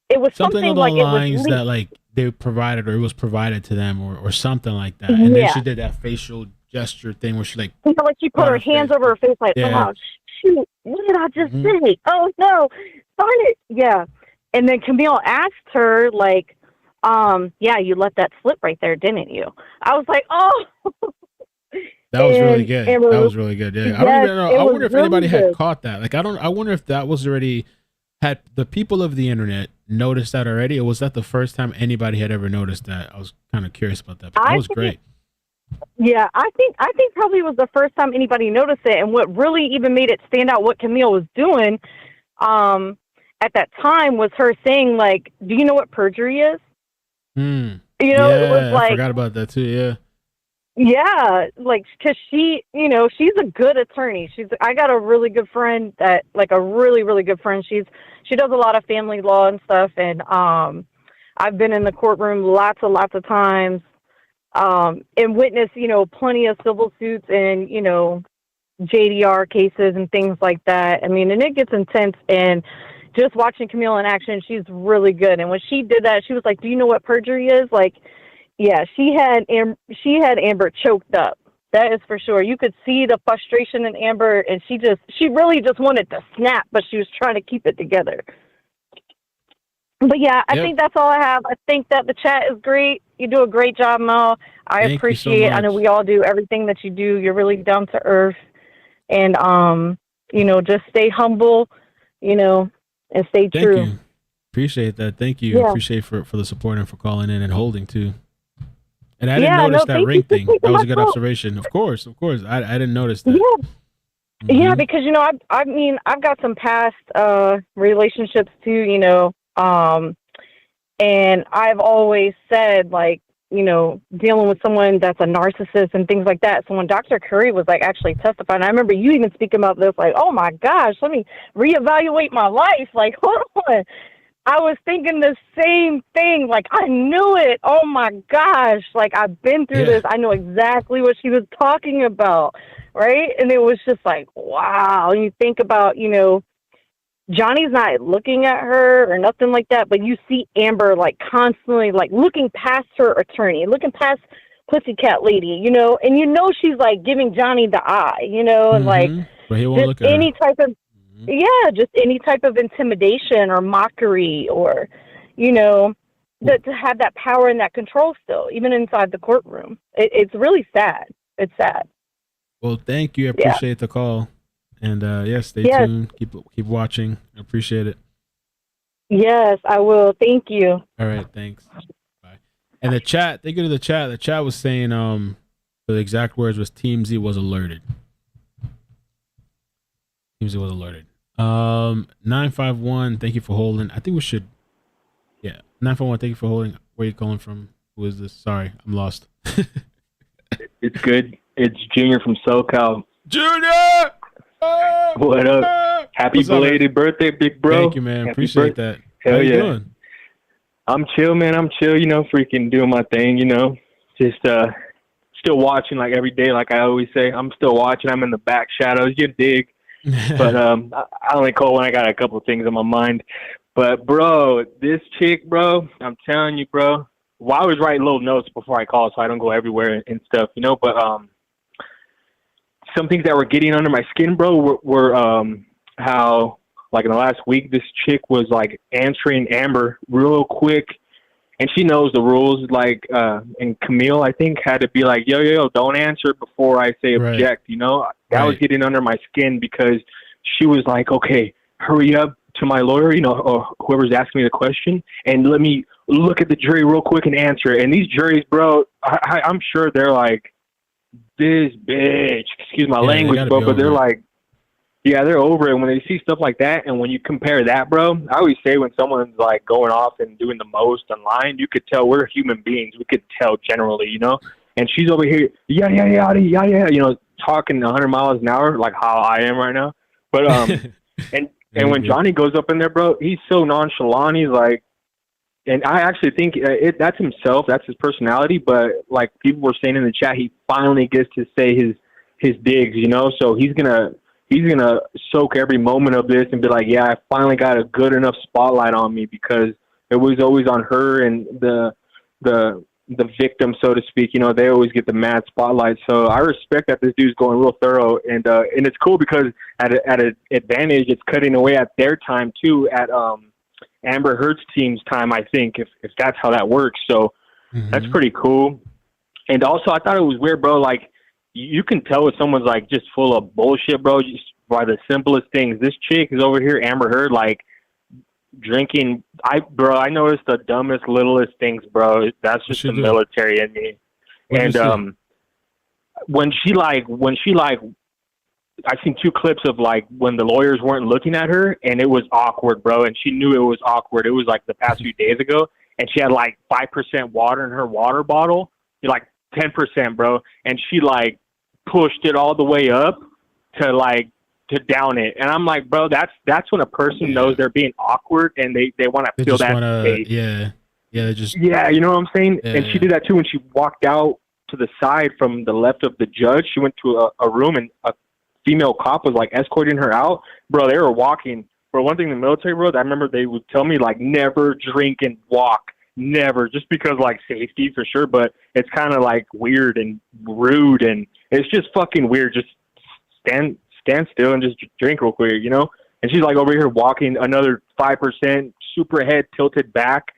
it was something along the lines it was that they provided, or it was provided to them, or something like that. And then she did that facial gesture thing where she she put her hands over her face oh shoot, what did I just say? Oh no, darn it. Yeah. And then Camille asked her, yeah, you let that slip right there, didn't you? I was like, oh. That was really good. Amber, That was really good. Yeah. yes, I don't even know. it I was wonder if really anybody had good. caught that. Like, I wonder if that was already, had the people of the internet noticed that already, or was that the first time anybody had ever noticed that? I was kind of curious about that. But that was great. Yeah, I think probably was the first time anybody noticed it, and what really even made it stand out what Camille was doing, at that time was her saying like, "Do you know what perjury is?" You know, yeah, it was like, I forgot about that too. Yeah. yeah, like, cause she, you know, she's a good attorney. I got a really good friend that, like, a really, really good friend. She does a lot of family law and stuff. And, I've been in the courtroom lots of times, and witnessed, you know, plenty of civil suits and, you know, JDR cases and things like that. I mean, and it gets intense, and just watching Camille in action, she's really good. And when she did that, she was like, "Do you know what perjury is?" Like, yeah, she had Amber choked up. That is for sure. You could see the frustration in Amber, and she really just wanted to snap, but she was trying to keep it together. But yeah, I think that's all I have. I think that the chat is great. You do a great job, Mel. I appreciate it. I know we all do everything that you do. You're really down to earth, and you know, just stay humble, you know, and stay true. Thank you. Appreciate that. Thank you. Yeah. Appreciate for the support and for calling in and holding too. And I didn't notice that ring thing. That was a good observation. Of course. I didn't notice that. Yeah. Yeah, because, you know, I mean, I've got some past relationships too, you know, and I've always said, like, you know, dealing with someone that's a narcissist and things like that. So when Dr. Curry was, like, actually testifying, I remember you even speaking about this, like, oh my gosh, let me reevaluate my life. Like, hold on. I was thinking the same thing. Like, I knew it. Oh my gosh. Like, I've been through this. I know exactly what she was talking about. Right. And it was just like, wow. And you think about, you know, Johnny's not looking at her or nothing like that, but you see Amber like constantly like looking past her attorney, looking past Pussycat Lady, you know, and you know she's like giving Johnny the eye, you know, and like but he won't look at any her. type of just any type of intimidation or mockery or, you know, to have that power and that control still, even inside the courtroom. It's really sad. It's sad. Well, thank you. I appreciate the call. And stay tuned. Keep watching. I appreciate it. Yes, I will. Thank you. All right, thanks. Bye. And the chat, thank you to the chat. The chat was saying the exact words was Team Z was alerted. Team Z was alerted. 951, thank you for holding. I think we should 951, thank you for holding. Where are you calling from? Who is this? Sorry, I'm lost. It's good. It's Junior from SoCal. Junior! What up? Happy belated birthday, big bro. Thank you, man. Appreciate that. Hell How you yeah. doing? I'm chill, man. I'm chill, you know, freaking doing my thing, you know. Just still watching like every day, like I always say. I'm still watching. I'm in the back shadows, you dig. But I only call when I got a couple of things on my mind. But bro, this chick, bro, I'm telling you, bro. Well, I was writing little notes before I call so I don't go everywhere and stuff, you know, but some things that were getting under my skin, bro, were how, like, in the last week, this chick was, like, answering Amber real quick, and she knows the rules, like, and Camille, I think, had to be like, yo, don't answer before I say object, you know? That was getting under my skin because she was like, okay, hurry up to my lawyer, you know, or whoever's asking me the question, and let me look at the jury real quick and answer. And these juries, bro, I'm sure they're like, this bitch, excuse my language, bro, but they're like, yeah, they're over it when they see stuff like that. And when you compare that, bro, I always say when someone's like going off and doing the most online, you could tell we're human beings. We could tell generally, you know. And she's over here, yeah, you know, talking 100 miles an hour like how I am right now. But and when Johnny goes up in there, bro, he's so nonchalant. He's like, and I actually think that's himself. That's his personality. But like people were saying in the chat, he finally gets to say his digs, you know. So he's gonna soak every moment of this and be like, yeah, I finally got a good enough spotlight on me, because it was always on her and the victim, so to speak. You know, they always get the mad spotlight. So I respect that this dude's going real thorough, and it's cool because at an advantage, it's cutting away at their time too. Amber Heard's team's time, I think, if that's how that works. So that's pretty cool. And also, I thought it was weird, bro. Like, you can tell if someone's like just full of bullshit, bro, just by the simplest things. This chick is over here, Amber Heard, like drinking. I noticed the dumbest, littlest things, bro. That's just the military in me. And when she I've seen 2 clips of like when the lawyers weren't looking at her, and it was awkward, bro. And she knew it was awkward. It was like the past few days ago, and she had like 5% water in her water bottle, like 10%, bro. And she like pushed it all the way up to down it. And I'm like, bro, that's when a person knows they're being awkward and they want to feel that space. Yeah, you know what I'm saying? Yeah, and she did that too when she walked out to the side from the left of the judge. She went to a room, and a female cop was like escorting her out. Bro, they were walking. Bro, one thing in the military, bro, I remember they would tell me like never drink and walk. Never, just because like safety for sure, but it's kind of like weird and rude, and it's just fucking weird. Just stand still and just drink real quick, you know? And she's like over here walking another 5%, super head tilted back,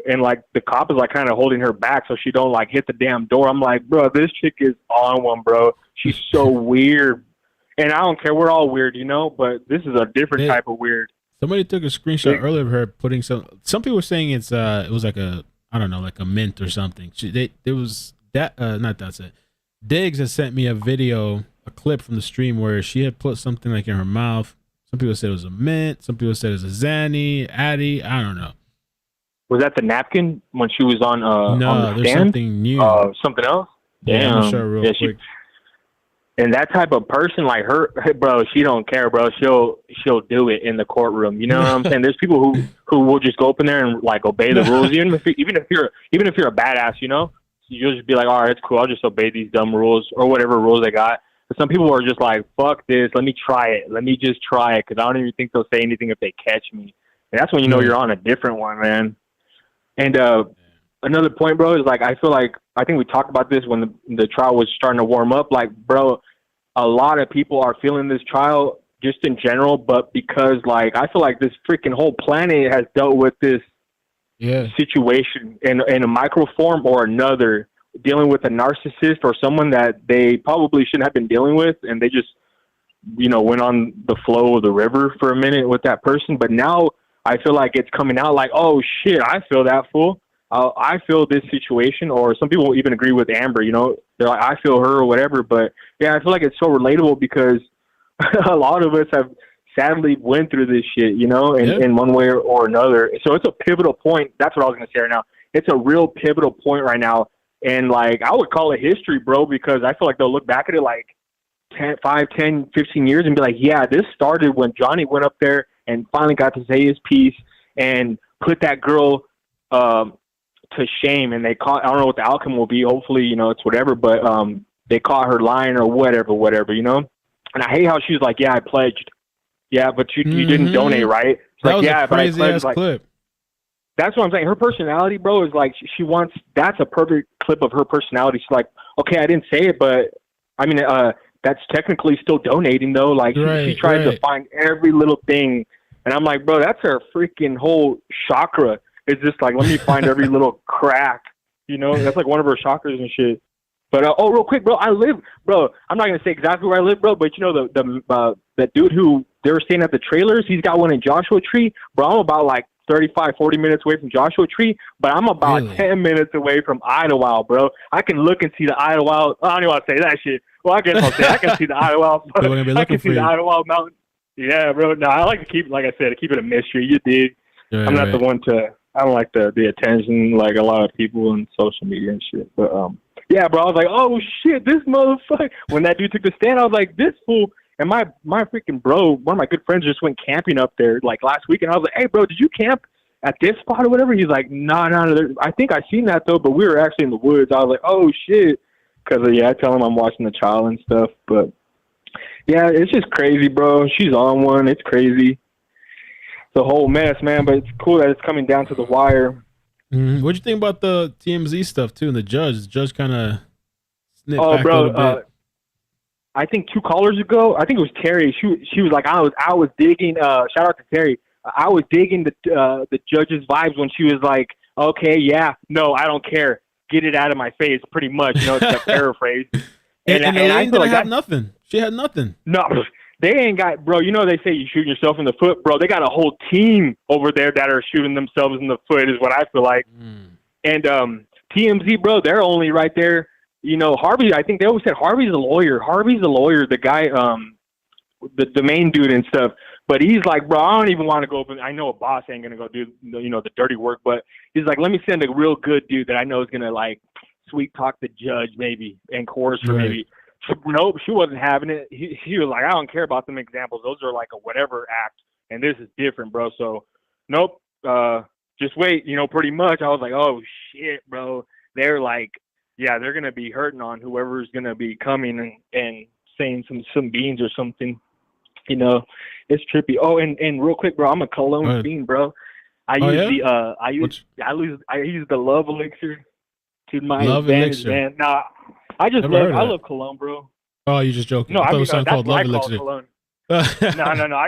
and like the cop is like kind of holding her back so she don't like hit the damn door. I'm like, bro, this chick is on one, bro. She's so weird. And I don't care, we're all weird, you know, but this is a different type of weird. Somebody took a screenshot earlier of her putting some people were saying it was like a, I don't know, like a mint or something. There was that, not that's it. Diggs has sent me a clip from the stream where she had put something like in her mouth. Some people said it was a mint. Some people said it was a Zanny, Addy. I don't know. Was that the napkin when she was on the there's stand? Something new. Something else? Yeah, I'm sure real quick. And that type of person like her, bro, she don't care, bro. She'll do it in the courtroom. You know what I'm saying? There's people who will just go up in there and like obey the rules, even if you're a badass, you know. You'll just be like, all right, it's cool. I'll just obey these dumb rules or whatever rules they got. But some people are just like, fuck this. Let me try it. Let me just try it, because I don't even think they'll say anything if they catch me. And that's when you know you're on a different one, man. And another point, bro, is like I think we talked about this when the trial was starting to warm up. Like, bro, a lot of people are feeling this trial just in general, but because like I feel like this freaking whole planet has dealt with this situation in a micro form or another, dealing with a narcissist or someone that they probably shouldn't have been dealing with, and they just, you know, went on the flow of the river for a minute with that person. But now I feel like it's coming out like, oh shit, I feel that fool. I feel this situation. Or some people even agree with Amber, you know, they're like, I feel her or whatever. But yeah, I feel like it's so relatable because a lot of us have sadly went through this shit, you know, in one way or another. So it's a pivotal point. That's what I was going to say right now. It's a real pivotal point right now. And like, I would call it history, bro, because I feel like they'll look back at it like 5, 10, 15 years and be like, yeah, this started when Johnny went up there and finally got to say his piece and put that girl to shame. And they caught, I don't know what the outcome will be. Hopefully, you know, it's whatever, but they caught her lying or whatever, you know? And I hate how she's like, yeah, I pledged. Yeah, but you didn't donate, right? It's that like, was yeah, a but I crazy pledged. ass Like, clip. that's what I'm saying. Her personality, bro, is like she wants. That's a perfect clip of her personality. She's like, okay, I didn't say it, but I mean, that's technically still donating, though. Like she tries to find every little thing, and I'm like, bro, that's her freaking whole chakra. It's just like, let me find every little crack. You know, that's like one of her chakras and shit. But real quick, bro, I'm not gonna say exactly where I live, bro, but you know the dude who they were staying at the trailers, he's got one in Joshua Tree, bro. I'm about like 35, 40 minutes away from Joshua Tree, but I'm about 10 minutes away from Idlewild, bro. I can look and see the Idlewild. I don't even want to say that shit. Well, I guess I'll say I can see the Idlewild. I can see the Idlewild mountain. Yeah, bro. No, I like to keep, like I said, keep it a mystery. You dig? Right, I'm not the one to. I don't like the attention like a lot of people on social media and shit. But yeah, bro. I was like, oh shit, this motherfucker. When that dude took the stand, I was like, this fool. And my freaking bro, one of my good friends just went camping up there like last week, and I was like, hey, bro, did you camp at this spot or whatever? He's like, no. I think I seen that though, but we were actually in the woods. I was like, oh shit, because I tell him I'm watching the trial and stuff. But yeah, it's just crazy, bro. She's on one. It's crazy. The whole mess, man. But it's cool that it's coming down to the wire. What'd you think about the TMZ stuff too? And the judge kind of snipped back bro, a little bit. I think 2 callers ago, I think it was Terry. She was like, I was digging. Shout out to Terry. I was digging the judge's vibes when she was like, okay, yeah, no, I don't care. Get it out of my face, pretty much. You know, it's a paraphrase. And I feel like have nothing. She had nothing. No, they ain't got, bro. You know they say you shoot yourself in the foot, bro. They got a whole team over there that are shooting themselves in the foot, is what I feel like. And TMZ, bro, they're only right there. You know, Harvey. I think they always said Harvey's a lawyer. Harvey's a lawyer. The guy, the main dude and stuff. But he's like, bro, I don't even want to go. I know a boss ain't gonna go do, you know, the dirty work. But he's like, let me send a real good dude that I know is gonna like sweet talk the judge maybe and coerce her maybe. Nope, she wasn't having it. He was like, I don't care about them examples. Those are like a whatever act, and this is different, bro. So, nope, just wait. You know, pretty much. I was like, oh shit, bro. They're like, yeah, they're gonna be hurting on whoever's gonna be coming and saying some beans or something. You know, it's trippy. Oh, and real quick, bro, I'm a cologne fiend, bro. I use the love elixir to my advantage, man. Nah, I love cologne, bro. Oh, you just joking? No, I thought it was that's called what love I call elixir. cologne. No.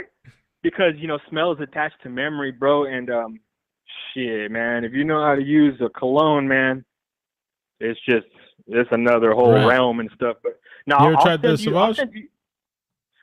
Because you know, smell is attached to memory, bro. And shit, man, if you know how to use a cologne, man, it's another whole realm and stuff. But now, you ever tried the Sauvage?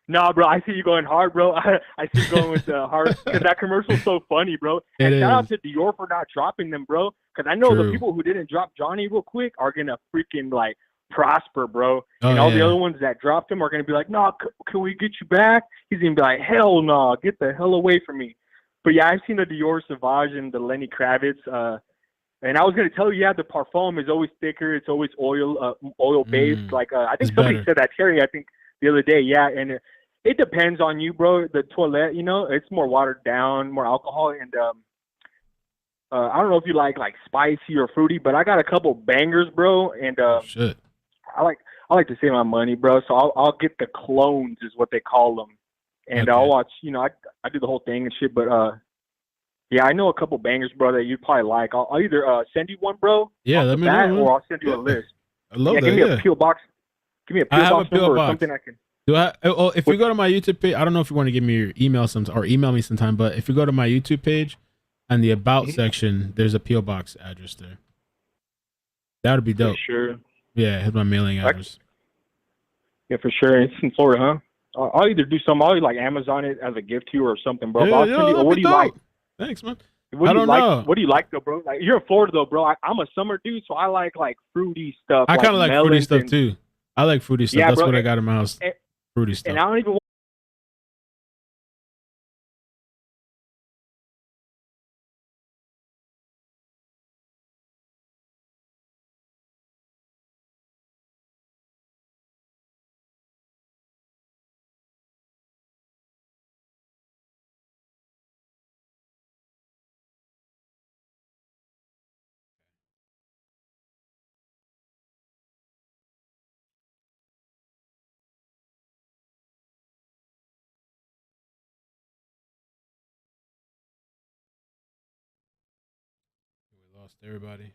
No, bro, I see you going hard, bro. I see you going with the hard, because that commercial's so funny, bro. And shout out to Dior for not dropping them, bro. Because I know the people who didn't drop Johnny real quick are going to freaking, like, prosper, bro. And all the other ones that dropped him are going to be like, no, can we get you back? He's going to be like, hell no, get the hell away from me. But yeah, I've seen the Dior Sauvage and the Lenny Kravitz. And I was going to tell you, yeah, the parfum is always thicker. It's always oil-based. Like, I think somebody said that, Terry, I think, the other day, yeah, and it depends on you, bro. The toilette, you know, it's more watered down, more alcohol, and I don't know if you like spicy or fruity, but I got a couple bangers, bro, and shit. I like to save my money, bro. So I'll get the clones, is what they call them, and I'll watch. You know, I do the whole thing and shit, but yeah, I know a couple bangers, bro, that you'd probably like. I'll either send you one, bro. Yeah, let me know. Or I'll send you a list. I love that. Give me a PO box. Give me a PO box number or something I can. If you go to my YouTube page, I don't know if you want to give me your email or email me sometime, but if you go to my YouTube page and the About section, there's a PO box address there. That would be dope. For sure. Yeah, hit my mailing address. Yeah, for sure. It's in Florida, huh? I'll either do something. I'll like Amazon it as a gift to you or something, bro. I'll send you, what do you like? Thanks, man. I don't know. What do you like, though, bro? Like, you're in Florida, though, bro. I'm a summer dude, so I like fruity stuff. I kind of like fruity stuff too. I like fruity stuff. Yeah, that's bro, what I got in my house. Fruity stuff. And I don't even. We lost everybody.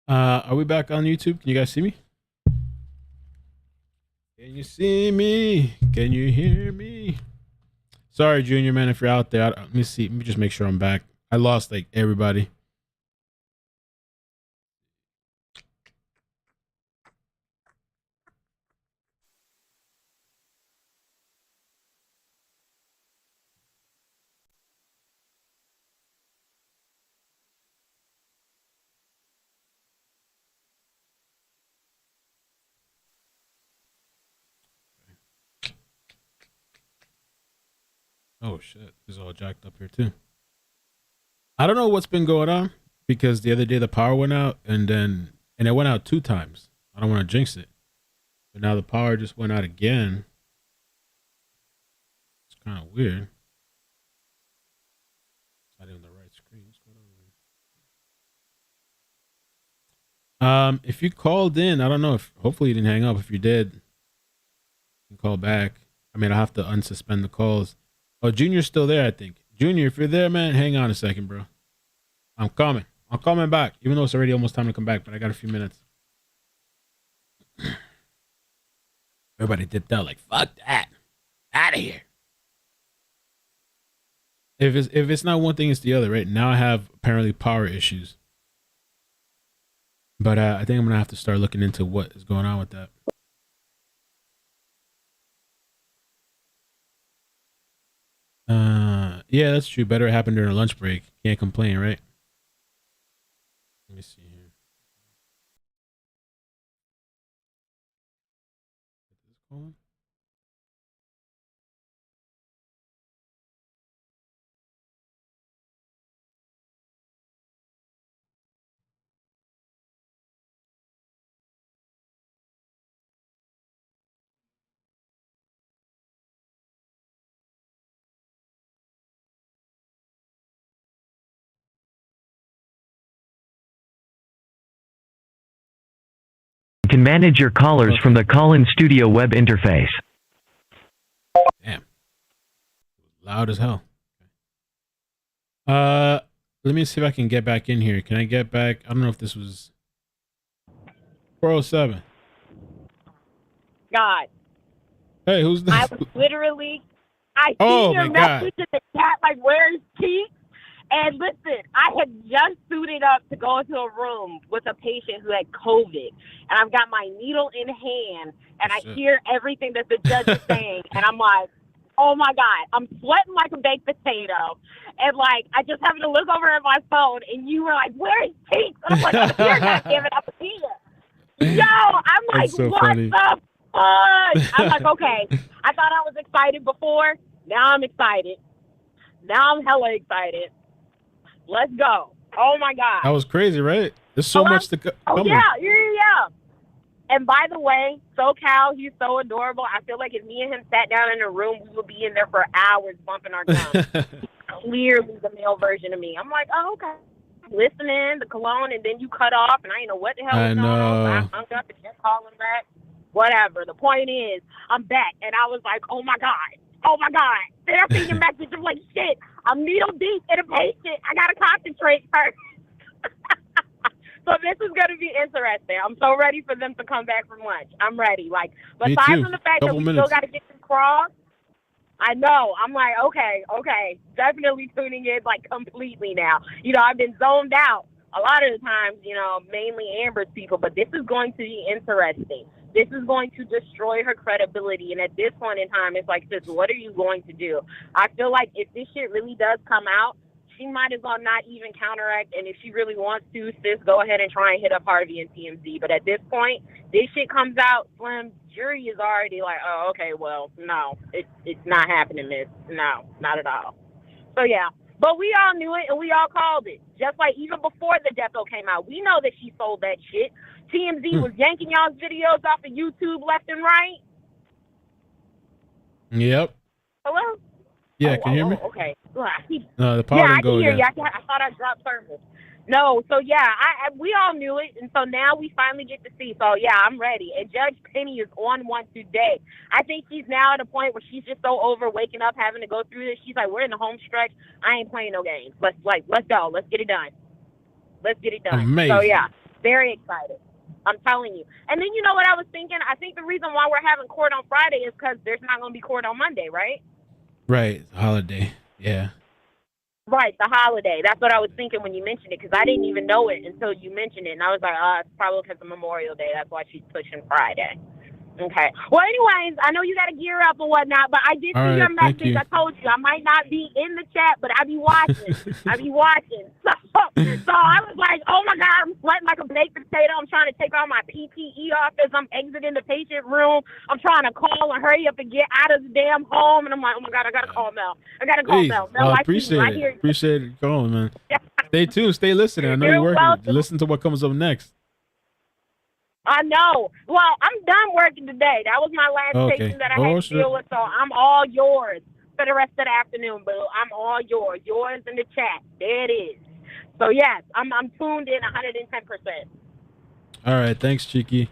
Are we back on YouTube? Can you guys see me? Can you see me? Can you hear me? Sorry, Junior, man, if you're out there. Let me see. Let me just make sure I'm back. I lost like everybody. Oh shit, this is all jacked up here too. I don't know what's been going on because the other day the power went out and it went out 2 times. I don't want to jinx it, but now the power just went out again. It's kind of weird. It's not even the right screen. What's going on here? If you called in, I don't know if hopefully you didn't hang up. If you did, you can call back. I mean, I have to unsuspend the calls. Oh, Junior's still there, I think. Junior, if you're there, man, hang on a second, bro. I'm coming. I'm coming back, even though it's already almost time to come back, but I got a few minutes. Everybody dipped out like, fuck that. Out of here. If it's not one thing, it's the other, right? Now I have apparently power issues. But I think I'm going to have to start looking into what is going on with that. Yeah, that's true. Better it happened during a lunch break. Can't complain, right? Let me see here. You can manage your callers from the call-in studio web interface. Damn. Loud as hell. Let me see if I can get back in here. Can I get back? I don't know if this was 407. God. Hey, who's this? I was literally, I Oh, see your my God. message in the chat, like, where's Keith? And listen, I had just suited up to go into a room with a patient who had COVID. And I've got my needle in hand, and I hear everything that the judge is saying. And I'm like, oh, my God. I'm sweating like a baked potato. And, like, I just happened to look over at my phone, and you were like, where's Keith? And I'm like, I'm here, goddammit, I'm here. Yo, I'm like, That's so what funny. the fuck? I'm like, okay. I thought I was excited before. Now I'm excited. Now I'm hella excited. Let's go. Oh, my God. That was crazy, right? There's so much to come. Oh, yeah. And by the way, SoCal, he's so adorable. I feel like if me and him sat down in a room, we would be in there for hours bumping our gums. Clearly the male version of me. I'm like, oh, okay. Listening, the cologne, and then you cut off, and I didn't know what the hell was going on. So I hung up and kept calling back. Whatever. The point is, I'm back, and I was like, oh, my God. Oh, my God. Then I see your message. I'm like, shit, I'm needle deep in a patient. I got to concentrate first. So this is going to be interesting. I'm so ready for them to come back from lunch. I'm ready. Like, Me aside too. from the fact that Couple we minutes. still got to get some cross, I know. I'm like, okay. Definitely tuning in, like, completely now. You know, I've been zoned out a lot of the times, you know, mainly Amber's people, but this is going to be interesting. This is going to destroy her credibility. And at this point in time, it's like, sis, what are you going to do? I feel like if this shit really does come out, she might as well not even counteract. And if she really wants to, sis, go ahead and try and hit up Harvey and TMZ. But at this point, this shit comes out, Slim, jury is already like, oh, okay, well, no, it's not happening, miss. No, not at all. So, yeah. But we all knew it, and we all called it. Just like even before the Depo came out, we know that she sold that shit. TMZ was yanking y'all's videos off of YouTube left and right. Yep. Hello? Yeah, can you hear me? Okay. No, the power Yeah, I didn't go can hear again. you. I thought I dropped service. No, so yeah, we all knew it, and so now we finally get to see. So yeah, I'm ready. And Judge Penny is on one today. I think she's now at a point where she's just so over waking up having to go through this. She's like, we're in the home stretch. I ain't playing no games. Let's go. Let's get it done. Let's get it done. Amazing. So yeah, very excited. I'm telling you. And then you know what I was thinking? I think the reason why we're having court on Friday is because there's not going to be court on Monday, right? Right. Holiday. Yeah. Right, the holiday. That's what I was thinking when you mentioned it, because I didn't even know it until you mentioned it. And I was like, it's probably because of Memorial Day. That's why she's pushing Friday. Okay. Well, anyways, I know you got to gear up and whatnot, but I did All see right, your thank message. you. I told you I might not be in the chat, but I be watching. So I was like, oh, my God, I'm sweating like a baked potato. I'm trying to take all my PPE off as I'm exiting the patient room. I'm trying to call and hurry up and get out of the damn home. And I'm like, oh, my God, I got to call Mel. I got to call Hey, Mel. Mel, I see you. I appreciate hear it. you. Appreciate it calling, man. Stay tuned. Stay listening. I know You're you're working. welcome. Listen to what comes up next. I know. Well, I'm done working today. That was my last Okay. patient that I had to sure. deal with, so I'm all yours for the rest of the afternoon, boo. I'm all yours. Yours in the chat. There it is. So, yes, I'm tuned in 110%. All right. Thanks, Cheeky.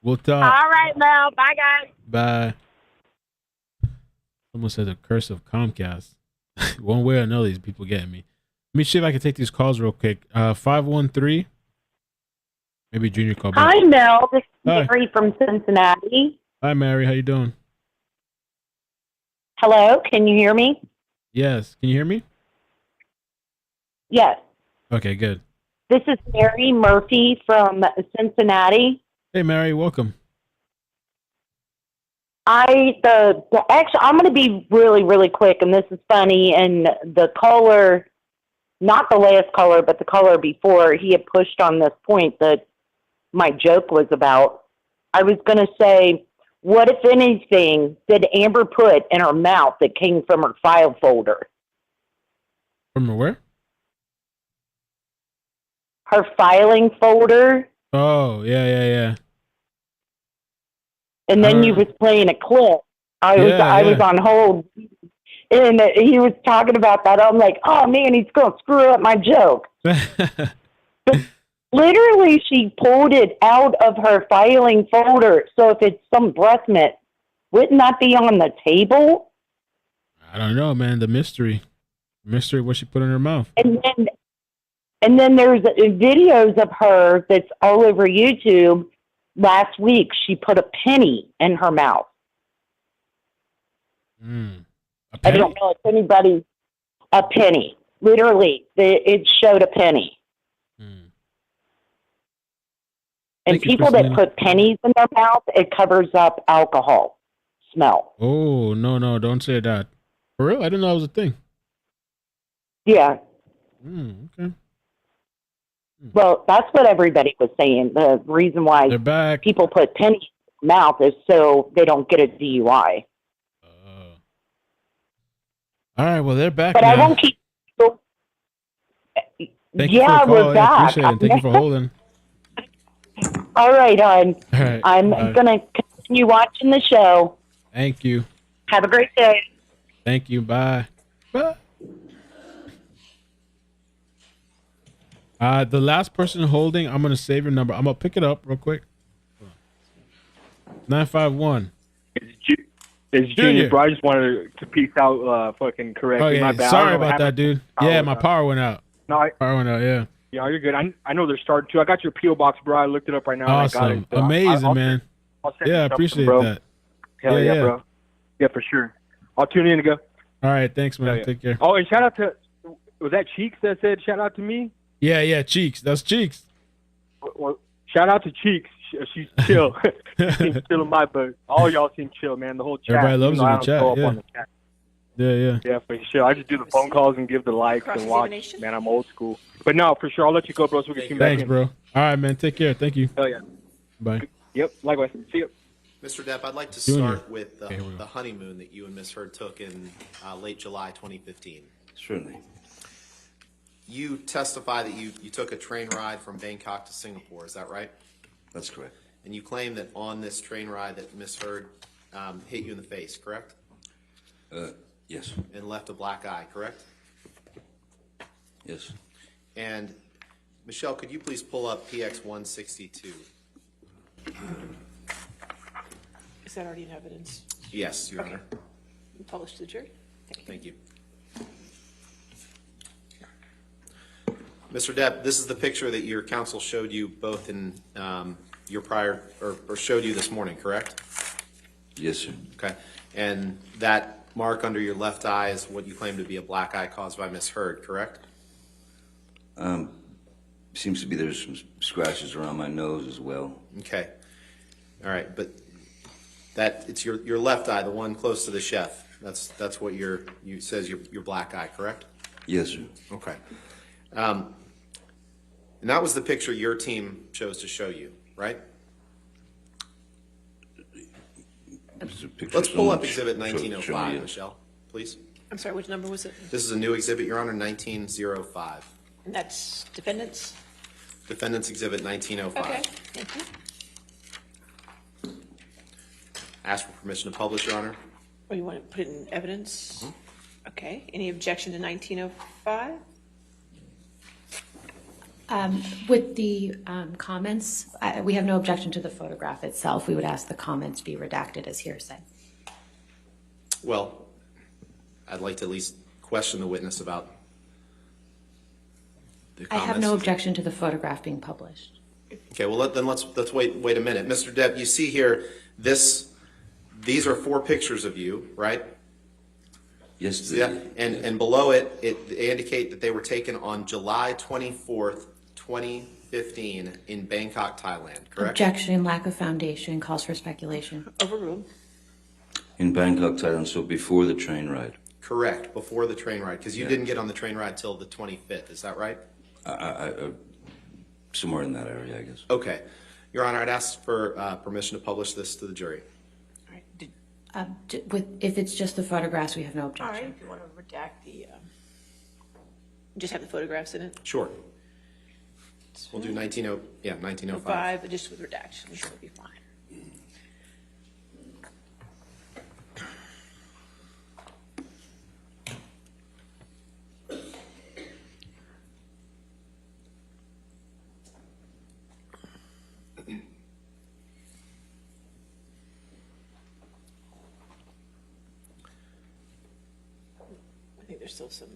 We'll talk. All right, Mel. Bye, guys. Bye. Someone said the curse of Comcast. One way or another, these people getting me. Let me see if I can take these calls real quick. 513. Maybe Junior called back. Hi, Mel. This is Hi. Mary from Cincinnati. Hi, Mary. How you doing? Hello, can you hear me? Yes. Can you hear me? Yes. Okay, good. This is Mary Murphy from Cincinnati. Hey, Mary. Welcome. Actually, I'm going to be really, really quick, and this is funny. And the caller, not the last caller, but the caller before, he had pushed on this point that my joke was about. I was going to say, what, if anything, did Amber put in her mouth that came from her file folder? From where? Her filing folder. Oh, yeah. And then you was playing a clip. I was on hold, and he was talking about that. I'm like, oh man, he's going to screw up my joke. Literally, she pulled it out of her filing folder. So if it's some breast mint, wouldn't that be on the table? I don't know, man. The mystery what she put in her mouth. And then there's videos of her that's all over YouTube. Last week, she put a penny in her mouth. I don't know if anybody, a penny. Literally, it showed a penny. And people that put pennies in their mouth, it covers up alcohol smell. Oh, no, don't say that. For real? I didn't know that was a thing. Yeah. Okay. Well, that's what everybody was saying. The reason why people put pennies in their mouth is so they don't get a DUI. All right, well, they're back But now. I won't keep... Thank you for the call. we're back. I appreciate it. Thank you for holding. All right, hon. All right. I'm going to continue watching the show. Thank you. Have a great day. Thank you. Bye. Bye. The last person holding, I'm going to save your number. I'm going to pick it up real quick. 951. It's Junior, bro. I just wanted to peace out fucking correctly. Oh, yeah. My bad. Sorry about that, dude. Yeah, my power went out. No, power went out, yeah. Yeah, you're good. I know they're starting to. I got your P.O. box, bro. I looked it up right now. Awesome. And I got it. So amazing, I'll man. send you Yeah, I something, appreciate bro. that. Hell yeah, bro. Yeah, for sure. I'll tune in and go. All right, thanks, man. Yeah. Take care. Oh, and shout out to, was that Cheeks that said shout out to me? Yeah, Cheeks. That's Cheeks. Well, shout out to Cheeks. She's chill. She's chill in my book. All y'all seem chill, man. The whole chat. Everybody loves you you know, in the chat, I don't yeah. go up on the chat. Yeah. Yeah, for sure. I just do the phone calls and give the likes and watch. Man, I'm old school. But no, for sure. I'll let you go, bro, so we can tune back Thanks, in. bro. All right, man. Take care. Thank you. Hell yeah. Bye. Yep, likewise. See you. Mr. Depp, I'd like to Junior. start with the honeymoon that you and Miss Heard took in late July 2015. Certainly. You testify that you took a train ride from Bangkok to Singapore. Is that right? That's correct. And you claim that on this train ride that Miss Heard hit you in the face, correct? Yes. And left a black eye, correct? Yes. And Michelle, could you please pull up PX 162? Is that already in evidence? Yes, Your Honor. Published to the jury? Thank you. Mr. Depp, this is the picture that your counsel showed you both in your prior, or showed you this morning, correct? Yes, sir. Okay. And that mark under your left eye is what you claim to be a black eye caused by Miss Heard, correct? Seems to be there's some scratches around my nose as well. Okay. All right, but it's your left eye, the one close to the chef. That's what you says your black eye, correct? Yes, sir. Okay. And that was the picture your team chose to show you, right? Let's pull up Exhibit 1905, Michelle, please. I'm sorry, which number was it? This is a new exhibit, Your Honor, 1905. And that's defendants? Defendants Exhibit 1905. Okay, thank you. Ask for permission to publish, Your Honor. Oh, you want to put it in evidence? Okay, any objection to 1905? With the comments, we have no objection to the photograph itself. We would ask the comments be redacted as hearsay. Well, I'd like to at least question the witness about the I comments. have no objection to the photograph being published. Okay, well, let's wait a minute. Mr. Depp, you see here, these are 4 pictures of you, right? Yes. Yeah, and below it, they indicate that they were taken on July 24th, 2015 in Bangkok, Thailand, correct? Objection, lack of foundation, calls for speculation. Overruled. In Bangkok, Thailand, so before the train ride. Correct, before the train ride, because you didn't get on the train ride till the 25th, is that right? Somewhere in that area, I guess. Okay. Your Honor, I'd ask for permission to publish this to the jury. If it's just the photographs, we have no All objection. right, if you want to redact the, just have the photographs in it? Sure. We'll do 1905. 5, just with redaction, sure, it'll be fine. I think there's still some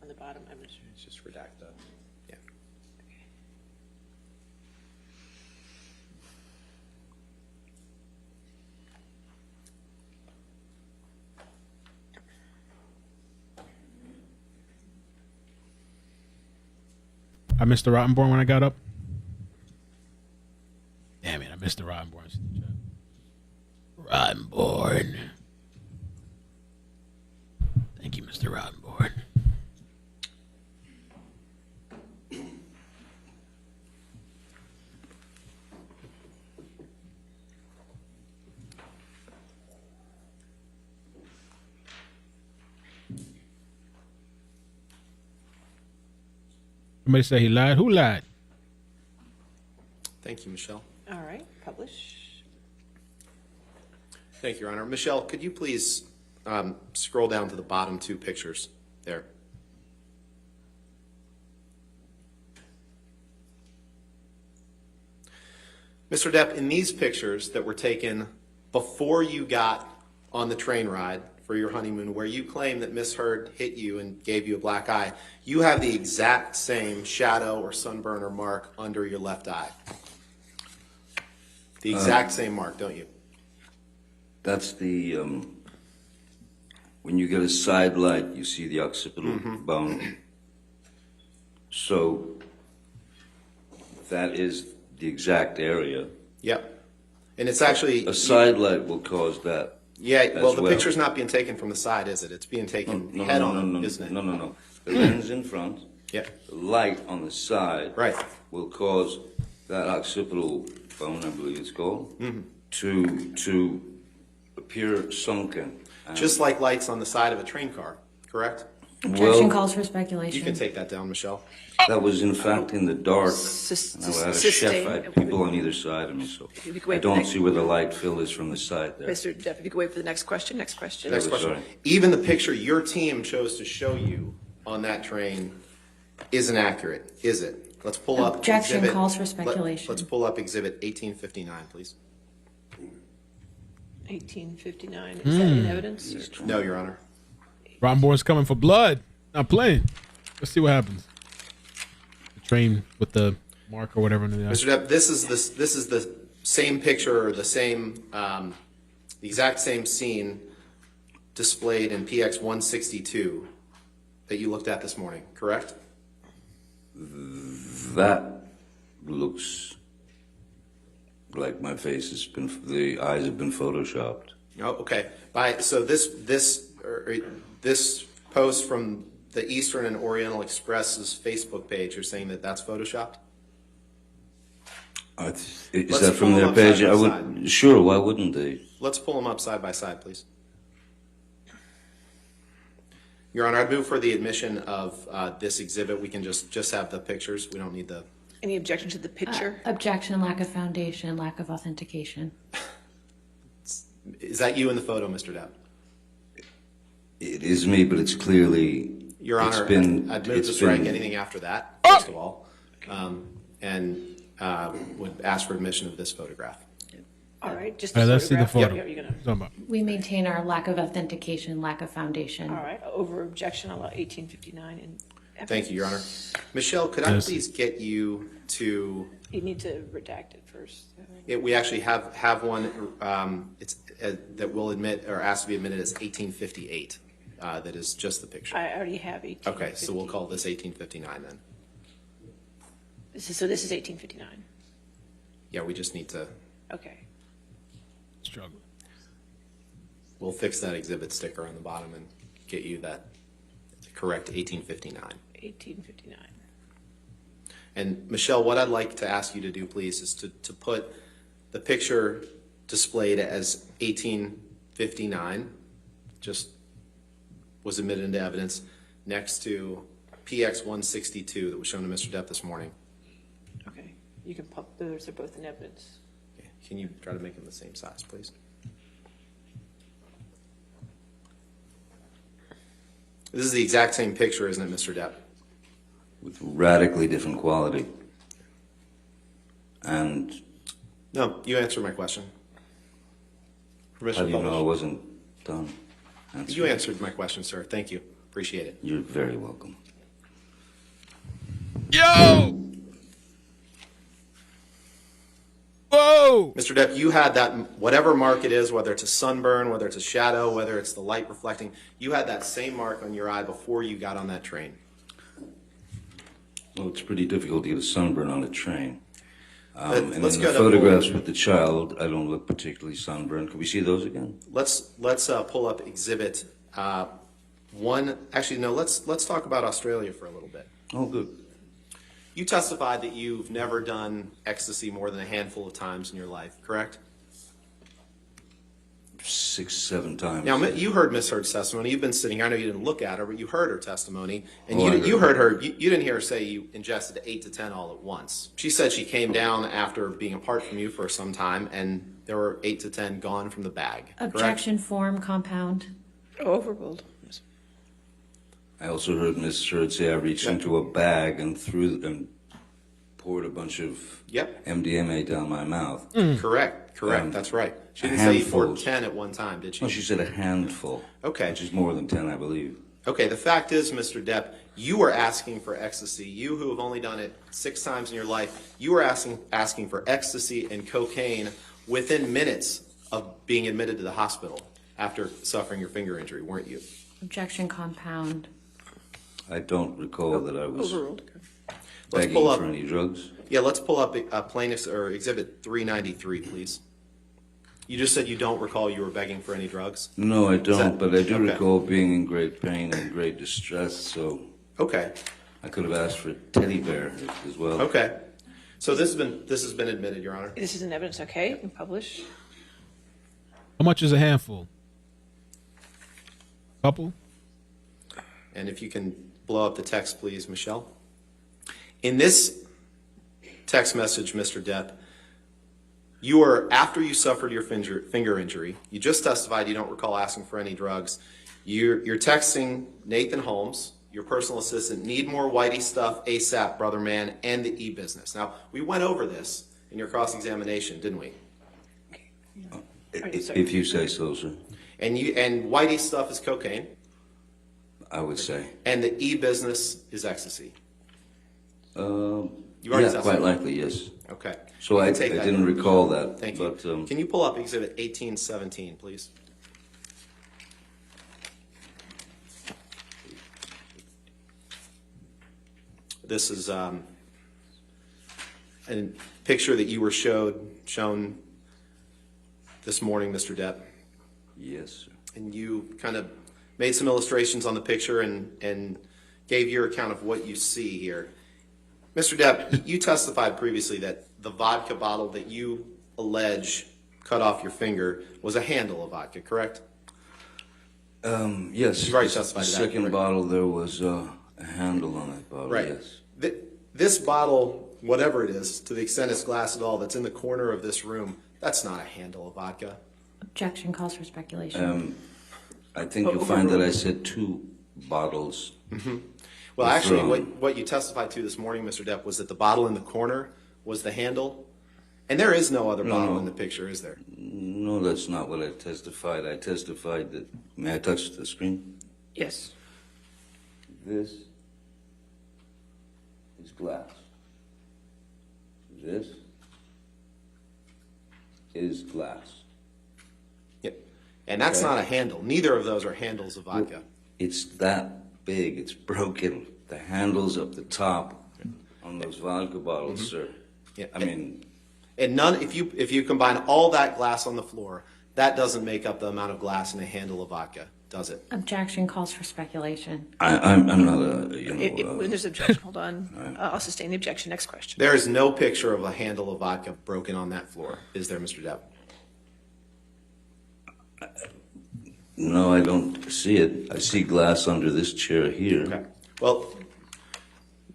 on the bottom. It's just redact that. Yeah. I missed the Rottenborn when I got up. Damn it, I missed the Rottenborn. Rottenborn. Thank you, Mr. Rottenborn. Somebody say he lied. Who lied? Thank you, Michelle. All right, publish. Thank you, Your Honor. Michelle, could you please scroll down to the bottom 2 pictures there? Mr. Depp, in these pictures that were taken before you got on the train ride for your honeymoon, where you claim that Miss Heard hit you and gave you a black eye, you have the exact same shadow or sunburn or mark under your left eye. The exact same mark, don't you? That's the, when you get a side light, you see the occipital bone. So that is the exact area. Yep. And it's actually... A side light will cause that. Yeah, well, the picture's not being taken from the side, is it? It's being taken head on, isn't it? No. The lens in front, the light on the side will cause that occipital bone, I believe it's called, to appear sunken. Just like lights on the side of a train car, correct? Objection, calls for speculation. You can take that down, Michelle. That was in fact in the dark. And I had a chef, I had people on either side of me, so I don't see where the light fill is from the side there. Mr. Depp, if you could wait for the next question. Next question. Even the picture your team chose to show you on that train isn't accurate, is it? Let's pull up Objection, exhibit. calls for speculation. Let's pull up exhibit 1859, please. 1859, is that in evidence? No, Your Honor. Rottenborn's coming for blood. Not playing. Let's see what happens. The train with the mark or whatever. Mr. Depp, this is the same picture, or the same, the exact same scene displayed in PX 162 that you looked at this morning, correct? That looks like my face has been, the eyes have been photoshopped. Oh, okay. So this post from the Eastern and Oriental Express's Facebook page, you're saying that that's photoshopped? Is that from their page? I would, sure, why wouldn't they? Let's pull them up side by side, please. Your Honor, I'd move for the admission of this exhibit. We can just have the pictures. We don't need the... Any objection to the picture? Objection, lack of foundation, lack of authentication. Is that you in the photo, Mr. Depp? It is me, but it's clearly... Your Honor, I'd move to strike anything after that, first of all, and would ask for admission of this photograph. All right, just let's see the photo. We maintain our lack of authentication, lack of foundation. All right, over objection, I'll allow 1859 and Thank you, Your Honor. Michelle, could I Yes. please get you to? You need to redact it first. We actually have one. It's that will admit or ask to be admitted as 1858. That is just the picture. I already have 18. Okay, so we'll call this 1859 then. This is 1859. Yeah, we just need to. Okay. Struggle. We'll fix that exhibit sticker on the bottom and get you that correct 1859. 1859. And Michelle, what I'd like to ask you to do, please, is to put the picture displayed as 1859, just was admitted into evidence, next to PX 162 that was shown to Mr. Depp this morning. Okay. You can pop those. Are both in evidence. Okay. Can you try to make them the same size, please? This is the exact same picture, isn't it, Mr. Depp? With radically different quality. And No, you answered my question. how Permission do to you know I publish. wasn't done? You answered my question, sir. Thank you. Appreciate it. You're very welcome. Yo! Whoa! Mr. Depp, you had that, whatever mark it is, whether it's a sunburn, whether it's a shadow, whether it's the light reflecting, you had that same mark on your eye before you got on that train. Well, it's pretty difficult to get a sunburn on a train. And in let's the go to photographs with the child, I don't look particularly sunburned. Can we see those again? Let's pull up exhibit one. Actually, no, let's talk about Australia for a little bit. Oh, good. You testified that you've never done ecstasy more than a handful of times in your life, correct? 6, 7 times. Now, you heard Miss Heard's testimony. You've been sitting here. I know you didn't look at her, but you heard her testimony. And you heard her. You didn't hear her say you ingested 8 to 10 all at once. She said she came down after being apart from you for some time, and there were 8 to 10 gone from the bag. Objection form compound. Overruled. I also heard Miss Heard say I reached into a bag and poured a bunch of MDMA down my mouth. Correct. That's right. She didn't say you poured 10 at one time, did she? No, she said a handful. Okay. Which is more than 10, I believe. Okay, the fact is, Mr. Depp, you were asking for ecstasy. You who have only done it 6 times in your life, you were asking for ecstasy and cocaine within minutes of being admitted to the hospital after suffering your finger injury, weren't you? Objection compound. I don't recall that I was Overruled. Let's begging pull up for any drugs. Yeah, let's pull up plaintiff's or exhibit 393, please. You just said you don't recall you were begging for any drugs? No, I don't, but I do okay. recall being in great pain and great distress, so Okay. I could have asked for a teddy bear as well. Okay. So this has been admitted, Your Honor. This is in evidence. Okay. You can publish. How much is a handful? Couple? And if you can blow up the text, please, Michelle. In this text message, Mr. Depp, you were, after you suffered your finger injury, you just testified you don't recall asking for any drugs. You're texting Nathan Holmes, your personal assistant, need more Whitey stuff ASAP, brother man, and the e-business. Now, we went over this in your cross-examination, didn't we? If you say so, sir. And Whitey stuff is cocaine. I would say. And the e-business is ecstasy. Yeah, quite likely, yes. Okay. So I Take that didn't note. recall that. Thank you. But, can you pull up exhibit 1817, please? This is a picture that you were shown this morning, Mr. Depp. Yes, sir. And you kind of made some illustrations on the picture and gave your account of what you see here. Mr. Depp, you testified previously that the vodka bottle that you allege cut off your finger was a handle of vodka, correct? Yes. You've already testified The to that. second correct? bottle, there was a handle on that bottle, Right. yes. This bottle, whatever it is, to the extent it's glass at all, that's in the corner of this room, that's not a handle of vodka. Objection calls for speculation. I think you'll find that I said 2 bottles. Mm-hmm. Well, actually, what you testified to this morning, Mr. Depp, was that the bottle in the corner was the handle, and there is no other bottle in the picture, is there? No, that's not what I testified. I testified that, may I touch the screen? Yes. This is glass. This is glass. Yep. And that's Okay. not a handle. Neither of those are handles of vodka. It's that big. It's broken. The handles up the top on those vodka bottles, sir. Yeah. I mean, And none, if you combine all that glass on the floor, that doesn't make up the amount of glass in a handle of vodka, does it? Objection calls for speculation. I'm not a, When there's objection, hold on. I'll sustain the objection. Next question. There is no picture of a handle of vodka broken on that floor, is there, Mr. Depp? no, I don't see it. I see glass under this chair here. Okay. Well,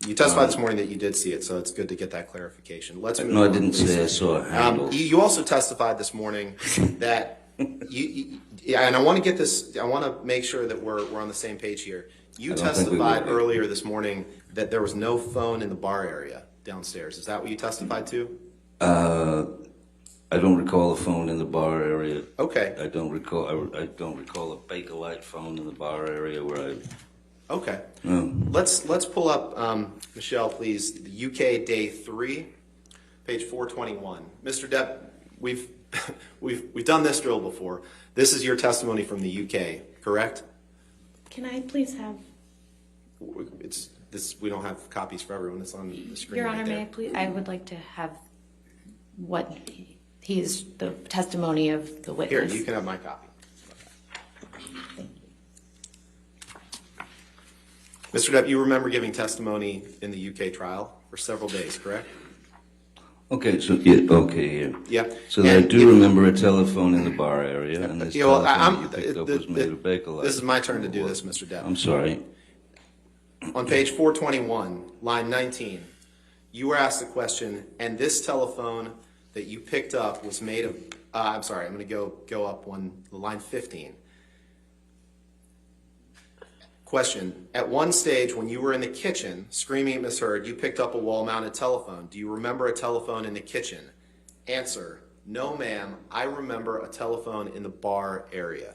you testified this morning that you did see it, so it's good to get that clarification. Let's move No, I on, didn't please. say I saw a handle. You also testified this morning that yeah, and I want to get this. I want to make sure that we're on the same page here. You I don't think we testified will be. earlier this morning that there was no phone in the bar area downstairs. Is that what you testified to? I don't recall a phone in the bar area. Okay. I don't recall a Bakelite phone in the bar area where I. Okay. No. Let's pull up Michelle, please. The UK day 3, page 421. Mr. Depp, we've done this drill before. This is your testimony from the UK, correct? Can I please have, It's this. We don't have copies for everyone. It's on the screen. Your right Honor, there. may I please, I would like to have what he's, the testimony of the Here, witness. you can have my copy. Mr. Depp, you remember giving testimony in the UK trial for several days, correct? Okay, so yeah. Yeah. So I do remember a telephone in the bar area, and this Yeah, well, telephone you picked up was made of Bakelite. This is my turn to do this, Mr. Depp. I'm sorry. On page 421, line 19, you were asked a question, and this telephone that you picked up was made of, I'm sorry, I'm going to go up line 15. Question, at one stage when you were in the kitchen screaming at Miss Heard, you picked up a wall-mounted telephone. Do you remember a telephone in the kitchen? Answer, no ma'am, I remember a telephone in the bar area.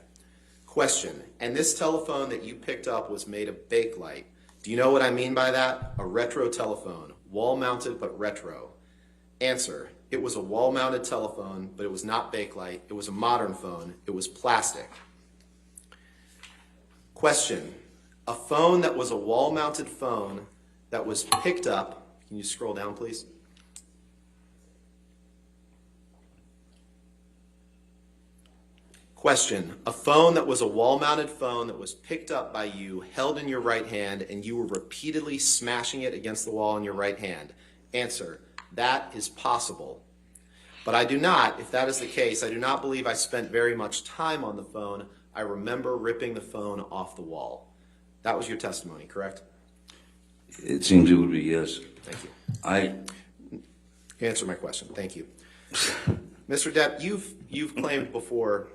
Question, and this telephone that you picked up was made of Bakelite. Do you know what I mean by that? A retro telephone, wall-mounted but retro. Answer, it was a wall-mounted telephone, but it was not Bakelite. It was a modern phone. It was plastic. Question, a phone that was a wall-mounted phone that was picked up, can you scroll down, please? Question, a phone that was a wall-mounted phone that was picked up by you, held in your right hand, and you were repeatedly smashing it against the wall in your right hand. Answer, that is possible. But I do not, if that is the case, I do not believe I spent very much time on the phone. I remember ripping the phone off the wall. That was your testimony, correct? It seems it would be yes. Thank you. You answered my question. Thank you. Mr. Depp, you've claimed before,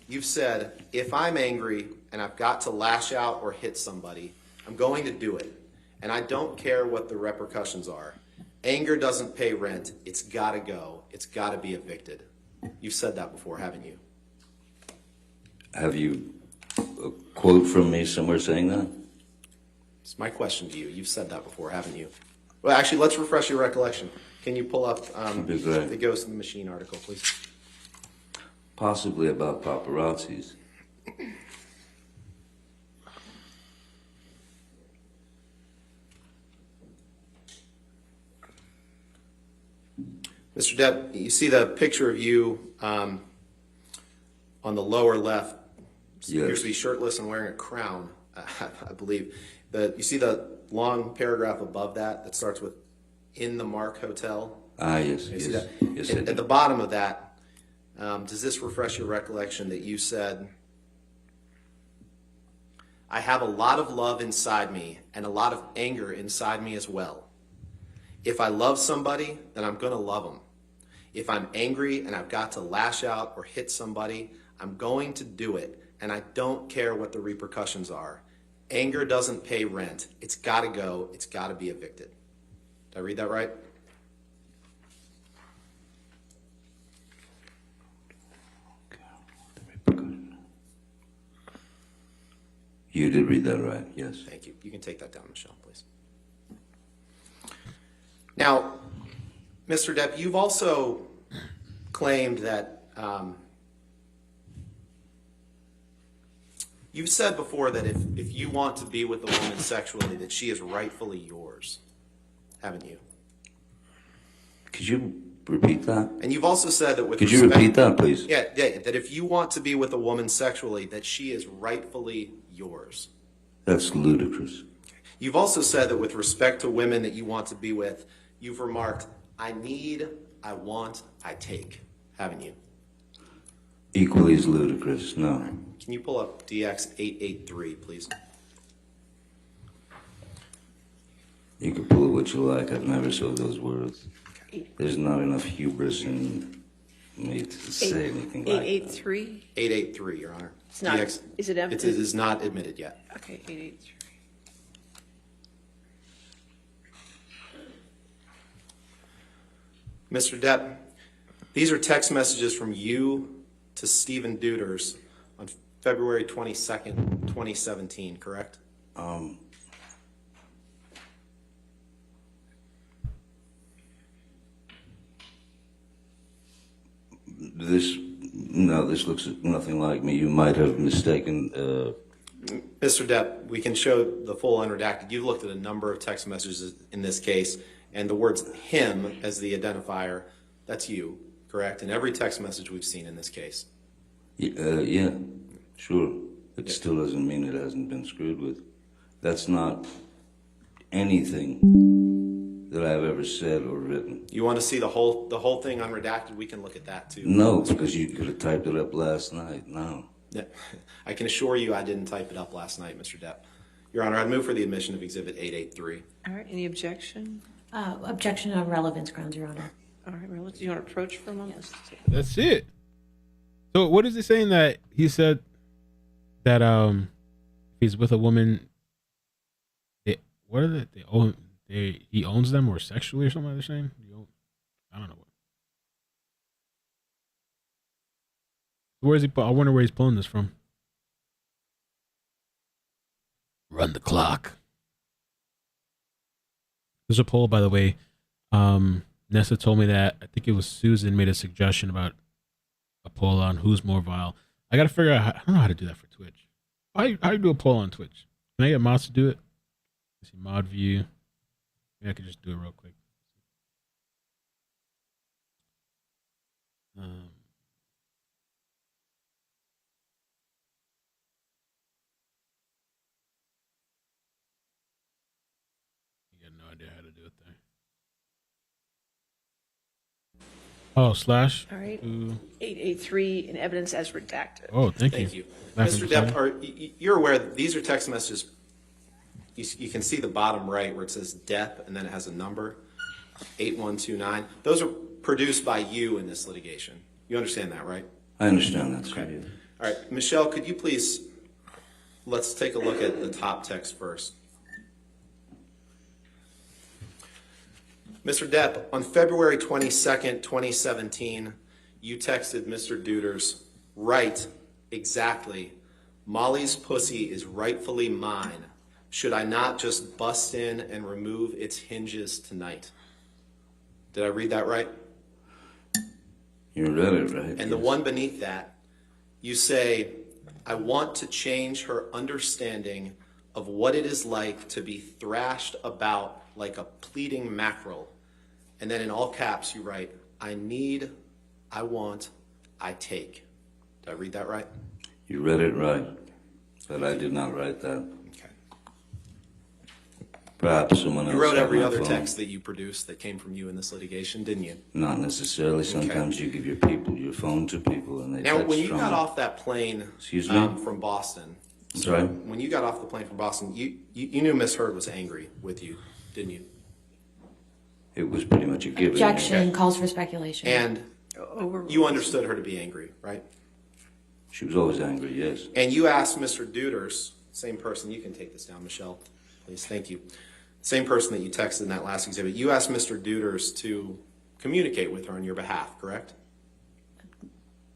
you've said, if I'm angry and I've got to lash out or hit somebody, I'm going to do it. And I don't care what the repercussions are. Anger doesn't pay rent. It's got to go. It's got to be evicted. You've said that before, haven't you? Have you a quote from me somewhere saying that? It's my question to you. You've said that before, haven't you? Well, actually, let's refresh your recollection. Can you pull up the Ghost in the Machine article, please? Possibly about paparazzis. Mr. Depp, you see the picture of you on the lower left. Yes. Appears to be shirtless and wearing a crown, I believe. You see the long paragraph above that starts with "in the Mark Hotel." Yes, You see yes, that? yes. I At do. the bottom of that, does this refresh your recollection that you said, "I have a lot of love inside me and a lot of anger inside me as well. If I love somebody, then I'm going to love them. If I'm angry and I've got to lash out or hit somebody, I'm going to do it, and I don't care what the repercussions are. Anger doesn't pay rent. It's got to go. It's got to be evicted." Did I read that right? You did read that right, yes. Thank you. You can take that down, Michelle, please. Now, Mr. Depp, you've also claimed that you've said before that if you want to be with a woman sexually, that she is rightfully yours, haven't you? Could you repeat that? And you've also said that with Could you repeat that, please? Yeah, that if you want to be with a woman sexually, that she is rightfully yours. That's ludicrous. You've also said that with respect to women that you want to be with, you've remarked, I need, I want, I take, haven't you? Equally as ludicrous, no. Can you pull up DX 883, please? You can pull it what you like. I've never said those words. There's not enough hubris in me to say anything like that. 883? 883, Your Honor. It's not, DX, is it evidence? It is not admitted yet. Okay, 883. Mr. Depp, these are text messages from you to Stephen Deuters on February 22nd, 2017, correct? This looks nothing like me. You might have mistaken. Mr. Depp, we can show the full unredacted. You've looked at a number of text messages in this case, and the words him as the identifier, that's you, correct? In every text message we've seen in this case. Yeah, sure. It still doesn't mean it hasn't been screwed with. That's not anything that I've ever said or written. You want to see the whole thing unredacted? We can look at that too. No, because you could have typed it up last night. No. Yeah. I can assure you I didn't type it up last night, Mr. Depp. Your Honor, I'd move for the admission of Exhibit 883. All right, any objection? Objection on relevance grounds, Your Honor. All right, Marla, do you want to approach for a moment? That's it. So what is he saying that he said that if he's with a woman, he owns them or sexually or something like they're saying? I don't know. Where is he? I wonder where he's pulling this from. Run the clock. There's a poll, by the way. Nessa told me that I think it was Susan made a suggestion about a poll on who's more vile. I got to figure out. I don't know how to do that for Twitch. How do you do a poll on Twitch? Can I get mods to do it? Let's see, mod view. Maybe I could just do it real quick. You got no idea how to do it there. Oh, slash. All right. 883 in evidence as redacted. Oh, thank you. Thank you. Mr. Depp, you're aware that these are text messages. You can see the bottom right where it says Depp and then it has a number, 8129. Those are produced by you in this litigation. You understand that, right? I understand that, sir. Okay. All right. Michelle, could you please, let's take a look at the top text first. Mr. Depp, on February 22nd, 2017, you texted Mr. Deuters, right, exactly, Molly's pussy is rightfully mine. Should I not just bust in and remove its hinges tonight? Did I read that right? You read it right. And the one beneath that, you say, I want to change her understanding of what it is like to be thrashed about like a pleading mackerel. And then in all caps, you write, I need, I want, I take. Did I read that right? You read it right, but I did not write that. Okay. Perhaps someone else. You wrote had every my other phone. text that you produced that came from you in this litigation, didn't you? Not necessarily. Sometimes you give your phone to people and they Now, text when you from got it. off that plane from Boston, Sorry? when you got off the plane from Boston, you knew Miss Heard was angry with you, didn't you? It was pretty much a given. Objection calls for speculation. And you understood her to be angry, right? She was always angry, yes. And you asked Mr. Deuters, same person, you can take this down, Michelle, please, thank you. Same person that you texted in that last exhibit. You asked Mr. Deuters to communicate with her on your behalf, correct?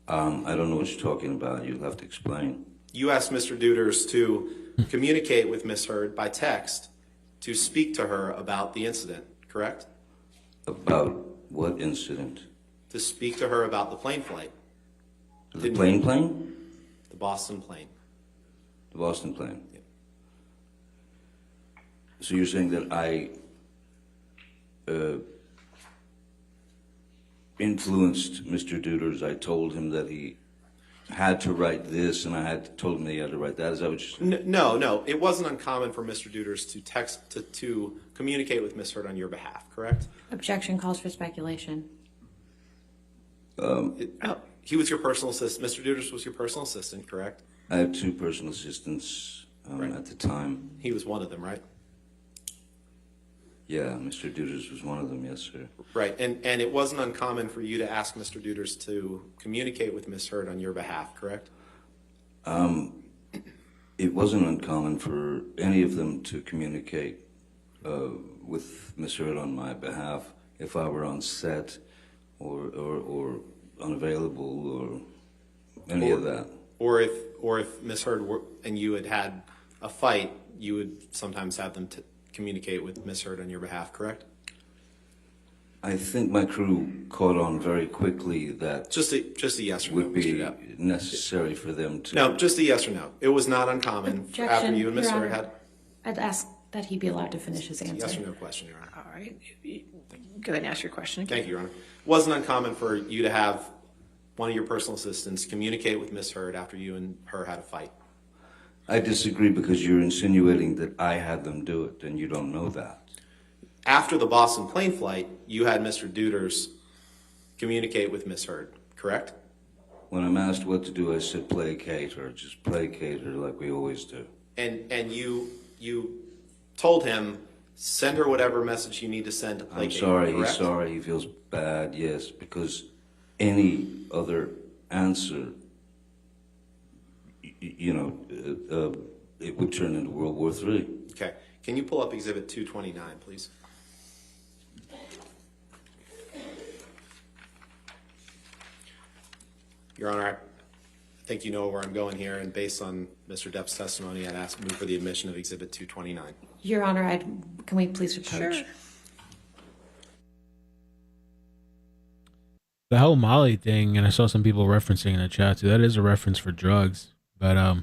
I don't know what you're talking about. You'll have to explain. You asked Mr. Deuters to communicate with Miss Heard by text to speak to her about the incident, correct? About what incident? To speak to her about the plane flight. The plane? The Boston plane. The Boston plane. Yeah. So you're saying that I influenced Mr. Deuters. I told him that he had to write this, and I had told him that he had to write that. Is that what you're saying? No. It wasn't uncommon for Mr. Deuters to communicate with Ms. Hurd on your behalf, correct? Objection calls for speculation. He was your personal assistant. Mr. Deuters was your personal assistant, correct? I have two personal assistants at the time. He was one of them, right? Yeah, Mr. Deuters was one of them, yes, sir. Right, and it wasn't uncommon for you to ask Mr. Deuters to communicate with Ms. Hurd on your behalf, correct? It wasn't uncommon for any of them to communicate with Ms. Hurd on my behalf if I were on set or unavailable or any of that. Or if Ms. Hurd and you had a fight, you would sometimes have them communicate with Ms. Hurd on your behalf, correct? I think my crew caught on very quickly that just a yes or no, would be necessary for them to. No, just a yes or no. It was not uncommon Objection, after you and Ms. Your Hurd Honor. had. I'd ask that he be allowed to finish his answer. Yes or no question, Your Honor. All right. Go ahead and ask your question again. Thank you, Your Honor. It wasn't uncommon for you to have one of your personal assistants communicate with Ms. Hurd after you and her had a fight. I disagree because you're insinuating that I had them do it, and you don't know that. After the Boston plane flight, you had Mr. Deuters communicate with Ms. Hurd, correct? When I'm asked what to do, I said placate her, just placate her like we always do. And you told him, send her whatever message you need to send to placate her, I'm sorry, correct? he's sorry, he feels bad, yes, because any other answer, it would turn into World War III. Okay. Can you pull up Exhibit 229, please? Your Honor, I think you know where I'm going here, and based on Mr. Depp's testimony, I'd move for the admission of Exhibit 229. Your Honor, can we please approach? Sure. The whole Molly thing, and I saw some people referencing in the chat too. That is a reference for drugs, but I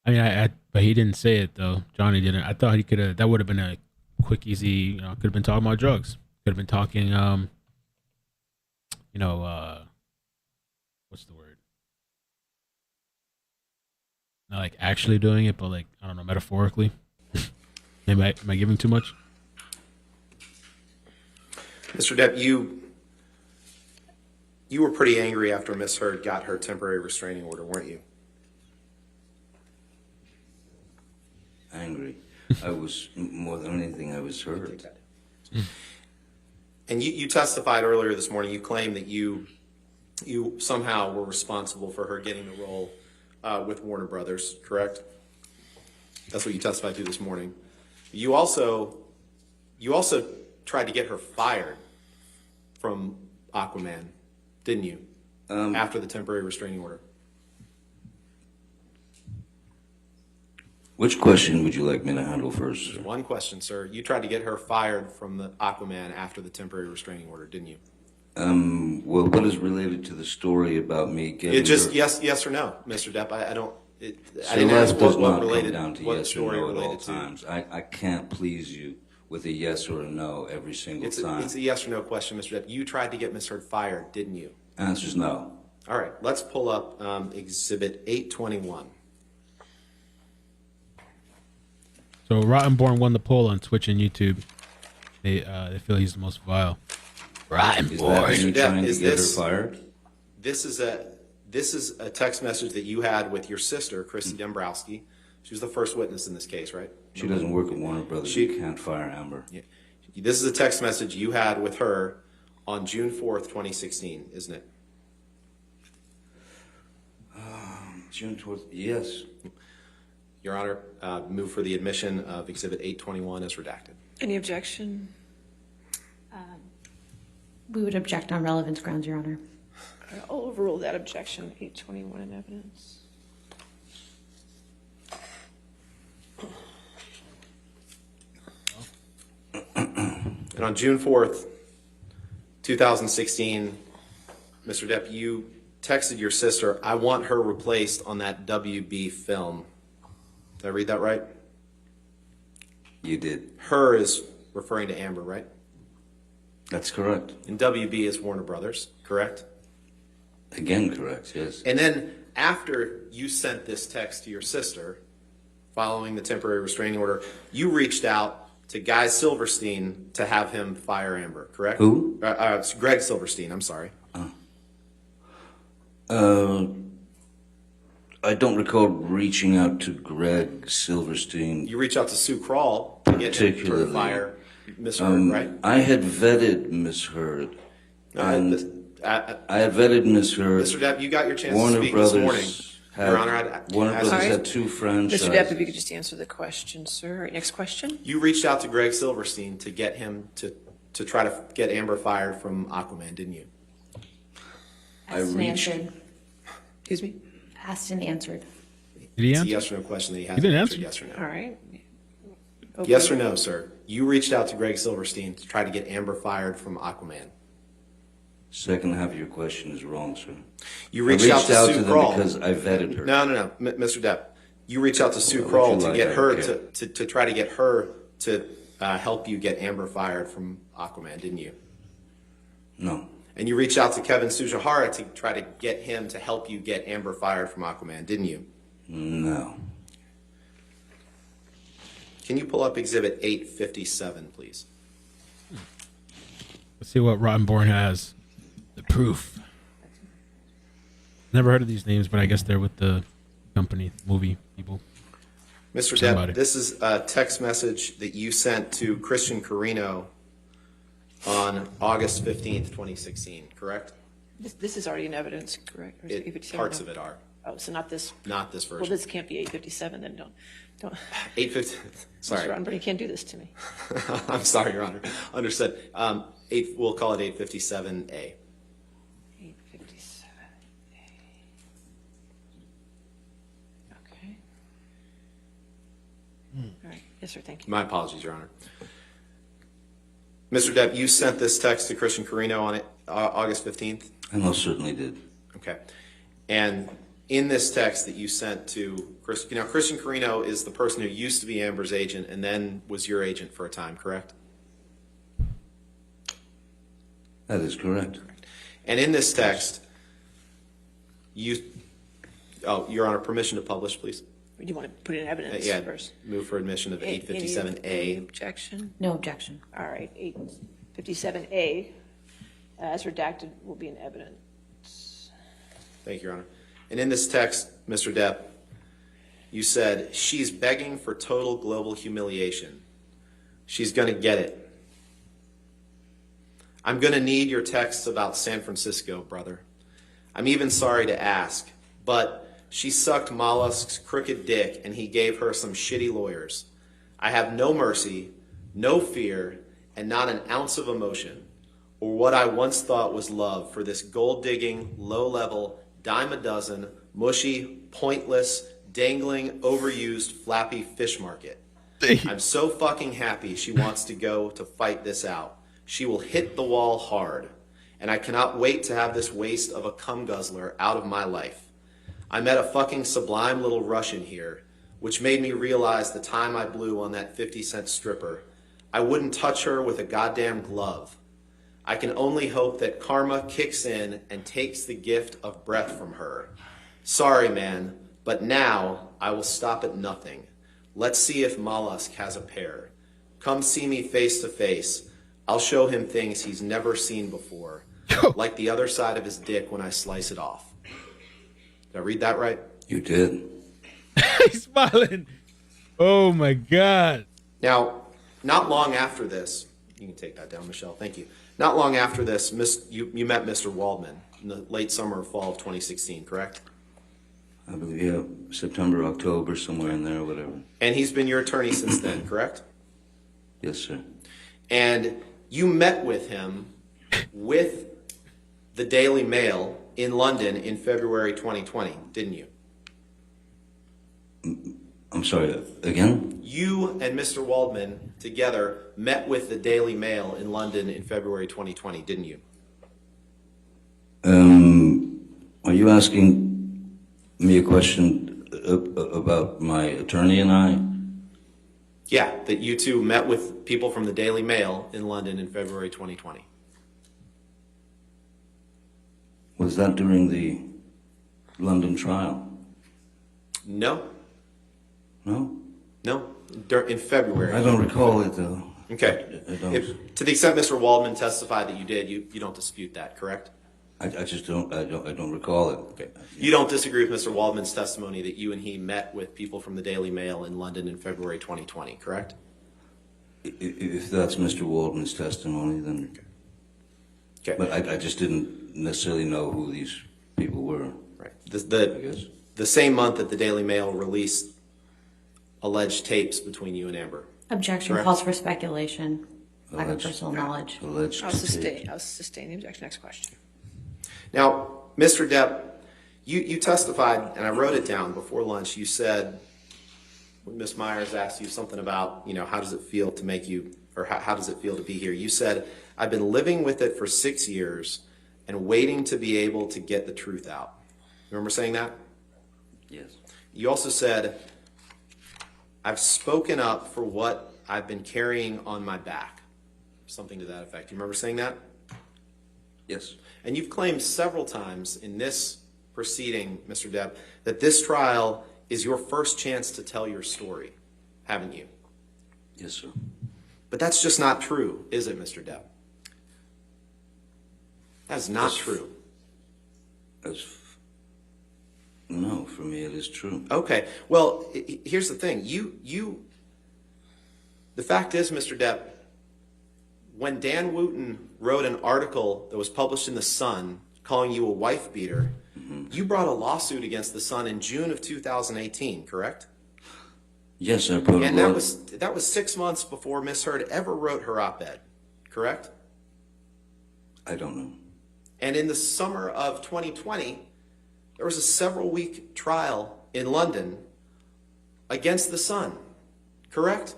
mean, but he didn't say it though. Johnny didn't. I thought he could have. That would have been a quick, easy. Could have been talking about drugs. Could have been talking. What's the word? Not like actually doing it, but like, I don't know, metaphorically. Am I giving too much? Mr. Depp, you were pretty angry after Ms. Hurd got her temporary restraining order, weren't you? Angry. I was, more than anything, I was hurt. And you testified earlier this morning, you claimed that you somehow were responsible for her getting the role with Warner Brothers, correct? That's what you testified to this morning. You also tried to get her fired from Aquaman, didn't you? After the temporary restraining order. Which question would you like me to handle first? There's one question, sir. You tried to get her fired from the Aquaman after the temporary restraining order, didn't you? Well, what is related to the story about me getting? It just her... yes or no, Mr. Depp. I don't. I So didn't life ask does what not related, come down to what yes or story no at all related to. times. I can't please you with a yes or a no every single time. It's a yes or no question, Mr. Depp. You tried to get Ms. Hurd fired, didn't you? Answer's no. All right, let's pull up Exhibit 821. So Rottenborn won the poll on Twitch and YouTube. They feel he's the most vile. Rottenborn. Mr. Depp, is get her this fired? This is a text message that you had with your sister, Christy Dombrowski. She was the first witness in this case, right? She doesn't work at Warner Brothers. She can't fire Amber. Yeah. This is a text message you had with her on June 4th, 2016, isn't it? June 4th, yes. Your Honor, move for the admission of Exhibit 821 as redacted. Any objection? We would object on relevance grounds, Your Honor. I'll overrule that objection. 821 in evidence. And on June 4th, 2016, Mr. Depp, you texted your sister, "I want her replaced on that WB film." Did I read that right? You did. Her is referring to Amber, right? That's correct. And WB is Warner Brothers, correct? Again, correct, yes. And then after you sent this text to your sister, following the temporary restraining order, you reached out to Guy Silverstein to have him fire Amber, correct? Who? It's Greg Silverstein, I'm sorry. I don't recall reaching out to Greg Silverstein. You reached out to Sue Kroll to get him to fire Miss Heard, right? I had vetted Miss Heard. And I had vetted Miss Heard. Mr. Depp, you got your chance Warner to speak Brothers this morning. Your Honor, Warner Brothers had two franchises. Mr. Depp, if you could just answer the question, sir. Right, next question. You reached out to Greg Silverstein to get him to try to get Amber fired from Aquaman, didn't you? Asked and answered. Excuse me? Asked and answered. Did he It's a answer? yes or no question that he He hasn't didn't answered. answer. Yes or no. All right. Yes or no, sir? You reached out to Greg Silverstein to try to get Amber fired from Aquaman. Second half of your question is wrong, sir. You reached out to Sue them Kroll because I vetted her. No, Mr. Depp. You reached out to Sue What Kroll you to like, get I her don't to try to get her to help you get Amber fired from Aquaman, didn't you? No. And you reached out to Kevin Sujihara to try to get him to help you get Amber fired from Aquaman, didn't you? No. Can you pull up Exhibit 857, please? Let's see what Rottenborn has. The proof. Never heard of these names, but I guess they're with the company, movie people. Mr. Somebody. Depp, this is a text message that you sent to Christian Carino on August 15th, 2016, correct? This is already in evidence, correct? Or is it 857? Parts of it are. Oh, so not this. Not this version. Well, this can't be 857, then don't. 850. Sorry. Mr. Rottenborn, you can't do this to me. I'm sorry, Your Honor. Understood. We'll call it 857A. 857. Okay. All right. Yes, sir. Thank you. My apologies, Your Honor. Mr. Depp, you sent this text to Christian Carino on August 15th? I most certainly did. Okay. And in this text that you sent to Christian Carino is the person who used to be Amber's agent and then was your agent for a time, correct? That is correct. And in this text, Your Honor, permission to publish, please. Do you want to put it in evidence Yeah, first? move for admission of Any 857A. objection? No objection. All right. 857A, as redacted, will be in evidence. Thank you, Your Honor. And in this text, Mr. Depp, you said, "She's begging for total global humiliation. She's going to get it. I'm going to need your texts about San Francisco, brother. I'm even sorry to ask, but she sucked Mollusk's crooked dick and he gave her some shitty lawyers. I have no mercy, no fear, and not an ounce of emotion, or what I once thought was love for this gold-digging, low-level, dime-a-dozen, mushy, pointless, dangling, overused, flappy fish market. I'm so fucking happy she wants to go to fight this out. She will hit the wall hard, and I cannot wait to have this waste of a cum guzzler out of my life. I met a fucking sublime little Russian here, which made me realize the time I blew on that 50-cent stripper. I wouldn't touch her with a goddamn glove. I can only hope that karma kicks in and takes the gift of breath from her. Sorry, man, but now I will stop at nothing. Let's see if Mollusk has a pair. Come see me face to face. I'll show him things he's never seen before, like the other side of his dick when I slice it off." Did I read that right? You did. He's smiling. Oh my God. Now, not long after this, you can take that down, Michelle, thank you. Not long after this, you met Mr. Waldman in the late summer or fall of 2016, correct? I believe, yeah, September, October, somewhere in there, whatever. And he's been your attorney since then, correct? Yes, sir. And you met with him with the Daily Mail in London in February 2020, didn't you? I'm sorry, again? You and Mr. Waldman together met with the Daily Mail in London in February 2020, didn't you? Are you asking me a question about my attorney and I? Yeah, that you two met with people from the Daily Mail in London in February 2020. Was that during the London trial? No. No? No, in February. I don't recall it, though. Okay. I don't. To the extent Mr. Waldman testified that you did, you don't dispute that, correct? I just don't. I don't recall it. Okay. You don't disagree with Mr. Waldman's testimony that you and he met with people from the Daily Mail in London in February 2020, correct? If that's Mr. Waldman's testimony, then. Okay. But I just didn't necessarily know who these people were. Right. The same month that the Daily Mail released alleged tapes between you and Amber. Objection Correct. calls for speculation, lack of personal knowledge. Alleged. I'll sustain the objection. Next question. Now, Mr. Depp, you testified, and I wrote it down before lunch. You said, when Ms. Myers asked you something about, how does it feel to make you, or how does it feel to be here? You said, I've been living with it for 6 years and waiting to be able to get the truth out. Remember saying that? Yes. You also said, I've spoken up for what I've been carrying on my back. Something to that effect. You remember saying that? Yes. And you've claimed several times in this proceeding, Mr. Depp, that this trial is your first chance to tell your story, haven't you? Yes, sir. But that's just not true, is it, Mr. Depp? That's not true. No, for me it is true. Okay. Well, here's the thing. The fact is, Mr. Depp, when Dan Wooten wrote an article that was published in The Sun calling you a wife beater, you brought a lawsuit against The Sun in June of 2018, correct? Yes, I brought And that was 6 months before Ms. Heard ever wrote her op-ed, correct? I don't know. And in the summer of 2020, there was a several-week trial in London against The Sun, correct?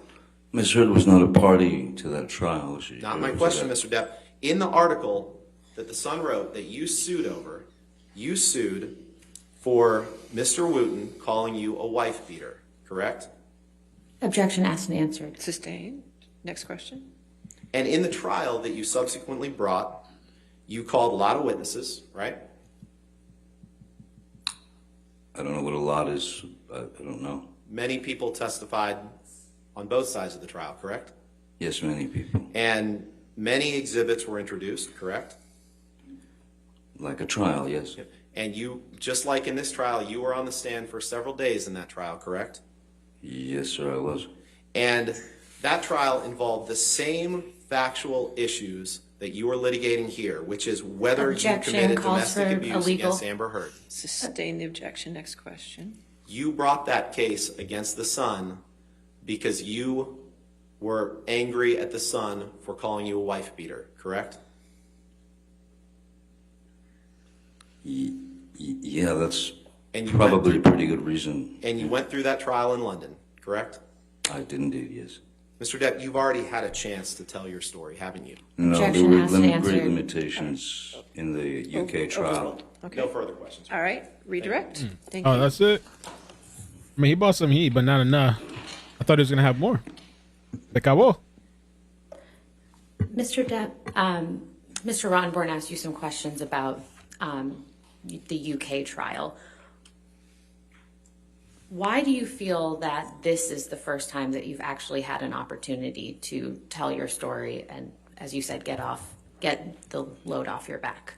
Ms. Heard was not a party to that trial, was she? Not my question, Mr. Depp. In the article that The Sun wrote that you sued over, you sued for Mr. Wooten calling you a wife beater, correct? Objection asked and answered. Sustained. Next question. And in the trial that you subsequently brought, you called a lot of witnesses, right? I don't know what a lot is. I don't know. Many people testified on both sides of the trial, correct? Yes, many people. And many exhibits were introduced, correct? Like a trial, yes. And you, just like in this trial, you were on the stand for several days in that trial, correct? Yes, sir, I was. And that trial involved the same factual issues that you are litigating here, which is whether you committed domestic abuse against Amber Heard. Sustain the objection. Next question. You brought that case against The Sun because you were angry at The Sun for calling you a wife beater, correct? Yeah, that's And you probably a pretty good reason. And you went through that trial in London, correct? I did indeed, yes. Mr. Depp, you've already had a chance to tell your story, haven't you? No, there were great limitations in the UK trial. Okay. No further questions. All right. Redirect. Thank you. Oh, that's it. I mean, he bought some heat, but not enough. I thought he was gonna have more. Se acabó. Mr. Depp, Mr. Rottenborn asked you some questions about the UK trial. Why do you feel that this is the first time that you've actually had an opportunity to tell your story and, as you said, get the load off your back?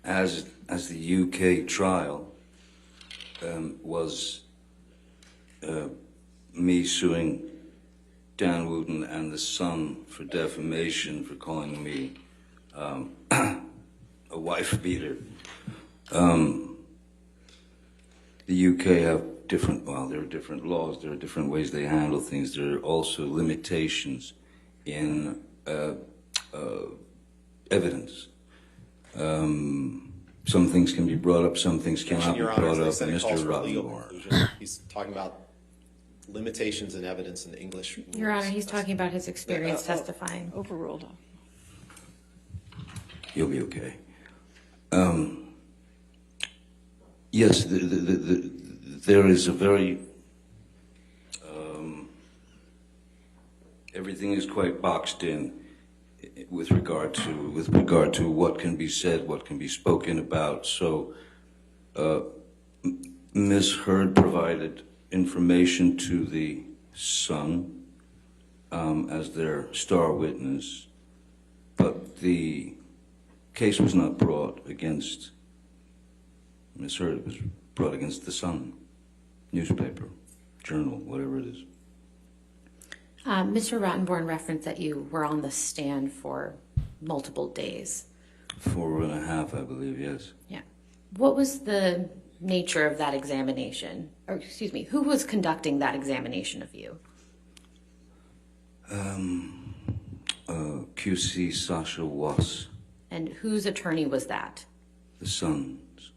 As the UK trial was me suing Dan Wooten and The Sun for defamation for calling me a wife beater. The UK have there are different laws, there are different ways they handle things. There are also limitations in evidence. Some things can be brought up, some things cannot be brought up. Mr. Rottenborn. He's talking about limitations in evidence in the English. Your Honor, he's talking about his experience testifying. Overruled. You'll be okay. Yes, there is a very, everything is quite boxed in with regard to what can be said, what can be spoken about. So, Ms. Heard provided information to the Sun as their star witness, but the case was not brought against Ms. Heard. It was brought against the Sun newspaper, journal, whatever it is. Mr. Rottenborn referenced that you were on the stand for multiple days. 4.5, I believe, yes. Yeah. What was the nature of that examination? Or, excuse me, who was conducting that examination of you? QC Sasha Was. And whose attorney was that? The Sun's.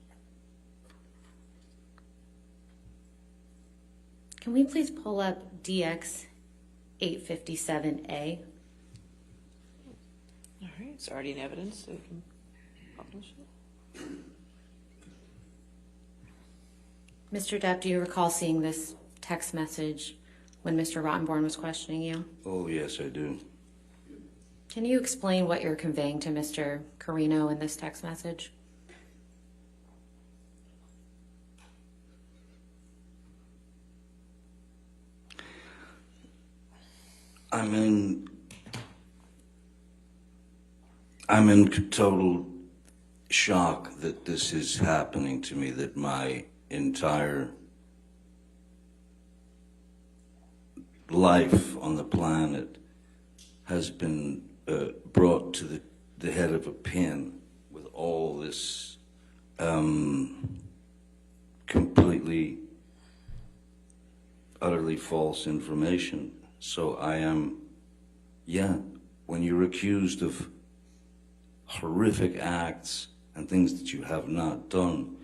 Can we please pull up DX 857A? All right, it's already in evidence, so you can publish it. Mr. Depp, do you recall seeing this text message when Mr. Rottenborn was questioning you? Oh, yes, I do. Can you explain what you're conveying to Mr. Carino in this text message? I'm in total shock that this is happening to me, that my entire life on the planet has been brought to the head of a pin with all this completely, utterly false information. So I am, when you're accused of horrific acts and things that you have not done,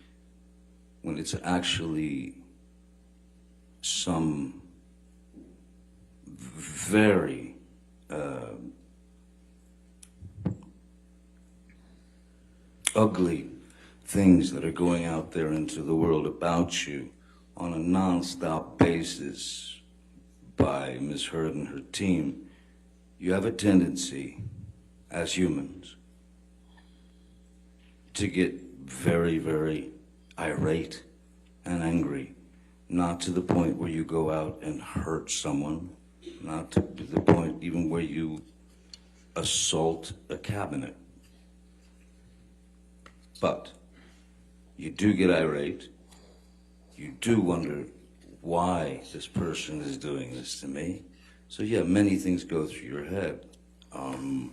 when it's actually some very ugly things that are going out there into the world about you on a non-stop basis by Ms. Heard and her team, you have a tendency as humans to get very, very irate and angry, not to the point where you go out and hurt someone, not to the point even where you assault a cabinet. But you do get irate, you do wonder why this person is doing this to me. So many things go through your head. And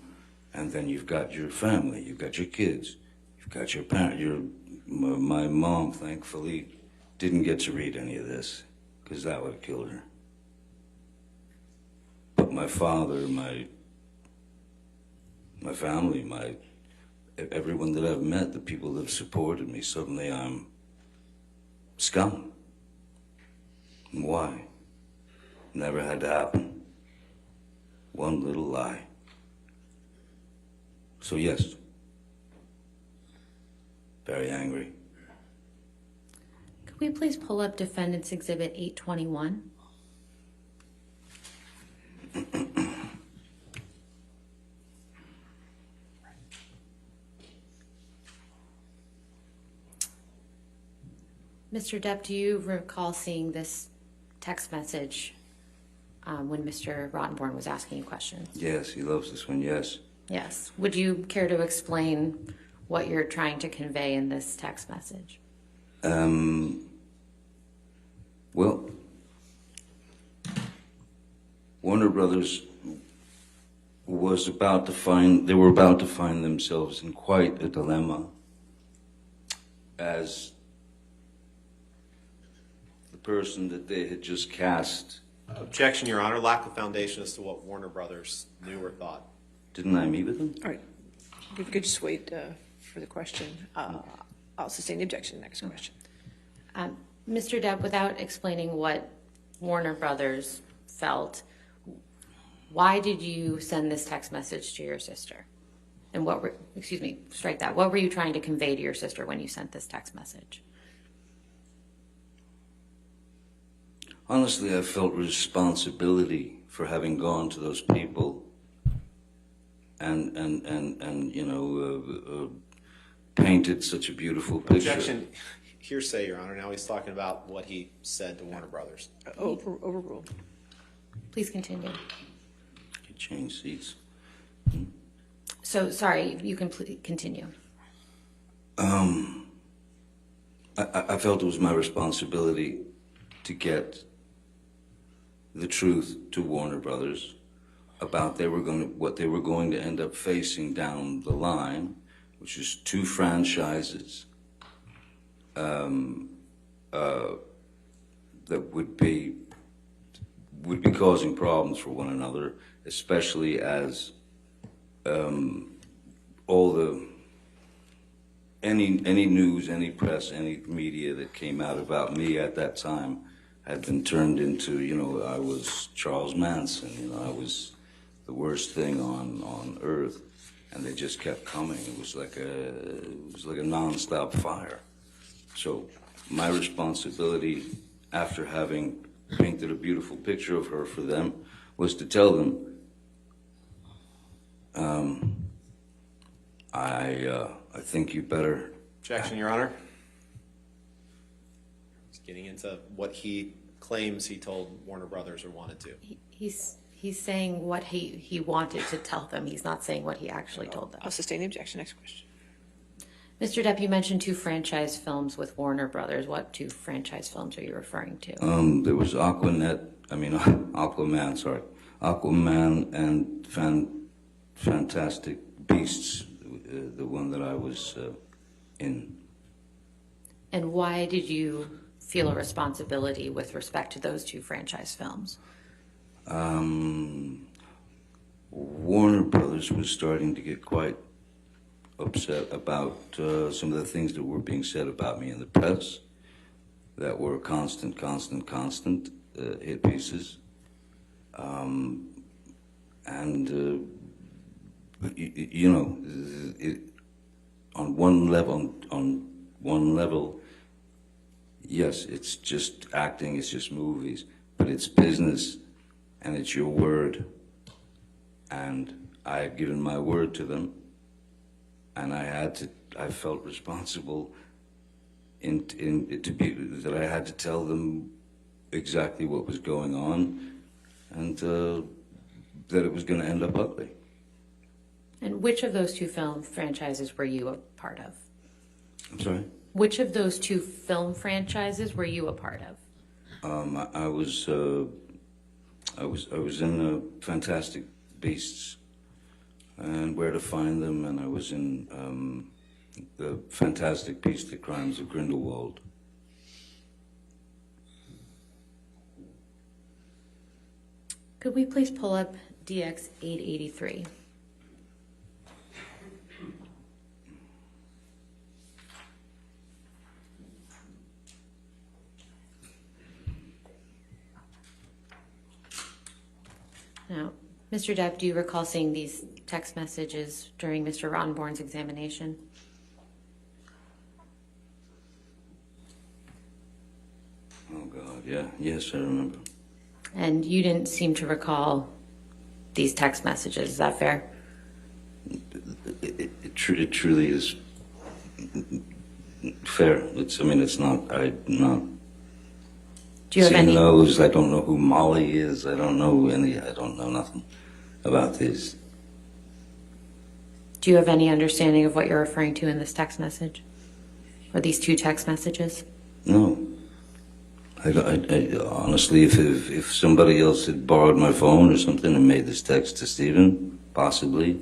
then you've got your family, you've got your kids, you've got your parent. My mom, thankfully, didn't get to read any of this, because that would have killed her. But my father, my family, everyone that I've met, the people that have supported me, suddenly I'm scum. And why? Never had to happen. One little lie. So yes, very angry. Could we please pull up Defendants Exhibit 821? Mr. Depp, do you recall seeing this text message when Mr. Rottenborn was asking you questions? Yes, he loves this one, yes. Yes. Would you care to explain what you're trying to convey in this text message? Well, Warner Brothers were about to find themselves in quite a dilemma as the person that they had just cast. Objection, Your Honor. Lack of foundation as to what Warner Brothers knew or thought. Didn't I meet with them? All right. If you could just wait for the question. I'll sustain the objection. Next question. Mr. Depp, without explaining what Warner Brothers felt, why did you send this text message to your sister? And strike that. What were you trying to convey to your sister when you sent this text message? Honestly, I felt responsibility for having gone to those people and painted such a beautiful picture. Objection. Hearsay, Your Honor. Now he's talking about what he said to Warner Brothers. Overruled. Please continue. You change seats. So, sorry, you can continue. I felt it was my responsibility to get the truth to Warner Brothers about what they were going to end up facing down the line, which is 2 franchises that would be causing problems for one another, especially as any news, any press, any media that came out about me at that time had been turned into, I was Charles Manson, I was the worst thing on earth, and they just kept coming. It was like a nonstop fire. So my responsibility, after having painted a beautiful picture of her for them, was to tell them, I think you better. Objection, Your Honor. He's getting into what he claims he told Warner Brothers or wanted to. He's saying what he wanted to tell them. He's not saying what he actually told them. I'll sustain the objection. Next question. Mr. Depp, you mentioned 2 franchise films with Warner Brothers. What 2 franchise films are you referring to? There was Aquaman and Fantastic Beasts, the one that I was in. And why did you feel a responsibility with respect to those 2 franchise films? Warner Brothers was starting to get quite upset about some of the things that were being said about me in the press that were constant hit pieces. On one level, yes, it's just acting, it's just movies, but it's business and it's your word. And I had given my word to them, and I felt responsible that I had to tell them exactly what was going on, and that it was going to end up ugly. And which of those 2 film franchises were you a part of? I'm sorry? Which of those 2 film franchises were you a part of? I was in Fantastic Beasts and Where to Find Them, and I was in the Fantastic Beasts: The Crimes of Grindelwald. Could we please pull up DX 883? Now, Mr. Depp, do you recall seeing these text messages during Mr. Rottenborn's examination? Oh, God, yeah. Yes, I remember. And you didn't seem to recall these text messages, is that fair? It truly is fair. It's not, Do you have any? Knows, I don't know who Molly is. I don't know nothing about this. Do you have any understanding of what you're referring to in this text message? Or these 2 text messages? No. I honestly, if somebody else had borrowed my phone or something and made this text to Stephen, possibly.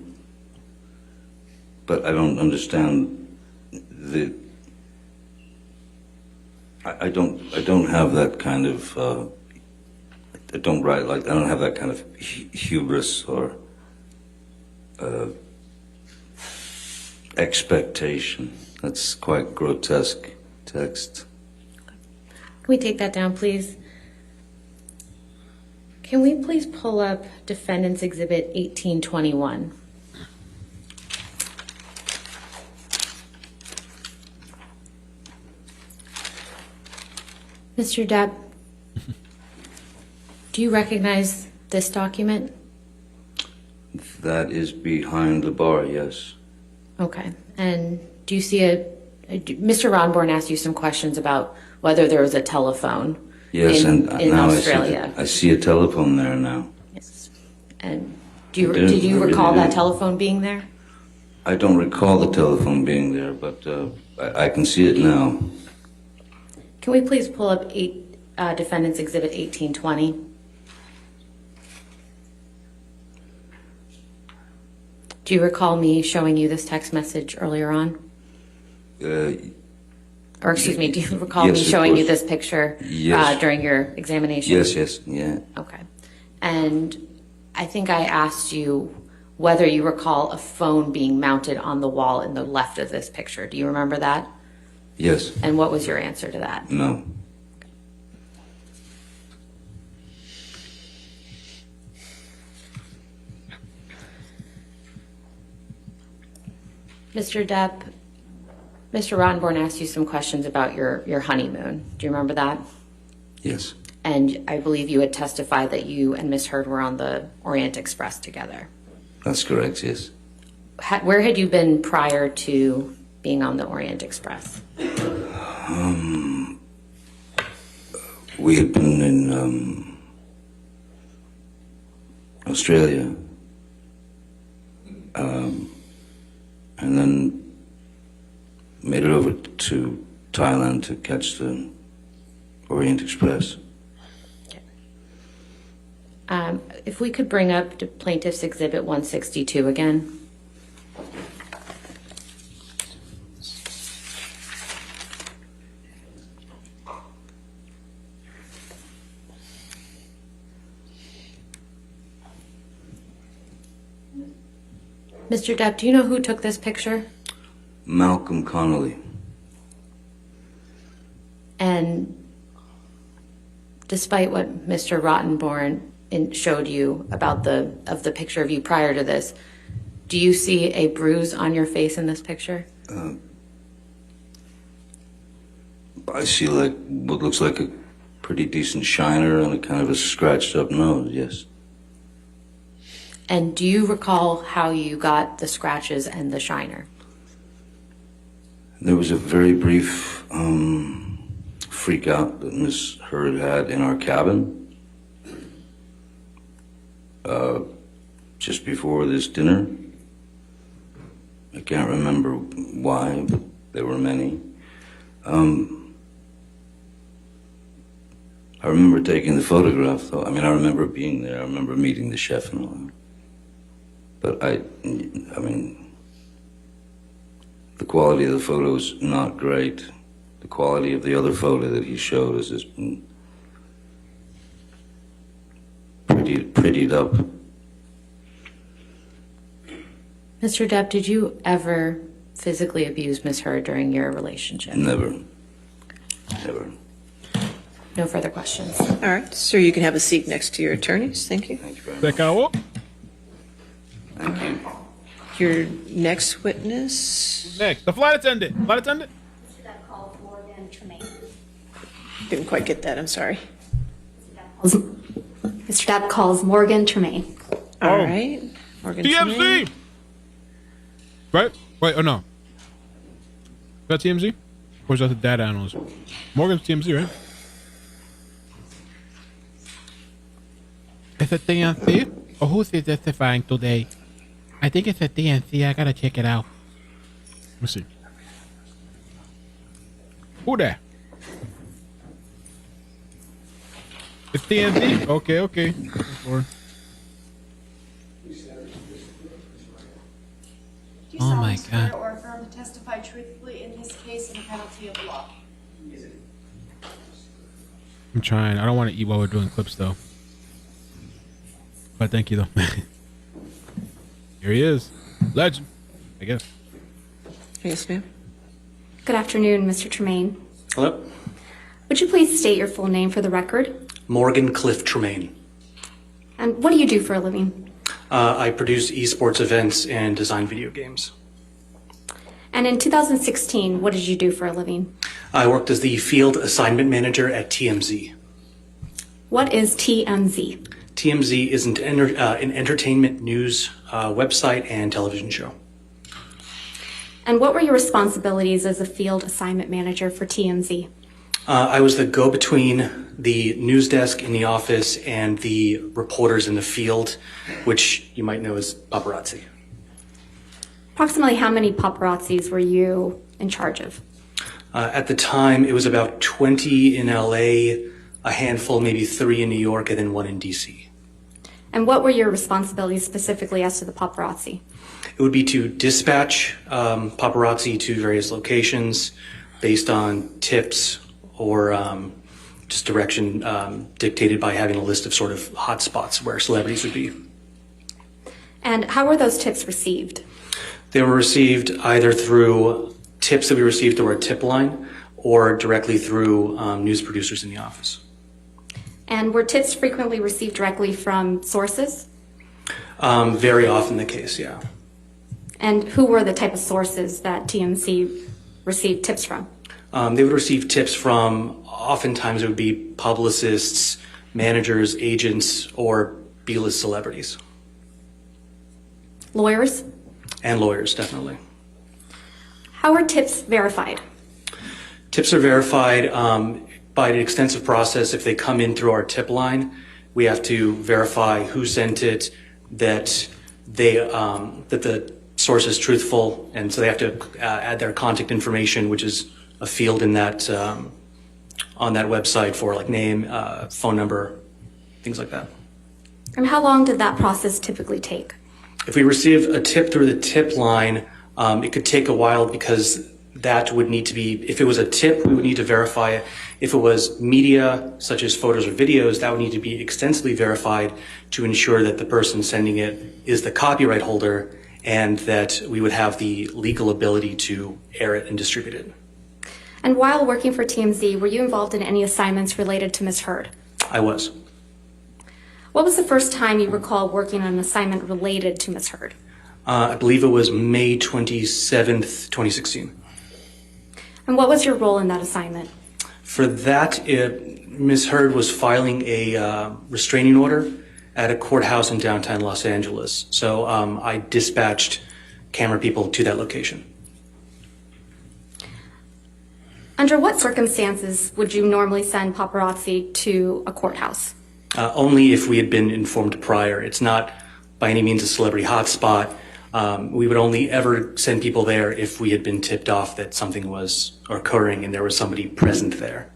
But I don't understand I don't have that kind of I don't have that kind of hubris or expectation. That's quite grotesque text. Can we take that down, please? Can we please pull up Defendants Exhibit 1821? Mr. Depp, do you recognize this document? That is behind the bar, yes. Okay. And do you see Mr. Ronborn asked you some questions about whether there was a telephone Yes, in now Australia. I see a telephone there now. Yes. And did you recall that telephone being there? I don't recall the telephone being there, but I can see it now. Can we please pull up Defendants Exhibit 1820? Do you recall me showing you this text message earlier on? Or excuse me, do you recall me showing you this picture during your examination? Yes, yeah. Okay. And I think I asked you whether you recall a phone being mounted on the wall in the left of this picture. Do you remember that? Yes. And what was your answer to that? No. Mr. Depp, Mr. Rottenborn asked you some questions about your honeymoon. Do you remember that? Yes. And I believe you had testified that you and Miss Heard were on the Orient Express together. That's correct, yes. Where had you been prior to being on the Orient Express? We had been in Australia, and then made it over to Thailand to catch the Orient Express. If we could bring up the Plaintiff's Exhibit 162 again. Mr. Depp, do you know who took this picture? Malcolm Connolly. And despite what Mr. Rottenborn showed you about the picture of you prior to this, do you see a bruise on your face in this picture? I see like what looks like a pretty decent shiner and a kind of a scratched up nose, yes. And do you recall how you got the scratches and the shiner? There was a very brief freak out that Miss Heard had in our cabin just before this dinner. I can't remember why, but there were many. I remember taking the photograph, though. I mean, I remember being there. I remember meeting the chef and all that. But I mean, the quality of the photo is not great. The quality of the other photo that he showed us is prettied up. Mr. Depp, did you ever physically abuse Miss Heard during your relationship? Never. Never. No further questions. All right, sir, you can have a seat next to your attorneys. Thank you. Thank you very much. Thank you. Your next witness. Next, the flight attendant. Flight attendant. Didn't quite get that. I'm sorry. Mr. Depp calls Morgan Tremaine. All right, Morgan. TMZ. Right? Wait. Oh no. Is that TMZ? Or is that the data analyst? Morgan's TMZ, right? Is it TMZ? Or who's testifying today? I think it's a TMZ. I gotta check it out. Let me see. Who there? It's TMZ? Okay. Oh my God. Or affirm to testify truthfully in this case in penalty of law. I'm trying. I don't want to eat while we're doing clips though. But thank you though. Here he is. Legend, I guess. Yes, ma'am. Good afternoon, Mr. Tremaine. Hello? Would you please state your full name for the record? Morgan Cliff Tremaine. And what do you do for a living? I produce esports events and design video games. And in 2016, what did you do for a living? I worked as the field assignment manager at TMZ. What is TMZ? TMZ is an entertainment news website and television show. And what were your responsibilities as a field assignment manager for TMZ? I was the go-between the news desk in the office and the reporters in the field, which you might know as paparazzi. Approximately how many paparazzis were you in charge of? At the time, it was about 20 in LA, a handful, maybe 3 in New York, and then 1 in DC. And what were your responsibilities specifically as to the paparazzi? It would be to dispatch paparazzi to various locations based on tips or just direction dictated by having a list of sort of hot spots where celebrities would be. And how were those tips received? They were received either through tips that we received through our tip line or directly through news producers in the office. And were tips frequently received directly from sources? Very often the case, yeah. And who were the type of sources that TMZ received tips from? They would receive tips from, oftentimes it would be publicists, managers, agents, or B-list celebrities. Lawyers? And lawyers, definitely. How are tips verified? Tips are verified by an extensive process. If they come in through our tip line, we have to verify who sent it, that the source is truthful, and so they have to add their contact information, which is a field in that on that website for like name, phone number, things like that. And how long did that process typically take? If we receive a tip through the tip line, it could take a while because that would need to be, if it was a tip, we would need to verify it. If it was media, such as photos or videos, that would need to be extensively verified to ensure that the person sending it is the copyright holder and that we would have the legal ability to air it and distribute it. And while working for TMZ, were you involved in any assignments related to Ms. Heard? I was. What was the first time you recall working on an assignment related to Ms. Heard? I believe it was May 27th, 2016. And what was your role in that assignment? For that, Ms. Heard was filing a restraining order at a courthouse in downtown Los Angeles. So I dispatched camera people to that location. Under what circumstances would you normally send paparazzi to a courthouse? Only if we had been informed prior. It's not by any means a celebrity hotspot. We would only ever send people there if we had been tipped off that something was occurring and there was somebody present there.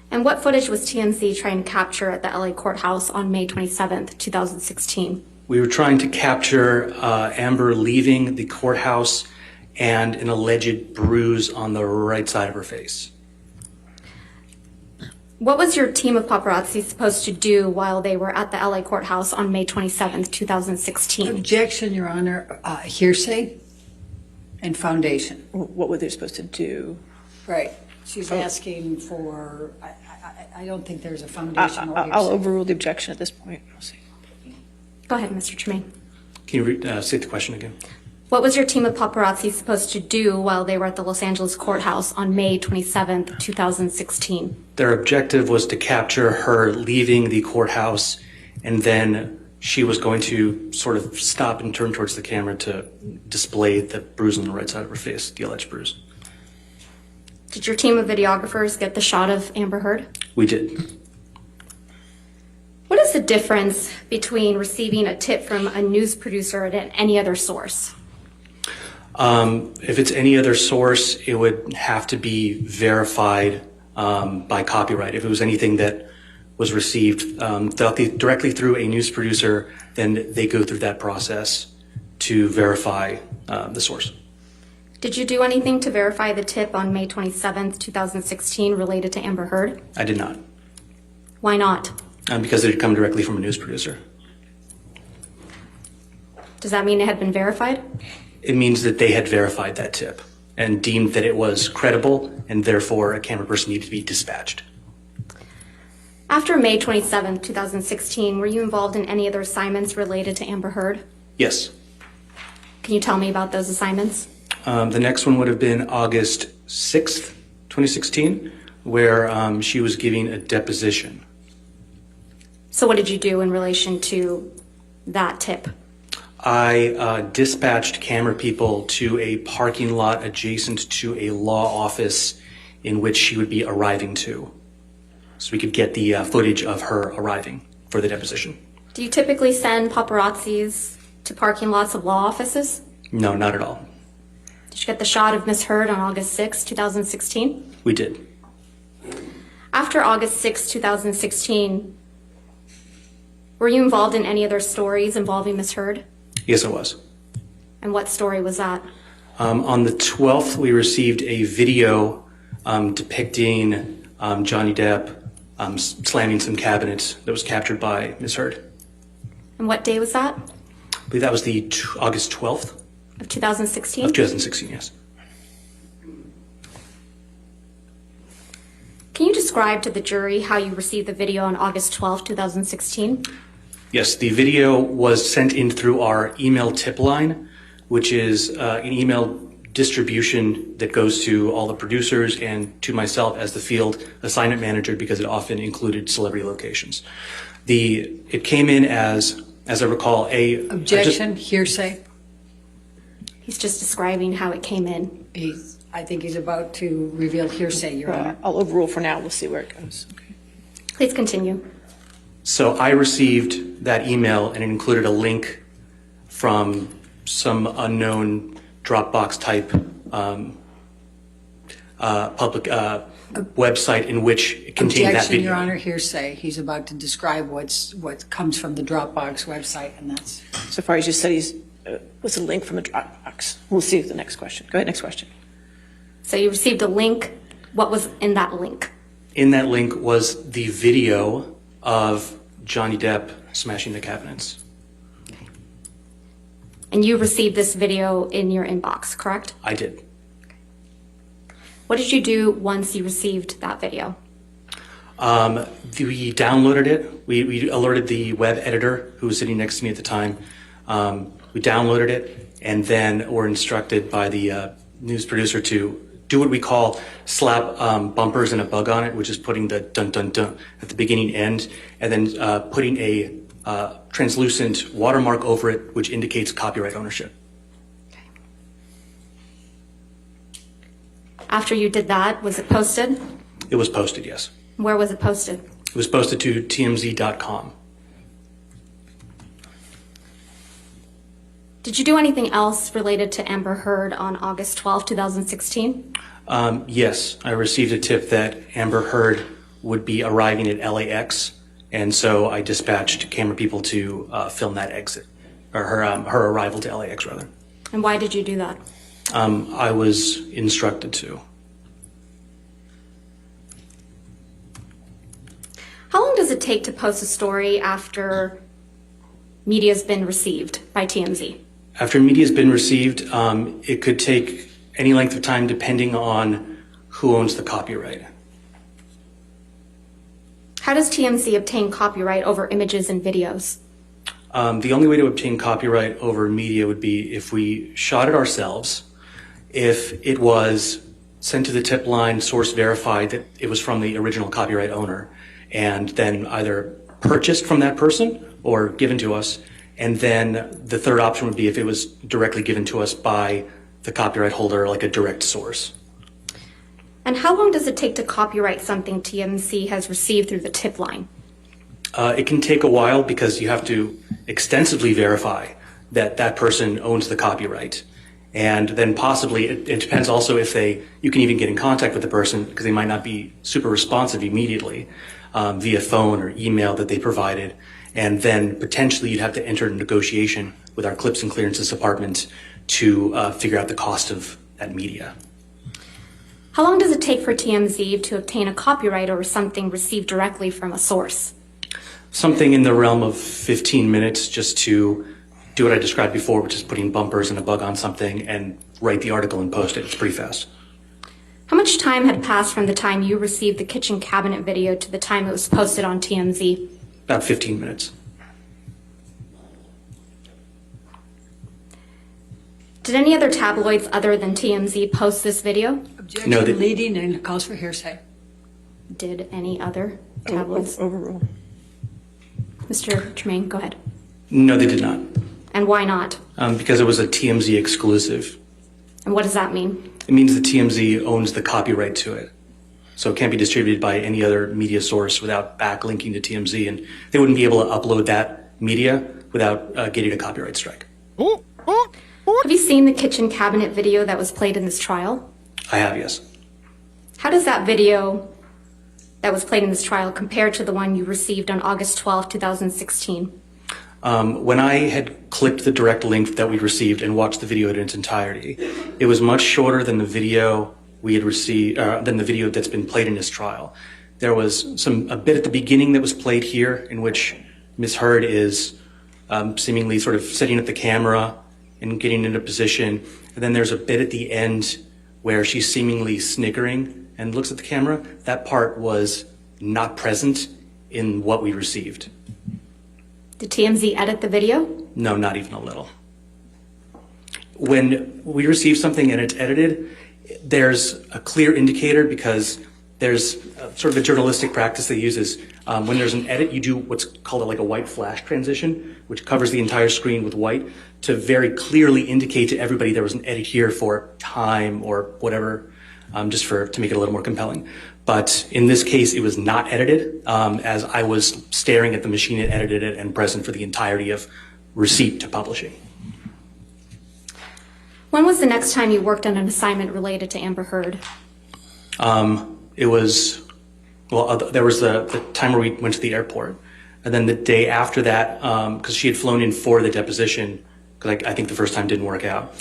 And what footage was TMZ trying to capture at the LA courthouse on May 27th, 2016? We were trying to capture Amber leaving the courthouse and an alleged bruise on the right side of her face. What was your team of paparazzi supposed to do while they were at the LA courthouse on May 27th, 2016? Objection, Your Honor. Hearsay and foundation. What were they supposed to do? Right. She's asking for, I don't think there's a foundation or hearsay. I'll overrule the objection at this point. We'll see. Go ahead, Mr. Tremaine. Can you state the question again? What was your team of paparazzi supposed to do while they were at the Los Angeles courthouse on May 27th, 2016? Their objective was to capture her leaving the courthouse, and then she was going to sort of stop and turn towards the camera to display the bruise on the right side of her face, the alleged bruise. Did your team of videographers get the shot of Amber Heard? We did. What is the difference between receiving a tip from a news producer and any other source? If it's any other source, it would have to be verified by copyright. If it was anything that was received directly through a news producer, then they go through that process to verify the source. Did you do anything to verify the tip on May 27th, 2016 related to Amber Heard? I did not. Why not? Because it had come directly from a news producer. Does that mean it had been verified? It means that they had verified that tip and deemed that it was credible, and therefore a camera person needed to be dispatched. After May 27th, 2016, were you involved in any other assignments related to Amber Heard? Yes. Can you tell me about those assignments? The next one would have been August 6th, 2016, where she was giving a deposition. So what did you do in relation to that tip? I dispatched camera people to a parking lot adjacent to a law office in which she would be arriving to, so we could get the footage of her arriving for the deposition. Do you typically send paparazzis to parking lots of law offices? No, not at all. Did you get the shot of Ms. Heard on August 6, 2016? We did. After August 6, 2016, were you involved in any other stories involving Ms. Heard? Yes, I was. And what story was that? On the 12th, we received a video depicting Johnny Depp slamming some cabinets that was captured by Ms. Heard. And what day was that? I believe that was the August 12th Of 2016? of 2016, yes. Can you describe to the jury how you received the video on August 12, 2016? Yes, the video was sent in through our email tip line, which is an email distribution that goes to all the producers and to myself as the field assignment manager, because it often included celebrity locations. It came in as I recall, Objection, hearsay. He's just describing how it came in. I think he's about to reveal hearsay, Your Honor. I'll overrule for now. We'll see where it goes. Okay. Please continue. So I received that email, and it included a link from some unknown Dropbox type public website in which it contained that Objection, video. Your Honor, hearsay. He's about to describe what comes from the Dropbox website, and that's... So far, he just said what's a link from a Dropbox. We'll see the next question. Go ahead, next question. So you received a link. What was in that link? In that link was the video of Johnny Depp smashing the cabinets. And you received this video in your inbox, correct? I did. What did you do once you received that video? We downloaded it. We alerted the web editor who was sitting next to me at the time. We downloaded it, and then were instructed by the news producer to do what we call slap bumpers and a bug on it, which is putting the dun dun dun at the beginning end, and then putting a translucent watermark over it, which indicates copyright ownership. After you did that, was it posted? It was posted, yes. Where was it posted? It was posted to tmz.com. Did you do anything else related to Amber Heard on August 12, 2016? Yes, I received a tip that Amber Heard would be arriving at LAX, and so I dispatched camera people to film that exit, or her arrival to LAX, rather. And why did you do that? I was instructed to. How long does it take to post a story after media's been received by TMZ? After media's been received, it could take any length of time depending on who owns the copyright. How does TMZ obtain copyright over images and videos? The only way to obtain copyright over media would be if we shot it ourselves, if it was sent to the tip line, source verified that it was from the original copyright owner, and then either purchased from that person or given to us. And then the third option would be if it was directly given to us by the copyright holder, like a direct source. And how long does it take to copyright something TMZ has received through the tip line? It can take a while because you have to extensively verify that that person owns the copyright. And then possibly, it depends also if you can even get in contact with the person because they might not be super responsive immediately via phone or email that they provided. And then potentially you'd have to enter a negotiation with our clips and clearances department to figure out the cost of that media. How long does it take for TMZ to obtain a copyright over something received directly from a source? Something in the realm of 15 minutes just to do what I described before, which is putting bumpers and a bug on something and write the article and post it. It's pretty fast. How much time had passed from the time you received the kitchen cabinet video to the time it was posted on TMZ? About 15 minutes. Did any other tabloids other than TMZ post this video? Objection No, leading and calls for hearsay. Did any other tablets? Overruled. Mr. Tremaine, go ahead. No, they did not. And why not? Because it was a TMZ exclusive. And what does that mean? It means the TMZ owns the copyright to it. So it can't be distributed by any other media source without backlinking to TMZ, and they wouldn't be able to upload that media without getting a copyright strike. Have you seen the kitchen cabinet video that was played in this trial? I have, yes. How does that video that was played in this trial compare to the one you received on August 12, 2016? When I had clicked the direct link that we received and watched the video in its entirety, it was much shorter than the video we had received, than the video that's been played in this trial. There was a bit at the beginning that was played here in which Ms. Heard is seemingly sort of setting up the camera and getting into position. And then there's a bit at the end where she's seemingly snickering and looks at the camera. That part was not present in what we received. Did TMZ edit the video? No, not even a little. When we receive something and it's edited, there's a clear indicator because there's sort of a journalistic practice that uses when there's an edit, you do what's called like a white flash transition, which covers the entire screen with white to very clearly indicate to everybody there was an edit here for time or whatever, just to make it a little more compelling. But in this case, it was not edited, as I was staring at the machine that edited it and present for the entirety of receipt to publishing. When was the next time you worked on an assignment related to Amber Heard? It was, well, there was the time where we went to the airport. And then the day after that, because she had flown in for the deposition, because I think the first time didn't work out.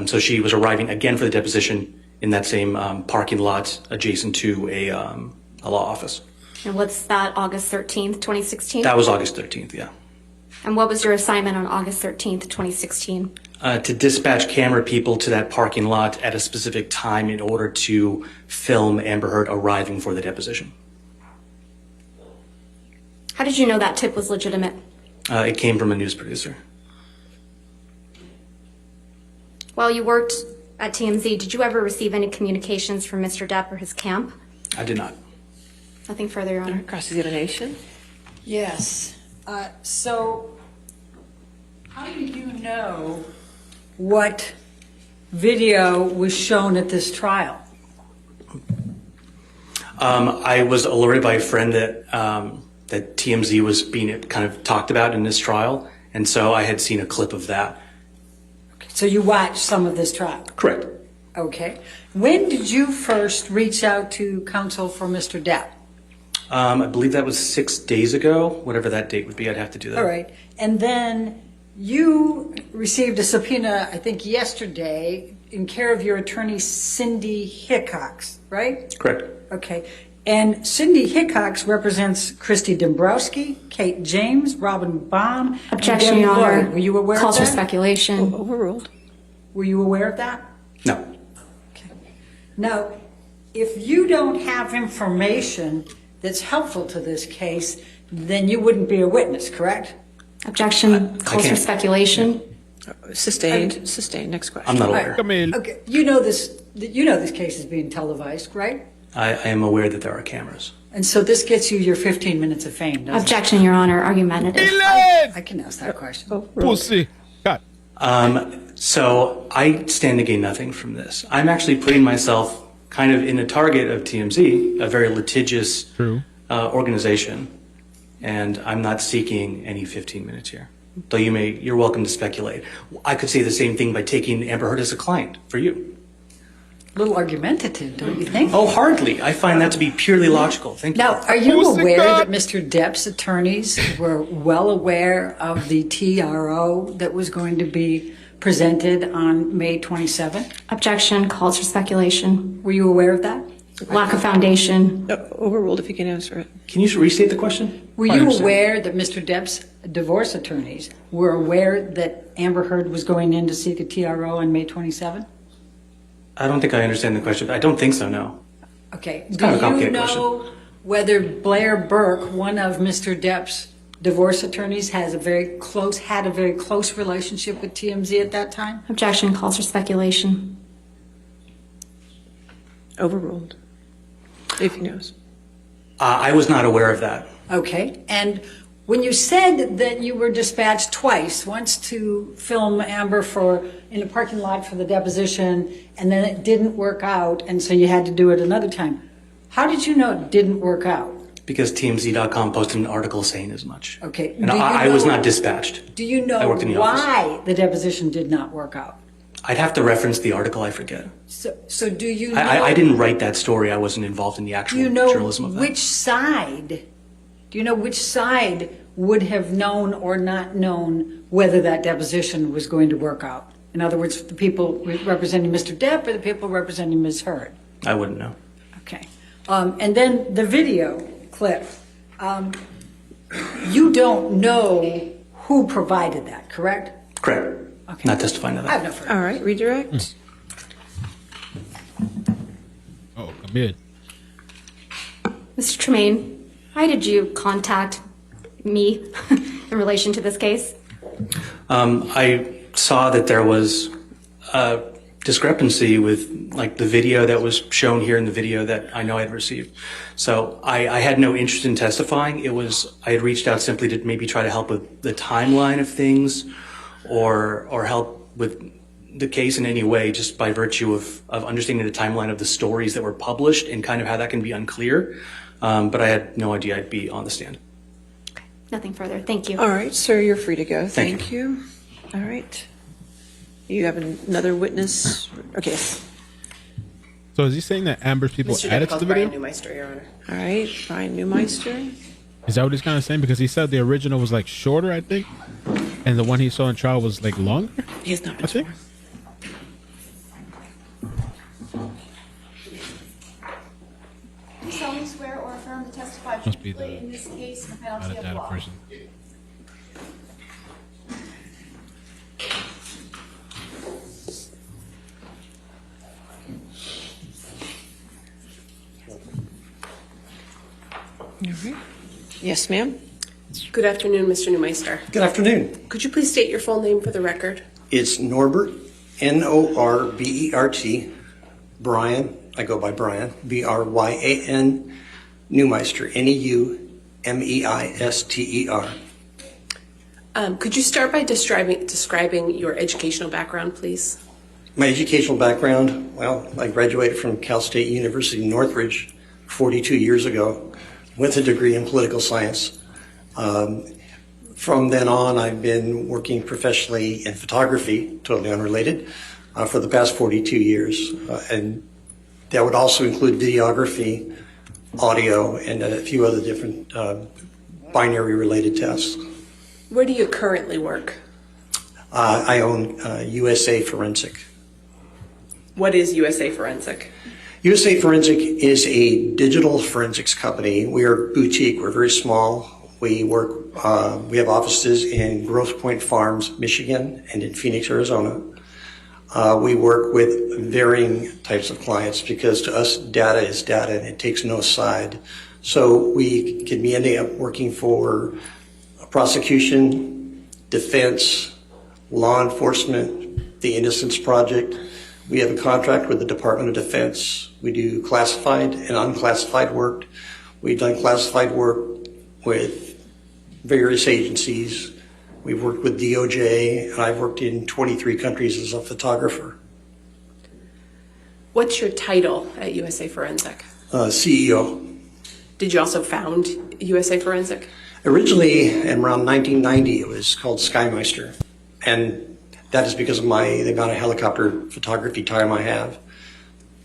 So she was arriving again for the deposition in that same parking lot adjacent to a law office. And what's that, August 13th, 2016? That was August 13th, yeah. And what was your assignment on August 13th, 2016? To dispatch camera people to that parking lot at a specific time in order to film Amber Heard arriving for the deposition. How did you know that tip was legitimate? It came from a news producer. While you worked at TMZ, did you ever receive any communications from Mr. Depp or his camp? I did not. Nothing further, Your Honor. Cross-examination? Yes. So, how do you know what video was shown at this trial? I was alerted by a friend that that TMZ was being kind of talked about in this trial, and so I had seen a clip of that. So you watched some of this trial? Correct. Okay. When did you first reach out to counsel for Mr. Depp? I believe that was 6 days ago, whatever that date would be. I'd have to do that. All right. And then you received a subpoena, I think yesterday, in care of your attorney, Cindy Hickox, right? Correct. Okay. And Cindy Hickox represents Christy Dombrowski, Kate James, Robin Baum. Objection, and Your Debbie Honor. Lloyd. Were you aware of that? Calls for speculation. Overruled. Were you aware of that? No. Okay. Now, if you don't have information that's helpful to this case, then you wouldn't be a witness, correct? Objection. Calls for speculation. Sustained. Sustained. Next question. I'm not aware. Okay. You know this case is being televised, right? I am aware that there are cameras. And so this gets you your 15 minutes of fame, doesn't Objection, Your Honor. Argumentative. I can ask that question. Pussy. Cut. So I stand to gain nothing from this. I'm actually putting myself kind of in a target of TMZ, a very litigious organization, and I'm not seeking any 15 minutes here. Though you're welcome to speculate. I could say the same thing by taking Amber Heard as a client for you. A little argumentative, don't you think? Oh, hardly. I find that to be purely logical. Thank you. Now, are you aware that Mr. Depp's attorneys were well aware of the TRO that was going to be presented on May 27th? Objection. Calls for speculation. Were you aware of that? Lack of foundation. Overruled if you can answer it. Can you restate the question? Were you aware that Mr. Depp's divorce attorneys were aware that Amber Heard was going in to seek a TRO on May 27th? I don't think I understand the question. I don't think so, no. Okay. It's kind of a Do you complicated know whether Blair Burke, one of Mr. Depp's divorce attorneys, had a very close relationship with TMZ at that time? Objection. Calls for speculation. Overruled. If he knows. I was not aware of that. Okay, and when you said that you were dispatched twice, once to film Amber in a parking lot for the deposition, and then it didn't work out, and so you had to do it another time. How did you know it didn't work out? Because TMZ.com posted an article saying as much. Okay. And I was not dispatched. Do you know I worked in the office. why the deposition did not work out? I'd have to reference the article, I forget. So do you know? I didn't write that story. I wasn't involved in the actual Do you know journalism of that. which side? Do you know which side would have known or not known whether that deposition was going to work out? In other words, the people representing Mr. Depp or the people representing Ms. Heard? I wouldn't know. Okay. And then the video clip. You don't know who provided that, correct? Correct. Okay. Not testifying to I have that. no further. All right, redirect. Oh, come in. Mr. Tremaine, why did you contact me in relation to this case? I saw that there was a discrepancy with like the video that was shown here and the video that I know I had received. So I had no interest in testifying. I had reached out simply to maybe try to help with the timeline of things or help with the case in any way, just by virtue of understanding the timeline of the stories that were published and kind of how that can be unclear. But I had no idea I'd be on the stand. Nothing further. Thank you. All right, sir, you're free to go. Thank Thank you. All right. You have another witness? Okay. So is he saying that Amber's people Mr. added Depp to the calls Brian video? Neumeister, Your Honor. All right, Brian Neumeister. Is that what he's kind of saying? Because he said the original was like shorter, I think, and the one he saw in trial was like longer. He has not I think. Do you solemnly swear or affirm to testify Must be truthfully the in this case and the Not penalty a of data law? person. All right. Yes, ma'am. Good afternoon, Mr. Neumeister. Good afternoon. Could you please state your full name for the record? It's Norbert, Norbert, Brian, I go by Brian, Bryan, Neumeister, Neumeister. Could you start by describing your educational background, please? My educational background, well, I graduated from Cal State University Northridge 42 years ago with a degree in political science. From then on, I've been working professionally in photography, totally unrelated, for the past 42 years. And that would also include videography, audio, and a few other different binary-related tasks. Where do you currently work? I own USA Forensic. What is USA Forensic? USA Forensic is a digital forensics company. We are boutique. We're very small. We work. We have offices in Grosse Pointe Farms, Michigan, and in Phoenix, Arizona. We work with varying types of clients because to us, data is data and it takes no side. So we can be ending up working for prosecution, defense, law enforcement, the Innocence Project. We have a contract with the Department of Defense. We do classified and unclassified work. We've done classified work with various agencies. We've worked with DOJ, and I've worked in 23 countries as a photographer. What's your title at USA Forensic? CEO. Did you also found USA Forensic? Originally, in around 1990, it was called Skymeister, and that is because of the amount of helicopter photography time I have.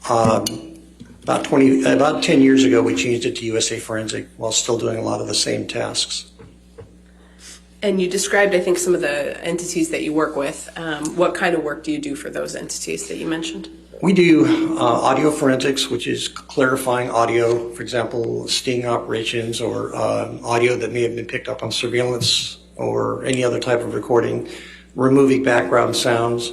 About 10 years ago, we changed it to USA Forensic while still doing a lot of the same tasks. And you described, I think, some of the entities that you work with. What kind of work do you do for those entities that you mentioned? We do audio forensics, which is clarifying audio, for example, sting operations or audio that may have been picked up on surveillance or any other type of recording, removing background sounds.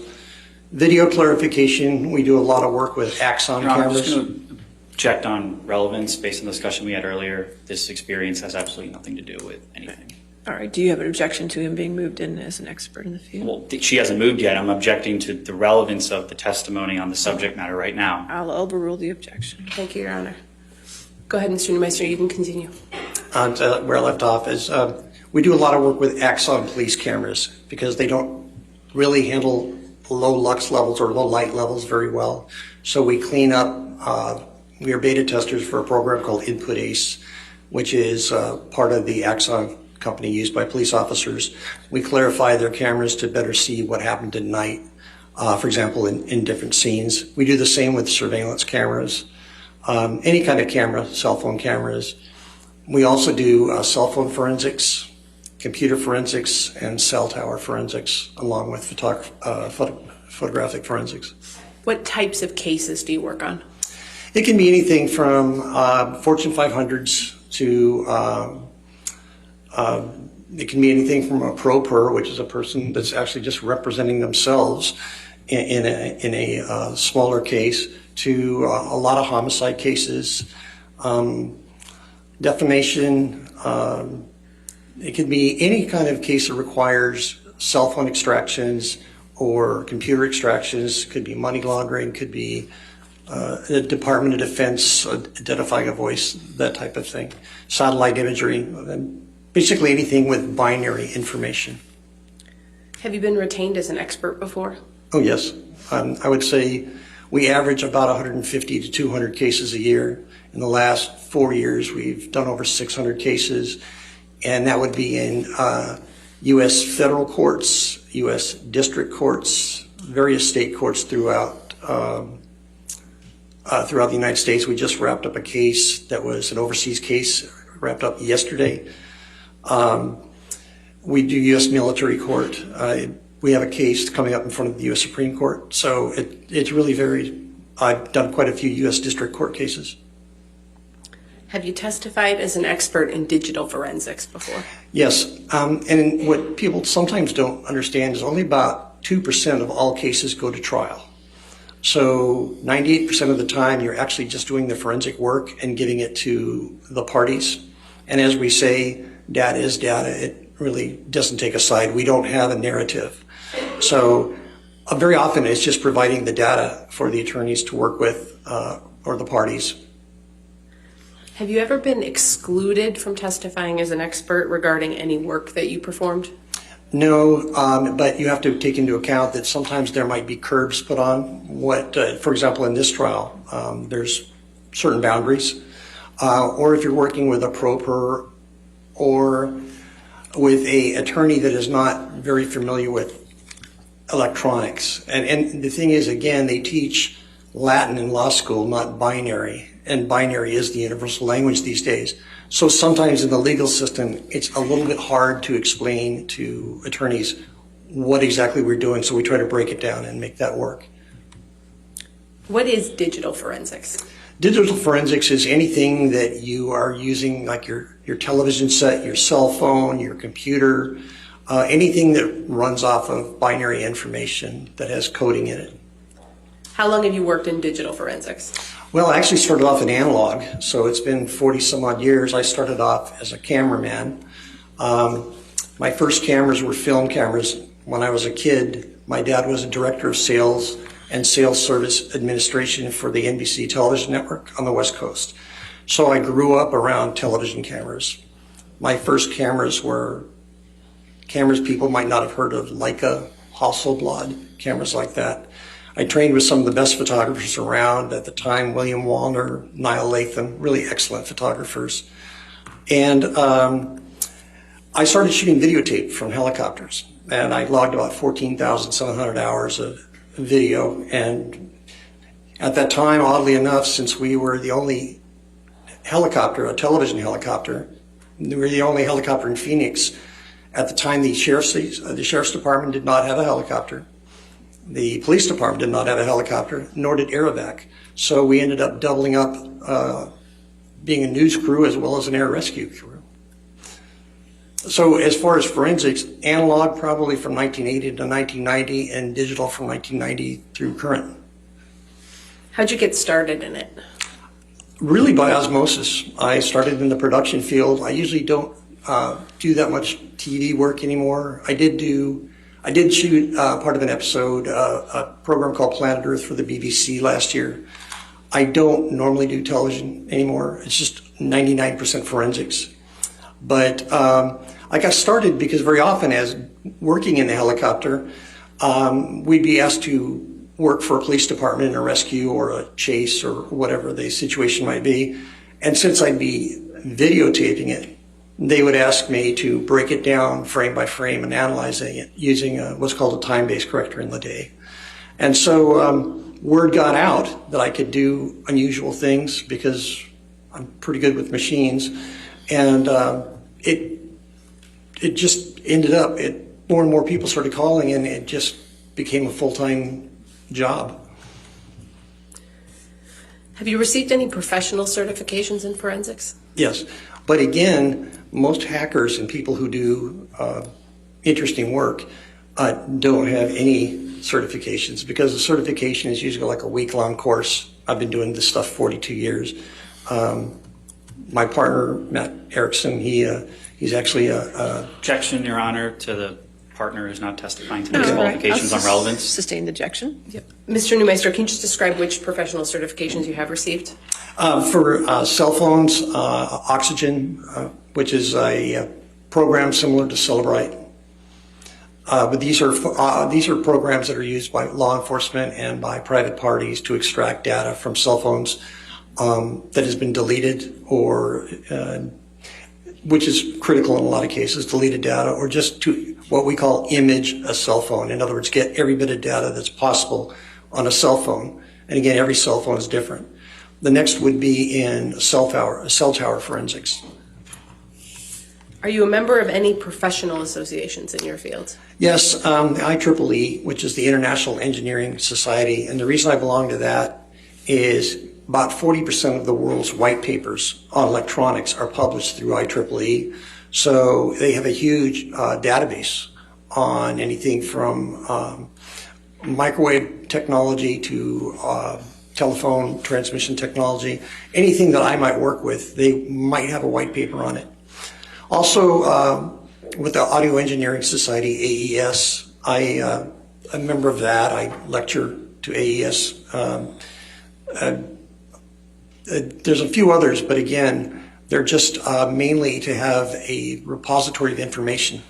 Video clarification, we do a lot of work with Axon Your Honor, cameras. I'm just going to check on relevance based on the discussion we had earlier. This experience has absolutely nothing to do with anything. All right, do you have an objection to him being moved in as an expert in the field? Well, she hasn't moved yet. I'm objecting to the relevance of the testimony on the subject matter right now. I'll overrule the objection. Thank you, Your Honor. Go ahead, Mr. Neumeister, you can continue. Where I left off is we do a lot of work with Axon police cameras because they don't really handle low lux levels or low light levels very well. So we clean up, we are beta testers for a program called Input Ace, which is part of the Axon company used by police officers. We clarify their cameras to better see what happened at night, for example, in different scenes. We do the same with surveillance cameras, any kind of camera, cell phone cameras. We also do cell phone forensics, computer forensics, and cell tower forensics, along with photographic forensics. What types of cases do you work on? It can be anything from Fortune 500s to it can be anything from a pro per, which is a person that's actually just representing themselves in a smaller case, to a lot of homicide cases, defamation. It could be any kind of case that requires cell phone extractions or computer extractions. Could be money laundering. Could be the Department of Defense identifying a voice, that type of thing. Satellite imagery. Basically anything with binary information. Have you been retained as an expert before? Oh, yes. I would say we average about 150 to 200 cases a year. In the last 4 years, we've done over 600 cases, and that would be in U.S. federal courts, U.S. district courts, various state courts throughout the United States. We just wrapped up a case that was an overseas case, wrapped up yesterday. We do U.S. military court. We have a case coming up in front of the U.S. Supreme Court. So it's really varied. I've done quite a few U.S. district court cases. Have you testified as an expert in digital forensics before? Yes. And what people sometimes don't understand is only about 2% of all cases go to trial. So 98% of the time, you're actually just doing the forensic work and giving it to the parties. And as we say, data is data. It really doesn't take a side. We don't have a narrative. So very often it's just providing the data for the attorneys to work with or the parties. Have you ever been excluded from testifying as an expert regarding any work that you performed? No, but you have to take into account that sometimes there might be curbs put on. For example, in this trial, there's certain boundaries. Or if you're working with a pro per or with an attorney that is not very familiar with electronics. And the thing is, again, they teach Latin in law school, not binary. And binary is the universal language these days. So sometimes in the legal system, it's a little bit hard to explain to attorneys what exactly we're doing. So we try to break it down and make that work. What is digital forensics? Digital forensics is anything that you are using, like your television set, your cell phone, your computer, anything that runs off of binary information that has coding in it. How long have you worked in digital forensics? Well, I actually started off in analog, so it's been 40 some odd years. I started off as a cameraman. My first cameras were film cameras. When I was a kid, my dad was a director of sales and sales service administration for the NBC television network on the West Coast. So I grew up around television cameras. My first cameras were cameras people might not have heard of, Leica, Hasselblad, cameras like that. I trained with some of the best photographers around at the time, William Wallner, Niall Latham, really excellent photographers. And I started shooting videotape from helicopters, and I logged about 14,700 hours of video. And at that time, oddly enough, since we were the only helicopter, a television helicopter, we were the only helicopter in Phoenix. At the time, the sheriff's department did not have a helicopter. The police department did not have a helicopter, nor did Aerovac. So we ended up doubling up, being a news crew as well as an air rescue crew. So as far as forensics, analog probably from 1980 to 1990 and digital from 1990 through current. How'd you get started in it? Really by osmosis. I started in the production field. I usually don't do that much TV work anymore. I did shoot part of an episode, a program called Planet Earth for the BBC last year. I don't normally do television anymore. It's just 99% forensics. But I got started because very often, as working in the helicopter, we'd be asked to work for a police department in a rescue or a chase or whatever the situation might be. And since I'd be videotaping it, they would ask me to break it down frame by frame and analyzing it using what's called a time-based corrector in the day. And so word got out that I could do unusual things because I'm pretty good with machines. And it just ended up, more and more people started calling, and it just became a full-time job. Have you received any professional certifications in forensics? Yes, but again, most hackers and people who do interesting work don't have any certifications, because the certification is usually like a week-long course. I've been doing this stuff 42 years. My partner, Matt Erickson, he's actually a... Objection, Your Honor, to the partner who's not testifying to these qualifications on relevance. Sustained objection. Yep. Mr. Neumeister, can you just describe which professional certifications you have received? For cell phones, Oxygen, which is a program similar to Celebrite. But these are programs that are used by law enforcement and by private parties to extract data from cell phones that has been deleted, or which is critical in a lot of cases, deleted data, or just to what we call image a cell phone. In other words, get every bit of data that's possible on a cell phone. And again, every cell phone is different. The next would be in cell tower forensics. Are you a member of any professional associations in your field? Yes, the IEEE, which is the International Engineering Society, and the reason I belong to that is about 40% of the world's white papers on electronics are published through IEEE. So they have a huge database on anything from microwave technology to telephone transmission technology. Anything that I might work with, they might have a white paper on it. Also, with the Audio Engineering Society, AES, I'm a member of that. I lecture to AES. There's a few others, but again, they're just mainly to have a repository of information.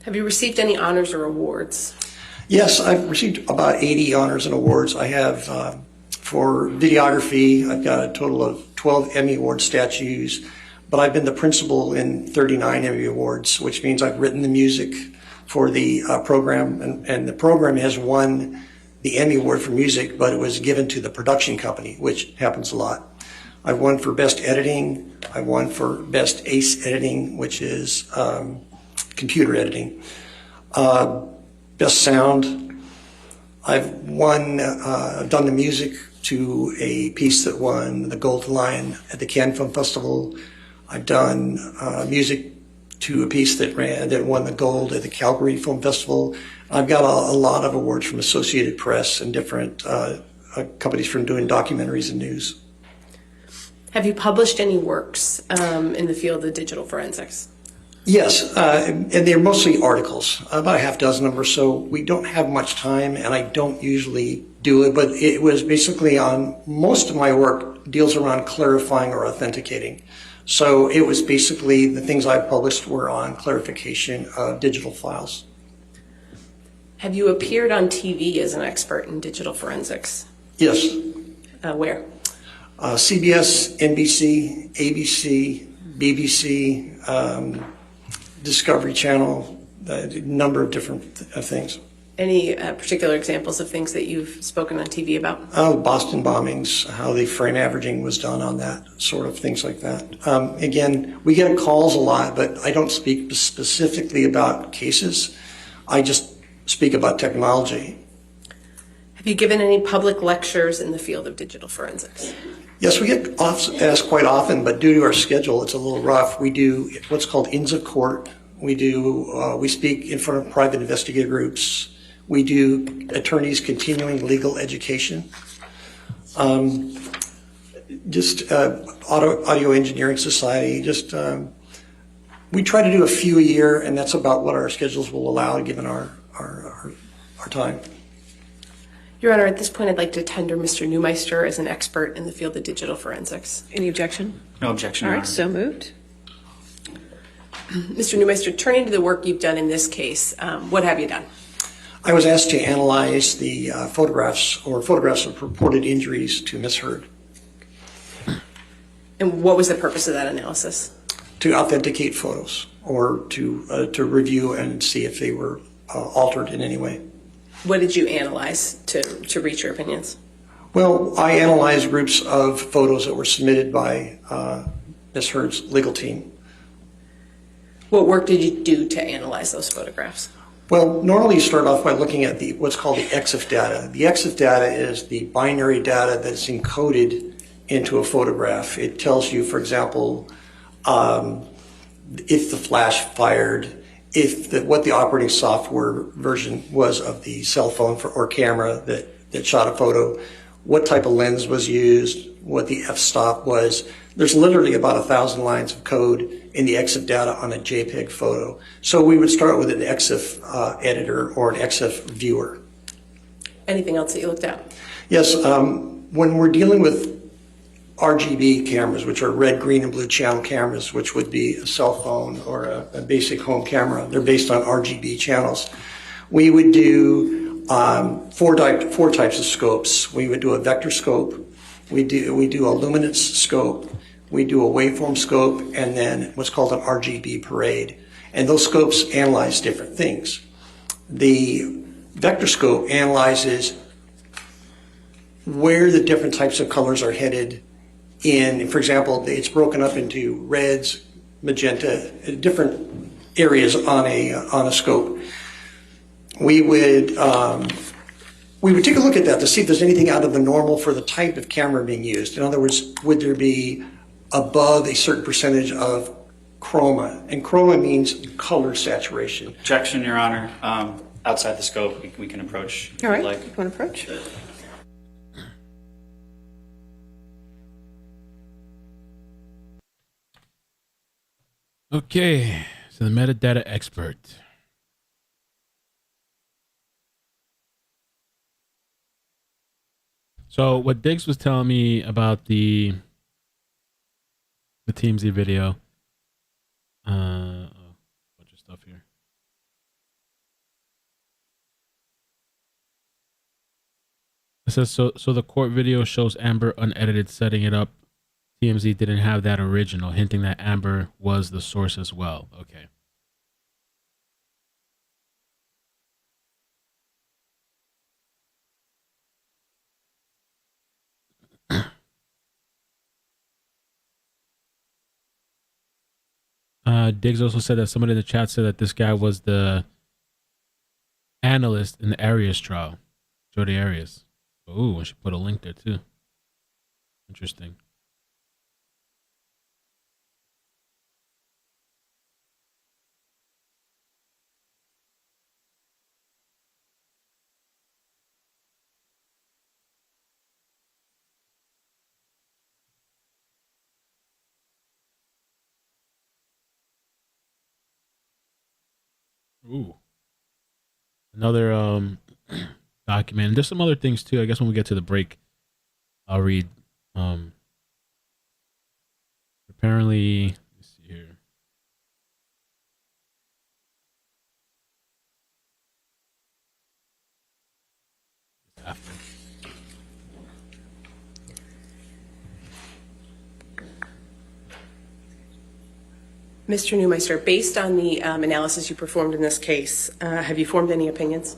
Have you received any honors or awards? Yes, I've received about 80 honors and awards. I have, for videography, I've got a total of 12 Emmy Award statues, but I've been the principal in 39 Emmy Awards, which means I've written the music for the program, and the program has won the Emmy Award for music, but it was given to the production company, which happens a lot. I've won for Best Editing. I won for Best Ace Editing, which is computer editing. Best Sound. I've done the music to a piece that won the Gold Lion at the Cannes Film Festival. I've done music to a piece that won the Gold at the Calgary Film Festival. I've got a lot of awards from Associated Press and different companies from doing documentaries and news. Have you published any works in the field of digital forensics? Yes, and they're mostly articles, about a half dozen of them or so. We don't have much time, and I don't usually do it, but it was basically on, most of my work deals around clarifying or authenticating. So it was basically, the things I published were on clarification of digital files. Have you appeared on TV as an expert in digital forensics? Yes. Where? CBS, NBC, ABC, BBC, Discovery Channel, a number of different things. Any particular examples of things that you've spoken on TV about? Boston bombings, how the frame averaging was done on that, sort of things like that. Again, we get calls a lot, but I don't speak specifically about cases. I just speak about technology. Have you given any public lectures in the field of digital forensics? Yes, we get asked quite often, but due to our schedule, it's a little rough. We do what's called Inns of Court. We speak in front of private investigator groups. We do attorneys continuing legal education. just Audio Engineering Society. Just we try to do a few a year, and that's about what our schedules will allow, given our time. Your Honor, at this point, I'd like to tender Mr. Neumeister as an expert in the field of digital forensics. Any objection? No objection, All Your right, Honor. so moved. Mr. Neumeister, turning to the work you've done in this case, what have you done? I was asked to analyze the photographs of purported injuries to Miss Heard. And what was the purpose of that analysis? To authenticate photos, or to review and see if they were altered in any way. What did you analyze to reach your opinions? Well, I analyzed groups of photos that were submitted by Miss Heard's legal team. What work did you do to analyze those photographs? Well, normally you start off by looking at what's called the EXIF data. The EXIF data is the binary data that's encoded into a photograph. It tells you, for example, if the flash fired, what the operating software version was of the cell phone or camera that shot a photo, what type of lens was used, what the f-stop was. There's literally about 1,000 lines of code in the EXIF data on a JPEG photo. So we would start with an EXIF editor or an EXIF viewer. Anything else that you looked at? Yes, when we're dealing with RGB cameras, which are red, green, and blue channel cameras, which would be a cell phone or a basic home camera, they're based on RGB channels. We would do four types of scopes. We would do a vector scope, we do a luminance scope, we do a waveform scope, and then what's called an RGB parade. And those scopes analyze different things. The vector scope analyzes where the different types of colors are headed in, for example, it's broken up into reds, magenta, different areas on a scope. We would take a look at that to see if there's anything out of the normal for the type of camera being used. In other words, would there be above a certain percentage of chroma? And chroma means color saturation. Objection, Your Honor. Outside the scope, we can approach. All right, Like. you want to approach? Okay, so the metadata expert. So what Diggs was telling me about the TMZ video, bunch of stuff here. It says, so the court video shows Amber unedited setting it up. TMZ didn't have that original, hinting that Amber was the source as well. Okay. Diggs also said that somebody in the chat said that this guy was the analyst in the Arias trial, Jodi Arias. Oh, I should put a link there too. Interesting. Ooh. Another document. And there's some other things too. I guess when we get to the break, I'll read. Apparently, let's see here. After. Mr. Neumeister, based on the analysis you performed in this case, have you formed any opinions?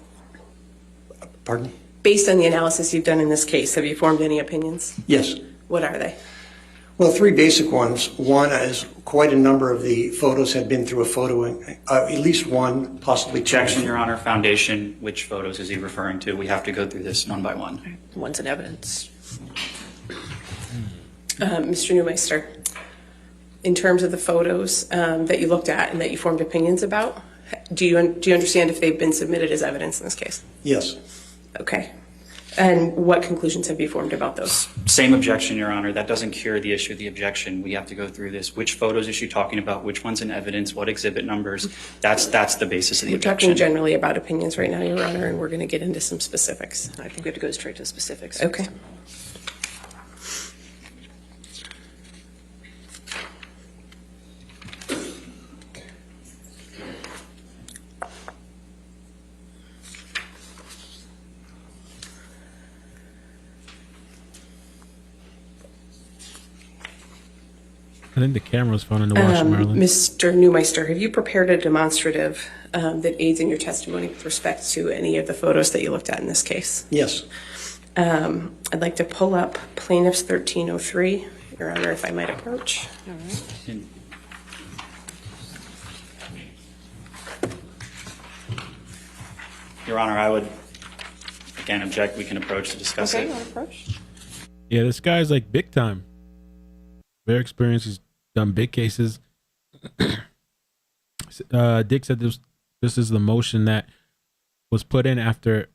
Pardon? Based on the analysis you've done in this case, have you formed any opinions? Yes. What are they? Well, three basic ones. One is quite a number of the photos had been through a photo, at least one, possibly two. Objection, Your Honor. Foundation, which photos is he referring to? We have to go through this one by one. One's in evidence. Mr. Neumeister, in terms of the photos that you looked at and that you formed opinions about, do you understand if they've been submitted as evidence in this case? Yes. Okay. And what conclusions have you formed about those? Same objection, Your Honor. That doesn't cure the issue of the objection. We have to go through this. Which photos is she talking about? Which one's in evidence? What exhibit numbers? That's the basis of the We're objection. talking generally about opinions right now, Your Honor, and we're going to get into some specifics. I think we have to go straight to the specifics. Okay. I think the camera was found in the washer, Marilyn. Mr. Neumeister, have you prepared a demonstrative that aids in your testimony with respect to any of the photos that you looked at in this case? Yes. I'd like to pull up Plaintiff's 1303, Your Honor, if I might approach. All right. Your Honor, I would, again, object. We can approach to discuss Okay, it. you want to approach? Yeah, this guy's like big time. Very experienced. He's done big cases. Dick said this is the motion that was put in after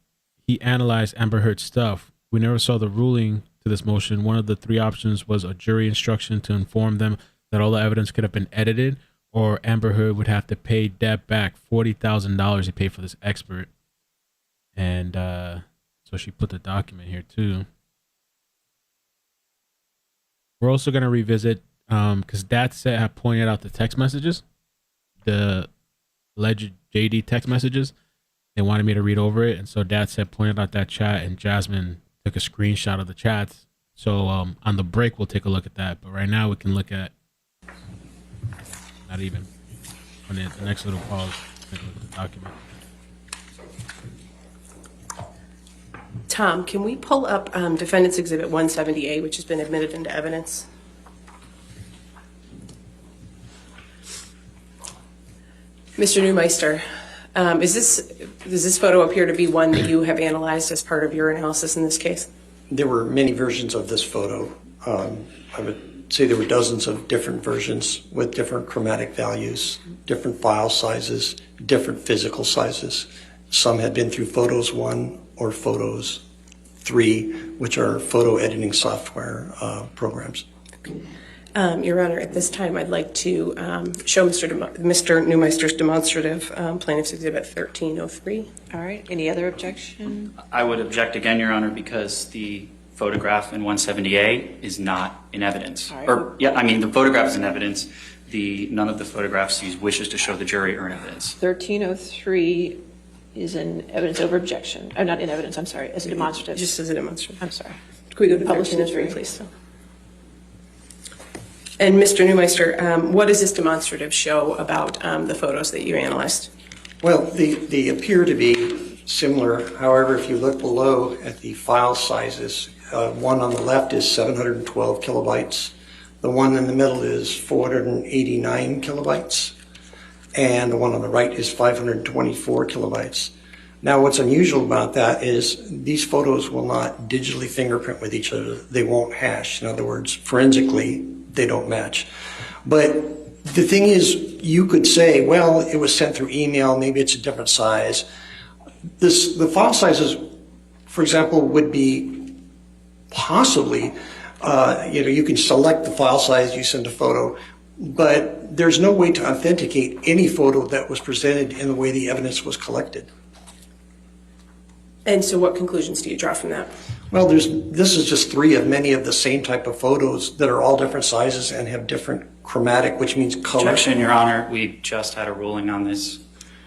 he analyzed Amber Heard's stuff. We never saw the ruling to this motion. One of the three options was a jury instruction to inform them that all the evidence could have been edited, or Amber Heard would have to pay Depp back $40,000 he paid for this expert. And so she put the document here too. We're also going to revisit, because Dad said had pointed out the text messages, the alleged JD text messages. They wanted me to read over it, and so Dad said pointed out that chat, and Jazzmin took a screenshot of the chats. So on the break, we'll take a look at that. But right now, we can look at, not even, on the next little pause, take a look at the document. Tom, can we pull up Defendants Exhibit 170A, which has been admitted into evidence? Mr. Neumeister, does this photo appear to be one that you have analyzed as part of your analysis in this case? There were many versions of this photo. I would say there were dozens of different versions with different chromatic values, different file sizes, different physical sizes. Some had been through Photos 1 or Photos 3, which are photo editing software programs. Your Honor, at this time, I'd like to show Mr. Neumeister's demonstrative, Plaintiff's Exhibit 1303. All right. Any other objection? I would object again, Your Honor, because the photograph in 170A is not in evidence. All right. The photograph is in evidence. None of the photographs he wishes to show the jury are in evidence. 1303 is in evidence over objection. Not in evidence, I'm sorry, as a demonstrative. Just as a demonstrative. I'm sorry. Can we go to Publishing 1303, please? And Mr. Neumeister, what does this demonstrative show about the photos that you analyzed? Well, they appear to be similar. However, if you look below at the file sizes, one on the left is 712 kilobytes. The one in the middle is 489 kilobytes. And the one on the right is 524 kilobytes. Now, what's unusual about that is these photos will not digitally fingerprint with each other. They won't hash. In other words, forensically, they don't match. But the thing is, you could say, well, it was sent through email, maybe it's a different size. The file sizes, for example, would be possibly, you can select the file size, you send a photo, but there's no way to authenticate any photo that was presented in the way the evidence was collected. And so what conclusions do you draw from that? Well, this is just three of many of the same type of photos that are all different sizes and have different chromatic, which means color. Objection, Your Honor. We just had a ruling on this.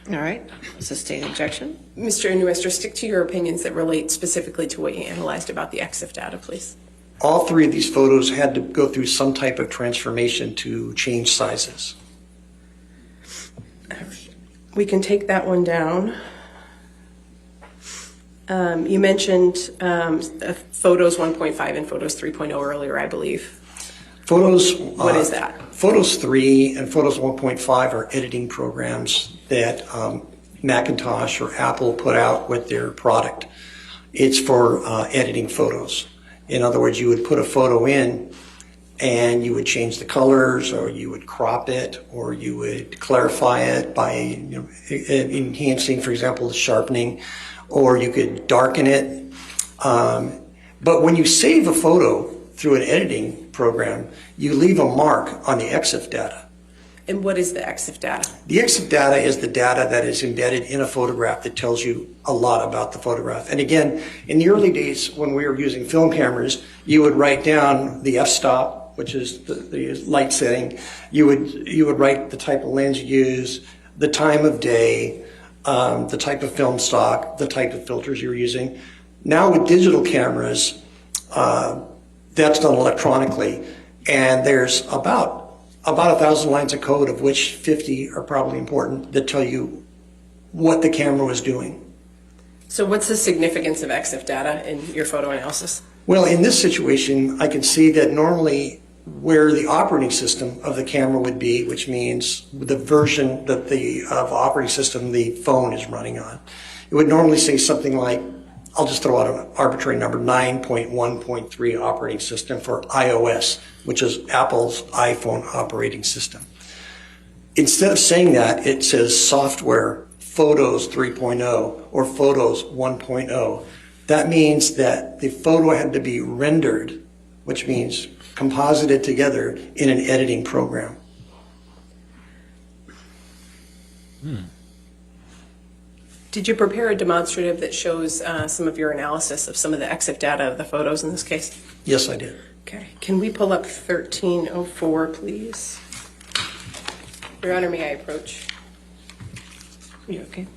All right. Sustained objection. Mr. Neumeister, stick to your opinions that relate specifically to what you analyzed about the EXIF data, please. All three of these photos had to go through some type of transformation to change sizes. We can take that one down. You mentioned Photos 1.5 and Photos 3.0 earlier, I believe. Photos. What is that? Photos 3 and Photos 1.5 are editing programs that Macintosh or Apple put out with their product. It's for editing photos. In other words, you would put a photo in and you would change the colors, or you would crop it, or you would clarify it by enhancing, for example, the sharpening, or you could darken it. But when you save a photo through an editing program, you leave a mark on the EXIF data. And what is the EXIF data? The EXIF data is the data that is embedded in a photograph that tells you a lot about the photograph. And again, in the early days when we were using film cameras, you would write down the f-stop, which is the light setting. You would write the type of lens you use, the time of day, the type of film stock, the type of filters you're using. Now with digital cameras, that's done electronically, and there's about 1,000 lines of code, of which 50 are probably important, that tell you what the camera was doing. So what's the significance of EXIF data in your photo analysis? Well, in this situation, I can see that normally where the operating system of the camera would be, which means the version that of operating system the phone is running on, it would normally say something like, I'll just throw out an arbitrary number, 9.1.3 operating system for iOS, which is Apple's iPhone operating system. Instead of saying that, it says software Photos 3.0 or Photos 1.0. That means that the photo had to be rendered, which means composited together in an editing program. Did you prepare a demonstrative that shows some of your analysis of some of the EXIF data of the photos in this case? Yes, I did. Okay. Can we pull up 1304, please? Your Honor, may I approach? You okay?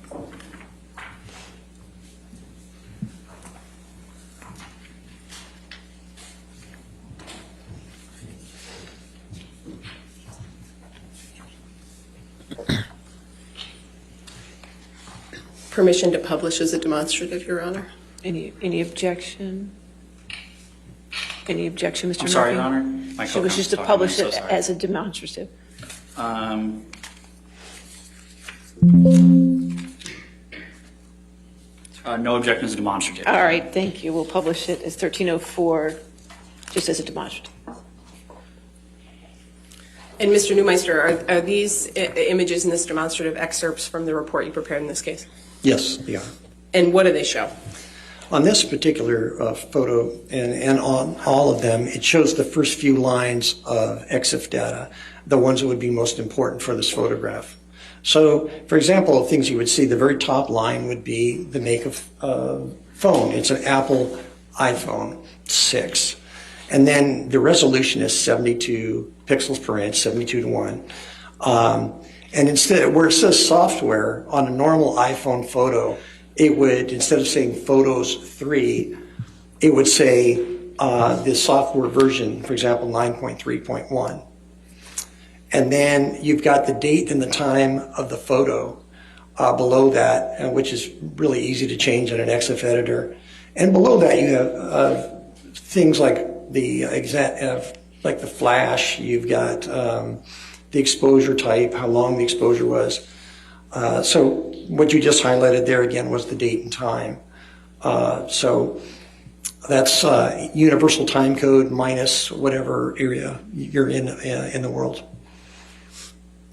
Permission to publish as a demonstrative, Your Honor. Any objection? Any objection, Mr. I'm sorry, Murphy? Your Honor. My She wishes co-counsel's to talking. publish I'm it so sorry. as a demonstrative. No objections to demonstrative. All right, thank you. We'll publish it as 1304, just as a demonstrative. And Mr. Neumeister, are these images in this demonstrative excerpts from the report you prepared in this case? Yes, they are. And what do they show? On this particular photo, and on all of them, it shows the first few lines of EXIF data, the ones that would be most important for this photograph. So, for example, things you would see, the very top line would be the make of phone. It's an Apple iPhone 6. And then the resolution is 72 pixels per inch, 72 to 1. And instead, where it says software on a normal iPhone photo, it would, instead of saying Photos 3, it would say the software version, for example, 9.3.1. And then you've got the date and the time of the photo below that, which is really easy to change in an EXIF editor. And below that, you have things like like the flash. You've got the exposure type, how long the exposure was. So what you just highlighted there again was the date and time. So that's universal time code minus whatever area you're in the world.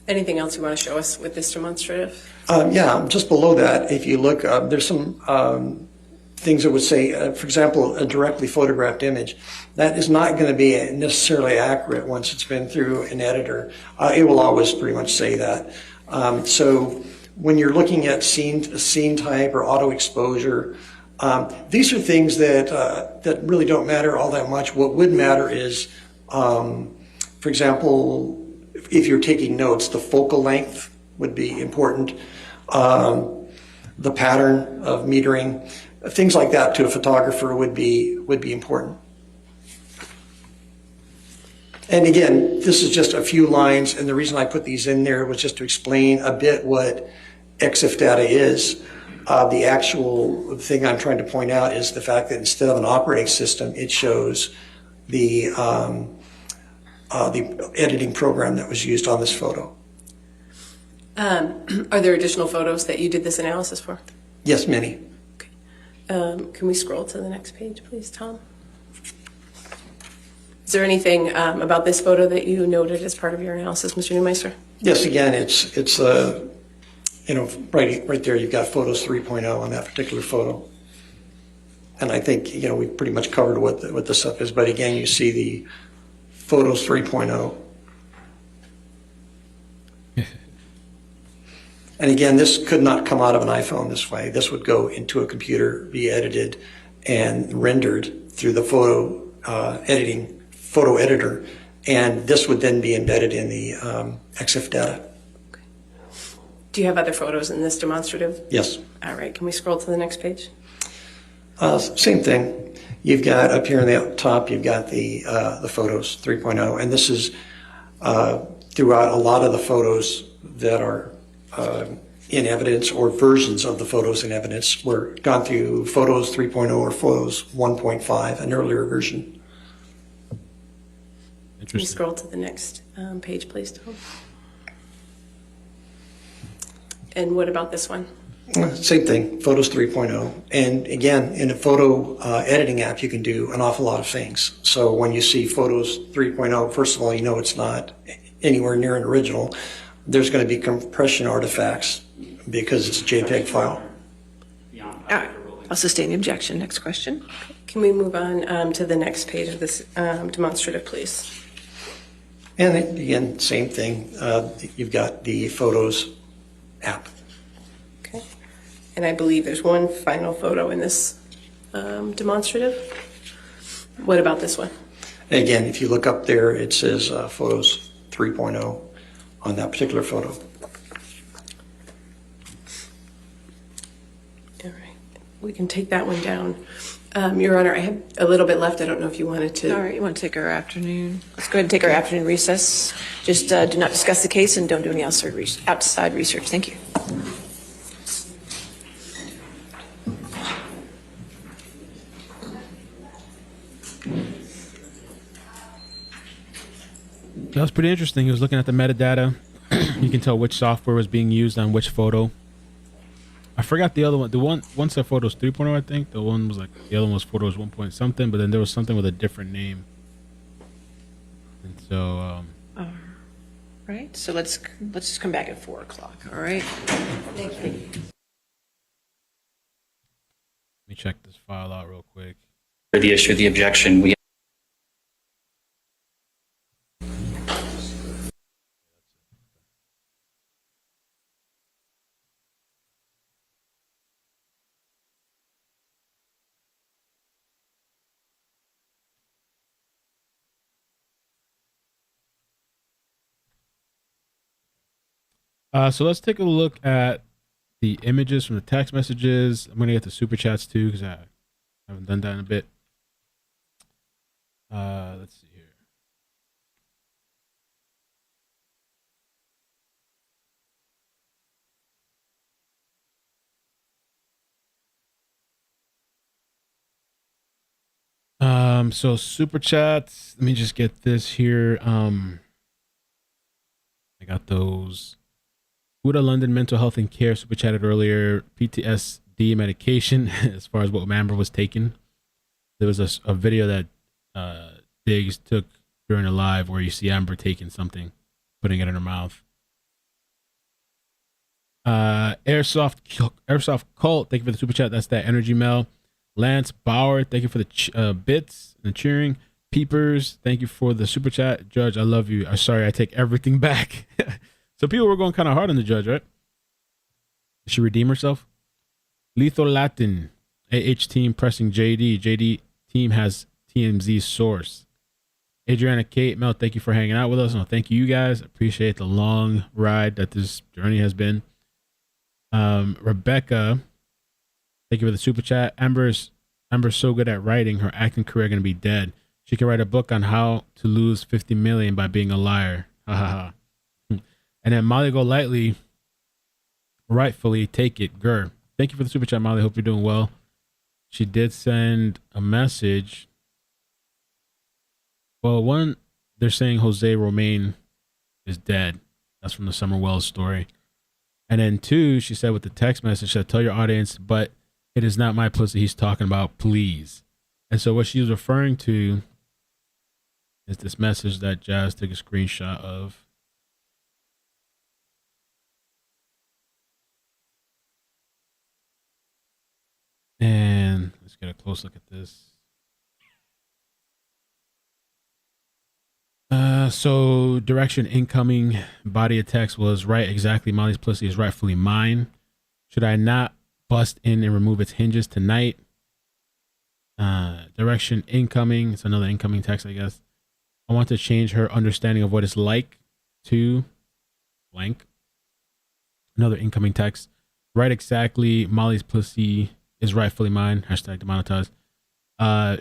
Anything else you want to show us with this demonstrative? Yeah, just below that, if you look, there's some things that would say, for example, a directly photographed image. That is not going to be necessarily accurate once it's been through an editor. It will always pretty much say that. So when you're looking at scene type or auto exposure, these are things that really don't matter all that much. What would matter is, for example, if you're taking notes, the focal length would be important. The pattern of metering, things like that to a photographer would be important. And again, this is just a few lines, and the reason I put these in there was just to explain a bit what EXIF data is. The actual thing I'm trying to point out is the fact that instead of an operating system, it shows the editing program that was used on this photo. Are there additional photos that you did this analysis for? Yes, many. Can we scroll to the next page, please, Tom? Is there anything about this photo that you noted as part of your analysis, Mr. Neumeister? Yes, again, it's right there. You've got Photos 3.0 on that particular photo, And I think, we've pretty much covered what the stuff is. But again, you see the Photos 3.0. And again, this could not come out of an iPhone this way. This would go into a computer, be edited and rendered through the photo editor. And this would then be embedded in the EXIF data. Do you have other photos in this demonstrative? Yes. All right, can we scroll to the next page? Same thing. You've got up here in the top, you've got the Photos 3.0, and this is throughout a lot of the photos that are in evidence, or versions of the photos in evidence, were gone through Photos 3.0 or Photos 1.5, an earlier version. Can you scroll to the next page, please, Tom? And what about this one? Same thing, Photos 3.0. And again, in a photo editing app, you can do an awful lot of things. So when you see Photos 3.0, first of all, it's not anywhere near an original. There's going to be compression artifacts because it's a JPEG file. All right, I'll sustain the objection. Next question. Can we move on to the next page of this demonstrative, please? And again, same thing. You've got the Photos app. Okay. And I believe there's one final photo in this demonstrative. What about this one? Again, if you look up there, it says Photos 3.0 on that particular photo. All right. We can take that one down. Your Honor, I have a little bit left. I don't know if you wanted to. All right, you want to take our afternoon? Let's go ahead and take our afternoon recess. Just do not discuss the case and don't do any outside research. Thank you. That was pretty interesting. He was looking at the metadata. You can tell which software was being used on which photo. I forgot the other one. The one said Photos 3.0, I think. The one was the other one was Photos 1 point something, but then there was something with a different name. And so, All right, so let's just come back at 4 o'clock. All right. Thank you. let me check this file out real quick. For the issue of the objection, we So let's take a look at the images from the text messages. I'm going to get the super chats too because I haven't done that in a bit. Let's see here. So super chats. Let me just get this here. I got those. Buddha London Mental Health and Care super chatted earlier. PTSD medication as far as what Amber was taking. There was a video that Diggs took during a live where you see Amber taking something, putting it in her mouth. Airsoft Cult, thank you for the super chat. That's that energy mail. Lance Bauer, thank you for the bits and the cheering. Peepers, thank you for the super chat. Judge, I love you. I'm sorry, I take everything back. So people were going kind of hard on the judge, right? Did she redeem herself? Lethal Latin, AH team pressing JD. JD team has TMZ source. Adriana iCkEdMeL, thank you for hanging out with us. No, thank you guys. Appreciate the long ride that this journey has been. Rebecca, thank you for the super chat. Amber's so good at writing, her acting career gonna be dead. She can write a book on how to lose 50 million by being a liar. Ha ha ha. And then Molly Golightly, rightfully take it. Gur, thank you for the super chat, Molly. Hope you're doing well. She did send a message. Well, one, they're saying Jose Romain is dead. That's from the Summer Wells story. And then two, she said with the text message, she said, tell your audience, but it is not my pussy he's talking about, please. And so what she was referring to is this message that Jazz took a screenshot of. And Let's get a close look at this. So direction incoming body of text was right. Exactly. Molly's pussy is rightfully mine. Should I not bust in and remove its hinges tonight? Direction incoming. It's another incoming text, I guess. I want to change her understanding of what it's like to blank. Another incoming text. Right. Exactly. Molly's pussy is rightfully mine. Hashtag demonetized.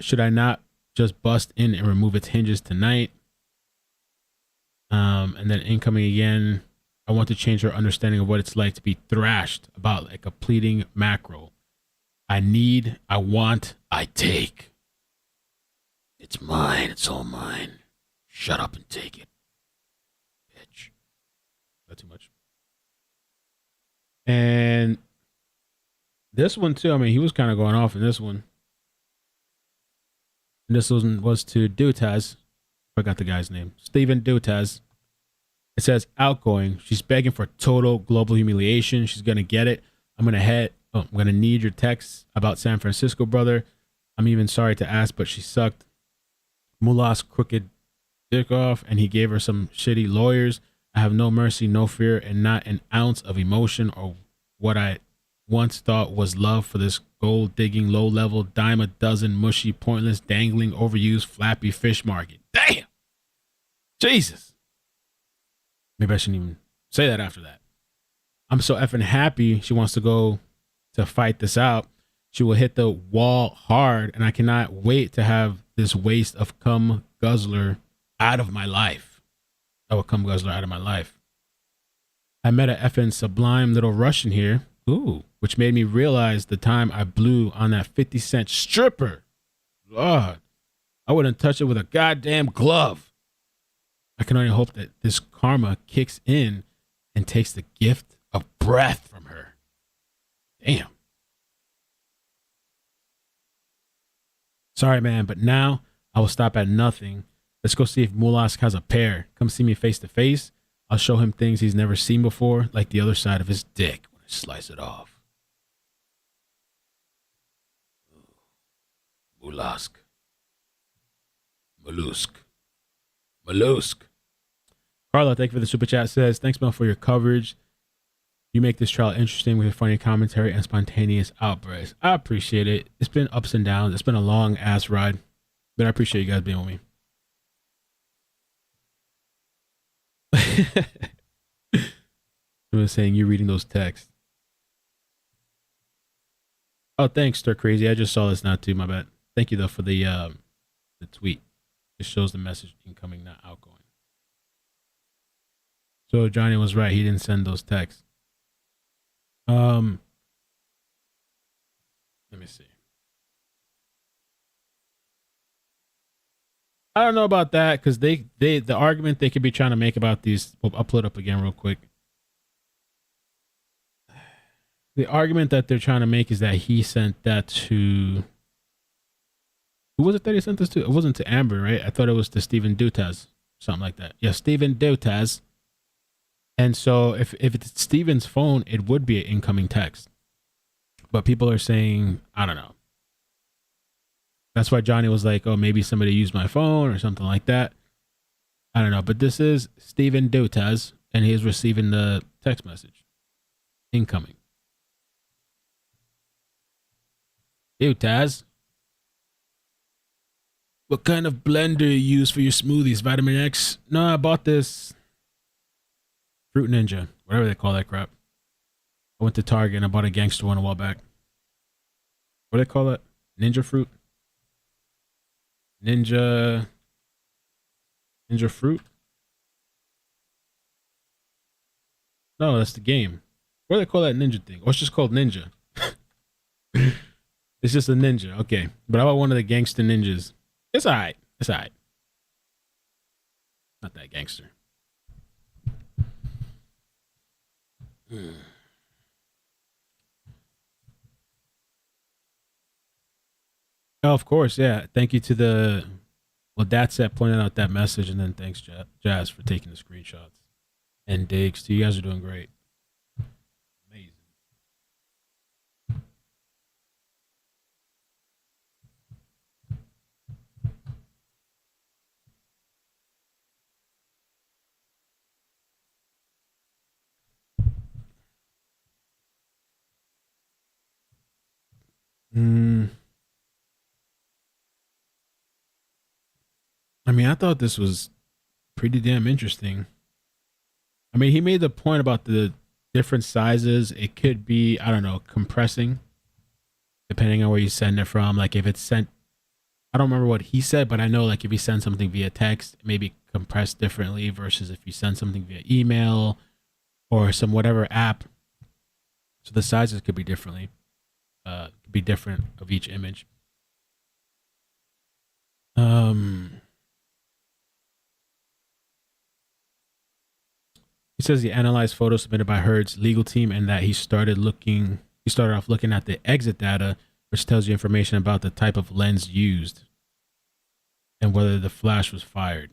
Should I not just bust in and remove its hinges tonight? And then incoming again, I want to change her understanding of what it's like to be thrashed about like a pleading mackerel. I need, I want, I take. It's mine. It's all mine. Shut up and take it. Bitch. Not too much. And this one too, I mean, he was kind of going off in this one. And this one was to Dutaz. Forgot the guy's name. Stephen Dutaz. It says outgoing. She's begging for total global humiliation. She's gonna get it. I'm gonna need your texts about San Francisco, brother. I'm even sorry to ask, but she sucked Mullah's crooked dick off, and he gave her some shitty lawyers. I have no mercy, no fear, and not an ounce of emotion or what I once thought was love for this gold digging, low level, dime a dozen, mushy, pointless, dangling, overused, flappy fish market. Damn. Jesus. Maybe I shouldn't even say that after that. I'm so effing happy she wants to go to fight this out. She will hit the wall hard, and I cannot wait to have this waste of cum guzzler out of my life. I will cum guzzler out of my life. I met a effing sublime little Russian here, which made me realize the time I blew on that 50-cent stripper. Lord, I wouldn't touch it with a goddamn glove. I can only hope that this karma kicks in and takes the gift of breath from her. Damn. Sorry, man, but now I will stop at nothing. Let's go see if Mullask has a pair. Come see me face to face. I'll show him things he's never seen before, like the other side of his dick when I slice it off. Mullask. Mollusk. Carla, thank you for the super chat. Says, thanks, Mel, for your coverage. You make this trial interesting with your funny commentary and spontaneous outbursts. I appreciate it. It's been ups and downs. It's been a long ass ride, but I appreciate you guys being with me. I was saying you're reading those texts. Oh, thanks, Stir Crazy. I just saw this now too. My bad. Thank you though for the tweet. It shows the message incoming, not outgoing. So Johnny was right. He didn't send those texts. Let me see. I don't know about that because the argument they could be trying to make about these. I'll pull it up again real quick. The argument that they're trying to make is that he sent that to. Who was it that he sent this to? It wasn't to Amber, right? I thought it was to Stephen Dutaz, something like that. Yeah, Stephen Dutaz. And so if it's Stephen's phone, it would be an incoming text. But people are saying, I don't know. That's why Johnny was like, oh, maybe somebody used my phone or something like that. I don't know. But this is Stephen Dutaz, and he is receiving the text message. Incoming. Dutaz. What kind of blender you use for your smoothies? Vitamin X? No, I bought this Fruit Ninja, whatever they call that crap. I went to Target and I bought a gangster one a while back. What do they call that? Ninja fruit? Ninja fruit? No, that's the game. What do they call that ninja thing? Oh, it's just called Ninja. It's just a ninja. Okay. But I bought one of the gangster ninjas. It's all right. It's all right. Not that gangster. Oh, of course. Yeah. Thank you to the. Well, Datset pointed out that message, and then thanks, Jazz, for taking the screenshots. And Diggs, too. You guys are doing great. Amazing. I mean, I thought this was pretty damn interesting. I mean, he made the point about the different sizes. It could be, I don't know, compressing, depending on where you send it from. Like if it's sent, I don't remember what he said, but I know like if you send something via text, it may be compressed differently versus if you send something via email or some whatever app. So the sizes could be different of each image. He says he analyzed photos submitted by Heard's legal team and that he started off looking at the exit data, which tells you information about the type of lens used and whether the flash was fired.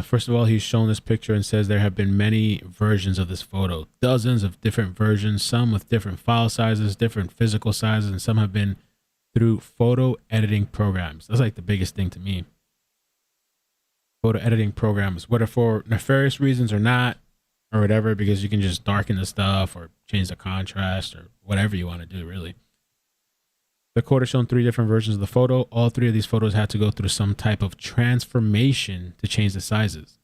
First of all, he's shown this picture and says there have been many versions of this photo, dozens of different versions, some with different file sizes, different physical sizes, and some have been through photo editing programs. That's like the biggest thing to me. Photo editing programs, whether for nefarious reasons or not, or whatever, because you can just darken the stuff or change the contrast or whatever you want to do, really. The court has shown 3 different versions of the photo. All 3 of these photos had to go through some type of transformation to change the sizes.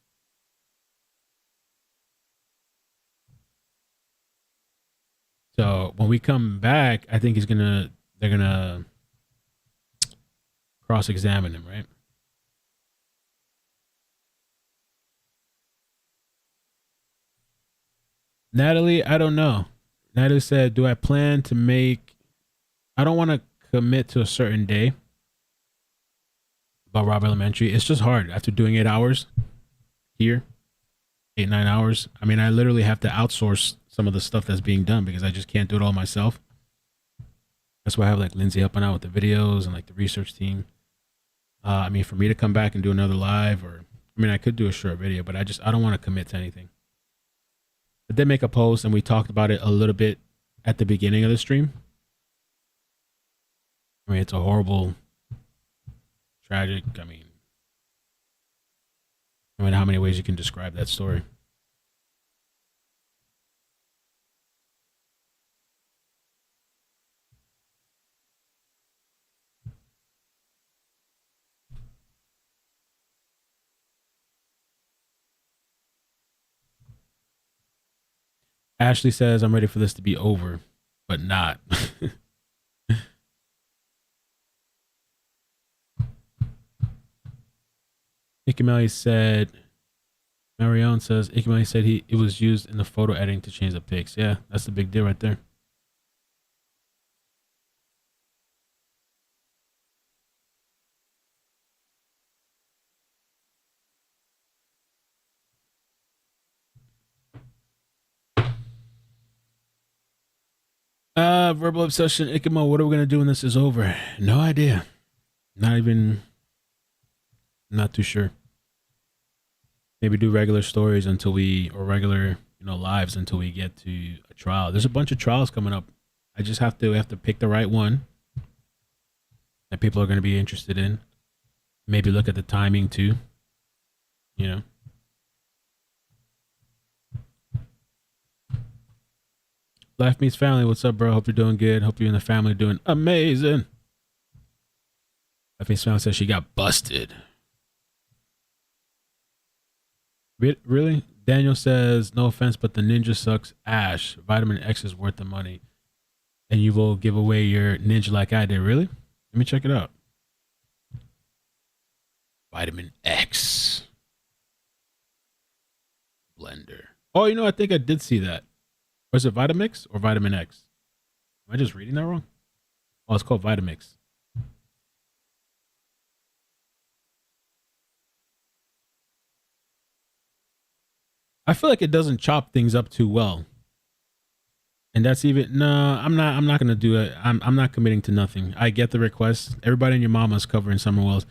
So when we come back, I think they're gonna cross-examine him, right? Natalie, I don't know. Natalie said, do I plan to I don't want to commit to a certain day about Rob Elementary. It's just hard after doing 8 hours here, 8, 9 hours. I mean, I literally have to outsource some of the stuff that's being done because I just can't do it all myself. That's why I have like Lindsay helping out with the videos and like the research team. I mean, for me to come back and do another live I could do a short video, but I don't want to commit to anything. I did make a post and we talked about it a little bit at the beginning of the stream. I mean, it's a horrible, tragic, I mean, how many ways you can describe that story. Ashley says, I'm ready for this to be over, but not. iCkEdMeL said, Marion says, iCkEdMeL said it was used in the photo editing to change the pics. Yeah, that's the big deal right there. Verbal obsession, iCkEdMeL, what are we going to do when this is over? No idea. Not too sure. Maybe do regular stories regular, lives until we get to a trial. There's a bunch of trials coming up. I just have to pick the right one that people are going to be interested in. Maybe look at the timing too. Life meets family. What's up, bro? Hope you're doing good. Hope you and the family are doing amazing. Life meets family says she got busted. Really? Daniel says, no offense, but the ninja sucks ash. Vitamin X is worth the money. And you will give away your ninja like I did. Really? Let me check it out. Vitamin X. Blender. Oh, I think I did see that. Was it Vitamix or Vitamin X? Am I just reading that wrong? Oh, it's called Vitamix. I feel like it doesn't chop things up too well. And that's I'm not gonna do it. I'm not committing to nothing. I get the request. Everybody and your mama's covering Summer Wells.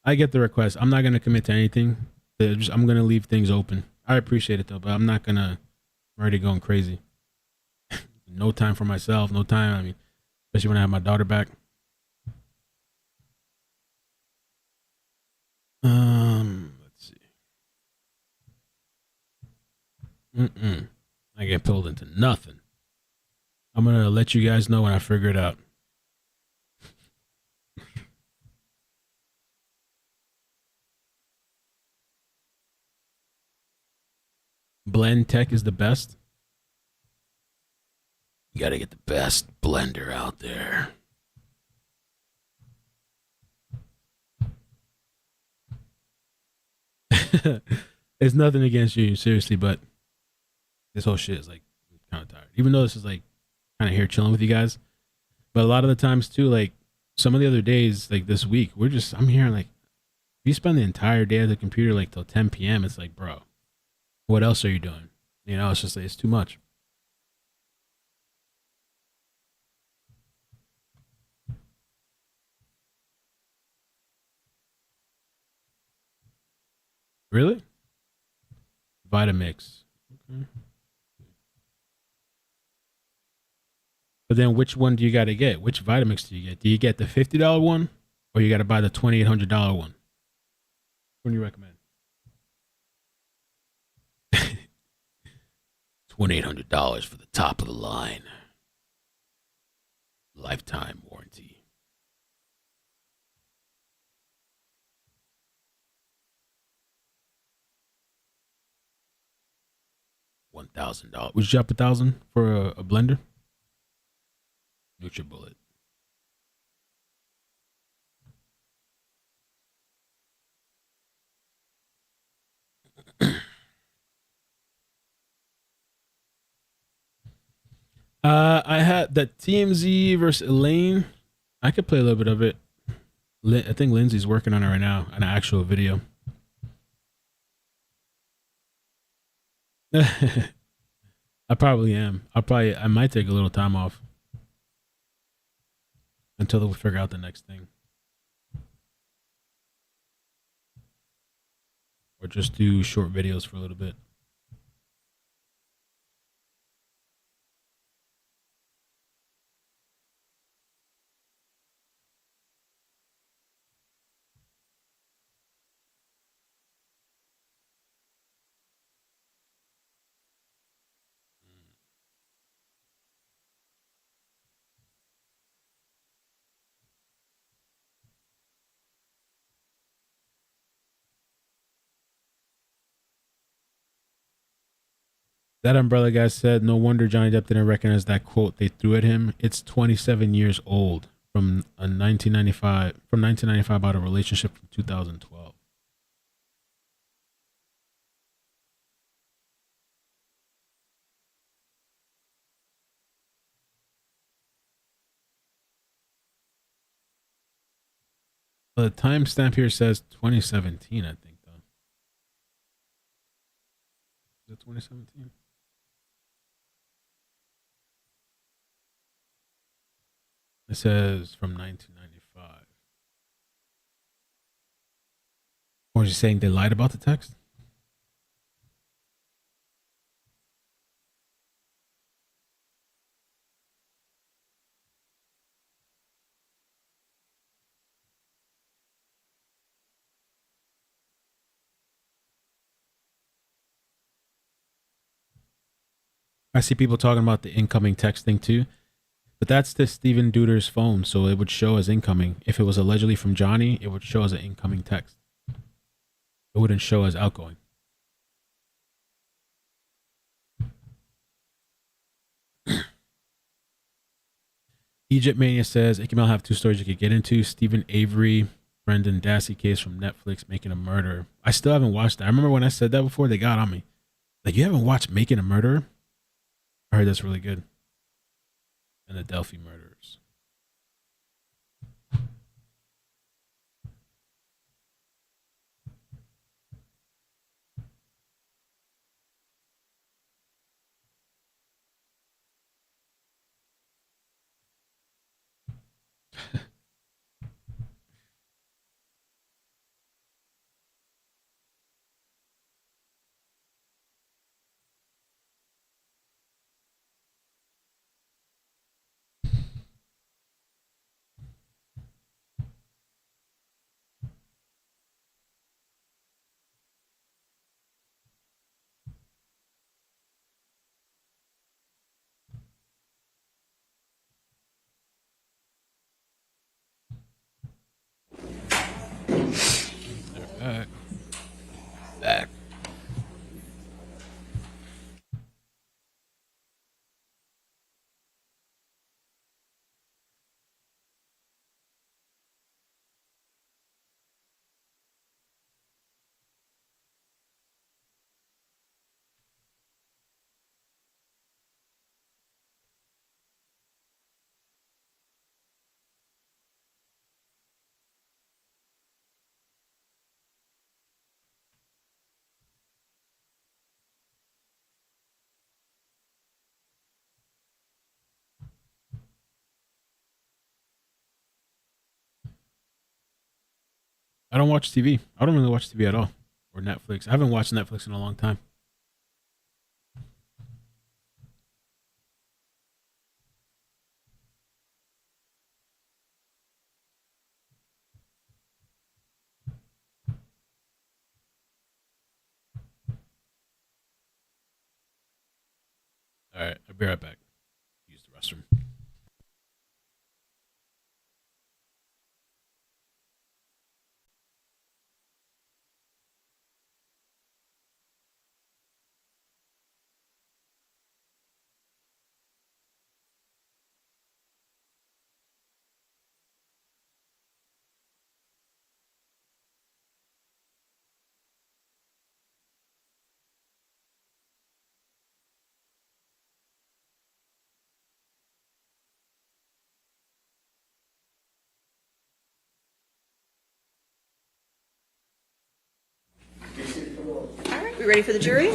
I get the request. I'm not gonna commit to anything. I'm gonna leave things open. I appreciate it though, but I'm already going crazy. No time for myself, no time. Especially when I have my daughter back. Let's see. I get pulled into nothing. I'm gonna let you guys know when I figure it out. Blend tech is the best. You gotta get the best blender out there. It's nothing against you, seriously, but this whole shit is like kind of tired. Even though this is like kind of here chilling with you guys, but a lot of the times too, like some of the other days, like this week, I'm here like, if you spend the entire day at the computer like till 10 p.m., it's like, bro, what else are you doing? You know, it's just like, it's too much. Really? Vitamix. Okay. But then which one do you got to get? Which Vitamix do you get? Do you get the $50 one or you got to buy the $2,800 one? What do you recommend? $2,800 for the top of the line. Lifetime warranty. $1,000. Would you drop $1,000 for a blender? NutriBullet. I had that TMZ versus Elaine. I could play a little bit of it. I think Lindsay's working on it right now, an actual video. I probably am. I might take a little time off until we figure out the next thing. Or just do short videos for a little bit. That umbrella guy said, no wonder Johnny Depp didn't recognize that quote they threw at him. It's 27 years old from 1995 about a relationship from 2012. The timestamp here says 2017, I think, though. Is it 2017? It says from 1995. Or is he saying they lied about the text? I see people talking about the incoming texting too. But that's the Steven Duder's phone, so it would show as incoming. If it was allegedly from Johnny, it would show as an incoming text. It wouldn't show as outgoing. Egypt Mania says, iCkEdMeL have two stories you could get into. Stephen Avery, Brendan Dassey case from Netflix, Making a Murderer. I still haven't watched that. I remember when I said that before, they got on me. Like, you haven't watched Making a Murderer? I heard that's really good. And the Delphi murderers. I don't watch TV. I don't really watch TV at all, or Netflix. I haven't watched Netflix in a long time. All right, I'll be right back. Use the restroom. All right, we ready for the jury?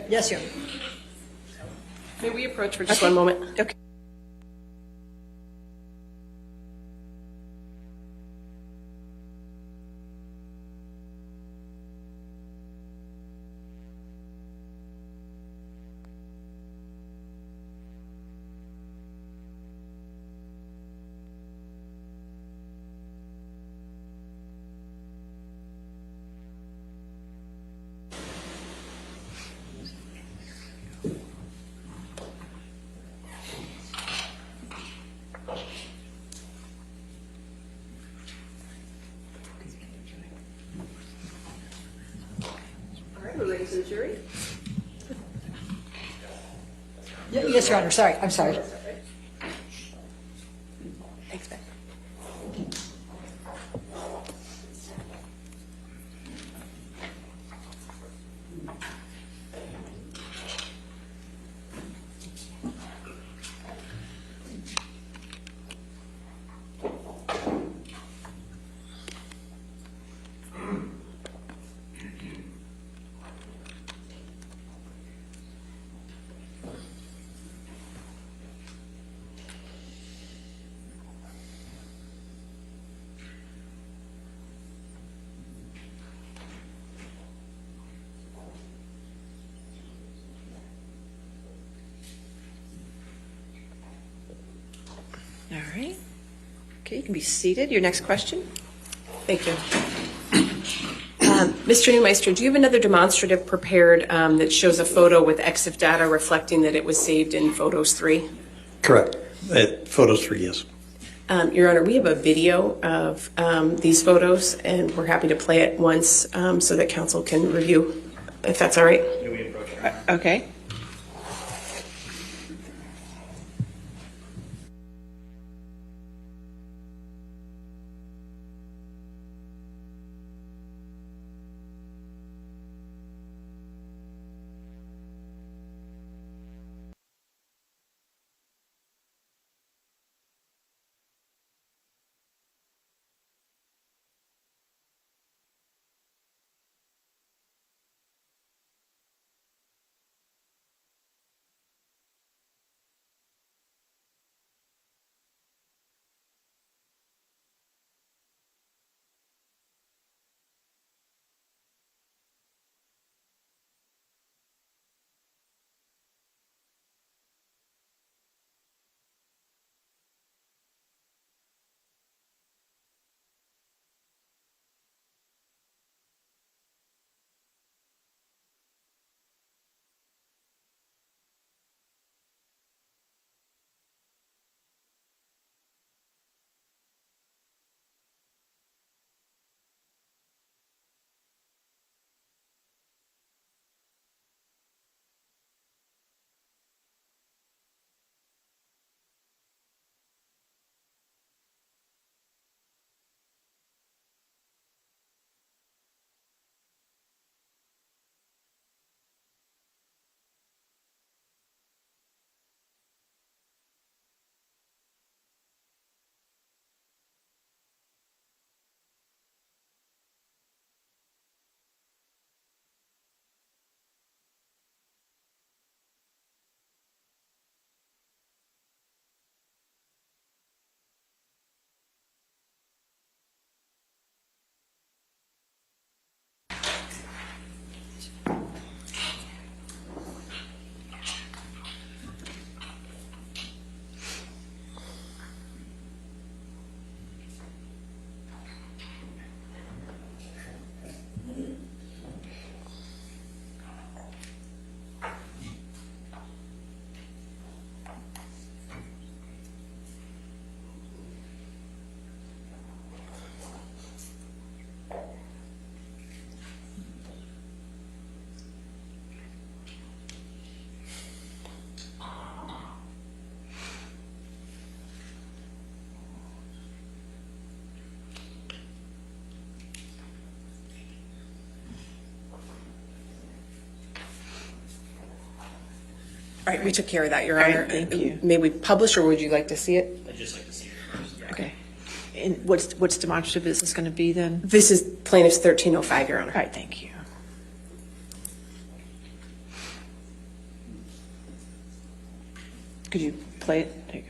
Yes, Your Honor. May we approach for just one moment? Okay. All right, we're ready for the jury? Yes, Your Honor. Sorry, I'm sorry. Thanks, Beth. All right. Okay, you can be seated. Your next question? Thank you. Mr. Neumeister, do you have another demonstrative prepared that shows a photo with EXIF data reflecting that it was saved in Photos 3? Correct. Photos 3, yes. Your Honor, we have a video of these photos, and we're happy to play it once so that counsel can review, if that's all right. Okay. All right, we took care of that, Your All Honor. right, thank you. May we publish, or would you like to see it? I'd just like to see it first. Yeah. Okay. And what's demonstrative is this going to be then? This is plaintiff's 1305, Your Honor. All right, thank you. Could you play it? There you go.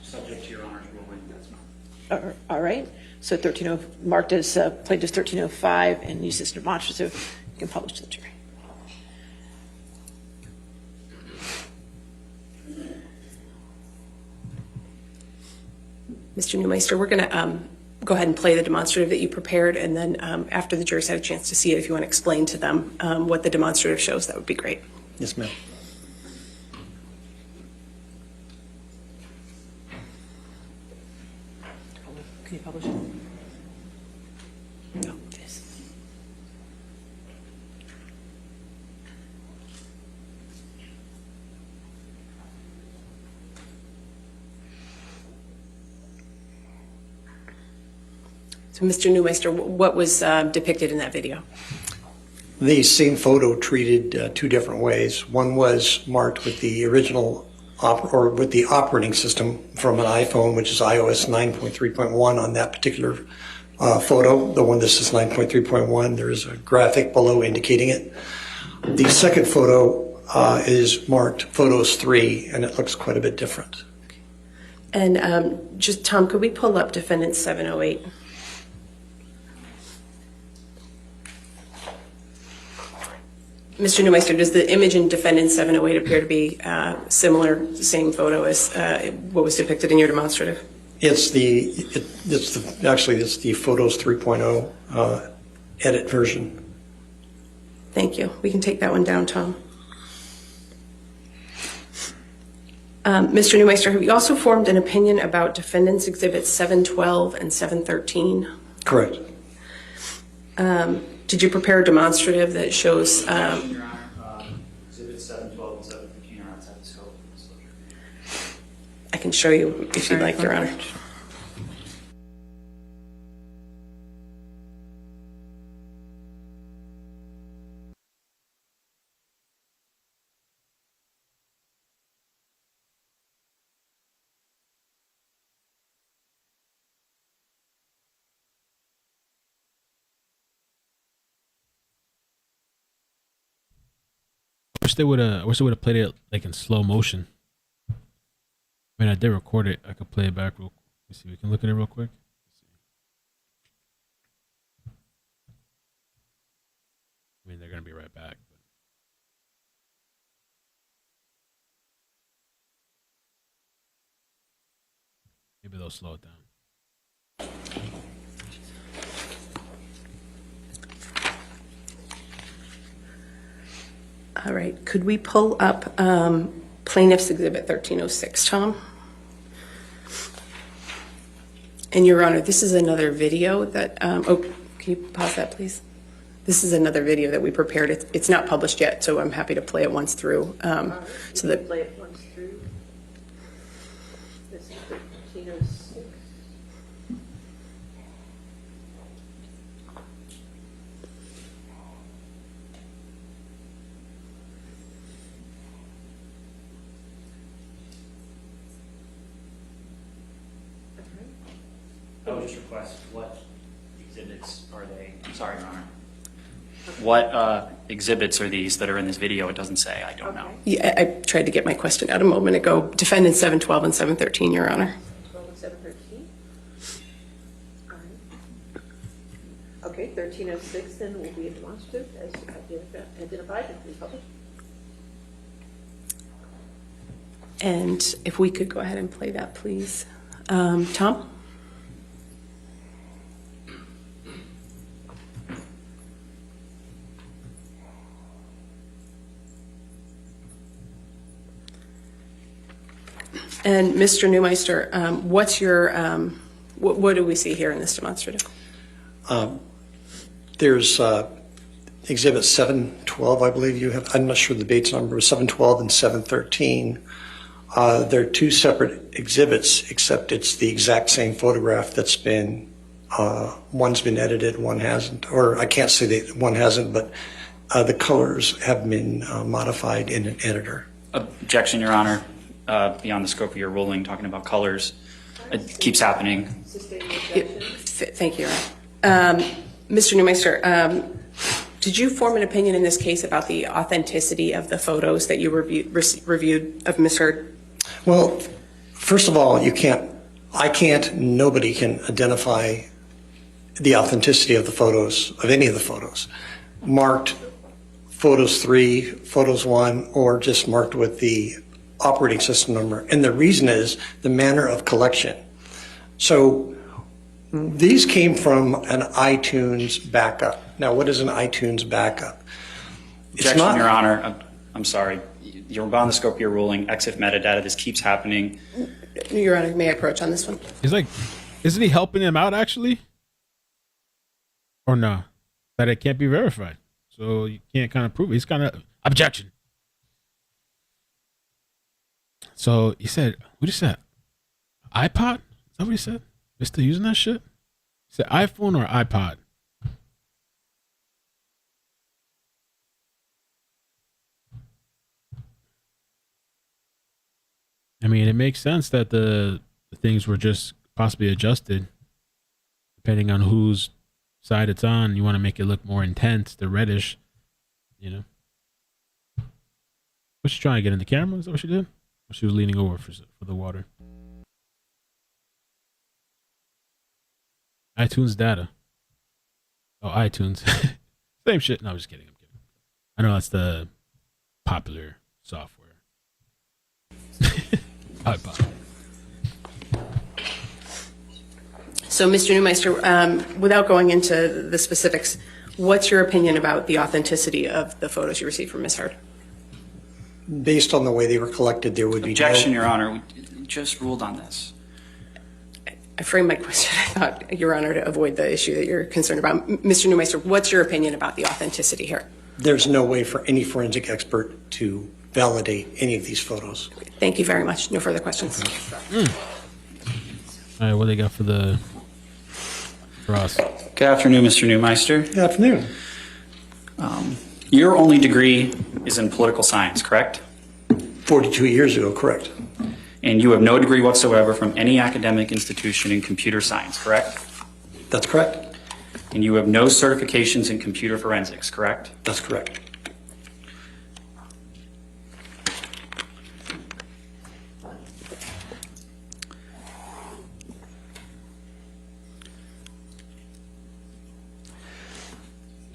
Subject to Your Honor's ruling, that's not. All right. So 130 marked as plaintiff's 1305 and used as demonstrative. You can publish to the jury. Mr. Neumeister, we're going to go ahead and play the demonstrative that you prepared, and then after the jury's had a chance to see it, if you want to explain to them what the demonstrative shows, that would be great. Yes, ma'am. Can you publish it? No, this. So, Mr. Neumeister, what was depicted in that video? The same photo treated two different ways. One was marked with the original or with the operating system from an iPhone, which is iOS 9.3.1 on that particular photo. The one that says 9.3.1, there is a graphic below indicating it. The second photo is marked Photos 3, and it looks quite a bit different. And just, Tom, could we pull up Defendant 708? Mr. Neumeister, does the image in Defendant 708 appear to be similar, same photo as what was depicted in your demonstrative? It's the Photos 3.0 edit version. Thank you. We can take that one down, Tom. Mr. Neumeister, have you also formed an opinion about Defendants Exhibit 712 and 713? Correct. Did you prepare a demonstrative that shows? Your Honor, Exhibits 712 and 715 are outside the scope of disclosure. I can show you if you'd like, Your Honor. I wish they would have played it like in slow motion. I mean, I did record it. I could play it back real quick. Let's see, we can look at it real quick. I mean, they're gonna be right back. But maybe they'll slow it down. All right. Could we pull up Plaintiff's Exhibit 1306, Tom? And Your Honor, this is another video that, can you pause that, please? This is another video that we prepared. It's not published yet, so I'm happy to play it once through. So that Play it once through. This is 1306. I would just request what exhibits are they? Sorry, Your Honor. What exhibits are these that are in this video? It doesn't say. I don't know. Yeah, I tried to get my question out a moment ago. Defendants 712 and 713, Your Honor. 12 and 713. All right. Okay, 1306 then will be a demonstrative as identified and be published. And if we could go ahead and play that, please. Tom? And Mr. Neumeister, what's your, what do we see here in this demonstrative? There's Exhibit 712, I believe you have. I'm not sure the date's number, 712 and 713 They're two separate exhibits, except it's the exact same photograph that's been, one's been edited, one hasn't, or I can't say that one hasn't, but the colors have been modified in an editor. Objection, Your Honor. Beyond the scope of your ruling, talking about colors. It keeps happening. Thank you, Your Honor. Mr. Neumeister, did you form an opinion in this case about the authenticity of the photos that you reviewed of Ms. Heard? Well, first of all, nobody can identify the authenticity of the photos, of any of the photos. Marked photos 3, photos 1, or just marked with the operating system number. And the reason is the manner of collection. So these came from an iTunes backup. Now, what is an iTunes backup? Objection, Your Honor. I'm sorry. You're beyond the scope of your ruling. EXIF metadata. This keeps happening. Your Honor, may I approach on this one? He's like, isn't he helping him out actually? Or no? That it can't be verified. So you can't kind of prove it. He's kind of, objection. So he said, what did he say? iPod? Is that what he said? They're still using that shit? He said iPhone or iPod? I mean, it makes sense that the things were just possibly adjusted depending on whose side it's on. You want to make it look more intense, the reddish, you know. Was she trying to get in the camera? Is that what she did? Or she was leaning over for the water? iTunes data. Oh, iTunes. Same shit. No, I'm just kidding. I'm kidding. I know that's the popular software. iPod. So, Mr. Neumeister, without going into the specifics, what's your opinion about the authenticity of the photos you received from Ms. Heard? Based on the way they were collected, there would be Objection, Your Honor. We just ruled on this. I framed my question, I thought, Your Honor, to avoid the issue that you're concerned about. Mr. Neumeister, what's your opinion about the authenticity here? There's no way for any forensic expert to validate any of these photos. Thank you very much. No further questions. All right, what do they got for us? Good afternoon, Mr. Neumeister. Good afternoon. Your only degree is in political science, correct? 42 years ago, correct. And you have no degree whatsoever from any academic institution in computer science, correct? That's correct. And you have no certifications in computer forensics, correct? That's correct.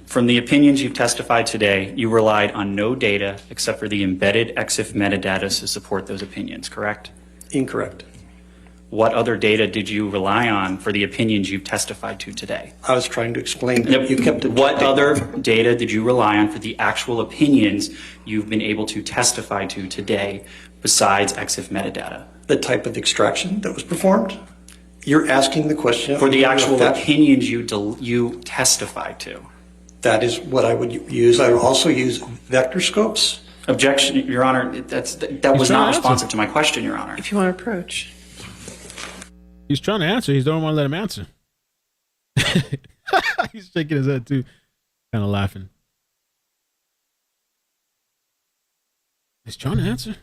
From the opinions you've testified today, you relied on no data except for the embedded EXIF metadata to support those opinions, correct? Incorrect. What other data did you rely on for the opinions you've testified to today? I was trying to explain that you kept it. What other data did you rely on for the actual opinions you've been able to testify to today besides EXIF metadata? The type of extraction that was performed? You're asking the question. For the actual opinions you testified to. That is what I would use. I would also use vector scopes. Objection, Your Honor. That was not responsive to my question, Your Honor. If you want to approach. He's trying to answer. He don't want to let him answer. He's shaking his head too, kind of laughing. He's trying to answer.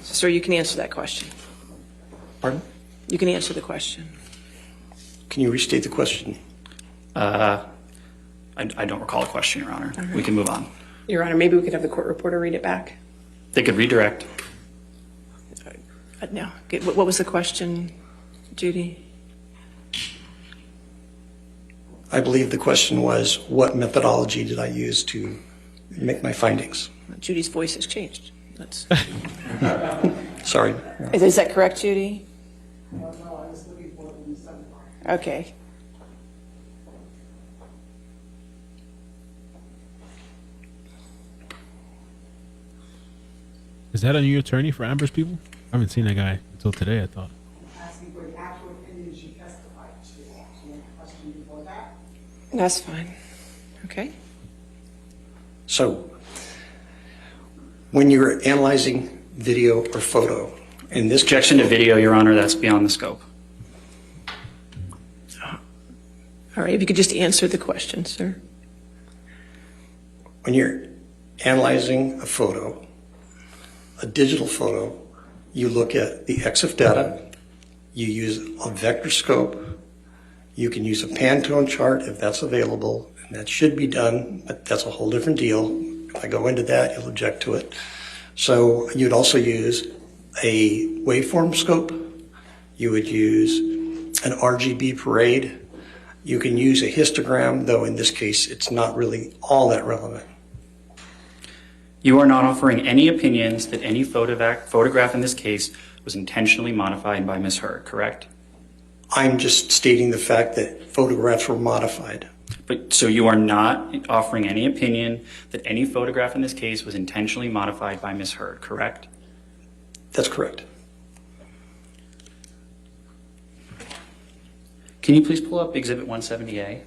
Sir, you can answer that question. Pardon? You can answer the question. Can you restate the question? I don't recall a question, Your Honor. Right. We can move on. Your Honor, maybe we could have the court reporter read it back. They could redirect. No. Okay, what was the question, Judy? I believe the question was, what methodology did I use to make my findings? Judy's voice has changed. That's... Sorry. Is that correct, Judy? No, I was looking for it when you said it. Okay. Is that a new attorney for Amber's people? I haven't seen that guy until today, I thought. Asking for the actual opinion she testified to. So any question before that? That's fine. Okay. So, when you're analyzing video or photo, in this Objection to video, Your Honor, that's beyond the scope. All right, if you could just answer the question, sir. when you're analyzing a photo, a digital photo, you look at the EXIF data, you use a vector scope, you can use a Pantone chart if that's available, and that should be done, but that's a whole different deal. If I go into that, you'll object to it. So you'd also use a waveform scope, you would use an RGB parade, you can use a histogram, though in this case it's not really all that relevant. You are not offering any opinions that any photograph in this case was intentionally modified by Ms. Hurd, correct? I'm just stating the fact that photographs were modified. But so you are not offering any opinion that any photograph in this case was intentionally modified by Ms. Hurd, correct? That's correct. Can you please pull up Exhibit 170A?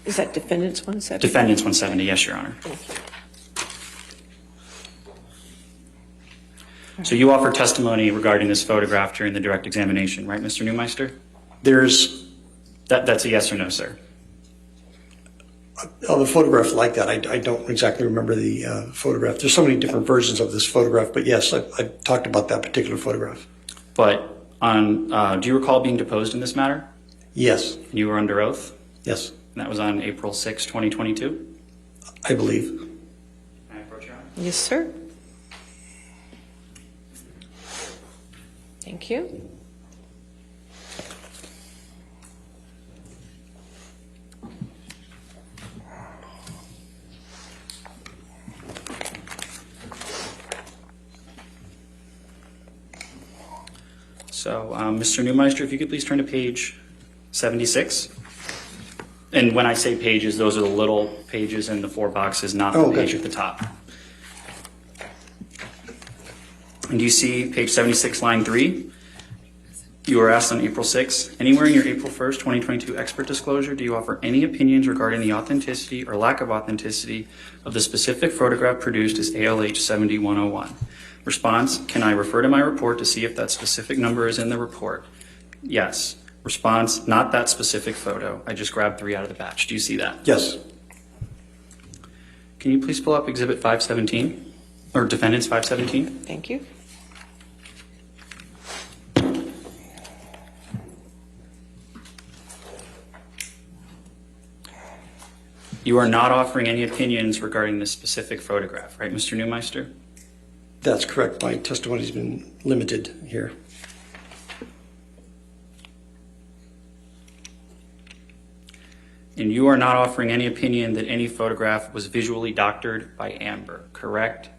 Is that Defendants 170? Defendants 170, yes, Your Honor. So you offered testimony regarding this photograph during the direct examination, right, Mr. Neumeister? That's a yes or no, sir. Of a photograph like that, I don't exactly remember the photograph. There's so many different versions of this photograph, but yes, I talked about that particular photograph. But do you recall being deposed in this matter? Yes. You were under oath? Yes. And that was on April 6, 2022? I believe. Can I approach Your Honor? Yes, sir. Thank you. So, Mr. Neumeister, if you could please turn to page 76. And when I say pages, those are the little pages in the 4 boxes, not the page at the top. And do you see page 76, line 3? You were asked on April 6, anywhere in your April 1st, 2022 expert disclosure, do you offer any opinions regarding the authenticity or lack of authenticity of the specific photograph produced as ALH 7101? Response, can I refer to my report to see if that specific number is in the report? Yes. Response, not that specific photo. I just grabbed 3 out of the batch. Do you see that? Yes. Can you please pull up Exhibit 517, or Defendants 517? Thank you. You are not offering any opinions regarding this specific photograph, right, Mr. Neumeister? That's correct. My testimony has been limited here. And you are not offering any opinion that any photograph was visually doctored by Amber, correct?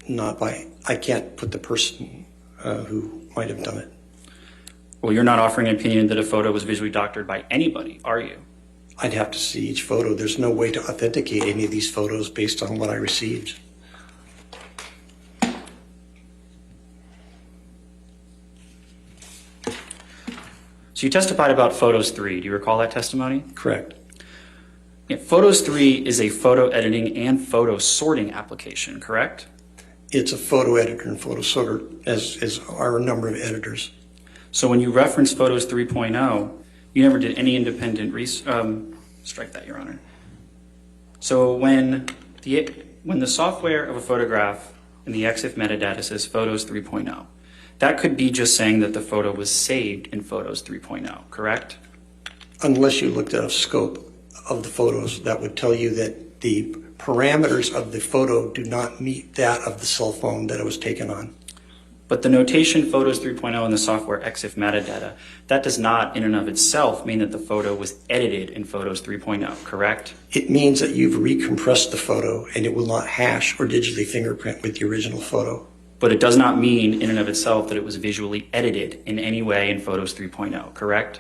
Not by, I can't put the person who might have done it. Well, you're not offering an opinion that a photo was visually doctored by anybody, are you? I'd have to see each photo. There's no way to authenticate any of these photos based on what I received. So you testified about Photos 3. Do you recall that testimony? Correct. Yeah, Photos 3 is a photo editing and photo sorting application, correct? It's a photo editor and photo sorter, as are a number of editors. So when you reference Photos 3.0, you never did any independent strike that, Your Honor. So when the software of a photograph in the EXIF metadata says Photos 3.0, that could be just saying that the photo was saved in Photos 3.0, correct? Unless you looked at a scope of the photos, that would tell you that the parameters of the photo do not meet that of the cell phone that it was taken on. But the notation Photos 3.0 in the software EXIF metadata, that does not in and of itself mean that the photo was edited in Photos 3.0, correct? It means that you've recompressed the photo and it will not hash or digitally fingerprint with the original photo. But it does not mean in and of itself that it was visually edited in any way in Photos 3.0, correct?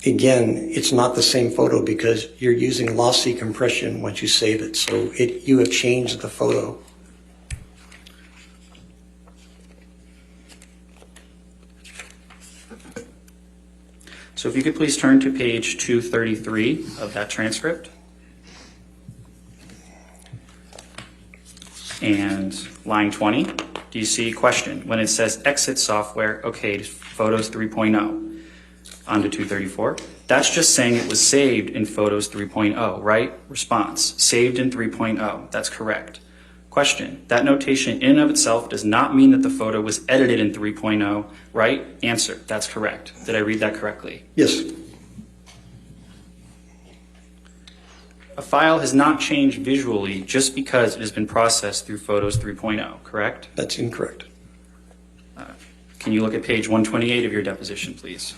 Again, it's not the same photo because you're using lossy compression once you save it. So you have changed the photo. So if you could please turn to page 233 of that transcript. And line 20, do you see question? When it says exit software, okay, Photos 3.0. On to 234. That's just saying it was saved in Photos 3.0, right? Response, saved in 3.0. That's correct. Question, that notation in and of itself does not mean that the photo was edited in 3.0, right? Answer, that's correct. Did I read that correctly? Yes. A file has not changed visually just because it has been processed through Photos 3.0, correct? That's incorrect. Can you look at page 128 of your deposition, please?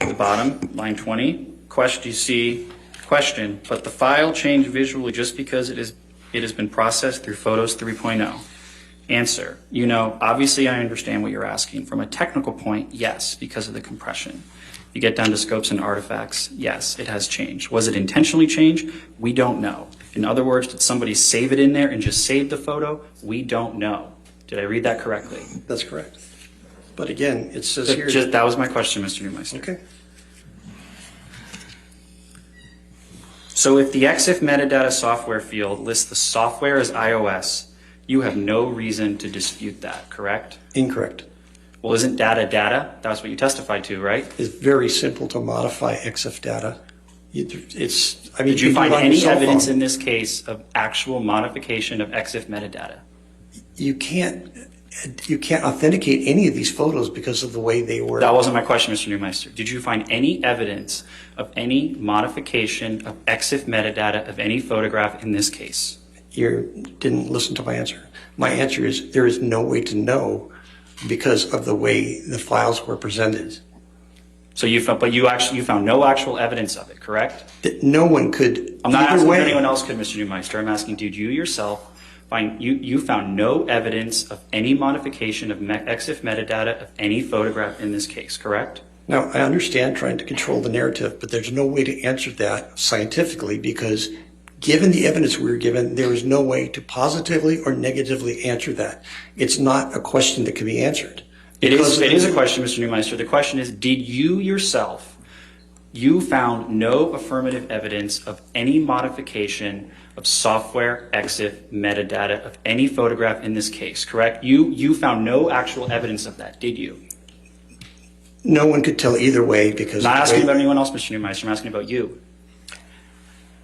The bottom, line 20, question, you see, question, but the file changed visually just because it has been processed through Photos 3.0. Answer, obviously I understand what you're asking. From a technical point, yes, because of the compression. You get down to scopes and artifacts, yes, it has changed. Was it intentionally changed? We don't know. In other words, did somebody save it in there and just save the photo? We don't know. Did I read that correctly? That's correct. But again, it says here... That was my question, Mr. Neumeister. Okay. So if the EXIF metadata software field lists the software as iOS, you have no reason to dispute that, correct? Incorrect. Well, isn't data data? That's what you testified to, right? It's very simple to modify EXIF data. Did you find any evidence in this case of actual modification of EXIF metadata? You can't authenticate any of these photos because of the way they were. That wasn't my question, Mr. Neumeister. Did you find any evidence of any modification of EXIF metadata of any photograph in this case? You didn't listen to my answer. My answer is there is no way to know because of the way the files were presented. So you found no actual evidence of it, correct? That no one could. I'm not asking if anyone else could, Mr. Neumeister. I'm asking, did you yourself find you found no evidence of any modification of EXIF metadata of any photograph in this case, correct? Now, I understand trying to control the narrative, but there's no way to answer that scientifically because given the evidence we were given, there is no way to positively or negatively answer that. It's not a question that can be answered. It is a question, Mr. Neumeister. The question is, did you yourself, you found no affirmative evidence of any modification of software EXIF metadata of any photograph in this case, correct? You found no actual evidence of that, did you? No one could tell either way because... I'm not asking about anyone else, Mr. Neumeister. I'm asking about you.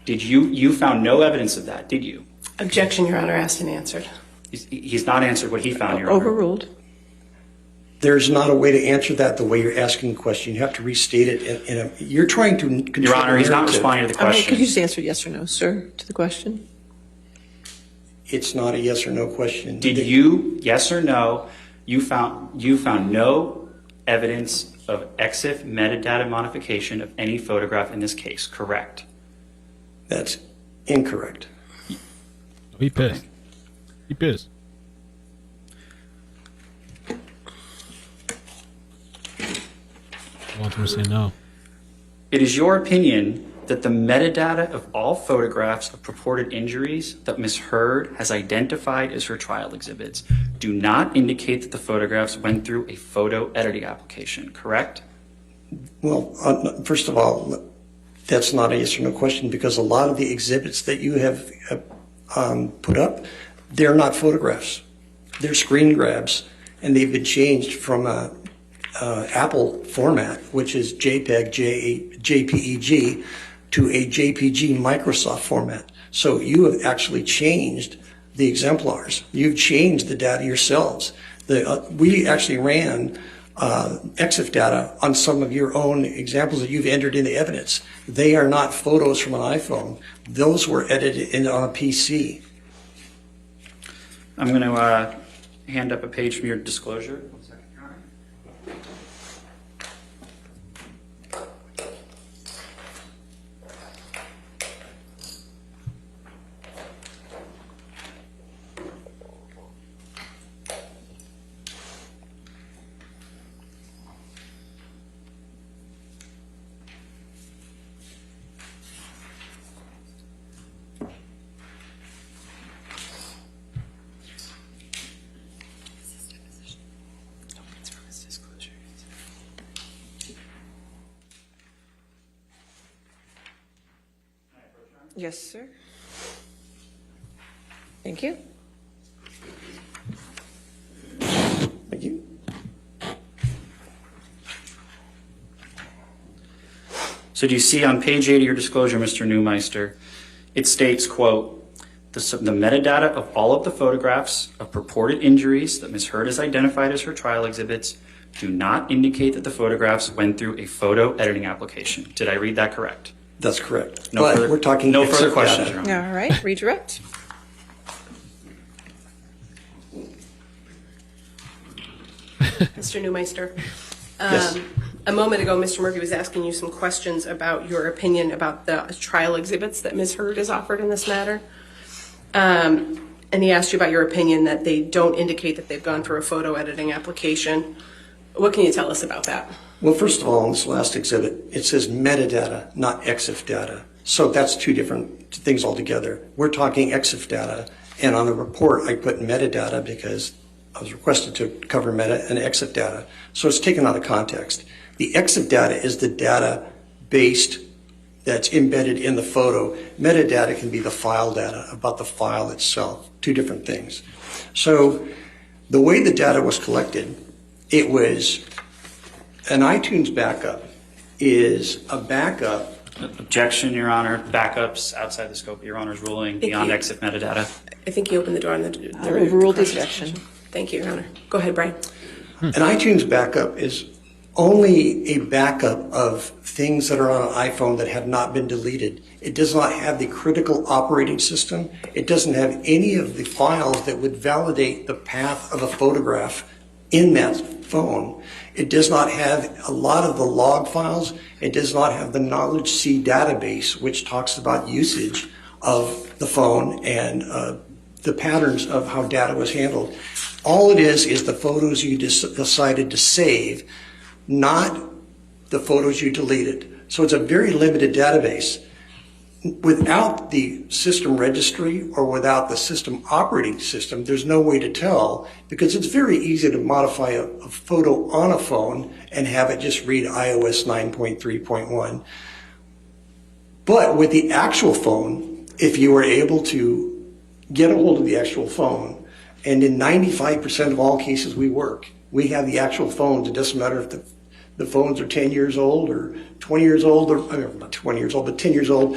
Did you found no evidence of that, did you? Objection, Your Honor, asked and answered. He's not answered what he found, Your Honor. Overruled. There's not a way to answer that the way you're asking the question. You have to restate it. You're trying to control Your Honor, he's not narrative. responding to the question. Could you just answer yes or no, sir, to the question? It's not a yes or no question. Did you, yes or no, you found no evidence of EXIF metadata modification of any photograph in this case, correct? That's incorrect. He pissed. He pissed. I want him to say no. It is your opinion that the metadata of all photographs of purported injuries that Ms. Heard has identified as her trial exhibits do not indicate that the photographs went through a photo editing application, correct? Well, first of all, that's not a yes or no question because a lot of the exhibits that you have put up, they're not photographs. They're screen grabs, and they've been changed from a Apple format, which is JPEG, JPEG, to a JPG Microsoft format. So you have actually changed the exemplars. You've changed the data yourselves. We actually ran EXIF data on some of your own examples that you've entered in the evidence. They are not photos from an iPhone. Those were edited on a PC. I'm going to hand up a page from your disclosure. Yes, sir. Thank you. Thank you. So do you see on page 8 of your disclosure, Mr. Neumeister, it states, quote, the metadata of all of the photographs of purported injuries that Ms. Heard has identified as her trial exhibits do not indicate that the photographs went through a photo editing application. Did I read that correct? That's correct. No But further, we're talking no further excerpt questions, data. Your Honor. All right, redirect. Mr. Neumeister. Yes. A moment ago, Mr. Murphy was asking you some questions about your opinion about the trial exhibits that Ms. Heard has offered in this matter. And he asked you about your opinion that they don't indicate that they've gone through a photo editing application. What can you tell us about that? Well, first of all, on this last exhibit, it says metadata, not EXIF data. So that's two different things altogether. We're talking EXIF data, and on the report, I put metadata because I was requested to cover meta and EXIF data. So it's taken out of context. The EXIF data is the data based that's embedded in the photo. Metadata can be the file data about the file itself, two different things. So the way the data was collected, it was an iTunes backup is a backup. Objection, Your Honor. Backups outside the scope of Your Honor's ruling beyond EXIF metadata. I think you opened the door on the overruled the objection. Thank you, Your Honor. Go ahead, Brian. An iTunes backup is only a backup of things that are on an iPhone that have not been deleted. It does not have the critical operating system. It doesn't have any of the files that would validate the path of a photograph in that phone. It does not have a lot of the log files. It does not have the Knowledge C database, which talks about usage of the phone and the patterns of how data was handled. All it is the photos you decided to save, not the photos you deleted. So it's a very limited database. Without the system registry or without the system operating system, there's no way to tell, because it's very easy to modify a photo on a phone and have it just read iOS 9.3.1. But with the actual phone, if you were able to get a hold of the actual phone, and in 95% of all cases we have the actual phones. It doesn't matter if the phones are 10 years old or 20 years old, or not 20 years old, but 10 years old.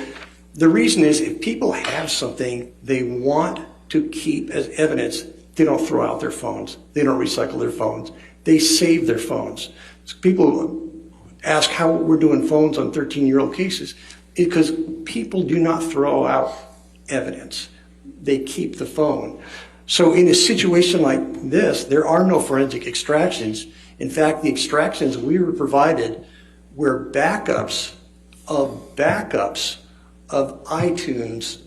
The reason is if people have something they want to keep as evidence, they don't throw out their phones. They don't recycle their phones. They save their phones. So people ask how we're doing phones on 13-year-old cases. Because people do not throw out evidence. They keep the phone. So in a situation like this, there are no forensic extractions. In fact, the extractions we were provided were backups of iTunes,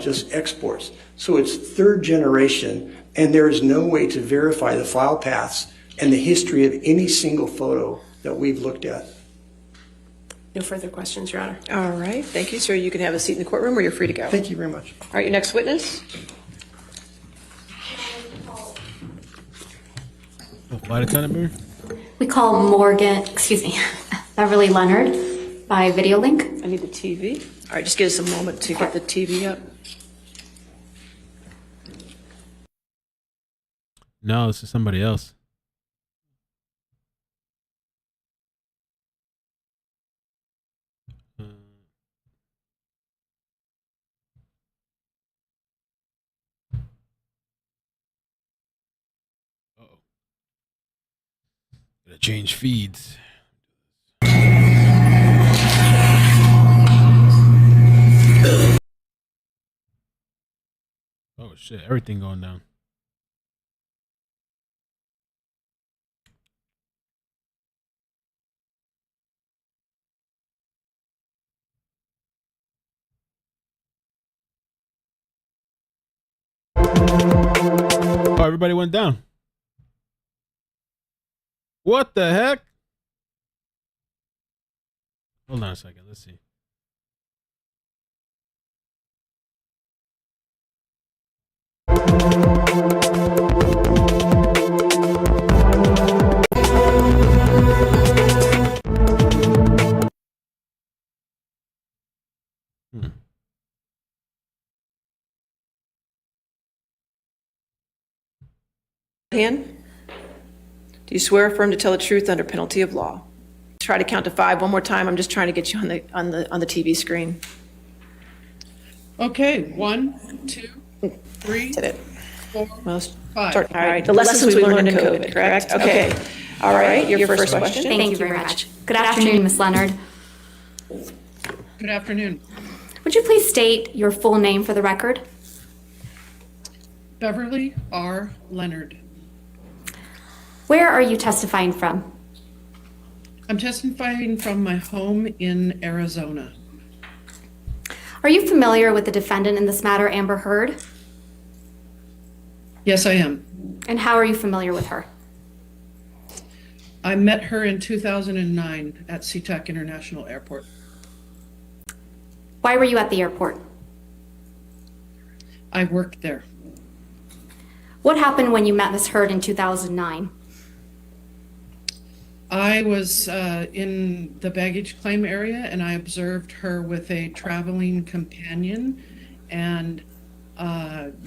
just exports. So it's third generation, and there is no way to verify the file paths and the history of any single photo that we've looked at. No further questions, Your Honor. All right, thank you, sir. You can have a seat in the courtroom or you're free to go. Thank you very much. All right, your next witness. Flight attendant, Mary? We call Beverly Leonard by video link. I need the TV. All right, just give us a moment to get the TV up. No, this is somebody else. Gotta change feeds. Oh shit, everything going down. Oh, everybody went down. What the heck? Hold on a second. Let's see. hand? Do you swear or affirm to tell the truth under penalty of law? Try to count to 5 one more time. I'm just trying to get you on the TV screen. Okay, 1, 2, 3, Did it. 4, Most. 5. All right, the lessons we learned in COVID, correct? Okay. All right, your first question. Thank you very much. Good afternoon, Ms. Leonard. Good afternoon. Would you please state your full name for the record? Beverly R. Leonard. Where are you testifying from? I'm testifying from my home in Arizona. Are you familiar with the defendant in this matter, Amber Heard? Yes, I am. And how are you familiar with her? I met her in 2009 at SeaTac International Airport. Why were you at the airport? I worked there. What happened when you met Ms. Heard in 2009? I was in the baggage claim area and I observed her with a traveling companion, and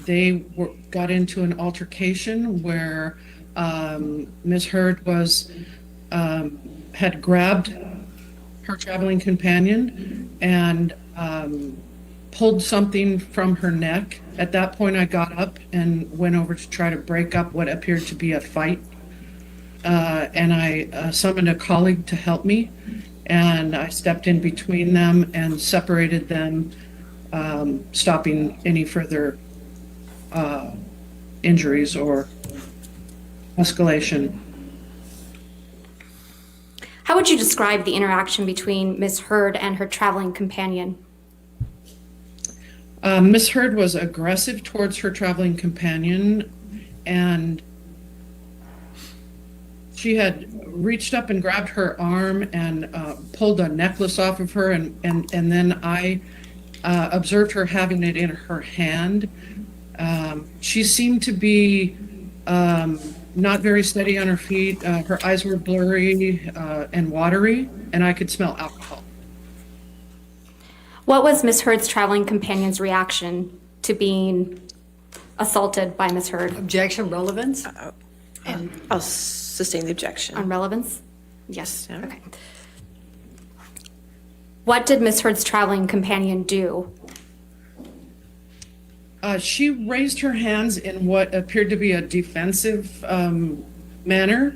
they got into an altercation where Ms. Heard had grabbed her traveling companion and pulled something from her neck. At that point, I got up and went over to try to break up what appeared to be a fight. And I summoned a colleague to help me, and I stepped in between them and separated them, stopping any further injuries or escalation. How would you describe the interaction between Ms. Heard and her traveling companion? Ms. Heard was aggressive towards her traveling companion, and she had reached up and grabbed her arm and pulled a necklace off of her, and then I observed her having it in her hand. She seemed to be not very steady on her feet. Her eyes were blurry and watery, and I could smell alcohol. What was Ms. Heard's traveling companion's reaction to being assaulted by Ms. Heard? Objection, relevance? And I'll sustain the objection. On relevance? Yes. Yeah. Okay. What did Ms. Heard's traveling companion do? She raised her hands in what appeared to be a defensive manner,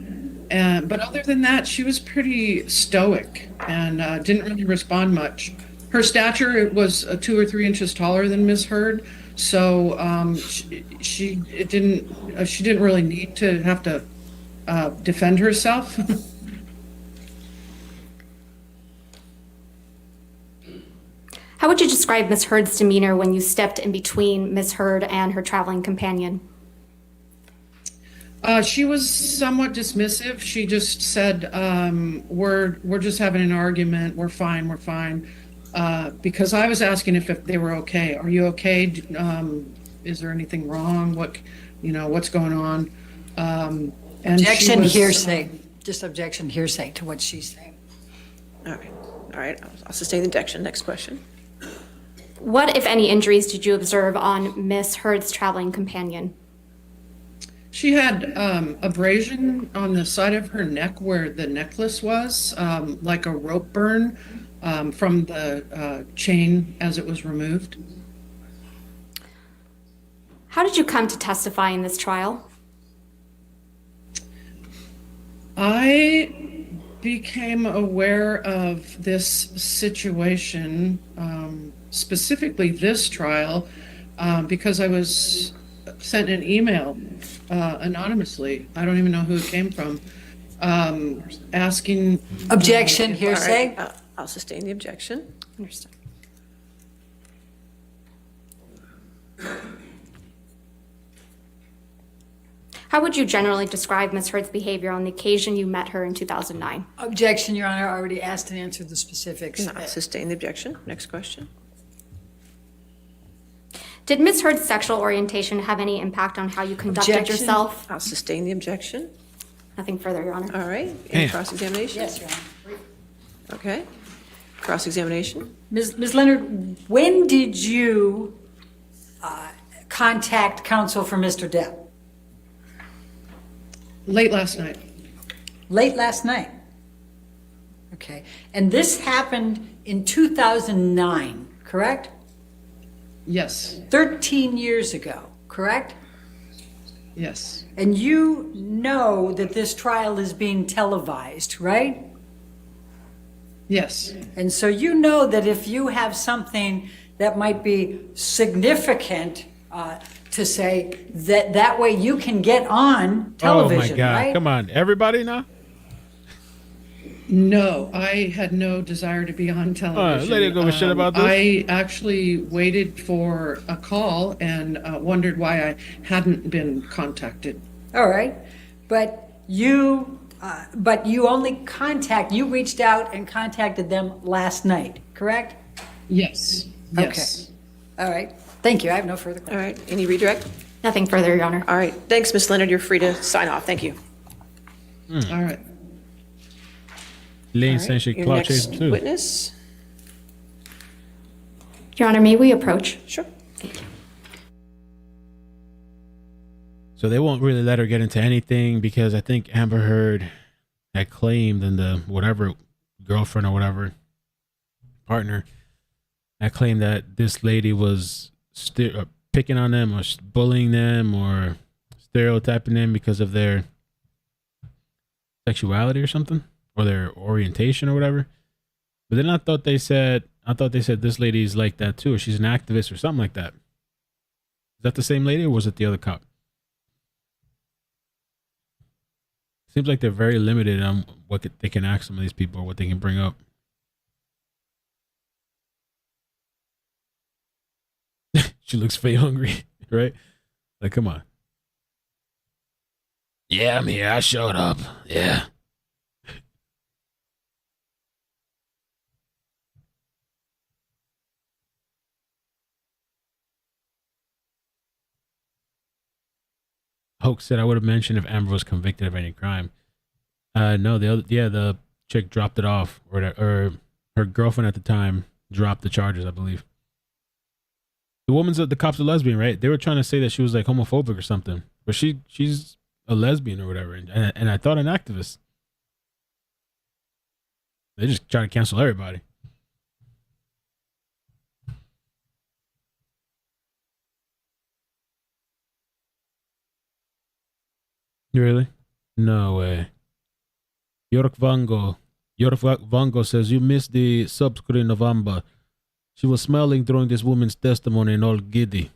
but other than that, she was pretty stoic and didn't really respond much. Her stature was 2 or 3 inches taller than Ms. Heard, so she didn't really need to have to defend herself. How would you describe Ms. Heard's demeanor when you stepped in between Ms. Heard and her traveling companion? She was somewhat dismissive. She just said, we're just having an argument. We're fine. Because I was asking if they were okay. Are you okay? Is there anything wrong? What's going on? And objection, hearsay. Just objection, hearsay to what she's saying. All right. I'll sustain the objection. Next question. What, if any, injuries did you observe on Ms. Heard's traveling companion? She had abrasion on the side of her neck where the necklace was, like a rope burn from the chain as it was removed. How did you come to testify in this trial? I became aware of this situation, specifically this trial, because I was sent an email anonymously. I don't even know who it came from, asking. Objection, hearsay. Right. I'll sustain the objection. Understood. How would you generally describe Ms. Heard's behavior on the occasion you met her in 2009? Objection, Your Honor. I already asked and answered the specifics. I'll sustain the objection. Next question. Did Ms. Heard's sexual orientation have any impact on how you conducted yourself? I'll sustain the objection. Nothing further, Your Honor. All right. Any cross-examination? Yes, Your Honor. Okay. Cross-examination. Ms. Leonard, when did you contact counsel for Mr. Depp? Late last night. Late last night. Okay. And this happened in 2009, correct? Yes. 13 years ago, correct? Yes. And you know that this trial is being televised, right? Yes. And so you know that if you have something that might be significant to say, that way you can get on television, oh my God! right? Come on, everybody now. No, I had no desire to be on television. Let it go with shit about this. I actually waited for a call and wondered why I hadn't been contacted. All right, but you reached out and contacted them last night, correct? Yes. Yes. Okay. All right. Thank you. I have no further questions. All right, any redirect? Nothing further, Your Honor. All right, thanks, Ms. Leonard. You're free to sign off. Thank you. All right. Lane All saying she your clout next chased too. witness? Your Honor, may we approach? Sure. So they won't really let her get into anything because I think Amber Heard had claimed in the whatever girlfriend or whatever partner had claimed that this lady was picking on them or bullying them or stereotyping them because of their sexuality or something or their orientation or whatever. But then I thought they said this lady's like that too, or she's an activist or something like that. Is that the same lady or was it the other cop? Seems like they're very limited on what they can ask some of these people or what they can bring up. She looks fake hungry, right? Like, come on. Yeah, I'm here. I showed up. Yeah. Hoke said I would have mentioned if Amber was convicted of any crime. No, the chick dropped it off, or her girlfriend at the time dropped the charges, I believe. The cops are lesbian, right? They were trying to say that she was like homophobic or something, but she's a lesbian or whatever, and I thought an activist. They just try to cancel everybody. Really? No way. York Vango says you missed the subscreen of Amber. She was smiling during this woman's testimony and all giddy.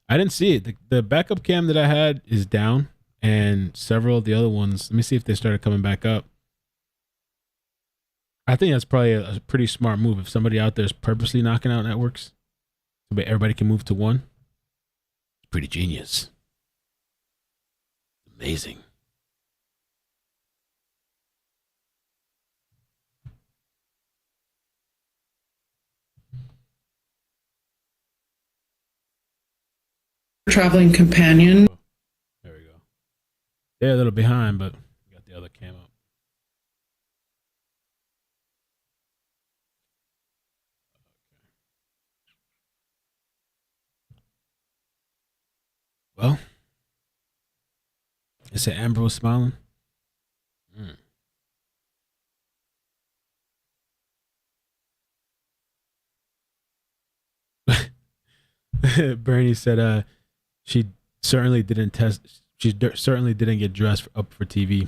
I didn't see it. The backup cam that I had is down, and several of the other ones. Let me see if they started coming back up. I think that's probably a pretty smart move. If somebody out there is purposely knocking out networks, so everybody can move to one. It's pretty genius. Amazing. Traveling companion. There we go. They're a little behind, but we got the other cam up. Well, it said Amber was smiling. Bernie said she certainly didn't certainly didn't get dressed up for TV.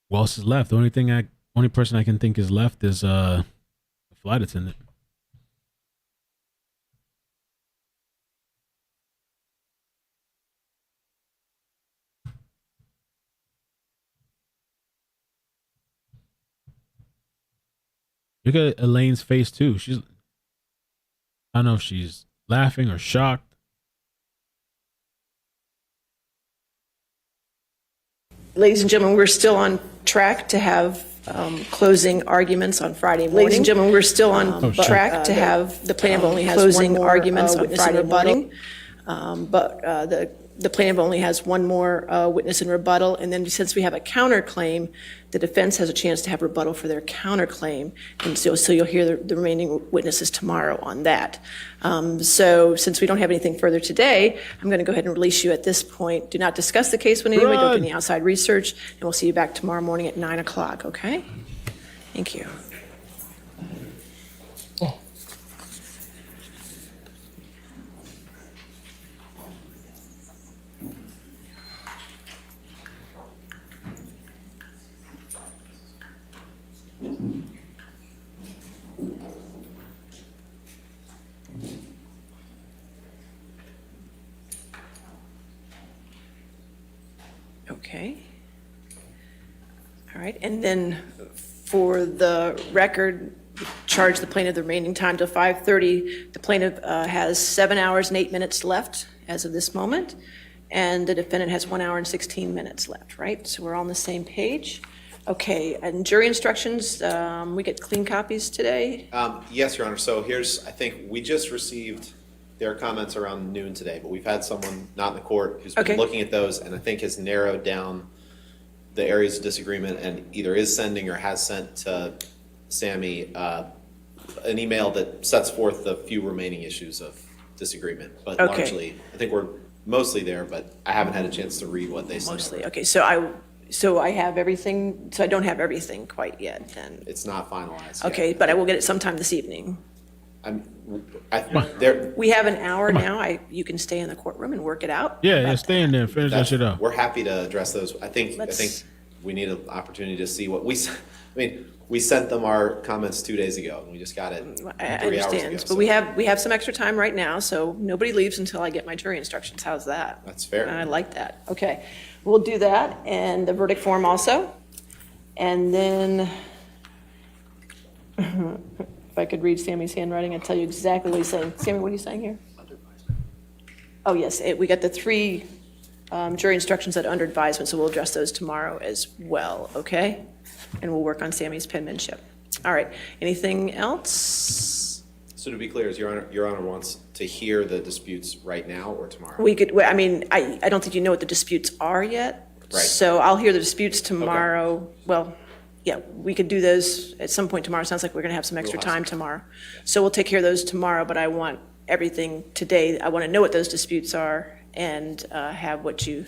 Who else is left? The only person I can think is left is the flight attendant. Look at Elaine's face too. I don't know if she's laughing or shocked. Ladies and gentlemen, we're still on track to have closing arguments on Friday morning. Ladies and gentlemen, we're still on track to have the plaintiff only has closing arguments on Friday morning. But the plaintiff only has one more witness in rebuttal, and then since we have a counterclaim, the defense has a chance to have rebuttal for their counterclaim, and so you'll hear the remaining witnesses tomorrow on that. So since we don't have anything further today, I'm going to go ahead and release you at this point. Do not discuss the case with anyone, don't do any outside research, and we'll see you back tomorrow morning at 9 o'clock, okay? Thank you. Okay. All right, and then for the record, charge the plaintiff the remaining time till 5:30. The plaintiff has 7 hours and 8 minutes left as of this moment, and the defendant has 1 hour and 16 minutes left, right? So we're all on the same page. Okay, and jury instructions, we get clean copies today? Yes, Your Honor. So I think we just received their comments around noon today, but we've had someone not in the court who's been looking at those and I think has narrowed down the areas of disagreement and either is sending or has sent to Sammy an email that sets forth the few remaining issues of disagreement. But largely, I think we're mostly there, but I haven't had a chance to read what they sent. Mostly, okay. So I have everything, so I don't have everything quite yet then? It's not finalized Okay, yet. but I will get it sometime this evening. We have an hour now. You can stay in the courtroom and work it out. Yeah, stay in there, finish that shit up. We're happy to address those. I think we need an opportunity to see what we sent them our comments 2 days ago, and we just got it 3 hours I ago. understand, but we have some extra time right now, so nobody leaves until I get my jury instructions. How's that? That's fair. I like that. Okay, we'll do that, and the verdict form also. And then, if I could read Sammy's handwriting, I'd tell you exactly what he's saying. Sammy, what are you saying here? Oh, yes, we got the 3 jury instructions that are under advisement, so we'll address those tomorrow as well, okay? And we'll work on Sammy's penmanship. All right, anything else? So to be clear, is Your Honor wants to hear the disputes right now or tomorrow? We could, I mean, I don't think you know what the disputes are yet. Right. So I'll hear the disputes tomorrow. Well, yeah, we could do those at some point tomorrow. Sounds like we're going to have some extra time tomorrow. So we'll take care of those tomorrow, but I want everything today. I want to know what those disputes are and have what you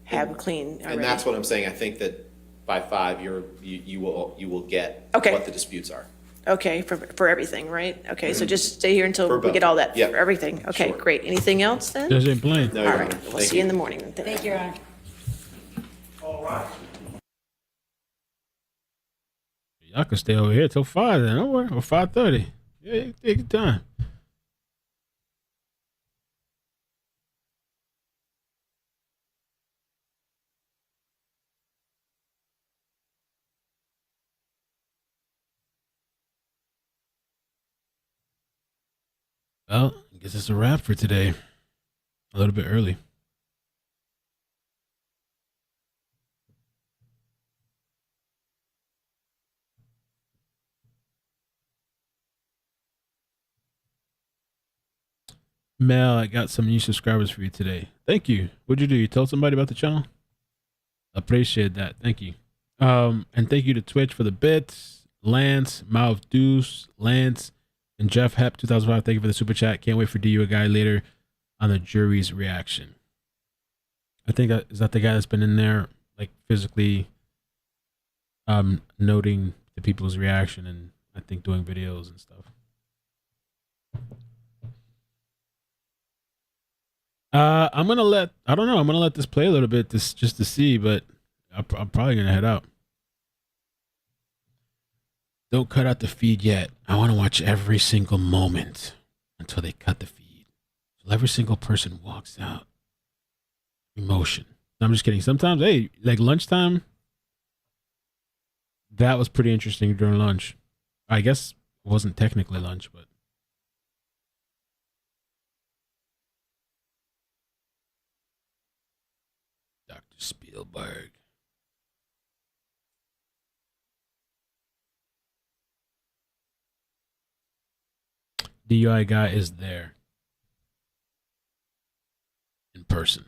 have clean already. And that's what I'm saying. I think that by 5, you will get what the disputes are. Okay, for everything, right? Okay, so just stay here until we get all that for everything. Okay, great. Anything else then? Just ain't playing. No, all right, we'll see you in the morning. Thank you, Your Honor. All right. Y'all can stay over here till 5 then, don't worry, or 5:30. Yeah, take your time. Well, I guess it's a wrap for today. A little bit early. Mel, I got some new subscribers for you today. Thank you. What'd you do? You told somebody about the channel? Appreciate that. Thank you. And thank you to Twitch for the bits. Lance, Mouth Deuce, Lance, and Jeff Hep 2005. Thank you for the super chat. Can't wait for DU a guy later on the jury's reaction. I think is that the guy that's been in there, like physically noting the people's reaction and I think doing videos and stuff. I'm gonna let this play a little bit just to see, but I'm probably gonna head out. Don't cut out the feed yet. I want to watch every single moment until they cut the feed. So every single person walks out. Emotion. I'm just kidding. Sometimes, hey, like lunchtime, that was pretty interesting during lunch. I guess it wasn't technically lunch, but. Dr. Spielberg. DUI guy is there. in person.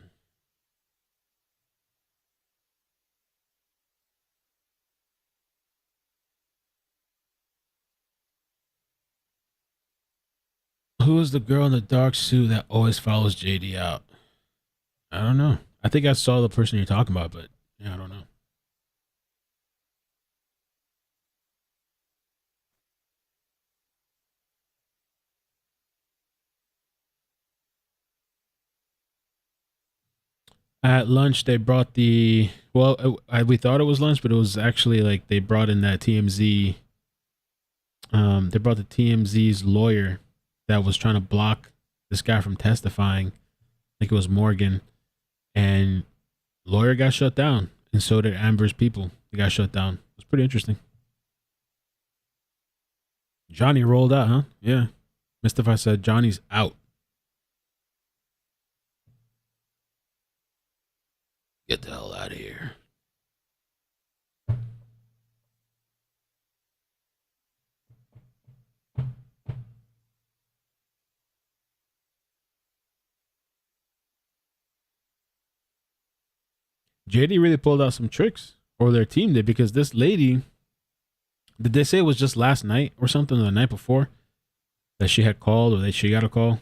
Who is the girl in the dark suit that always follows JD out? I don't know. I think I saw the person you're talking about, but yeah, I don't know. At lunch, they brought the, well, we thought it was lunch, but it was actually like they brought in that TMZ. They brought the TMZ's lawyer that was trying to block this guy from testifying. I think it was Morgan. And lawyer got shut down. And so did Amber's people. They got shut down. It was pretty interesting. Johnny rolled out, huh? Yeah. Mustafa said Johnny's out. Get the hell out of here. JD really pulled out some tricks, or their team did, because this lady, did they say it was just last night or something, or the night before, that she had called, or that she got a call?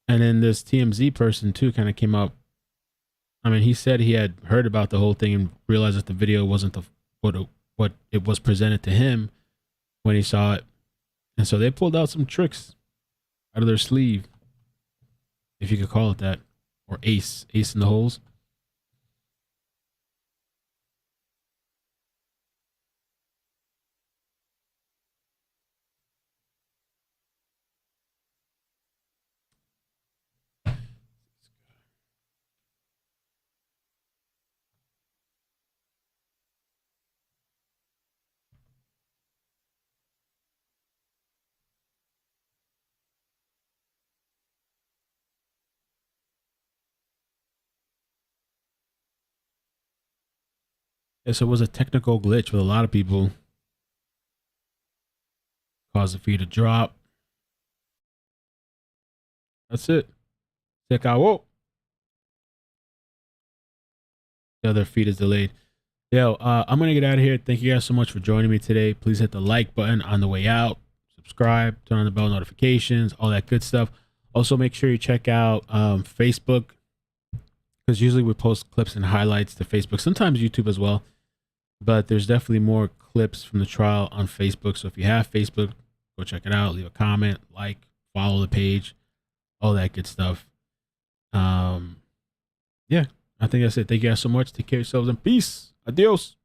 And then this TMZ person too kind of came up. I mean, he said he had heard about the whole thing and realized that the video wasn't what it was presented to him when he saw it. And so they pulled out some tricks out of their sleeve, if you could call it that, or ace in the holes. So it was a technical glitch with a lot of people. Caused the feed to drop. That's it. Se acabó. The other feed is delayed. Yo, I'm going to get out of here. Thank you guys so much for joining me today. Please hit the like button on the way out. Subscribe, turn on the bell notifications, all that good stuff. Also, make sure you check out Facebook, because usually we post clips and highlights to Facebook, sometimes YouTube as well. But there's definitely more clips from the trial on Facebook. So if you have Facebook, go check it out. Leave a comment, like, follow the page, all that good stuff. Yeah, I think that's it. Thank you guys so much. Take care of yourselves and peace. Adios.